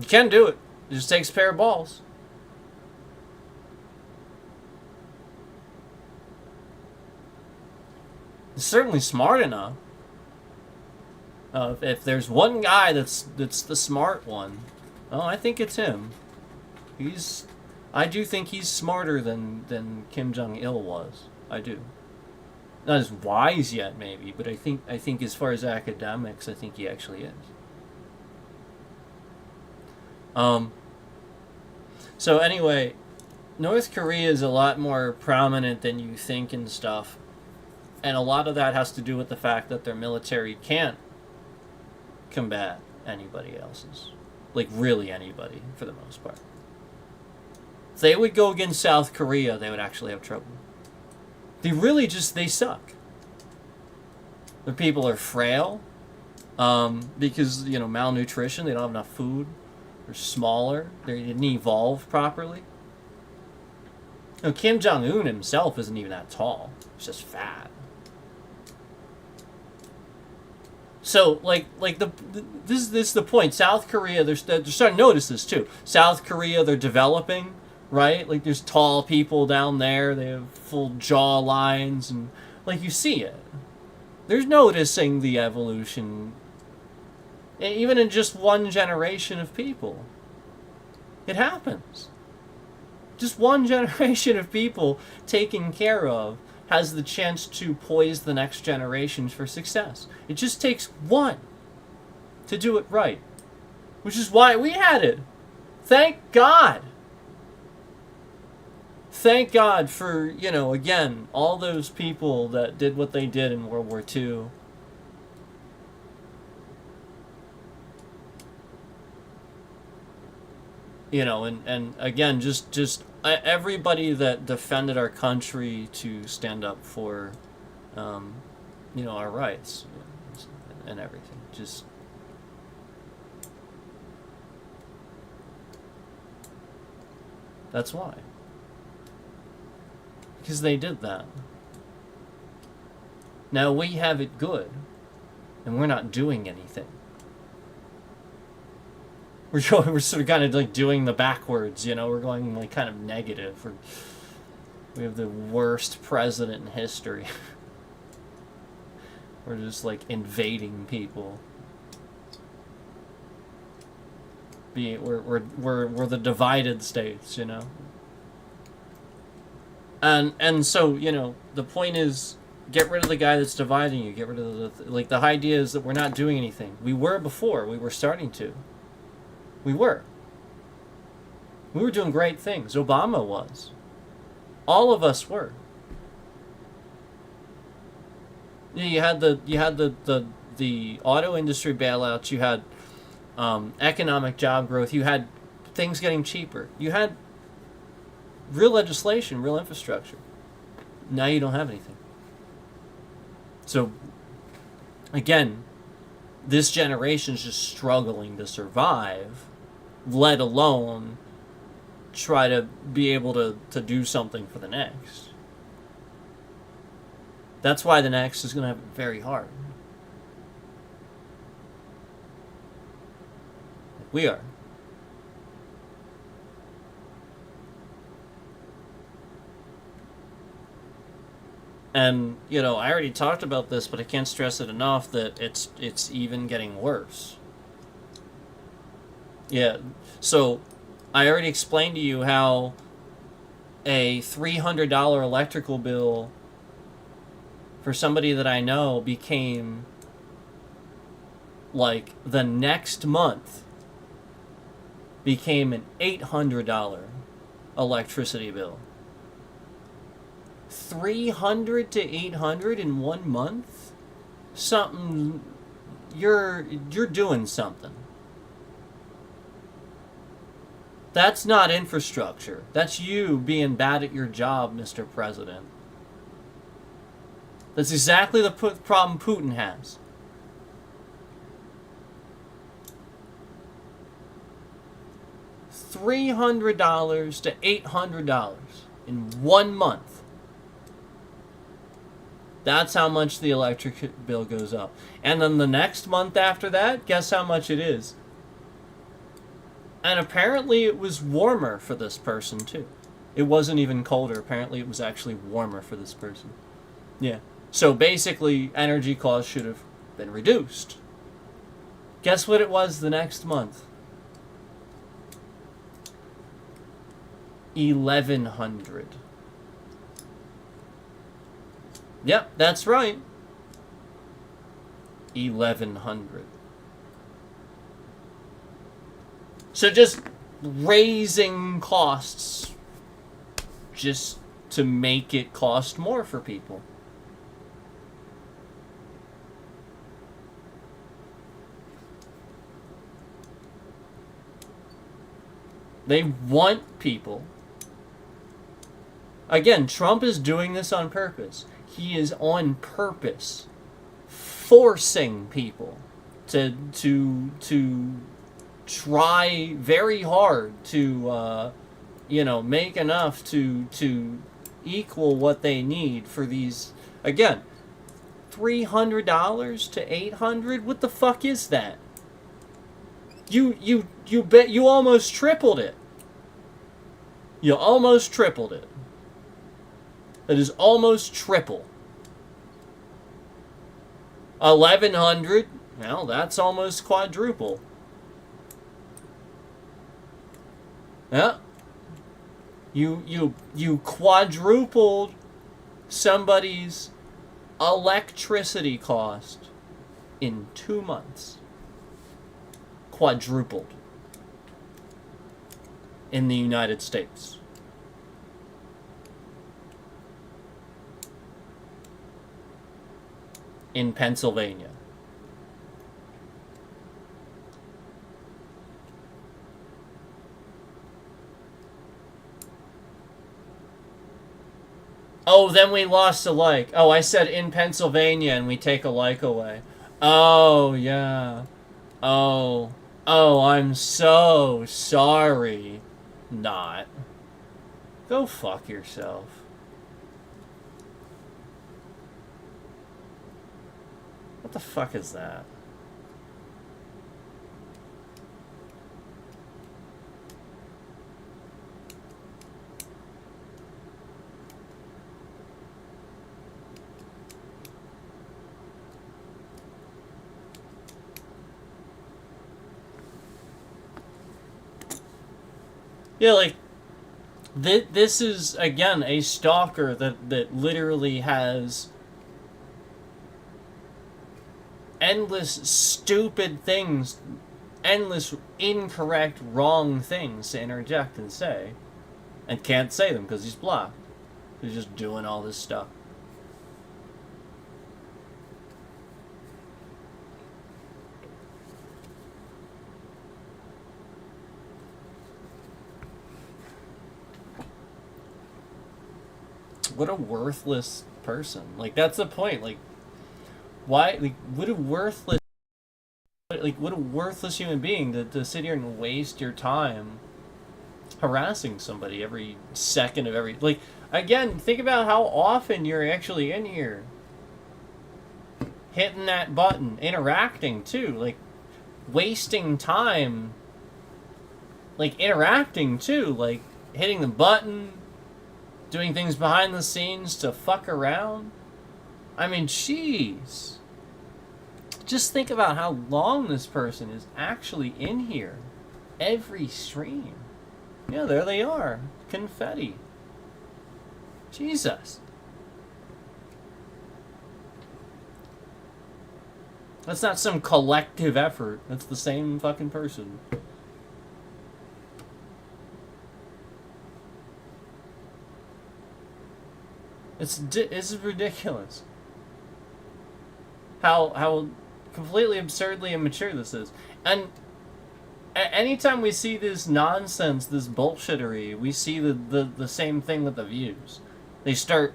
Speaker 1: You can do it. It just takes a pair of balls. He's certainly smart enough. If there's one guy that's the smart one, I think it's him. I do think he's smarter than Kim Jong-il was. I do. Not as wise yet, maybe, but I think as far as academics, I think he actually is. So anyway, North Korea is a lot more prominent than you think and stuff. And a lot of that has to do with the fact that their military can't combat anybody else's. Like, really anybody, for the most part. If they would go against South Korea, they would actually have trouble. They suck. The people are frail, because, malnutrition, they don't have enough food. They're smaller. They didn't evolve properly. Kim Jong-un himself isn't even that tall. He's just fat. So, this is the point. South Korea, they're starting to notice this too. South Korea, they're developing, right? Like, there's tall people down there. They have full jaw lines, and you see it. They're noticing the evolution. Even in just one generation of people. It happens. Just one generation of people taken care of has the chance to poise the next generation for success. It just takes one to do it right. Which is why we had it. Thank God. Thank God for, again, all those people that did what they did in World War II. And again, just everybody that defended our country to stand up for, our rights and everything. Just that's why. because they did that. Now we have it good, and we're not doing anything. We're sort of kind of like doing the backwards, you know. We're going like kind of negative. We have the worst president in history. We're just like invading people. We're the divided states, you know. And so, you know, the point is, get rid of the guy that's dividing you. Get rid of the idea is that we're not doing anything. We were before. We were starting to. We were doing great things. Obama was. All of us were. You had the auto industry bailouts. You had economic job growth. You had things getting cheaper. You had real legislation, real infrastructure. Now you don't have anything. So, again, this generation's just struggling to survive, let alone try to be able to do something for the next. That's why the next is going to have it very hard. We are. And, you know, I already talked about this, but I can't stress it enough that it's even getting worse. Yeah, so I already explained to you how a $300 electrical bill for somebody that I know became, like, the next month became an $800 electricity bill. 300 to 800 in 1 month? Something, you're doing something. That's not infrastructure. That's you being bad at your job, Mr. President. That's exactly the problem Putin has. $300 to $800 in 1 month. That's how much the electric bill goes up. And then the next month after that, guess how much it is? And apparently it was warmer for this person too. It wasn't even colder. Apparently it was actually warmer for this person. Yeah. So basically, energy costs should have been reduced. Guess what it was the next month? 1,100. Yep, that's right. 1,100. So just raising costs just to make it cost more for people. They want people. Again, Trump is doing this on purpose. He is on purpose forcing people to try very hard to make enough to equal what they need for these. Again, $300 to $800. What the fuck is that? You bet you almost tripled it. You almost tripled it. That is almost triple. 1,100. Well, that's almost quadruple. Yeah. You quadrupled somebody's electricity cost in 2 months. Quadrupled. In the United States. In Pennsylvania. Oh, then we lost a like. Oh, I said in Pennsylvania and we take a like away. Oh, yeah. Oh, I'm so sorry. Not. Go fuck yourself. What the fuck is that? Yeah, like, this is, again, a stalker that literally has endless stupid things, endless incorrect, wrong things to interject and say, and can't say them because he's blocked. He's just doing all this stuff. What a worthless person. Like, that's the point. Like, why? Like, what a worthless human being to sit here and waste your time harassing somebody every second of every, like, again, think about how often you're actually in here hitting that button, interacting too, like, wasting time, like, interacting too, like, hitting the button, doing things behind the scenes to fuck around. I mean, jeez. Just think about how long this person is actually in here. Every stream. Yeah, there they are. Confetti. Jesus. That's not some collective effort. That's the same fucking person. It's ridiculous. How completely absurdly immature this is. And anytime we see this nonsense, this bullshittery, we see the same thing with the views. They start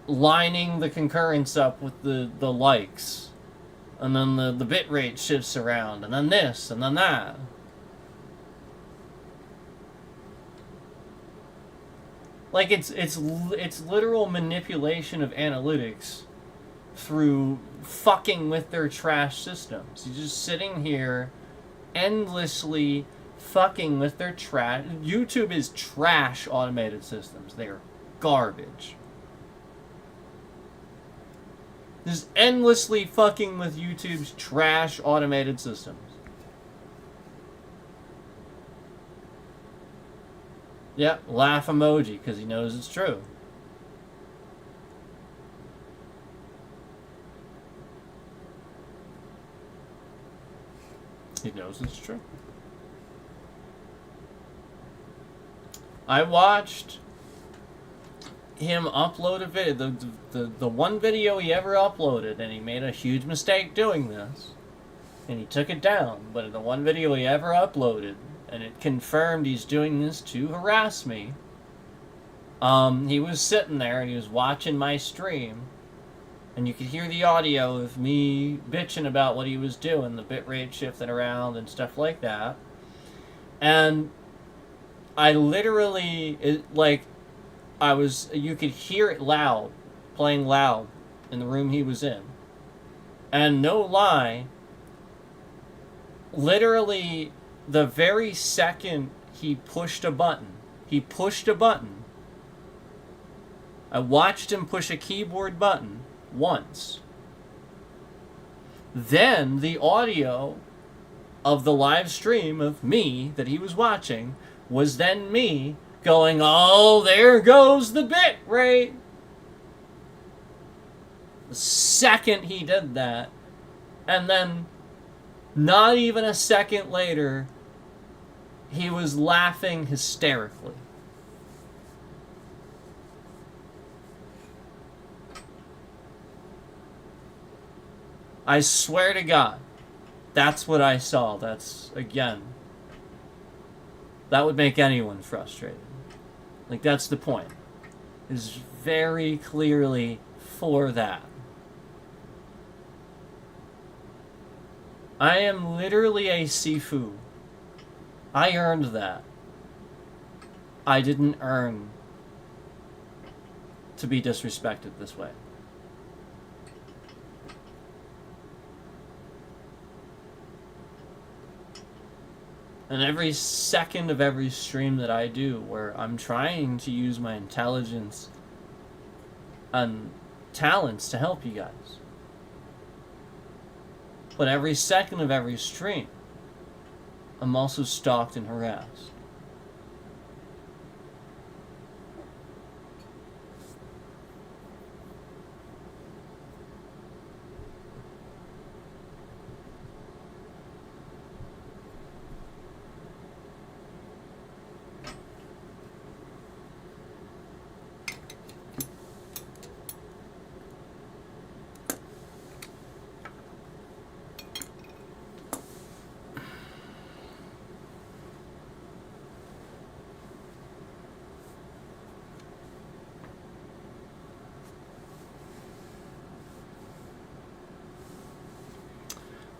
Speaker 1: lining the concurrence up with the likes. And then the bit rate shifts around. And then this, and then that. Like, it's literal manipulation of analytics through fucking with their trash systems. You're just sitting here endlessly fucking with their trash. YouTube is trash automated systems. They are garbage. Just endlessly fucking with YouTube's trash automated systems. Yep, laugh emoji, because he knows it's true. He knows it's true. I watched him upload a video, the one video he ever uploaded, and he made a huge mistake doing this, and he took it down. But in the one video he ever uploaded, and it confirmed he's doing this to harass me, he was sitting there and he was watching my stream, and you could hear the audio of me bitching about what he was doing, the bitrate shifting around and stuff like that. And I literally, you could hear it loud, playing loud in the room he was in. And no lie, literally the very second he pushed a button, I watched him push a keyboard button once. Then the audio of the live stream of me that he was watching was then me going, oh, there goes the bit rate. The second he did that, and then not even a second later, he was laughing hysterically. I swear to God, that's what I saw. That's, again, that would make anyone frustrated. Like, that's the point. It's very clearly for that. I am literally a Sifu. I earned that. I didn't earn to be disrespected this way. And every second of every stream that I do, where I'm trying to use my intelligence and talents to help you guys. But every second of every stream, I'm also stalked and harassed.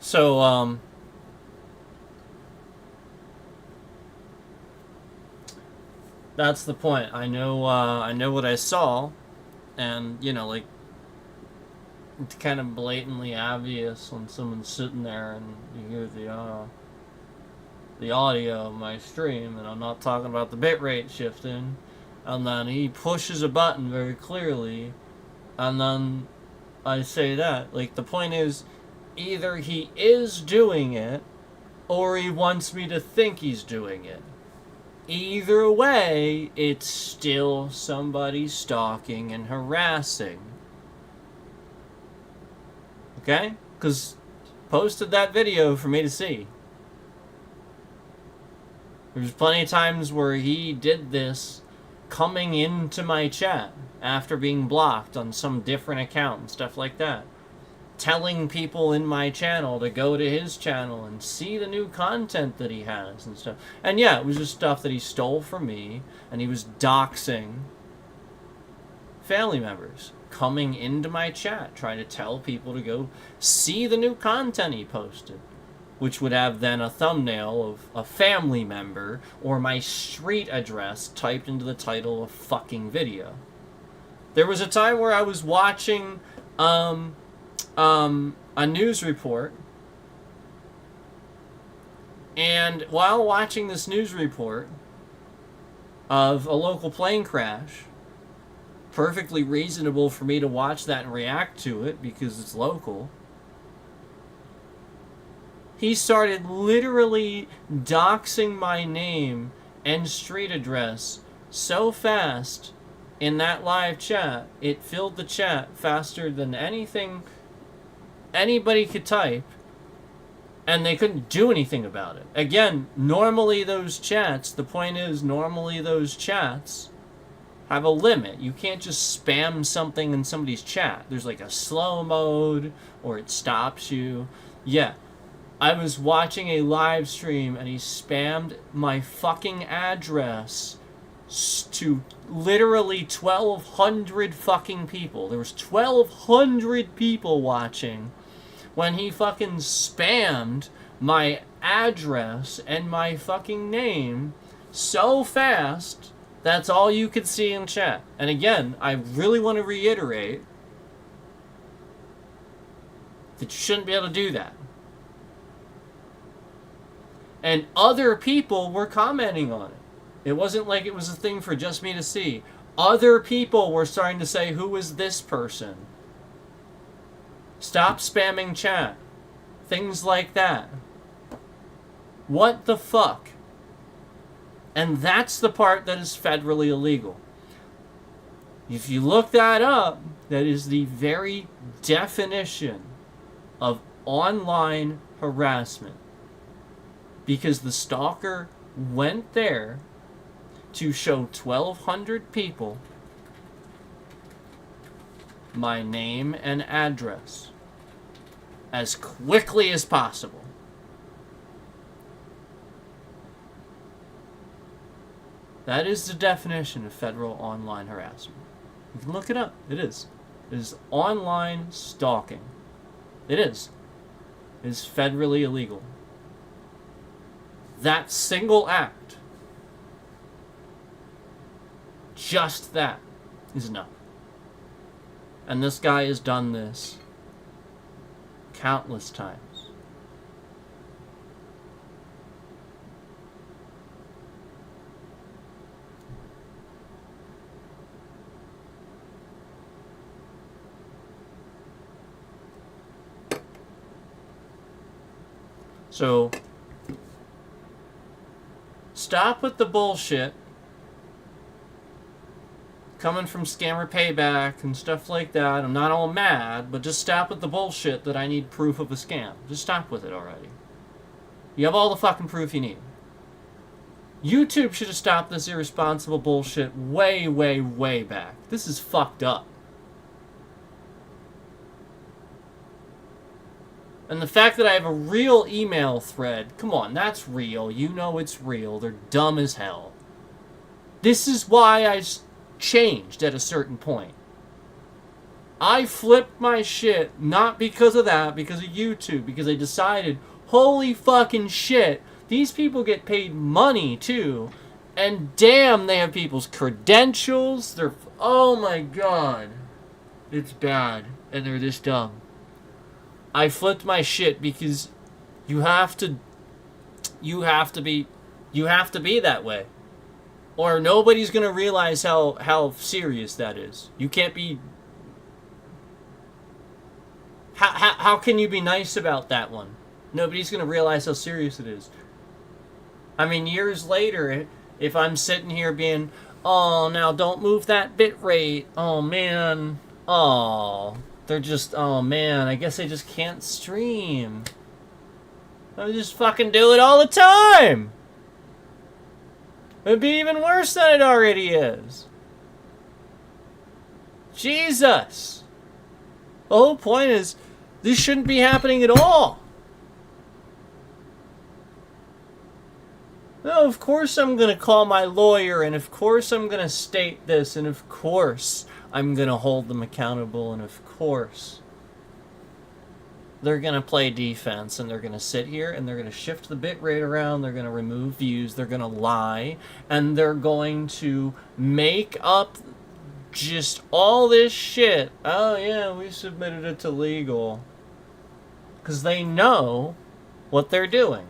Speaker 1: So, that's the point. I know what I saw, and, you know, like, it's kind of blatantly obvious when someone's sitting there and you hear the audio of my stream, and I'm not talking about the bitrate shifting, and then he pushes a button very clearly, and then I say that. Like, the point is, either he is doing it, or he wants me to think he's doing it. Either way, it's still somebody stalking and harassing. Okay? Because posted that video for me to see. There's plenty of times where he did this coming into my chat after being blocked on some different account and stuff like that. Telling people in my channel to go to his channel and see the new content that he has and stuff. And yeah, it was just stuff that he stole from me, and he was doxing family members coming into my chat trying to tell people to go see the new content he posted, which would have then a thumbnail of a family member or my street address typed into the title of fucking video. There was a time where I was watching a news report, and while watching this news report of a local plane crash, perfectly reasonable for me to watch that and react to it because it's local, he started literally doxing my name and street address so fast in that live chat, it filled the chat faster than anything anybody could type, and they couldn't do anything about it. Again, normally those chats, the point is, normally those chats have a limit. You can't just spam something in somebody's chat. There's like a slow mode, or it stops you. Yeah, I was watching a live stream, and he spammed my fucking address to literally 1,200 fucking people. There was 1,200 people watching when he fucking spammed my address and my fucking name so fast, that's all you could see in chat. And again, I really want to reiterate that you shouldn't be able to do that. And other people were commenting on it. It wasn't like it was a thing for just me to see. Other people were starting to say, who is this person? Stop spamming chat. Things like that. What the fuck? And that's the part that is federally illegal. If you look that up, that is the very definition of online harassment. Because the stalker went there to show 1,200 people my name and address as quickly as possible. That is the definition of federal online harassment. You can look it up. It is. It is online stalking. It is. It is federally illegal. That single act, just that, is enough. And this guy has done this countless times. So, stop with the bullshit coming from Scammer Payback and stuff like that. I'm not all mad, but just stop with the bullshit that I need proof of a scam. Just stop with it already. You have all the fucking proof you need. YouTube should have stopped this irresponsible bullshit way, way, way back. This is fucked up. And the fact that I have a real email thread, come on, that's real. You know it's real. They're dumb as hell. This is why I changed at a certain point. I flipped my shit, not because of that, because of YouTube, because I decided, holy fucking shit, these people get paid money too, and damn, they have people's credentials. They're, oh my god, it's bad, and they're this dumb. I flipped my shit because you have to be that way. Or nobody's gonna realize how serious that is. You can't be... How can you be nice about that one? Nobody's gonna realize how serious it is. I mean, years later, if I'm sitting here being, oh, now don't move that bit rate. Oh, man. Oh, they're just, oh, man, I guess I just can't stream. I just fucking do it all the time. It'd be even worse than it already is. Jesus. The whole point is, this shouldn't be happening at all. No, of course I'm going to call my lawyer, and of course I'm going to state this, and of course I'm going to hold them accountable, and of course they're going to play defense, and they're going to sit here, and they're going to shift the bit rate around, they're going to remove views, they're going to lie, and they're going to make up just all this shit. Oh yeah, we submitted it to legal. Because they know what they're doing.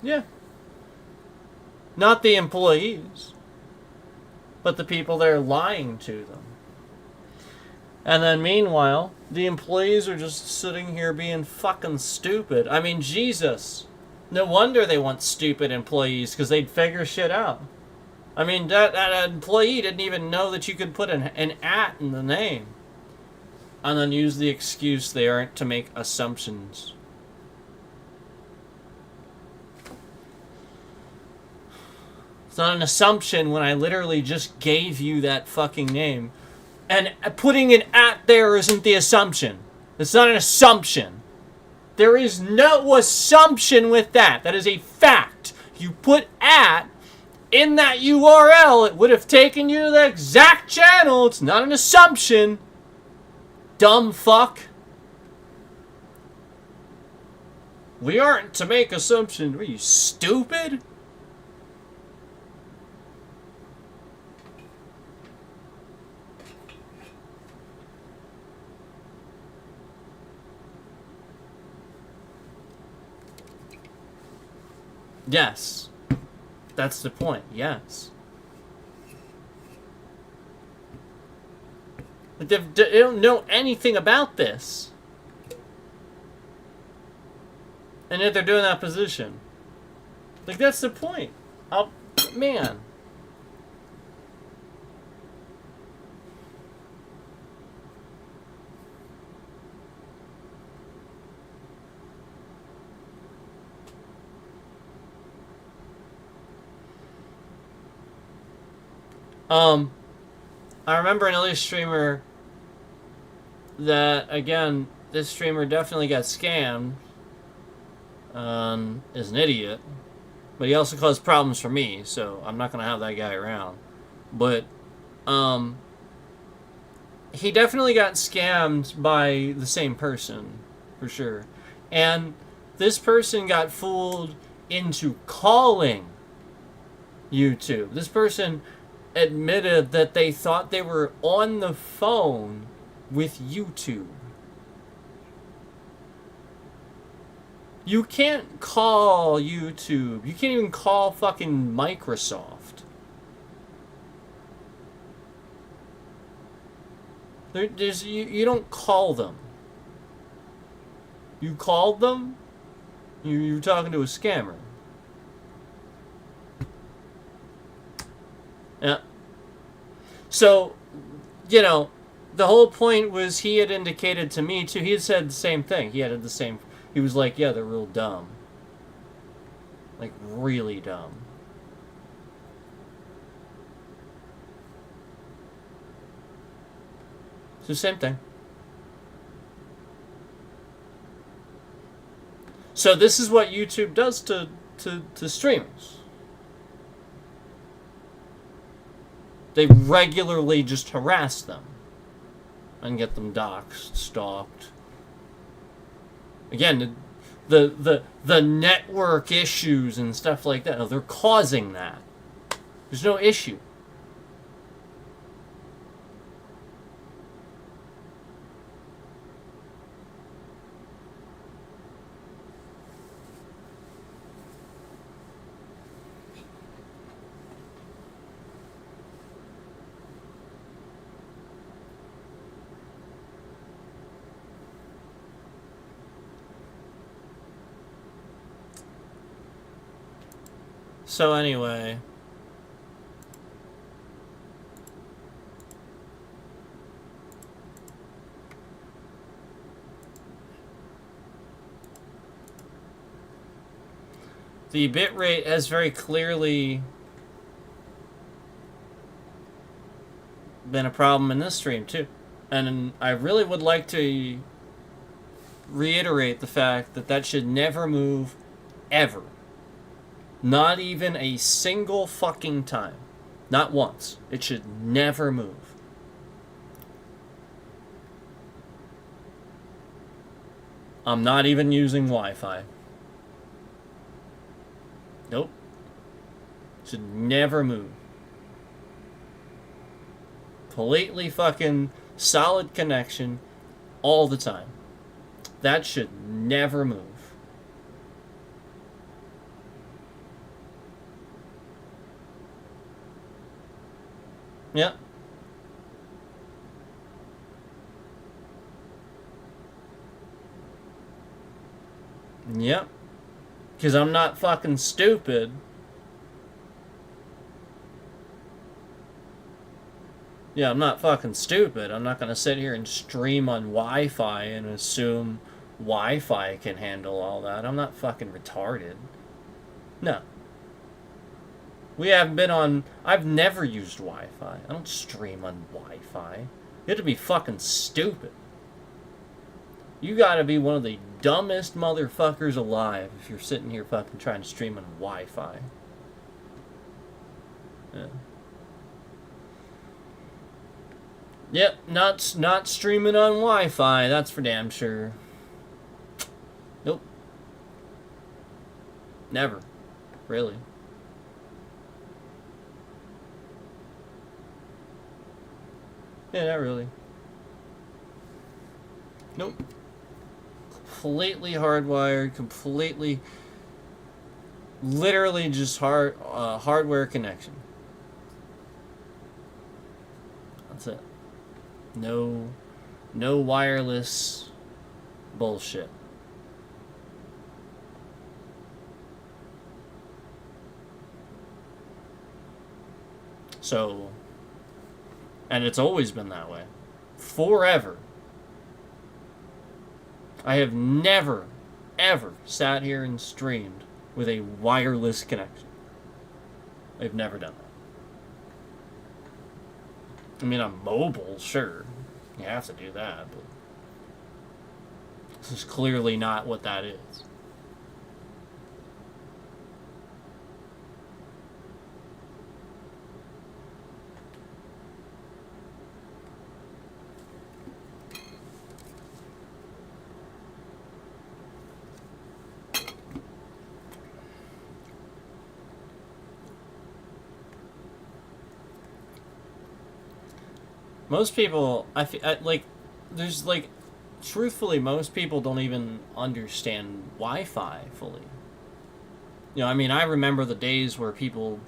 Speaker 1: Yeah. Not the employees, but the people that are lying to them. And then meanwhile, the employees are just sitting here being fucking stupid. I mean, Jesus. No wonder they want stupid employees, because they'd figure shit out. I mean, that employee didn't even know that you could put an at in the name. And then use the excuse they aren't to make assumptions. It's not an assumption when I literally just gave you that fucking name. And putting an at there isn't the assumption. It's not an assumption. There is no assumption with that. That is a fact. You put at in that URL, it would have taken you to the exact channel. It's not an assumption. Dumb fuck. We aren't to make assumptions. Are you stupid? Yes. That's the point. Yes. But they don't know anything about this. And yet they're doing that position. Like, that's the point. Man. I remember another streamer that, again, this streamer definitely got scammed. Is an idiot. But he also caused problems for me, so I'm not going to have that guy around. But, he definitely got scammed by the same person, for sure. And this person got fooled into calling YouTube. This person admitted that they thought they were on the phone with YouTube. You can't call YouTube. You can't even call fucking Microsoft. You don't call them. You called them? You're talking to a scammer. Yeah. So, you know, the whole point was he had indicated to me, too, he had said the same thing. He had the same, he was like, yeah, they're real dumb. Like, really dumb. It's the same thing. So this is what YouTube does to streamers. They regularly just harass them and get them doxxed, stalked. Again, the network issues and stuff like that. No, they're causing that. There's no issue. So anyway, the bitrate has very clearly been a problem in this stream too. And I really would like to reiterate the fact that that should never move, ever. Not even a single fucking time. Not once. It should never move. I'm not even using Wi-Fi. Nope. Should never move. Completely fucking solid connection all the time. That should never move. Yep. Yep. Because I'm not fucking stupid. Yeah, I'm not fucking stupid. I'm not going to sit here and stream on Wi-Fi and assume Wi-Fi can handle all that. I'm not fucking retarded. No. We haven't been on... I've never used Wi-Fi. I don't stream on Wi-Fi. You have to be fucking stupid. You gotta be one of the dumbest motherfuckers alive if you're sitting here fucking trying to stream on Wi-Fi. Yeah. Yep, not streaming on Wi-Fi, that's for damn sure. Nope. Never. Really. Yeah, not really. Nope. Completely hardwired, completely, literally just hardware connection. That's it. No wireless bullshit. So, and it's always been that way. Forever. I have never, ever sat here and streamed with a wireless connection. I've never done that. I mean, on mobile, sure. You have to do that, but this is clearly not what that is. Most people, there's like, truthfully, most people don't even understand Wi-Fi fully. You know, I mean, I remember the days where people,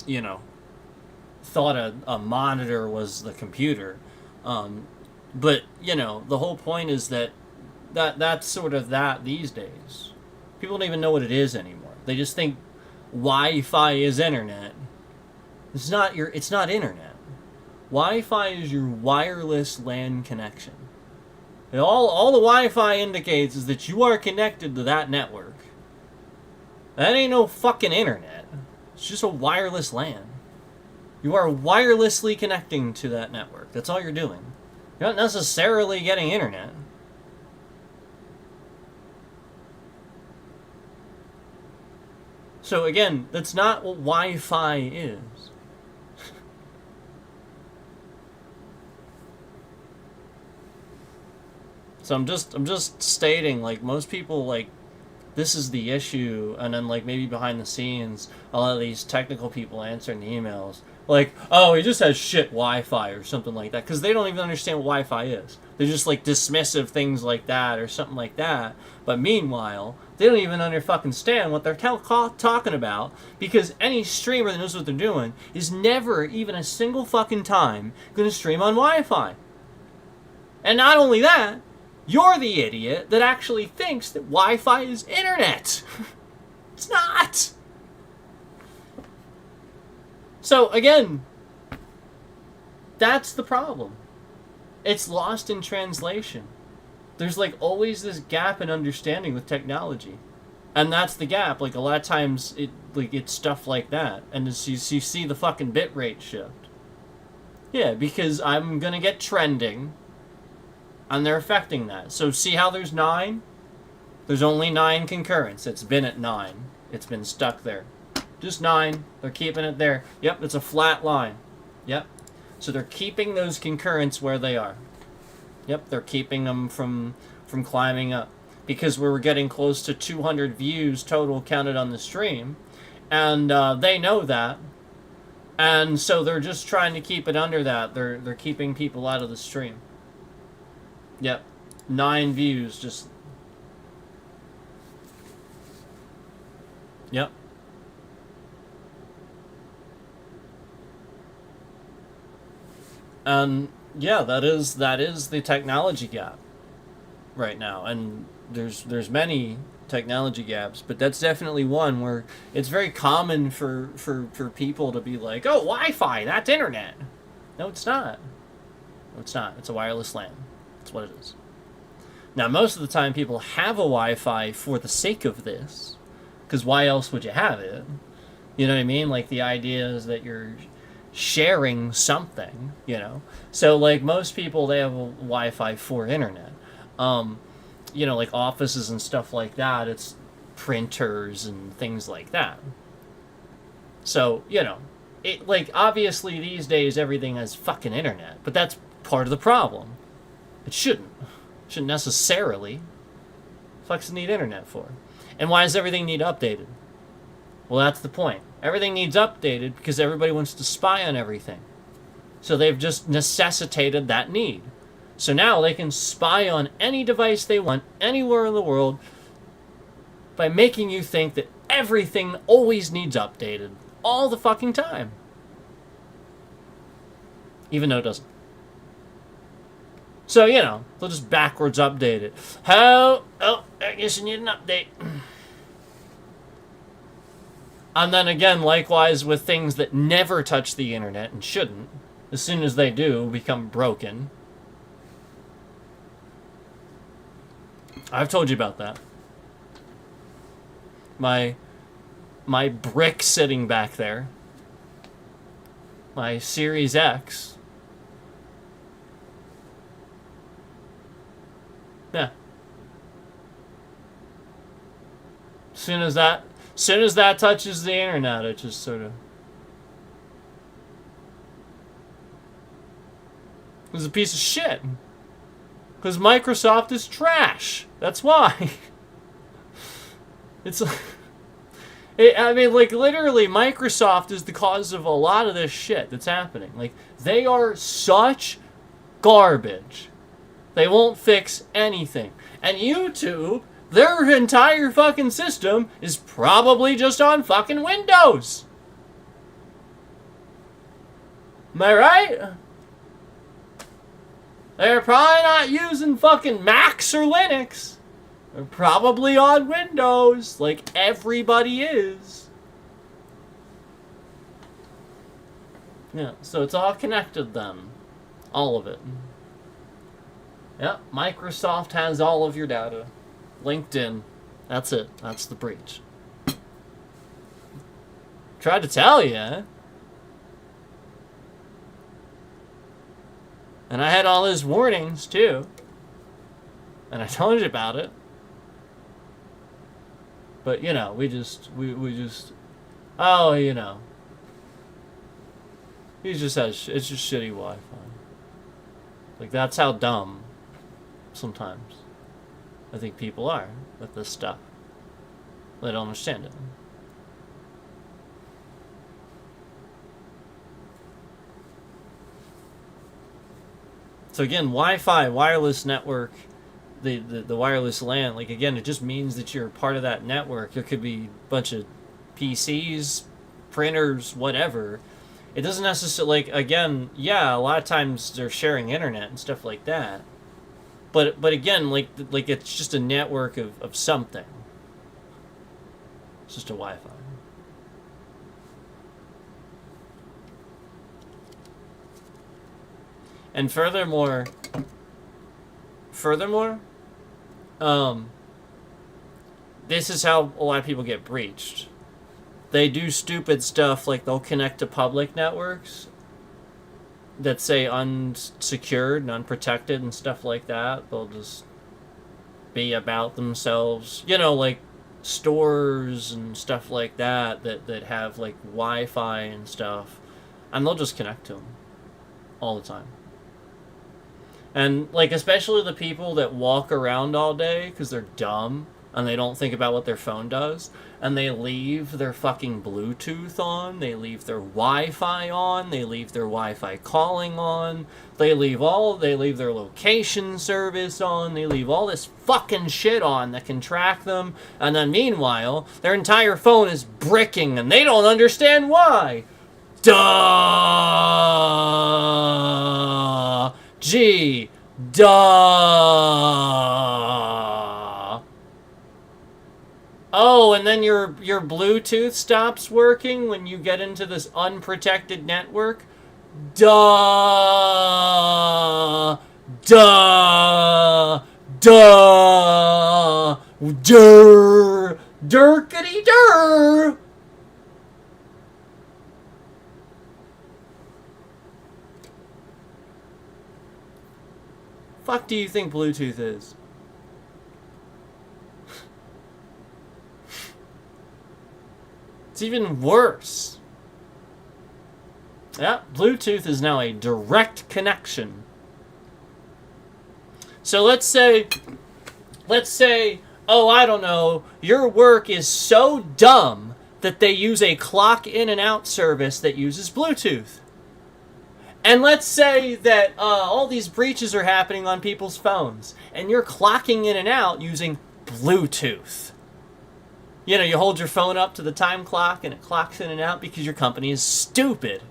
Speaker 1: you know, thought a monitor was the computer. But, you know, the whole point is that's sort of that these days. People don't even know what it is anymore. They just think Wi-Fi is internet. It's not internet. Wi-Fi is your wireless LAN connection. And all the Wi-Fi indicates is that you are connected to that network. That ain't no fucking internet. It's just a wireless LAN. You are wirelessly connecting to that network. That's all you're doing. You're not necessarily getting internet. So again, that's not what Wi-Fi is. So I'm just stating, like, most people, like, this is the issue, and then, like, maybe behind the scenes, a lot of these technical people answering the emails, like, oh, he just has shit Wi-Fi or something like that, because they don't even understand what Wi-Fi is. They're just, like, dismissive things like that or something like that, but meanwhile, they don't even understand what they're talking about, because any streamer that knows what they're doing is never, even a single fucking time, going to stream on Wi-Fi. And not only that, you're the idiot that actually thinks that Wi-Fi is internet. It's not. So, again, that's the problem. It's lost in translation. There's, like, always this gap in understanding with technology. And that's the gap. Like, a lot of times, it's stuff like that. And you see the fucking bitrate shift. Yeah, because I'm gonna get trending. And they're affecting that. So see how there's 9? There's only 9 concurrents. It's been at 9. It's been stuck there. Just 9. They're keeping it there. Yep, it's a flat line. Yep. So they're keeping those concurrents where they are. Yep, they're keeping them from climbing up. Because we were getting close to 200 views total counted on the stream. And they know that. And so they're just trying to keep it under that. They're keeping people out of the stream. Yep. 9 views, just... Yep. And, yeah, that is the technology gap right now. And there's many technology gaps, but that's definitely one where it's very common for people to be like, oh, Wi-Fi, that's internet. No, it's not. No, it's not. It's a wireless LAN. That's what it is. Now, most of the time, people have a Wi-Fi for the sake of this, because why else would you have it? You know what I mean? Like, the idea is that you're sharing something, you know? So, like, most people, they have a Wi-Fi for internet. You know, like offices and stuff like that, it's printers and things like that. So, you know, it, like, obviously, these days, everything has fucking internet, but that's part of the problem. It shouldn't. Shouldn't necessarily. Fuck's need internet for? And why does everything need updated? Well, that's the point. Everything needs updated because everybody wants to spy on everything. So they've just necessitated that need. So now they can spy on any device they want, anywhere in the world, by making you think that everything always needs updated. All the fucking time. Even though it doesn't. So, you know, they'll just backwards update it. Oh, I guess you need an update. And then again, likewise with things that never touch the internet and shouldn't, as soon as they do, become broken. I've told you about that. My brick sitting back there. My Series X. Yeah. Soon as that touches the internet, it just sort of... It's a piece of shit. Because Microsoft is trash. That's why. It's... I mean, like, literally, Microsoft is the cause of a lot of this shit that's happening. Like, they are such garbage. They won't fix anything. And YouTube, their entire fucking system is probably just on fucking Windows. Am I right? They're probably not using fucking Macs or Linux. They're probably on Windows, like everybody is. Yeah, so it's all connected then. All of it. Yep, Microsoft has all of your data. LinkedIn. That's it. That's the breach. Tried to tell you, eh? And I had all those warnings, too. And I told you about it. But, you know, we just... Oh, you know. He just has... It's just shitty Wi-Fi. Like, that's how dumb, sometimes, I think people are with this stuff. They don't understand it. So again, Wi-Fi, wireless network, the wireless LAN, like again, it just means that you're part of that network. There could be a bunch of PCs, printers, whatever. It doesn't necessarily, like, again, yeah, a lot of times they're sharing internet and stuff like that. But again, like it's just a network of something. It's just a Wi-Fi. And furthermore, this is how a lot of people get breached. They do stupid stuff like they'll connect to public networks that say unsecured and unprotected and stuff like that. They'll just be about themselves. You know, like stores and stuff like that that have like Wi-Fi and stuff. And they'll just connect to them all the time. And, like, especially the people that walk around all day because they're dumb and they don't think about what their phone does, and they leave their fucking Bluetooth on, they leave their Wi-Fi on, they leave their Wi-Fi calling on, they leave their location service on, they leave all this fucking shit on that can track them, and then meanwhile, their entire phone is bricking and they don't understand why. Duh! Gee, duh. Oh, and then your Bluetooth stops working when you get into this unprotected network? Duh. Duh. Duh. Durr. Durkity durr. Fuck do you think Bluetooth is? It's even worse. Yeah, Bluetooth is now a direct connection. So let's say, oh, I don't know, your work is so dumb that they use a clock in and out service that uses Bluetooth. And let's say that all these breaches are happening on people's phones, and you're clocking in and out using Bluetooth. You know, you hold your phone up to the time clock, and it clocks in and out because your company is stupid.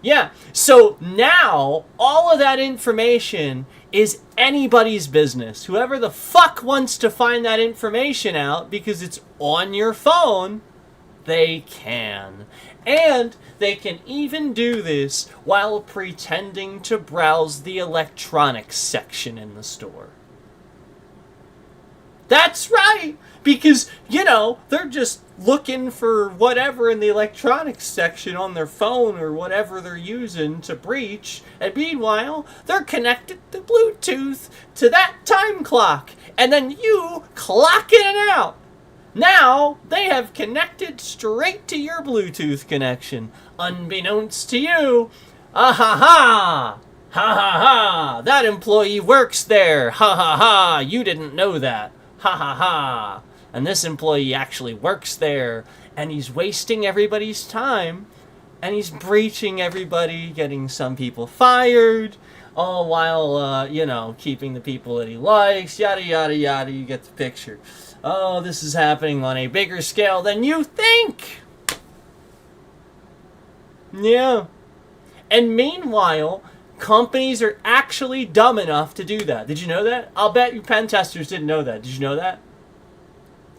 Speaker 1: Yeah, so now all of that information is anybody's business. Whoever the fuck wants to find that information out because it's on your phone, they can. And they can even do this while pretending to browse the electronics section in the store. That's right! Because, you know, they're just looking for whatever in the electronics section on their phone or whatever they're using to breach. And meanwhile, they're connected to Bluetooth to that time clock. And then you clock in and out. Now, they have connected straight to your Bluetooth connection. Unbeknownst to you, ah ha ha! Ha ha ha! That employee works there! Ha ha ha! You didn't know that! Ha ha ha! And this employee actually works there, and he's wasting everybody's time, and he's breaching everybody, getting some people fired, all while, you know, keeping the people that he likes, yada yada yada, you get the picture. Oh, this is happening on a bigger scale than you think! Yeah. And meanwhile, Companies are actually dumb enough to do that. Did you know that? I'll bet you pen testers didn't know that. Did you know that?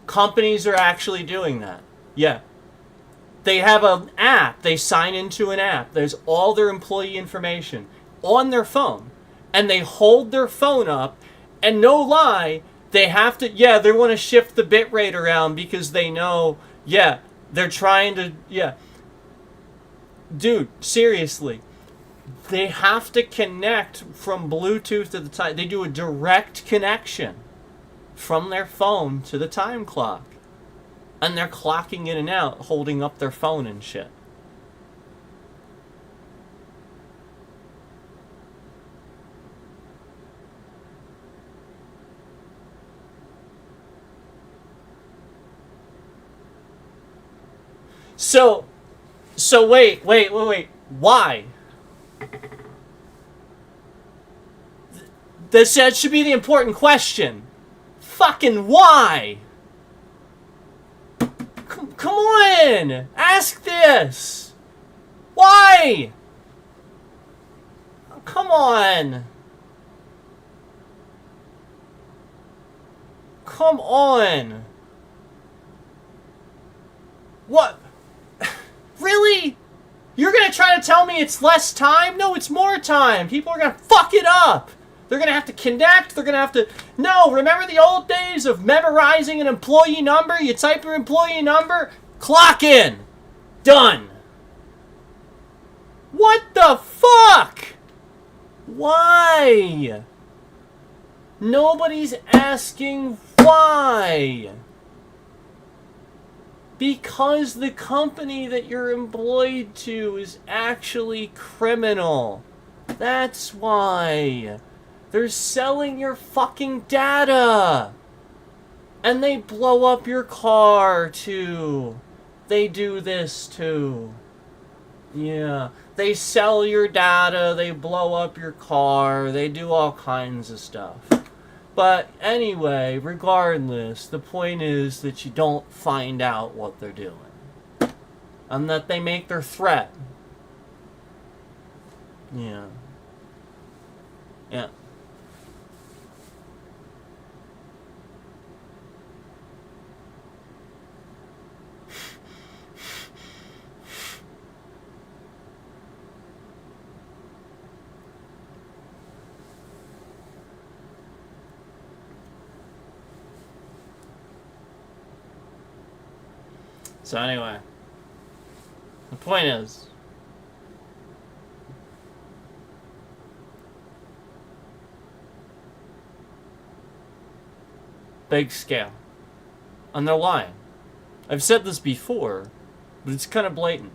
Speaker 1: Companies are actually doing that. Yeah. They have an app. They sign into an app. There's all their employee information on their phone. And they hold their phone up. And no lie, they have to, yeah, they want to shift the bit rate around because they know, yeah, they're trying to, yeah. Dude, seriously. They have to connect from Bluetooth to the time. They do a direct connection from their phone to the time clock. And they're clocking in and out, holding up their phone and shit. So wait. Why? That should be the important question. Fucking why? Come on! Ask this! Why? Come on! Come on! What? Really? You're gonna try to tell me it's less time? No, it's more time! People are gonna fuck it up! They're gonna have to connect, they're gonna have to... No, remember the old days of memorizing an employee number? You type your employee number, clock in! Done! What the fuck? Why? Nobody's asking why. Because the company that you're employed to is actually criminal. That's why. They're selling your fucking data. And they blow up your car, too. They do this, too. Yeah. They sell your data, they blow up your car, they do all kinds of stuff. But anyway, regardless, the point is that you don't find out what they're doing. And that they make their threat. Yeah. Yeah. So anyway, the point is, big scale. And they're lying. I've said this before, but it's kind of blatant.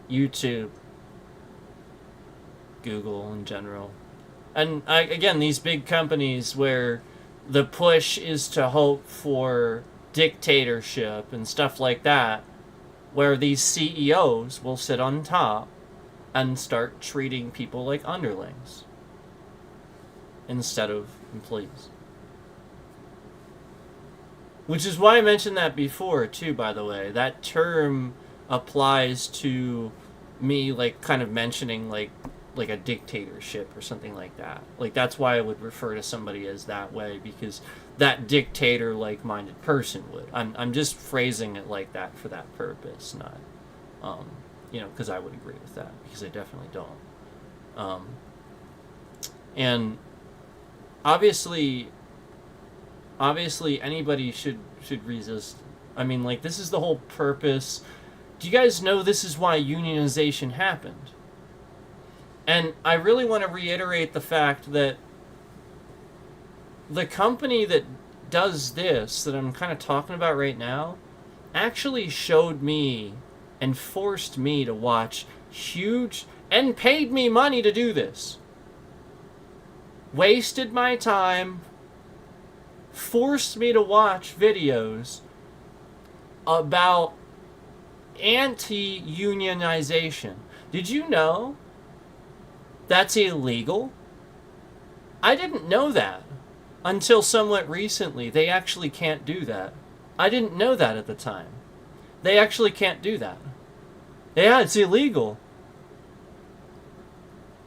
Speaker 1: YouTube, Google in general. And again, these big companies where the push is to hope for dictatorship and stuff like that, where these CEOs will sit on top and start treating people like underlings instead of employees. Which is why I mentioned that before too, by the way. That term applies to me, like, kind of mentioning like a dictatorship or something like that. Like, that's why I would refer to somebody as that way, because that dictator like-minded person would. I'm just phrasing it like that for that purpose, not because I would agree with that, because I definitely don't. And obviously anybody should resist. I mean, like, this is the whole purpose. Do you guys know this is why unionization happened? And I really want to reiterate the fact that the company that does this, that I'm kind of talking about right now, actually showed me and forced me to watch huge, and paid me money to do this. Wasted my time, forced me to watch videos about anti-unionization. Did you know that's illegal? I didn't know that until somewhat recently. They actually can't do that. I didn't know that at the time. They actually can't do that. Yeah, it's illegal.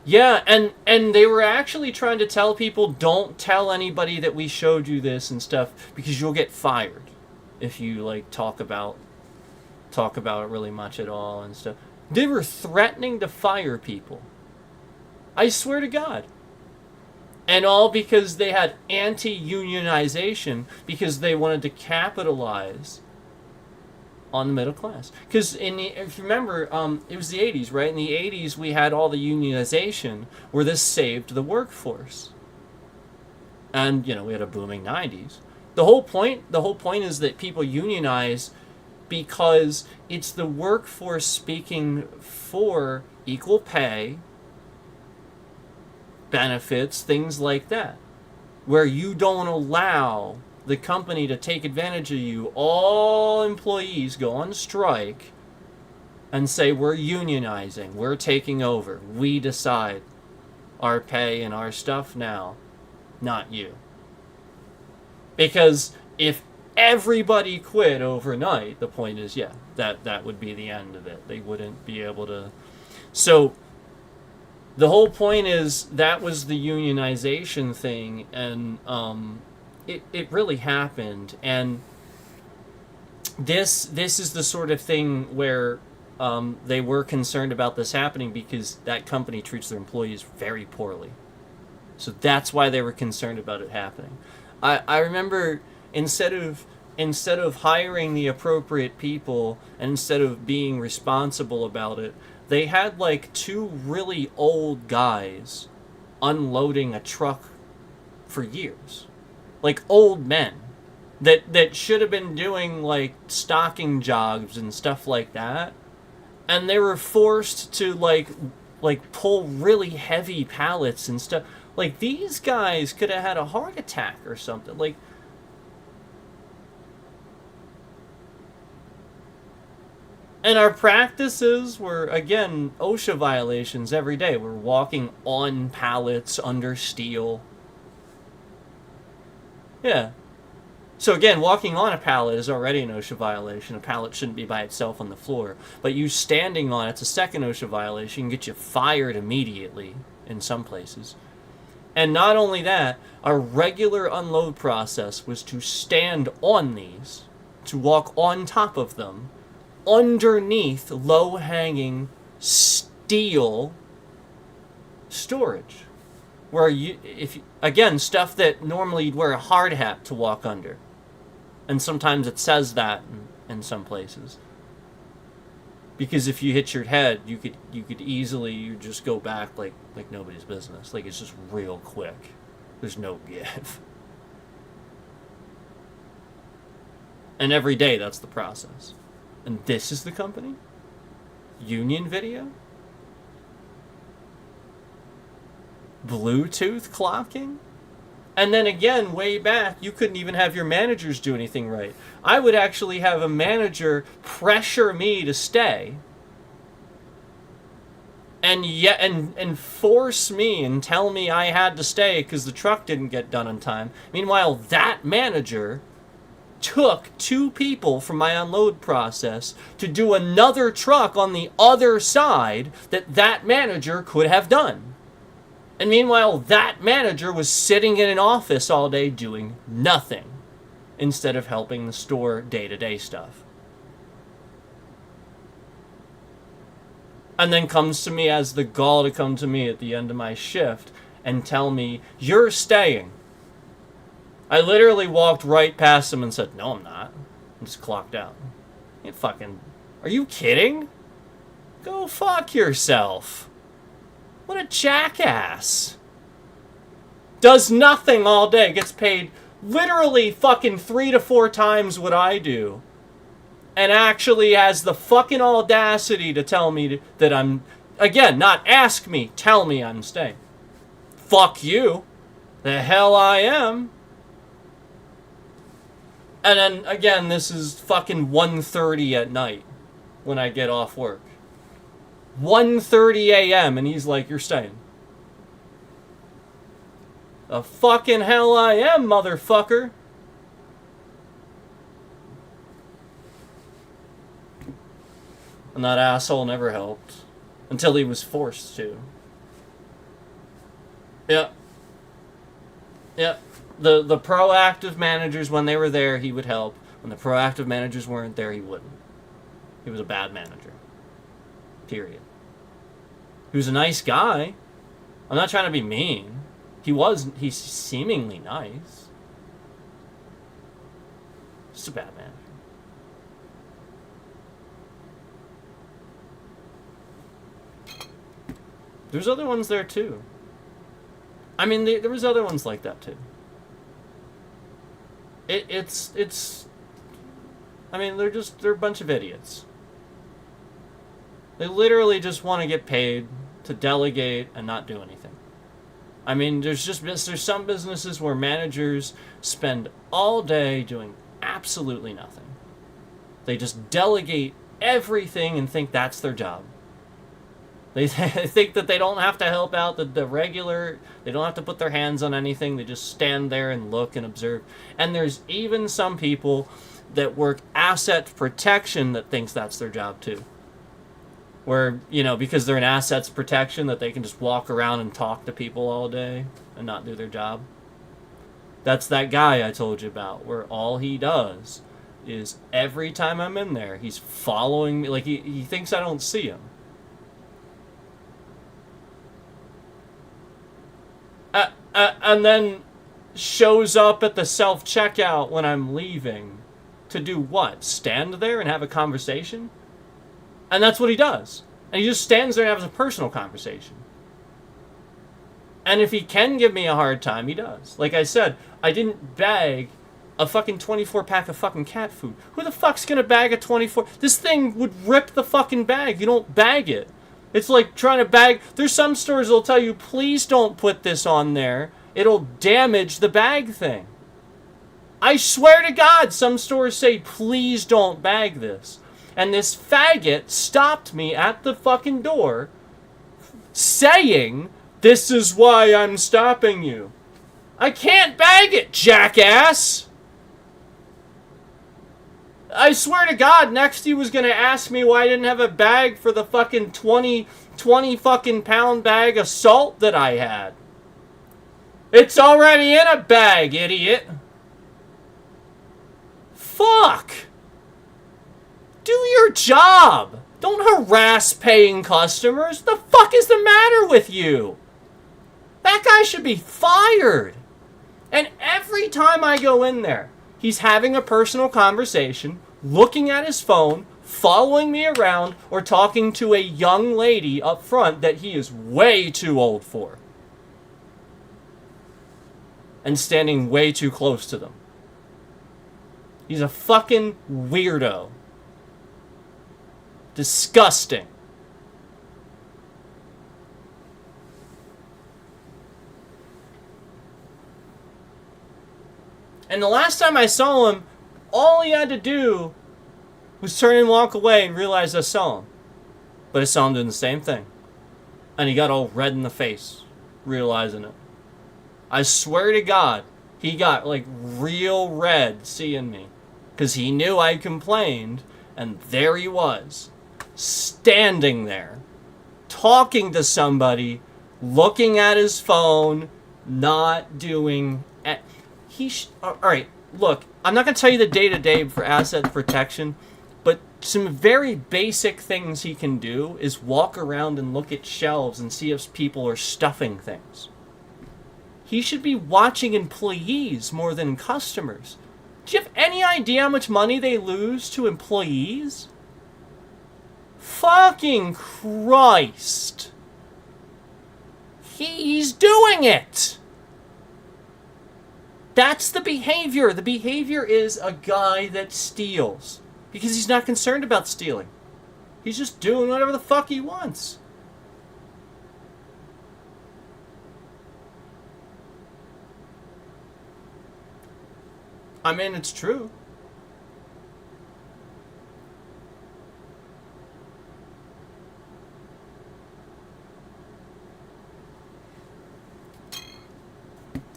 Speaker 1: Yeah, and they were actually trying to tell people, don't tell anybody that we showed you this and stuff, because you'll get fired if you like talk about it really much at all and stuff. They were threatening to fire people. I swear to God. And all because they had anti-unionization, because they wanted to capitalize on the middle class. Because if you remember, it was the 80s, right? In the 80s, we had all the unionization where this saved the workforce. And, you know, we had a booming 90s. The whole point is that people unionize because it's the workforce speaking for equal pay, benefits, things like that, where you don't allow the company to take advantage of you. All employees go on strike and say, we're unionizing, we're taking over, we decide our pay and our stuff now, not you. Because if everybody quit overnight, the point is, yeah, that would be the end of it. They wouldn't be able to. So the whole point is that was the unionization thing, and it really happened. And this is the sort of thing where they were concerned about this happening because that company treats their employees very poorly. So that's why they were concerned about it happening. I remember instead of hiring the appropriate people and instead of being responsible about it, they had like two really old guys unloading a truck for years. Like old men that should have been doing like stocking jobs and stuff like that. And they were forced to like pull really heavy pallets and stuff. Like these guys could have had a heart attack or something. Like, and our practices were, again, OSHA violations every day. We're walking on pallets under steel. Yeah. So again, walking on a pallet is already an OSHA violation. A pallet shouldn't be by itself on the floor. But you standing on it's a second OSHA violation. Can get you fired immediately in some places. And not only that, our regular unload process was to stand on these, to walk on top of them, underneath low-hanging steel storage, where again, stuff that normally you'd wear a hard hat to walk under, and sometimes it says that in some places, because if you hit your head, you could easily just go back like nobody's business. Like, it's just real quick. There's no give. And every day that's the process. And this is the company? Union Video? Bluetooth clocking? And then again, way back, you couldn't even have your managers do anything right. I would actually have a manager pressure me to stay and force me and tell me I had to stay because the truck didn't get done on time. Meanwhile, that manager took two people from my unload process to do another truck on the other side that manager could have done. And meanwhile, that manager was sitting in an office all day doing nothing instead of helping the store day-to-day stuff. And then comes to me, as the gall to come to me at the end of my shift and tell me, you're staying. I literally walked right past him and said, no, I'm not. And just clocked out. You fucking... Are you kidding? Go fuck yourself. What a jackass. Does nothing all day. Gets paid literally fucking 3 to 4 times what I do. And actually has the fucking audacity to tell me that I'm... Again, not ask me, tell me I'm staying. Fuck you. The hell I am. And then, again, this is fucking 1:30 at night when I get off work. 1:30 a.m. and he's like, you're staying. The fucking hell I am, motherfucker. And that asshole never helped. Until he was forced to. Yep. Yep. The proactive managers, when they were there, he would help. When the proactive managers weren't there, he wouldn't. He was a bad manager. Period. He was a nice guy. I'm not trying to be mean. He's seemingly nice. Just a bad manager. There's other ones there too. I mean, there was other ones like that too. It's. I mean, they're a bunch of idiots. They literally just want to get paid to delegate and not do anything. I mean, there's some businesses where managers spend all day doing absolutely nothing. They just delegate everything and think that's their job. They think that they don't have to help out the regular, they don't have to put their hands on anything, they just stand there and look and observe. And there's even some people that work asset protection that thinks that's their job too. Where, because they're in assets protection, that they can just walk around and talk to people all day and not do their job. That's that guy I told you about, where all he does is every time I'm in there, he's following me, like he thinks I don't see him. And then shows up at the self-checkout when I'm leaving to do what? Stand there and have a conversation? And that's what he does. And he just stands there and has a personal conversation. And if he can give me a hard time, he does. Like I said, I didn't bag a fucking 24-pack of fucking cat food. Who the fuck's gonna bag a 24? This thing would rip the fucking bag. You don't bag it. It's like trying to bag. There's some stores that'll tell you, please don't put this on there. It'll damage the bag thing. I swear to God, some stores say, please don't bag this. And this faggot stopped me at the fucking door saying, this is why I'm stopping you. I can't bag it, jackass! I swear to God, next he was going to ask me why I didn't have a bag for the fucking 20 fucking pound bag of salt that I had. It's already in a bag, idiot. Fuck! Do your job! Don't harass paying customers. The fuck is the matter with you? That guy should be fired. And every time I go in there, he's having a personal conversation, looking at his phone, following me around, or talking to a young lady up front that he is way too old for. And standing way too close to them. He's a fucking weirdo. Disgusting. And the last time I saw him, all he had to do was turn and walk away and realize I saw him. But I saw him doing the same thing. And he got all red in the face, realizing it. I swear to God, he got like real red seeing me. Because he knew I complained, and there he was. Standing there, talking to somebody, looking at his phone, not doing... Alright, look, I'm not going to tell you the day-to-day for asset protection, but some very basic things he can do is walk around and look at shelves and see if people are stuffing things. He should be watching employees more than customers. Do you have any idea how much money they lose to employees? Fucking Christ. He's doing it. That's the behavior. The behavior is a guy that steals. Because he's not concerned about stealing. He's just doing whatever the fuck he wants. I mean, it's true.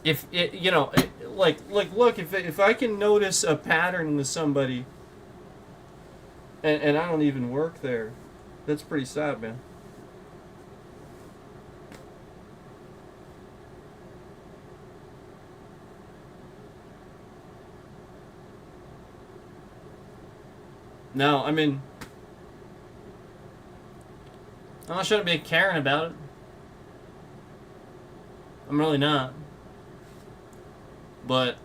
Speaker 1: If it, look, if I can notice a pattern with somebody, and I don't even work there, that's pretty sad, man. No, I mean, I'm not trying to be a Karen about it. I'm really not. But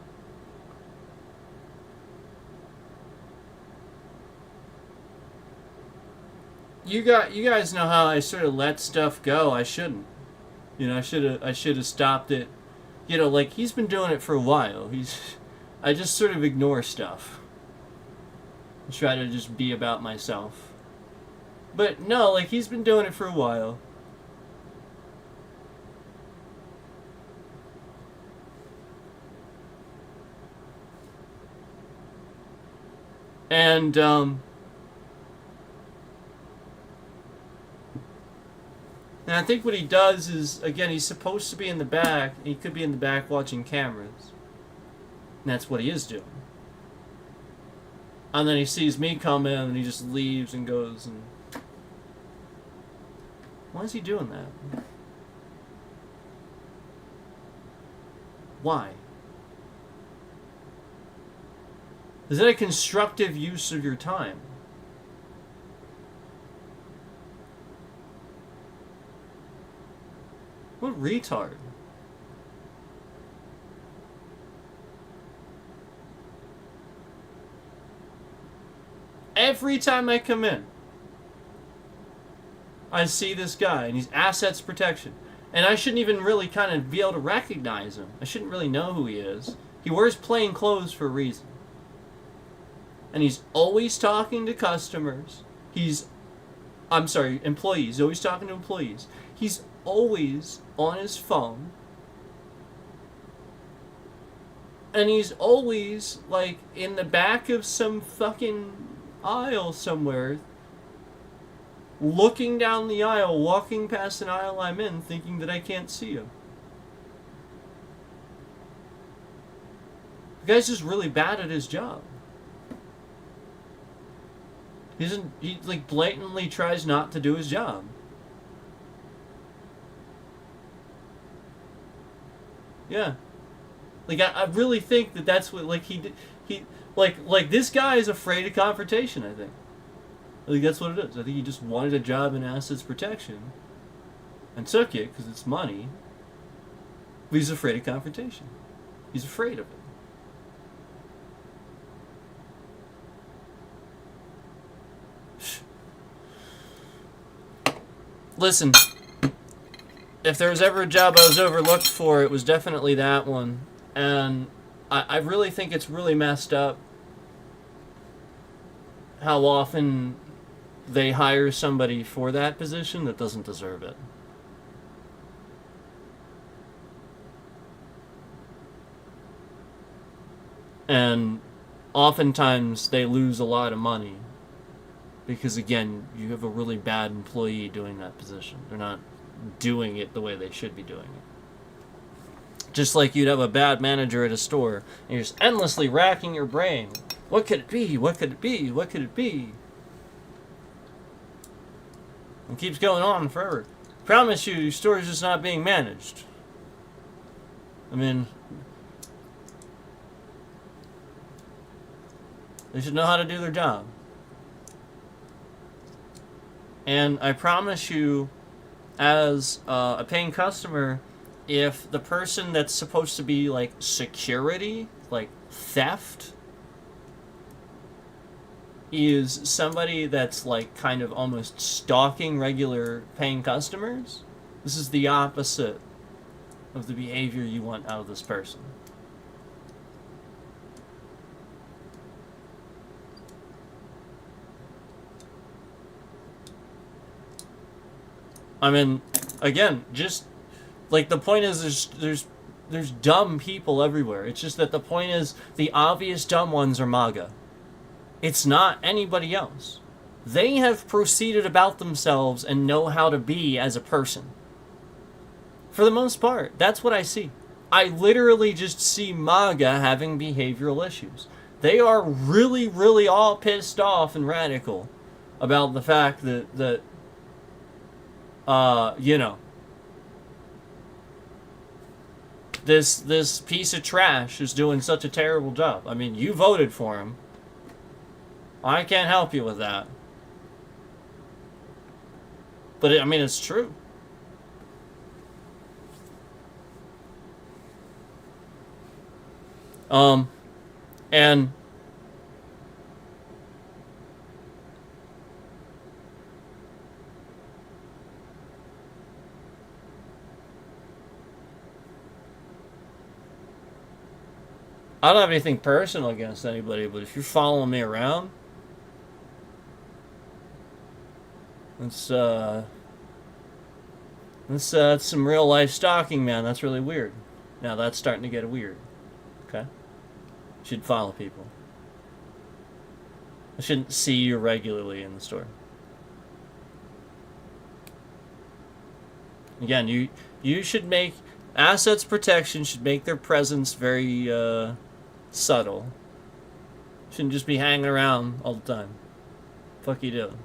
Speaker 1: you guys know how I sort of let stuff go. I shouldn't. You know, I should have stopped it. You know, like he's been doing it for a while. I just sort of ignore stuff. And try to just be about myself. But no, like he's been doing it for a while. And I think what he does is, again, he's supposed to be in the back. He could be in the back watching cameras. And that's what he is doing. And then he sees me come in and he just leaves and goes and... Why is he doing that? Why? Is that a constructive use of your time? What retard? Every time I come in, I see this guy, and he's assets protection. And I shouldn't even really kind of be able to recognize him. I shouldn't really know who he is. He wears plain clothes for a reason. And he's always talking to customers. Employees. He's always talking to employees. He's always on his phone. And he's always, like, in the back of some fucking aisle somewhere, looking down the aisle, walking past an aisle I'm in, thinking that I can't see him. The guy's just really bad at his job. He like blatantly tries not to do his job. Yeah. Like I really think that that's what like he like this guy is afraid of confrontation, I think. I think that's what it is. I think he just wanted a job in assets protection and took it because it's money. But he's afraid of confrontation. He's afraid of it. Listen, if there was ever a job I was overlooked for, it was definitely that one. And I really think it's really messed up how often they hire somebody for that position that doesn't deserve it. And oftentimes they lose a lot of money. Because again, you have a really bad employee doing that position. They're not doing it the way they should be doing it. Just like you'd have a bad manager at a store, and you're just endlessly racking your brain. What could it be? What could it be? What could it be? It keeps going on forever. Promise you, your store is just not being managed. I mean, they should know how to do their job. And I promise you, as a paying customer, if the person that's supposed to be like security, like theft, is somebody that's like kind of almost stalking regular paying customers, this is the opposite of the behavior you want out of this person. I mean, again, just like the point is there's dumb people everywhere. It's just that the point is the obvious dumb ones are MAGA. It's not anybody else. They have proceeded about themselves and know how to be as a person. For the most part, that's what I see. I literally just see MAGA having behavioral issues. They are really, really all pissed off and radical about the fact that you know, this piece of trash is doing such a terrible job. I mean, you voted for him. I can't help you with that. But I mean, it's true. And I don't have anything personal against anybody, but if you're following me around, it's it's some real life stalking, man. That's really weird. Now that's starting to get weird. Okay, should follow people. I shouldn't see you regularly in the store. Again, you should make assets protection should make their presence very subtle. Shouldn't just be hanging around all the time. Fuck you doing?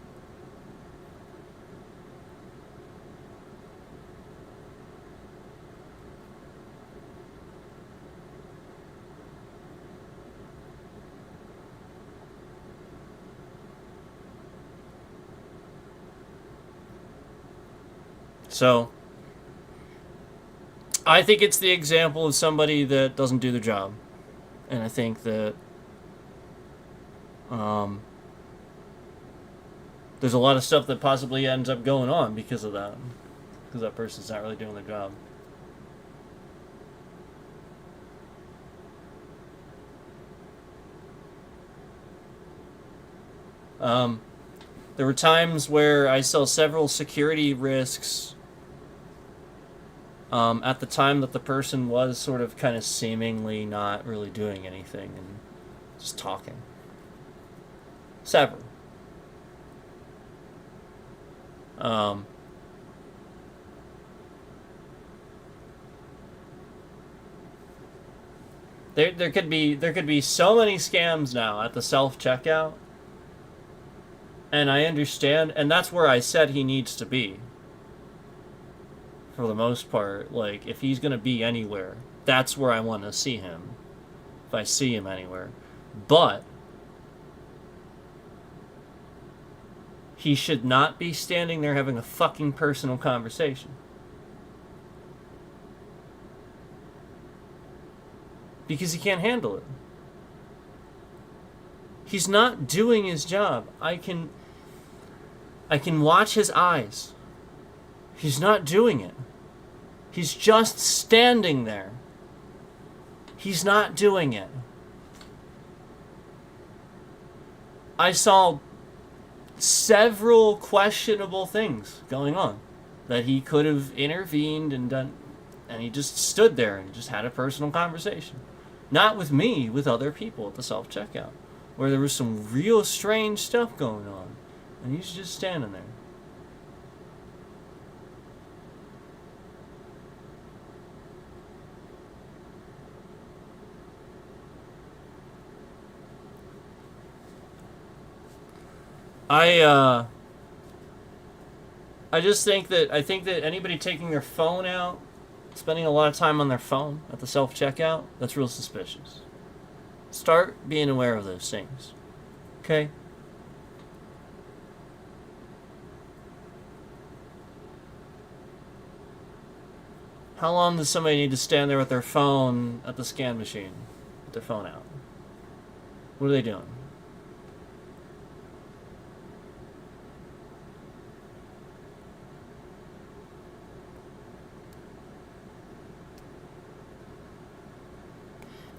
Speaker 1: So, I think it's the example of somebody that doesn't do their job. And I think that there's a lot of stuff that possibly ends up going on because of that. Because that person's not really doing their job. There were times where I saw several security risks at the time that the person was sort of kind of seemingly not really doing anything and just talking. Several. There could be so many scams now at the self checkout, and I understand, and that's where I said he needs to be. For the most part, like if he's gonna be anywhere, that's where I want to see him. If I see him anywhere, but he should not be standing there having a fucking personal conversation. Because he can't handle it. He's not doing his job. I can watch his eyes. He's not doing it. He's just standing there. He's not doing it. I saw several questionable things going on that he could have intervened and done, and he just stood there and just had a personal conversation. Not with me, with other people at the self-checkout, where there was some real strange stuff going on, and he's just standing there. I just think that anybody taking their phone out, spending a lot of time on their phone at the self-checkout, that's real suspicious. Start being aware of those things. Okay? How long does somebody need to stand there with their phone at the scan machine? With their phone out? What are they doing?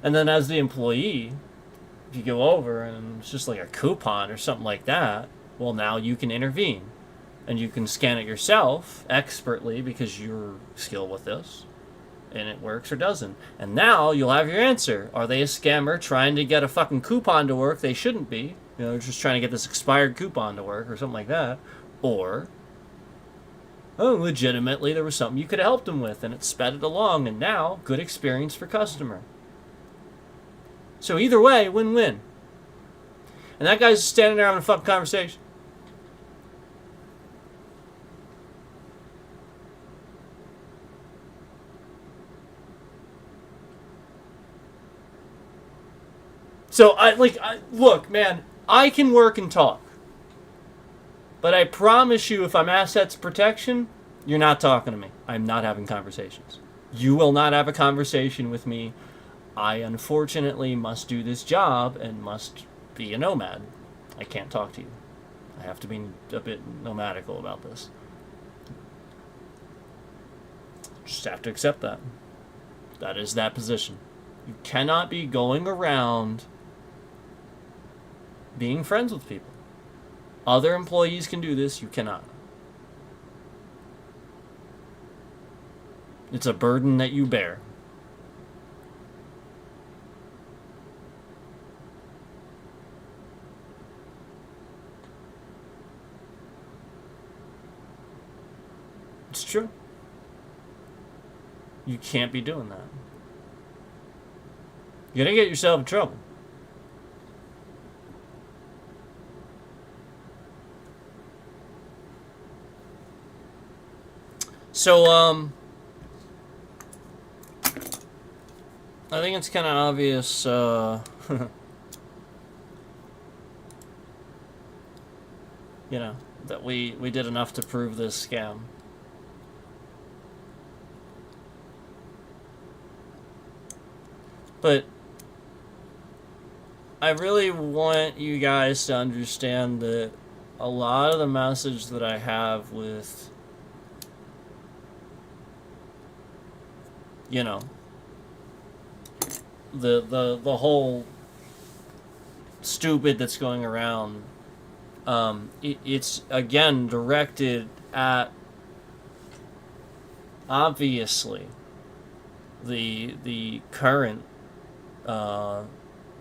Speaker 1: And then as the employee, if you go over and it's just like a coupon or something like that, well, now you can intervene. And you can scan it yourself expertly because you're skilled with this. And it works or doesn't. And now you'll have your answer. Are they a scammer trying to get a fucking coupon to work? They shouldn't be. You know, they're just trying to get this expired coupon to work or something like that. Or, oh, legitimately there was something you could have helped them with and it sped it along. And now, good experience for customer. So either way, win-win. And that guy's standing there having a fucking conversation. So look, man, I can work and talk. But I promise you, if I'm assets protection, you're not talking to me. I'm not having conversations. You will not have a conversation with me. I unfortunately must do this job and must be a nomad. I can't talk to you. I have to be a bit nomadical about this. Just have to accept that. That is that position. You cannot be going around being friends with people. Other employees can do this, you cannot. It's a burden that you bear. It's true. You can't be doing that. You're gonna get yourself in trouble. So, I think it's kind of obvious, you know, that we did enough to prove this scam. But I really want you guys to understand that a lot of the message that I have with, you know, the whole stupid that's going around, it's again directed at, obviously, the current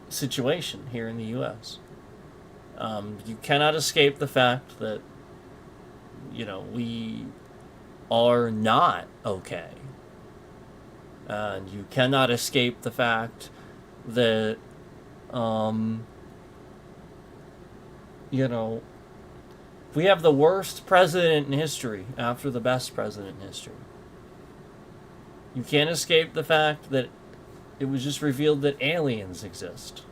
Speaker 1: situation here in the U.S. You cannot escape the fact that, you know, we are not okay. And you cannot escape the fact that, you know, we have the worst president in history after the best president in history. You can't escape the fact that it was just revealed that aliens exist.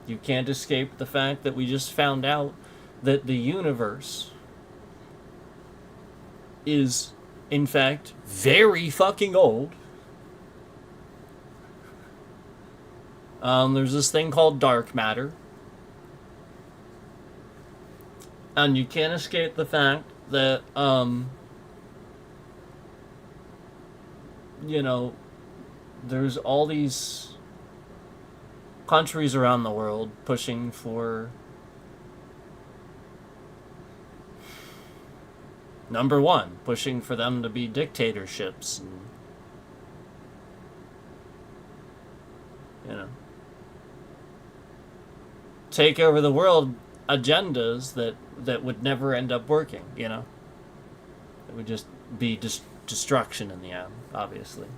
Speaker 1: You can't escape the fact that we just found out that the universe is, in fact, very fucking old. There's this thing called dark matter. And you can't escape the fact that, you know, there's all these countries around the world pushing for, number one, pushing for them to be dictatorships and, you know, take over the world agendas that would never end up working, you know? It would just be destruction in the end, obviously.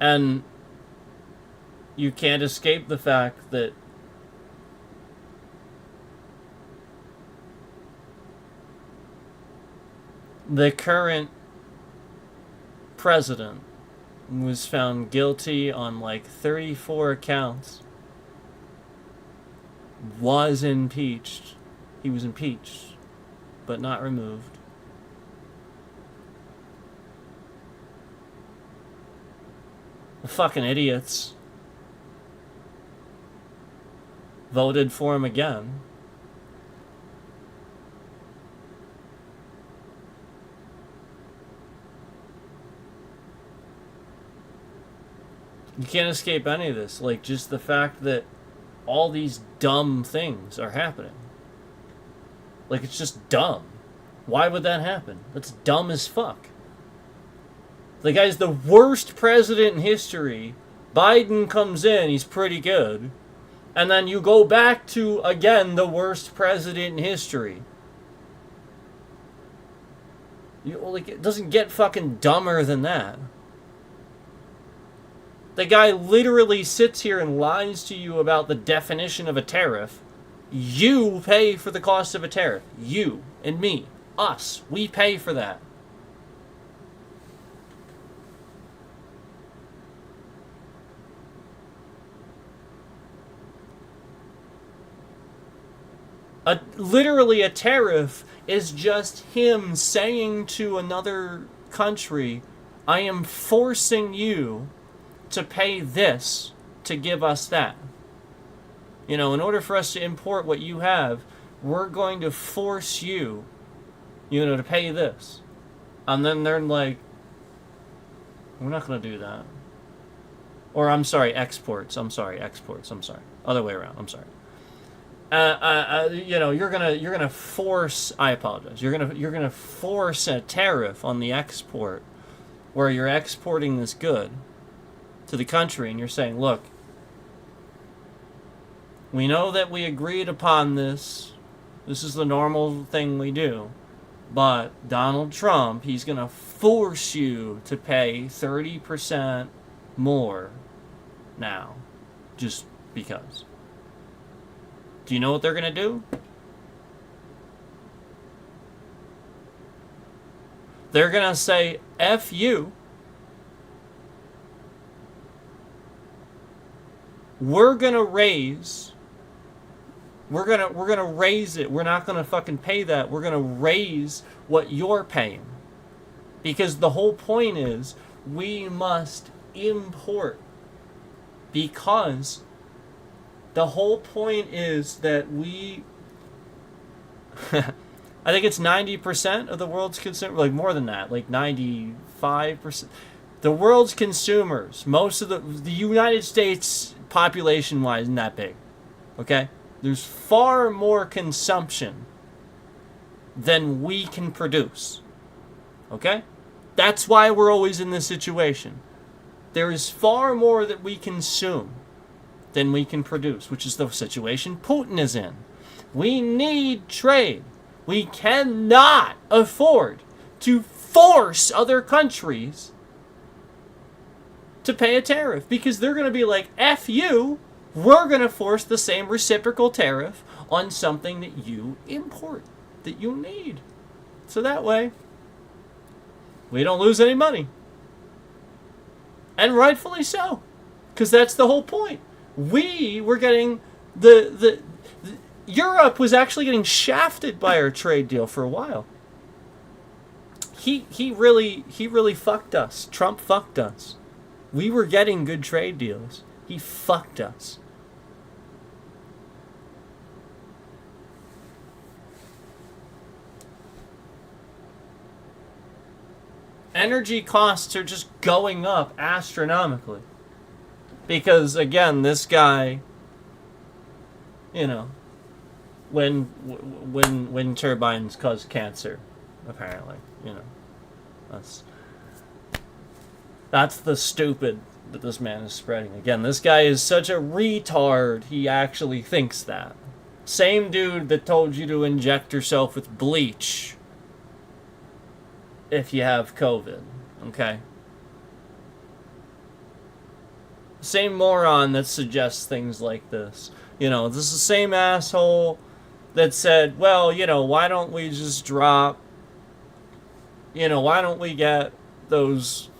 Speaker 1: And you can't escape the fact that the current president was found guilty on like 34 counts, was impeached. He was impeached, but not removed. The fucking idiots voted for him again. You can't escape any of this. Like, just the fact that all these dumb things are happening. Like, it's just dumb. Why would that happen? That's dumb as fuck. The guy's the worst president in history. Biden comes in, he's pretty good. And then you go back to, again, the worst president in history. Like, it doesn't get fucking dumber than that. The guy literally sits here and lies to you about the definition of a tariff. You pay for the cost of a tariff. You and me. Us. We pay for that. Literally, a tariff is just him saying to another country, I am forcing you to pay this to give us that. You know, in order for us to import what you have, we're going to force you, you know, to pay this. And then they're like, we're not going to do that. Or exports. Other way around. I'm sorry. You know, you're gonna force. I apologize. You're gonna force a tariff on the export, where you're exporting this good to the country, and you're saying, look, we know that we agreed upon this. This is the normal thing we do. But Donald Trump, he's gonna force you to pay 30% more now, just because. Do you know what they're going to do? They're going to say, F you. We're going to raise. We're going to raise it. We're not going to fucking pay that. We're going to raise what you're paying. Because the whole point is we must import. Because the whole point is that we... I think it's 90% of the world's consumers, like more than that, like 95%. The world's consumers, most of the United States population-wise isn't that big, okay? There's far more consumption than we can produce, okay? That's why we're always in this situation. There is far more that we consume than we can produce, which is the situation Putin is in. We need trade. We cannot afford to force other countries to pay a tariff, because they're going to be like, F you, we're going to force the same reciprocal tariff on something that you import, that you need. So that way, we don't lose any money. And rightfully so, because that's the whole point. We were getting Europe was actually getting shafted by our trade deal for a while. He really fucked us. Trump fucked us. We were getting good trade deals. He fucked us. Energy costs are just going up astronomically. Because, again, this guy, you know, wind turbines cause cancer, apparently, you know. That's the stupid that this man is spreading. Again, this guy is such a retard, he actually thinks that. Same dude that told you to inject yourself with bleach if you have COVID, okay? Same moron that suggests things like this. You know, this is the same asshole that said, well, you know, why don't we just drop, you know, why don't we get those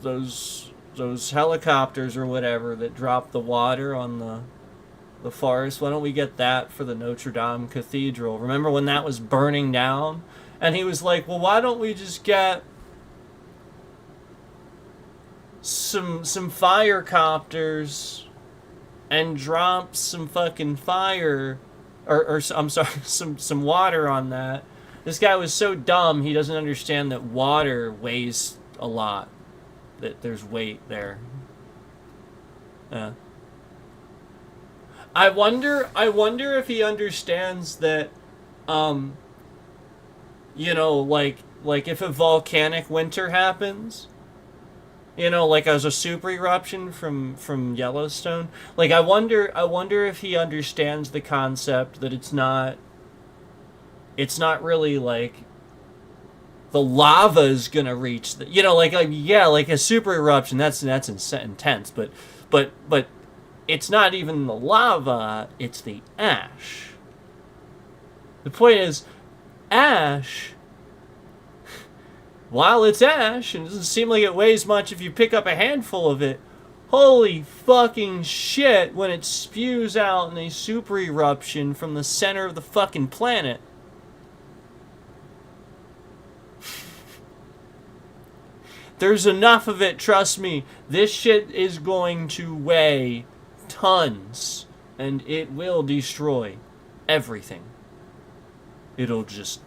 Speaker 1: helicopters or whatever that drop the water on the forest? Why don't we get that for the Notre Dame Cathedral? Remember when that was burning down? And he was like, well, why don't we just get some fire copters and drop some fucking fire or I'm sorry, some water on that. This guy was so dumb he doesn't understand that water weighs a lot, that there's weight there. Yeah. I wonder if he understands that you know, like if a volcanic winter happens, you know, like as a super eruption from Yellowstone. Like I wonder if he understands the concept that it's not really like the lava is gonna reach the, you know, like yeah, like a super eruption, that's intense, but it's not even the lava, it's the ash. The point is, ash, while it's ash and it doesn't seem like it weighs much if you pick up a handful of it, Holy fucking shit when it spews out in a super eruption from the center of the fucking planet. There's enough of it, trust me. This shit is going to weigh tons, and it will destroy everything. It'll just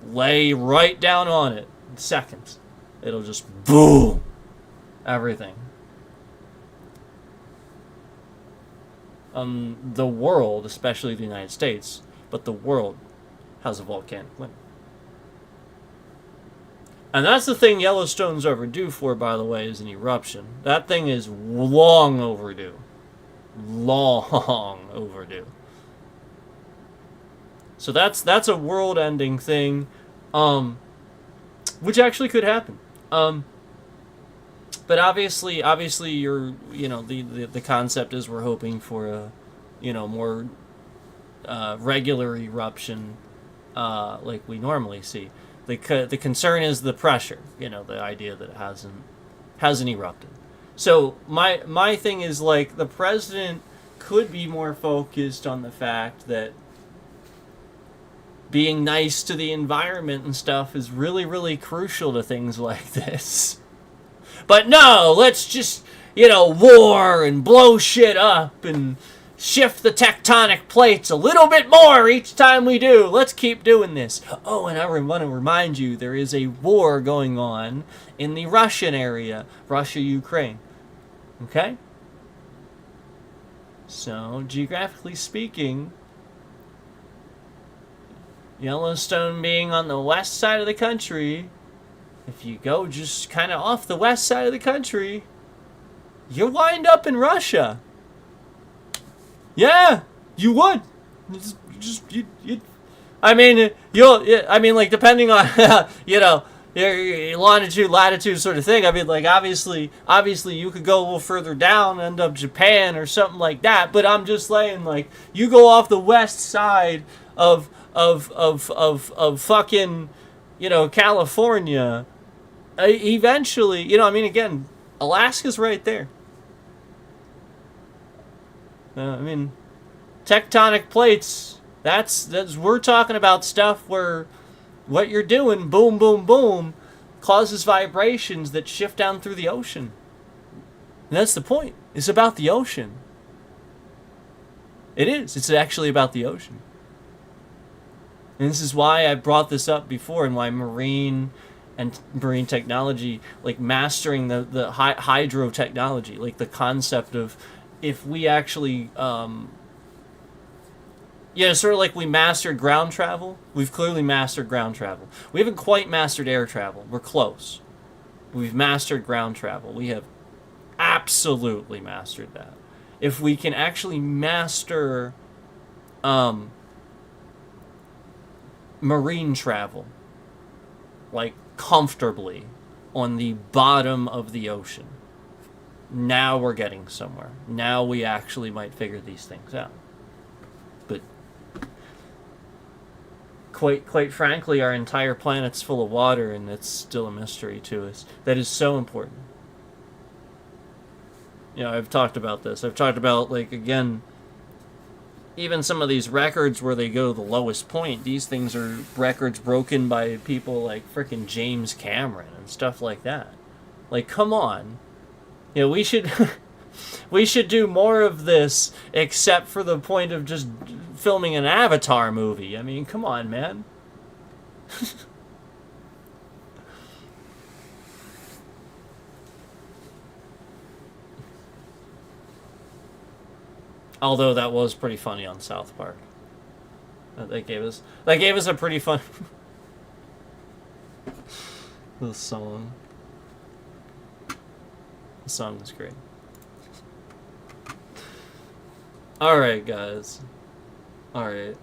Speaker 1: lay right down on it in seconds. It'll just boom everything. The world, especially the United States, but the world has a volcanic limit. And that's the thing Yellowstone's overdue for, by the way, is an eruption. That thing is long overdue. Long overdue. So that's a world-ending thing, which actually could happen. But obviously, the concept is we're hoping for a, more regular eruption, like we normally see. The concern is the pressure, the idea that it hasn't erupted. So my thing is, like, the president could be more focused on the fact that being nice to the environment and stuff is really, really crucial to things like this. But no, let's just, war and blow shit up and shift the tectonic plates a little bit more each time we do. Let's keep doing this. Oh, and I want to remind you, there is a war going on in the Russian area. Russia-Ukraine. Okay? So, geographically speaking, Yellowstone being on the west side of the country, if you go just kind of off the west side of the country, you wind up in Russia. Yeah, you would. Depending on, your longitude, latitude sort of thing. I mean, like, obviously, you could go a little further down, end up Japan or something like that. But I'm just saying, like, you go off the west side of fucking, California. Eventually, again, Alaska's right there. Tectonic plates, that's we're talking about stuff where what you're doing, boom, boom, boom, causes vibrations that shift down through the ocean. And that's the point. It's about the ocean. It is. It's actually about the ocean. And this is why I brought this up before, and why marine technology, like mastering the hydro technology, like the concept of, if we actually, sort of like we mastered ground travel. We've clearly mastered ground travel. We haven't quite mastered air travel. We're close. We've mastered ground travel. We have absolutely mastered that. If we can actually master marine travel, like comfortably on the bottom of the ocean, now we're getting somewhere. Now we actually might figure these things out. But quite frankly, our entire planet's full of water, and it's still a mystery to us. That is so important. I've talked about this. I've talked about, like, again, even some of these records where they go to the lowest point. These things are records broken by people like frickin' James Cameron and stuff like that. Like, come on. We should we should do more of this, except for the point of just filming an Avatar movie. I mean, come on, man. Although that was pretty funny on South Park. They gave us a pretty fun the song. The song was great. Alright, guys. Alright.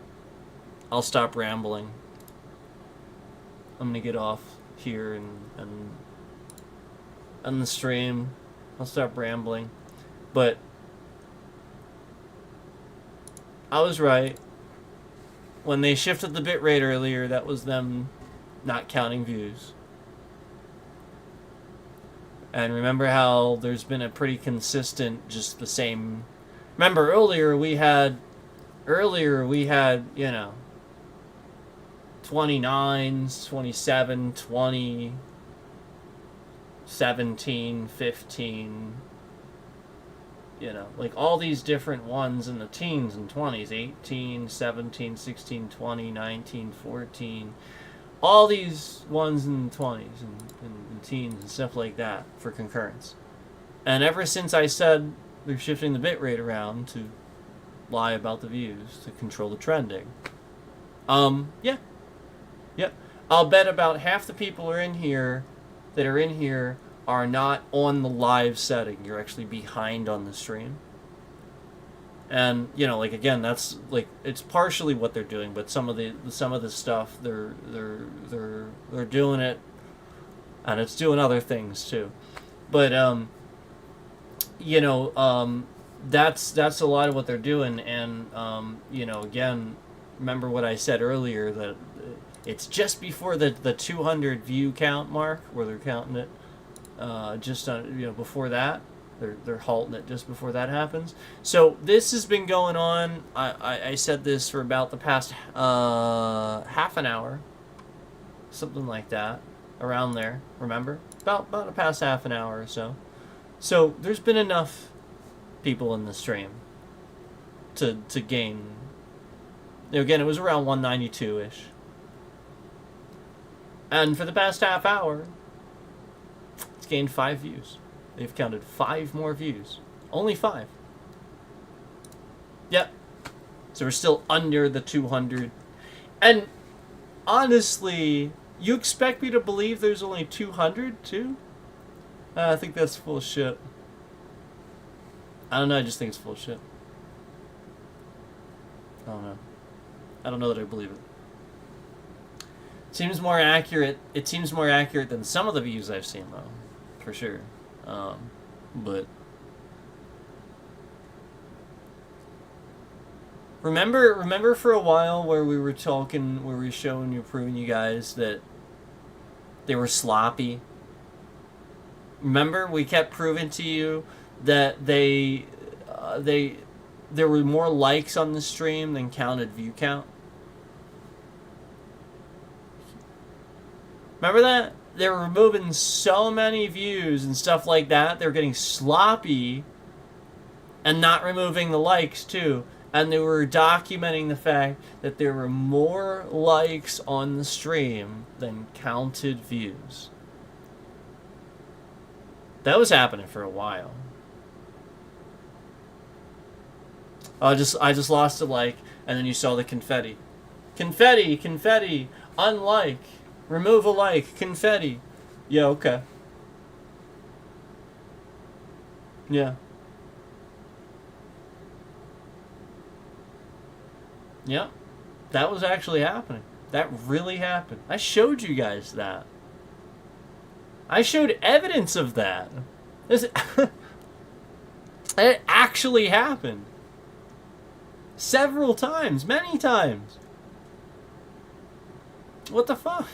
Speaker 1: I'll stop rambling. I'm gonna get off here and on the stream. I'll stop rambling. But I was right. When they shifted the bitrate earlier, that was them not counting views. And remember how there's been a pretty consistent, just the same. Remember earlier we had, you know, 29s, 27, 20, 17, 15, you know, like all these different ones in the teens and 20s, 18, 17, 16, 20, 19, 14, all these ones in the 20s and teens and stuff like that for concurrence. And ever since I said they're shifting the bitrate around to lie about the views to control the trending, yeah. Yep. I'll bet about half the people that are in here are not on the live setting. You're actually behind on the stream. And, you know, like, again, that's like, it's partially what they're doing, but some of the stuff they're doing it, and it's doing other things too. But you know, that's a lot of what they're doing. And you know, again, remember what I said earlier, that it's just before the 200 view count mark where they're counting it. Just on, you know, before that, they're halting it just before that happens. So this has been going on. I said this for about the past half an hour, something like that, around there. Remember, about the past half an hour or so. So there's been enough people in the stream to gain. You know, again, it was around 192-ish. And for the past half hour, it's gained 5 views. They've counted 5 more views. Only 5. Yep. So we're still under the 200. And honestly, you expect me to believe there's only 200 too? I think that's full of shit. I don't know, I just think it's full of shit. I don't know. I don't know that I believe it. It seems more accurate than some of the views I've seen, though. For sure. But remember for a while where we were talking, where we were showing you, proving you guys that they were sloppy? Remember, we kept proving to you that there were more likes on the stream than counted view count. Remember that? They were removing so many views and stuff like that. They were getting sloppy and not removing the likes too. And they were documenting the fact that there were more likes on the stream than counted views. That was happening for a while. I just lost a like, and then you saw the confetti. Confetti, unlike. Remove a like, confetti. Yeah, okay. Yeah. Yeah. That was actually happening. That really happened. I showed you guys that. I showed evidence of that. It actually happened. Several times, many times. What the fuck?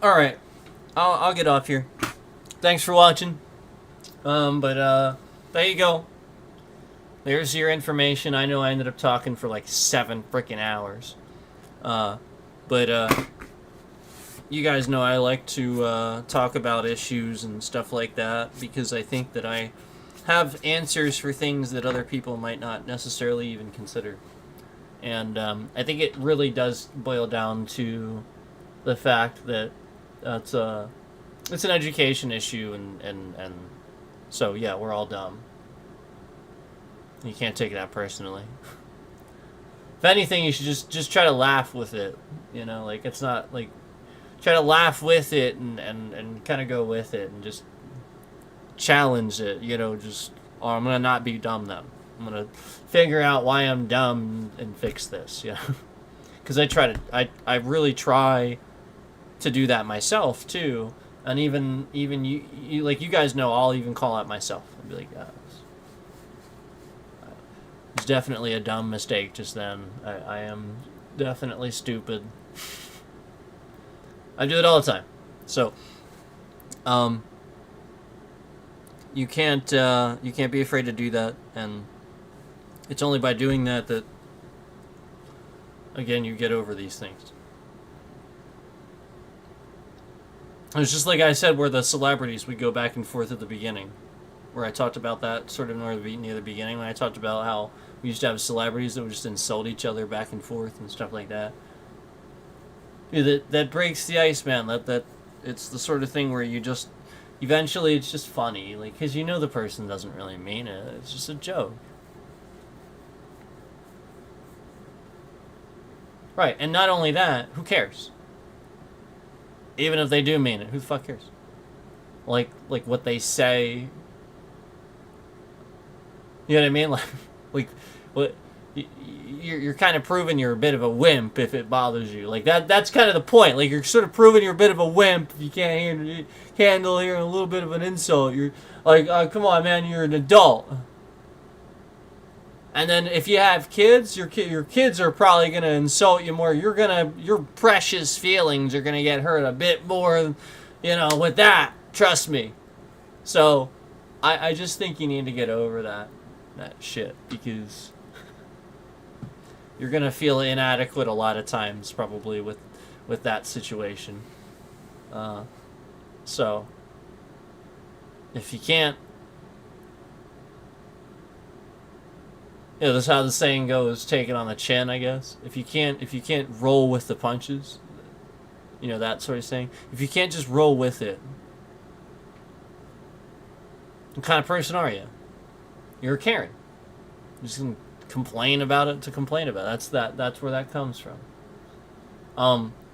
Speaker 1: Alright, I'll get off here. Thanks for watching. There you go. There's your information. I know I ended up talking for like 7 freaking hours. You guys know I like to talk about issues and stuff like that because I think that I have answers for things that other people might not necessarily even consider. And I think it really does boil down to the fact that it's an education issue, and so yeah, we're all dumb. You can't take that personally. If anything, you should just try to laugh with it. You know, like, it's not like, try to laugh with it and kind of go with it and just challenge it. You know, just, oh, I'm gonna not be dumb then. I'm gonna figure out why I'm dumb and fix this. You know, because I really try to do that myself too. And even you like, you guys know, I'll even call out myself and be like, it's definitely a dumb mistake just then. I am definitely stupid. I do it all the time. So, you can't be afraid to do that, and it's only by doing that that, again, you get over these things. It's just like I said, where the celebrities would go back and forth at the beginning, where I talked about that sort of near the beginning, when I talked about how we used to have celebrities that would just insult each other back and forth and stuff like that. Yeah, that breaks the ice, man. That it's the sort of thing where you just eventually it's just funny, like, because you know the person doesn't really mean it. It's just a joke. Right, and not only that, who cares? Even if they do mean it, who the fuck cares? Like what they say. You know what I mean? Like what you're kind of proving you're a bit of a wimp if it bothers you. Like that's kind of the point. Like you're sort of proving you're a bit of a wimp if you can't handle hearing a little bit of an insult. You're like, come on, man, you're an adult. And then if you have kids, your kids are probably gonna insult you more. Your precious feelings are gonna get hurt a bit more, with that. Trust me. So, I just think you need to get over that shit, because you're gonna feel inadequate a lot of times probably with that situation. So, if you can't. Yeah, that's how the saying goes, take it on the chin, I guess. If you can't roll with the punches, that sort of thing. If you can't just roll with it, what kind of person are you? You're a Karen. You're just gonna complain about it to complain about it. That's where that comes from.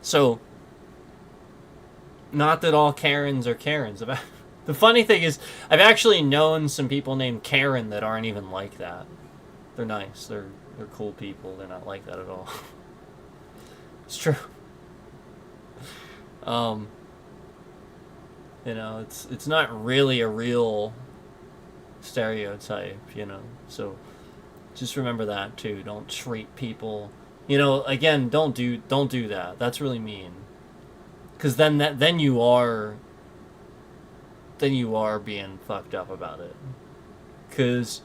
Speaker 1: So not that all Karens are Karens. The funny thing is, I've actually known some people named Karen that aren't even like that. They're nice. They're cool people. They're not like that at all. It's true. It's not really a real stereotype, So just remember that too. Don't treat people, again, don't do that. That's really mean. Cuz then you are being fucked up about it. Cuz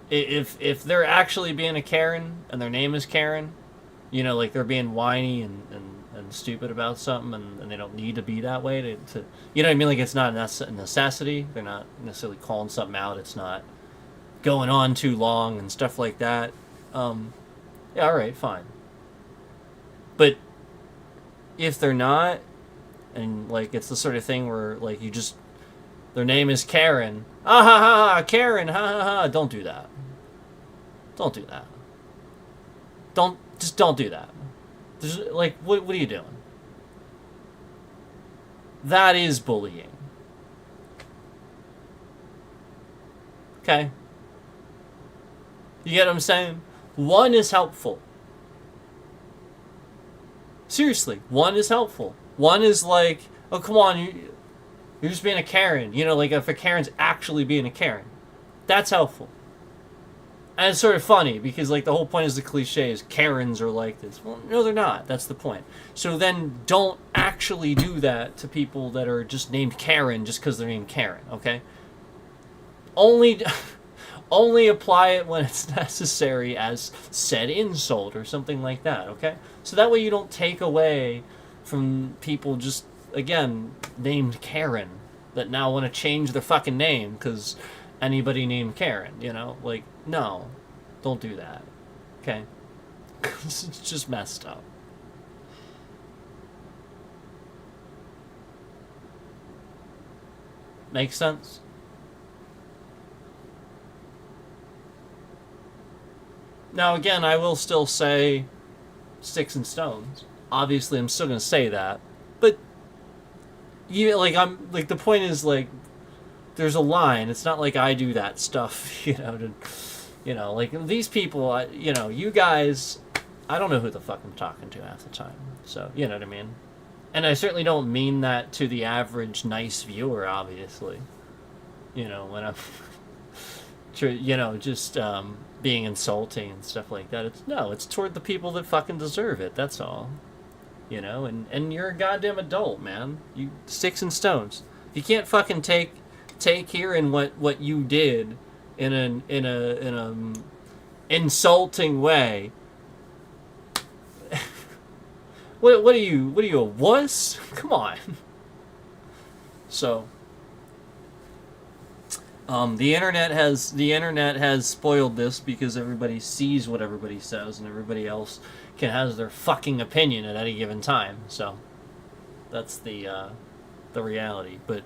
Speaker 1: if they're actually being a Karen and their name is Karen, like they're being whiny and stupid about something, and they don't need to be that way to you know what I mean? Like it's not a necessity. They're not necessarily calling something out. It's not going on too long and stuff like that. Yeah, all right, fine. But if they're not, and like it's the sort of thing where like you just their name is Karen. Ah ha ha ha, Karen, ha ha ha. Don't do that. Don't do that. Don't do that. Like, what are you doing? That is bullying. Okay? You get what I'm saying? One is helpful. Seriously, one is helpful. One is like, oh, come on, you're just being a Karen. Like if a Karen's actually being a Karen. That's helpful. And it's sort of funny because like the whole point is the cliche is Karens are like this. Well, no, they're not. That's the point. So then don't actually do that to people that are just named Karen just because they're named Karen, okay? Only apply it when it's necessary as said insult or something like that, okay? So that way you don't take away from people just, again, named Karen that now want to change their fucking name because anybody named Karen, Like, no, don't do that, okay? It's just messed up. Make sense? Now, again, I will still say sticks and stones. Obviously, I'm still going to say that. But, the point is, like, there's a line. It's not like I do that stuff, like, these people, you guys, I don't know who the fuck I'm talking to half the time. So, you know what I mean? And I certainly don't mean that to the average nice viewer, obviously. When I'm you know, just being insulting and stuff like that. It's toward the people that fucking deserve it. That's all. You know, and you're a goddamn adult, man. You sticks and stones. If you can't fucking take here in what you did in an insulting way. What are you, a wuss? Come on. So the internet has spoiled this because everybody sees what everybody says and everybody else has their fucking opinion at any given time. So that's the reality. But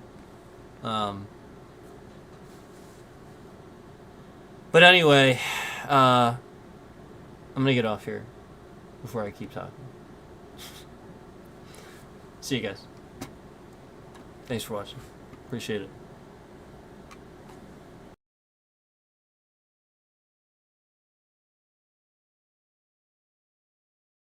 Speaker 1: anyway, I'm gonna get off here before I keep talking. See you guys. Thanks for watching. Appreciate it.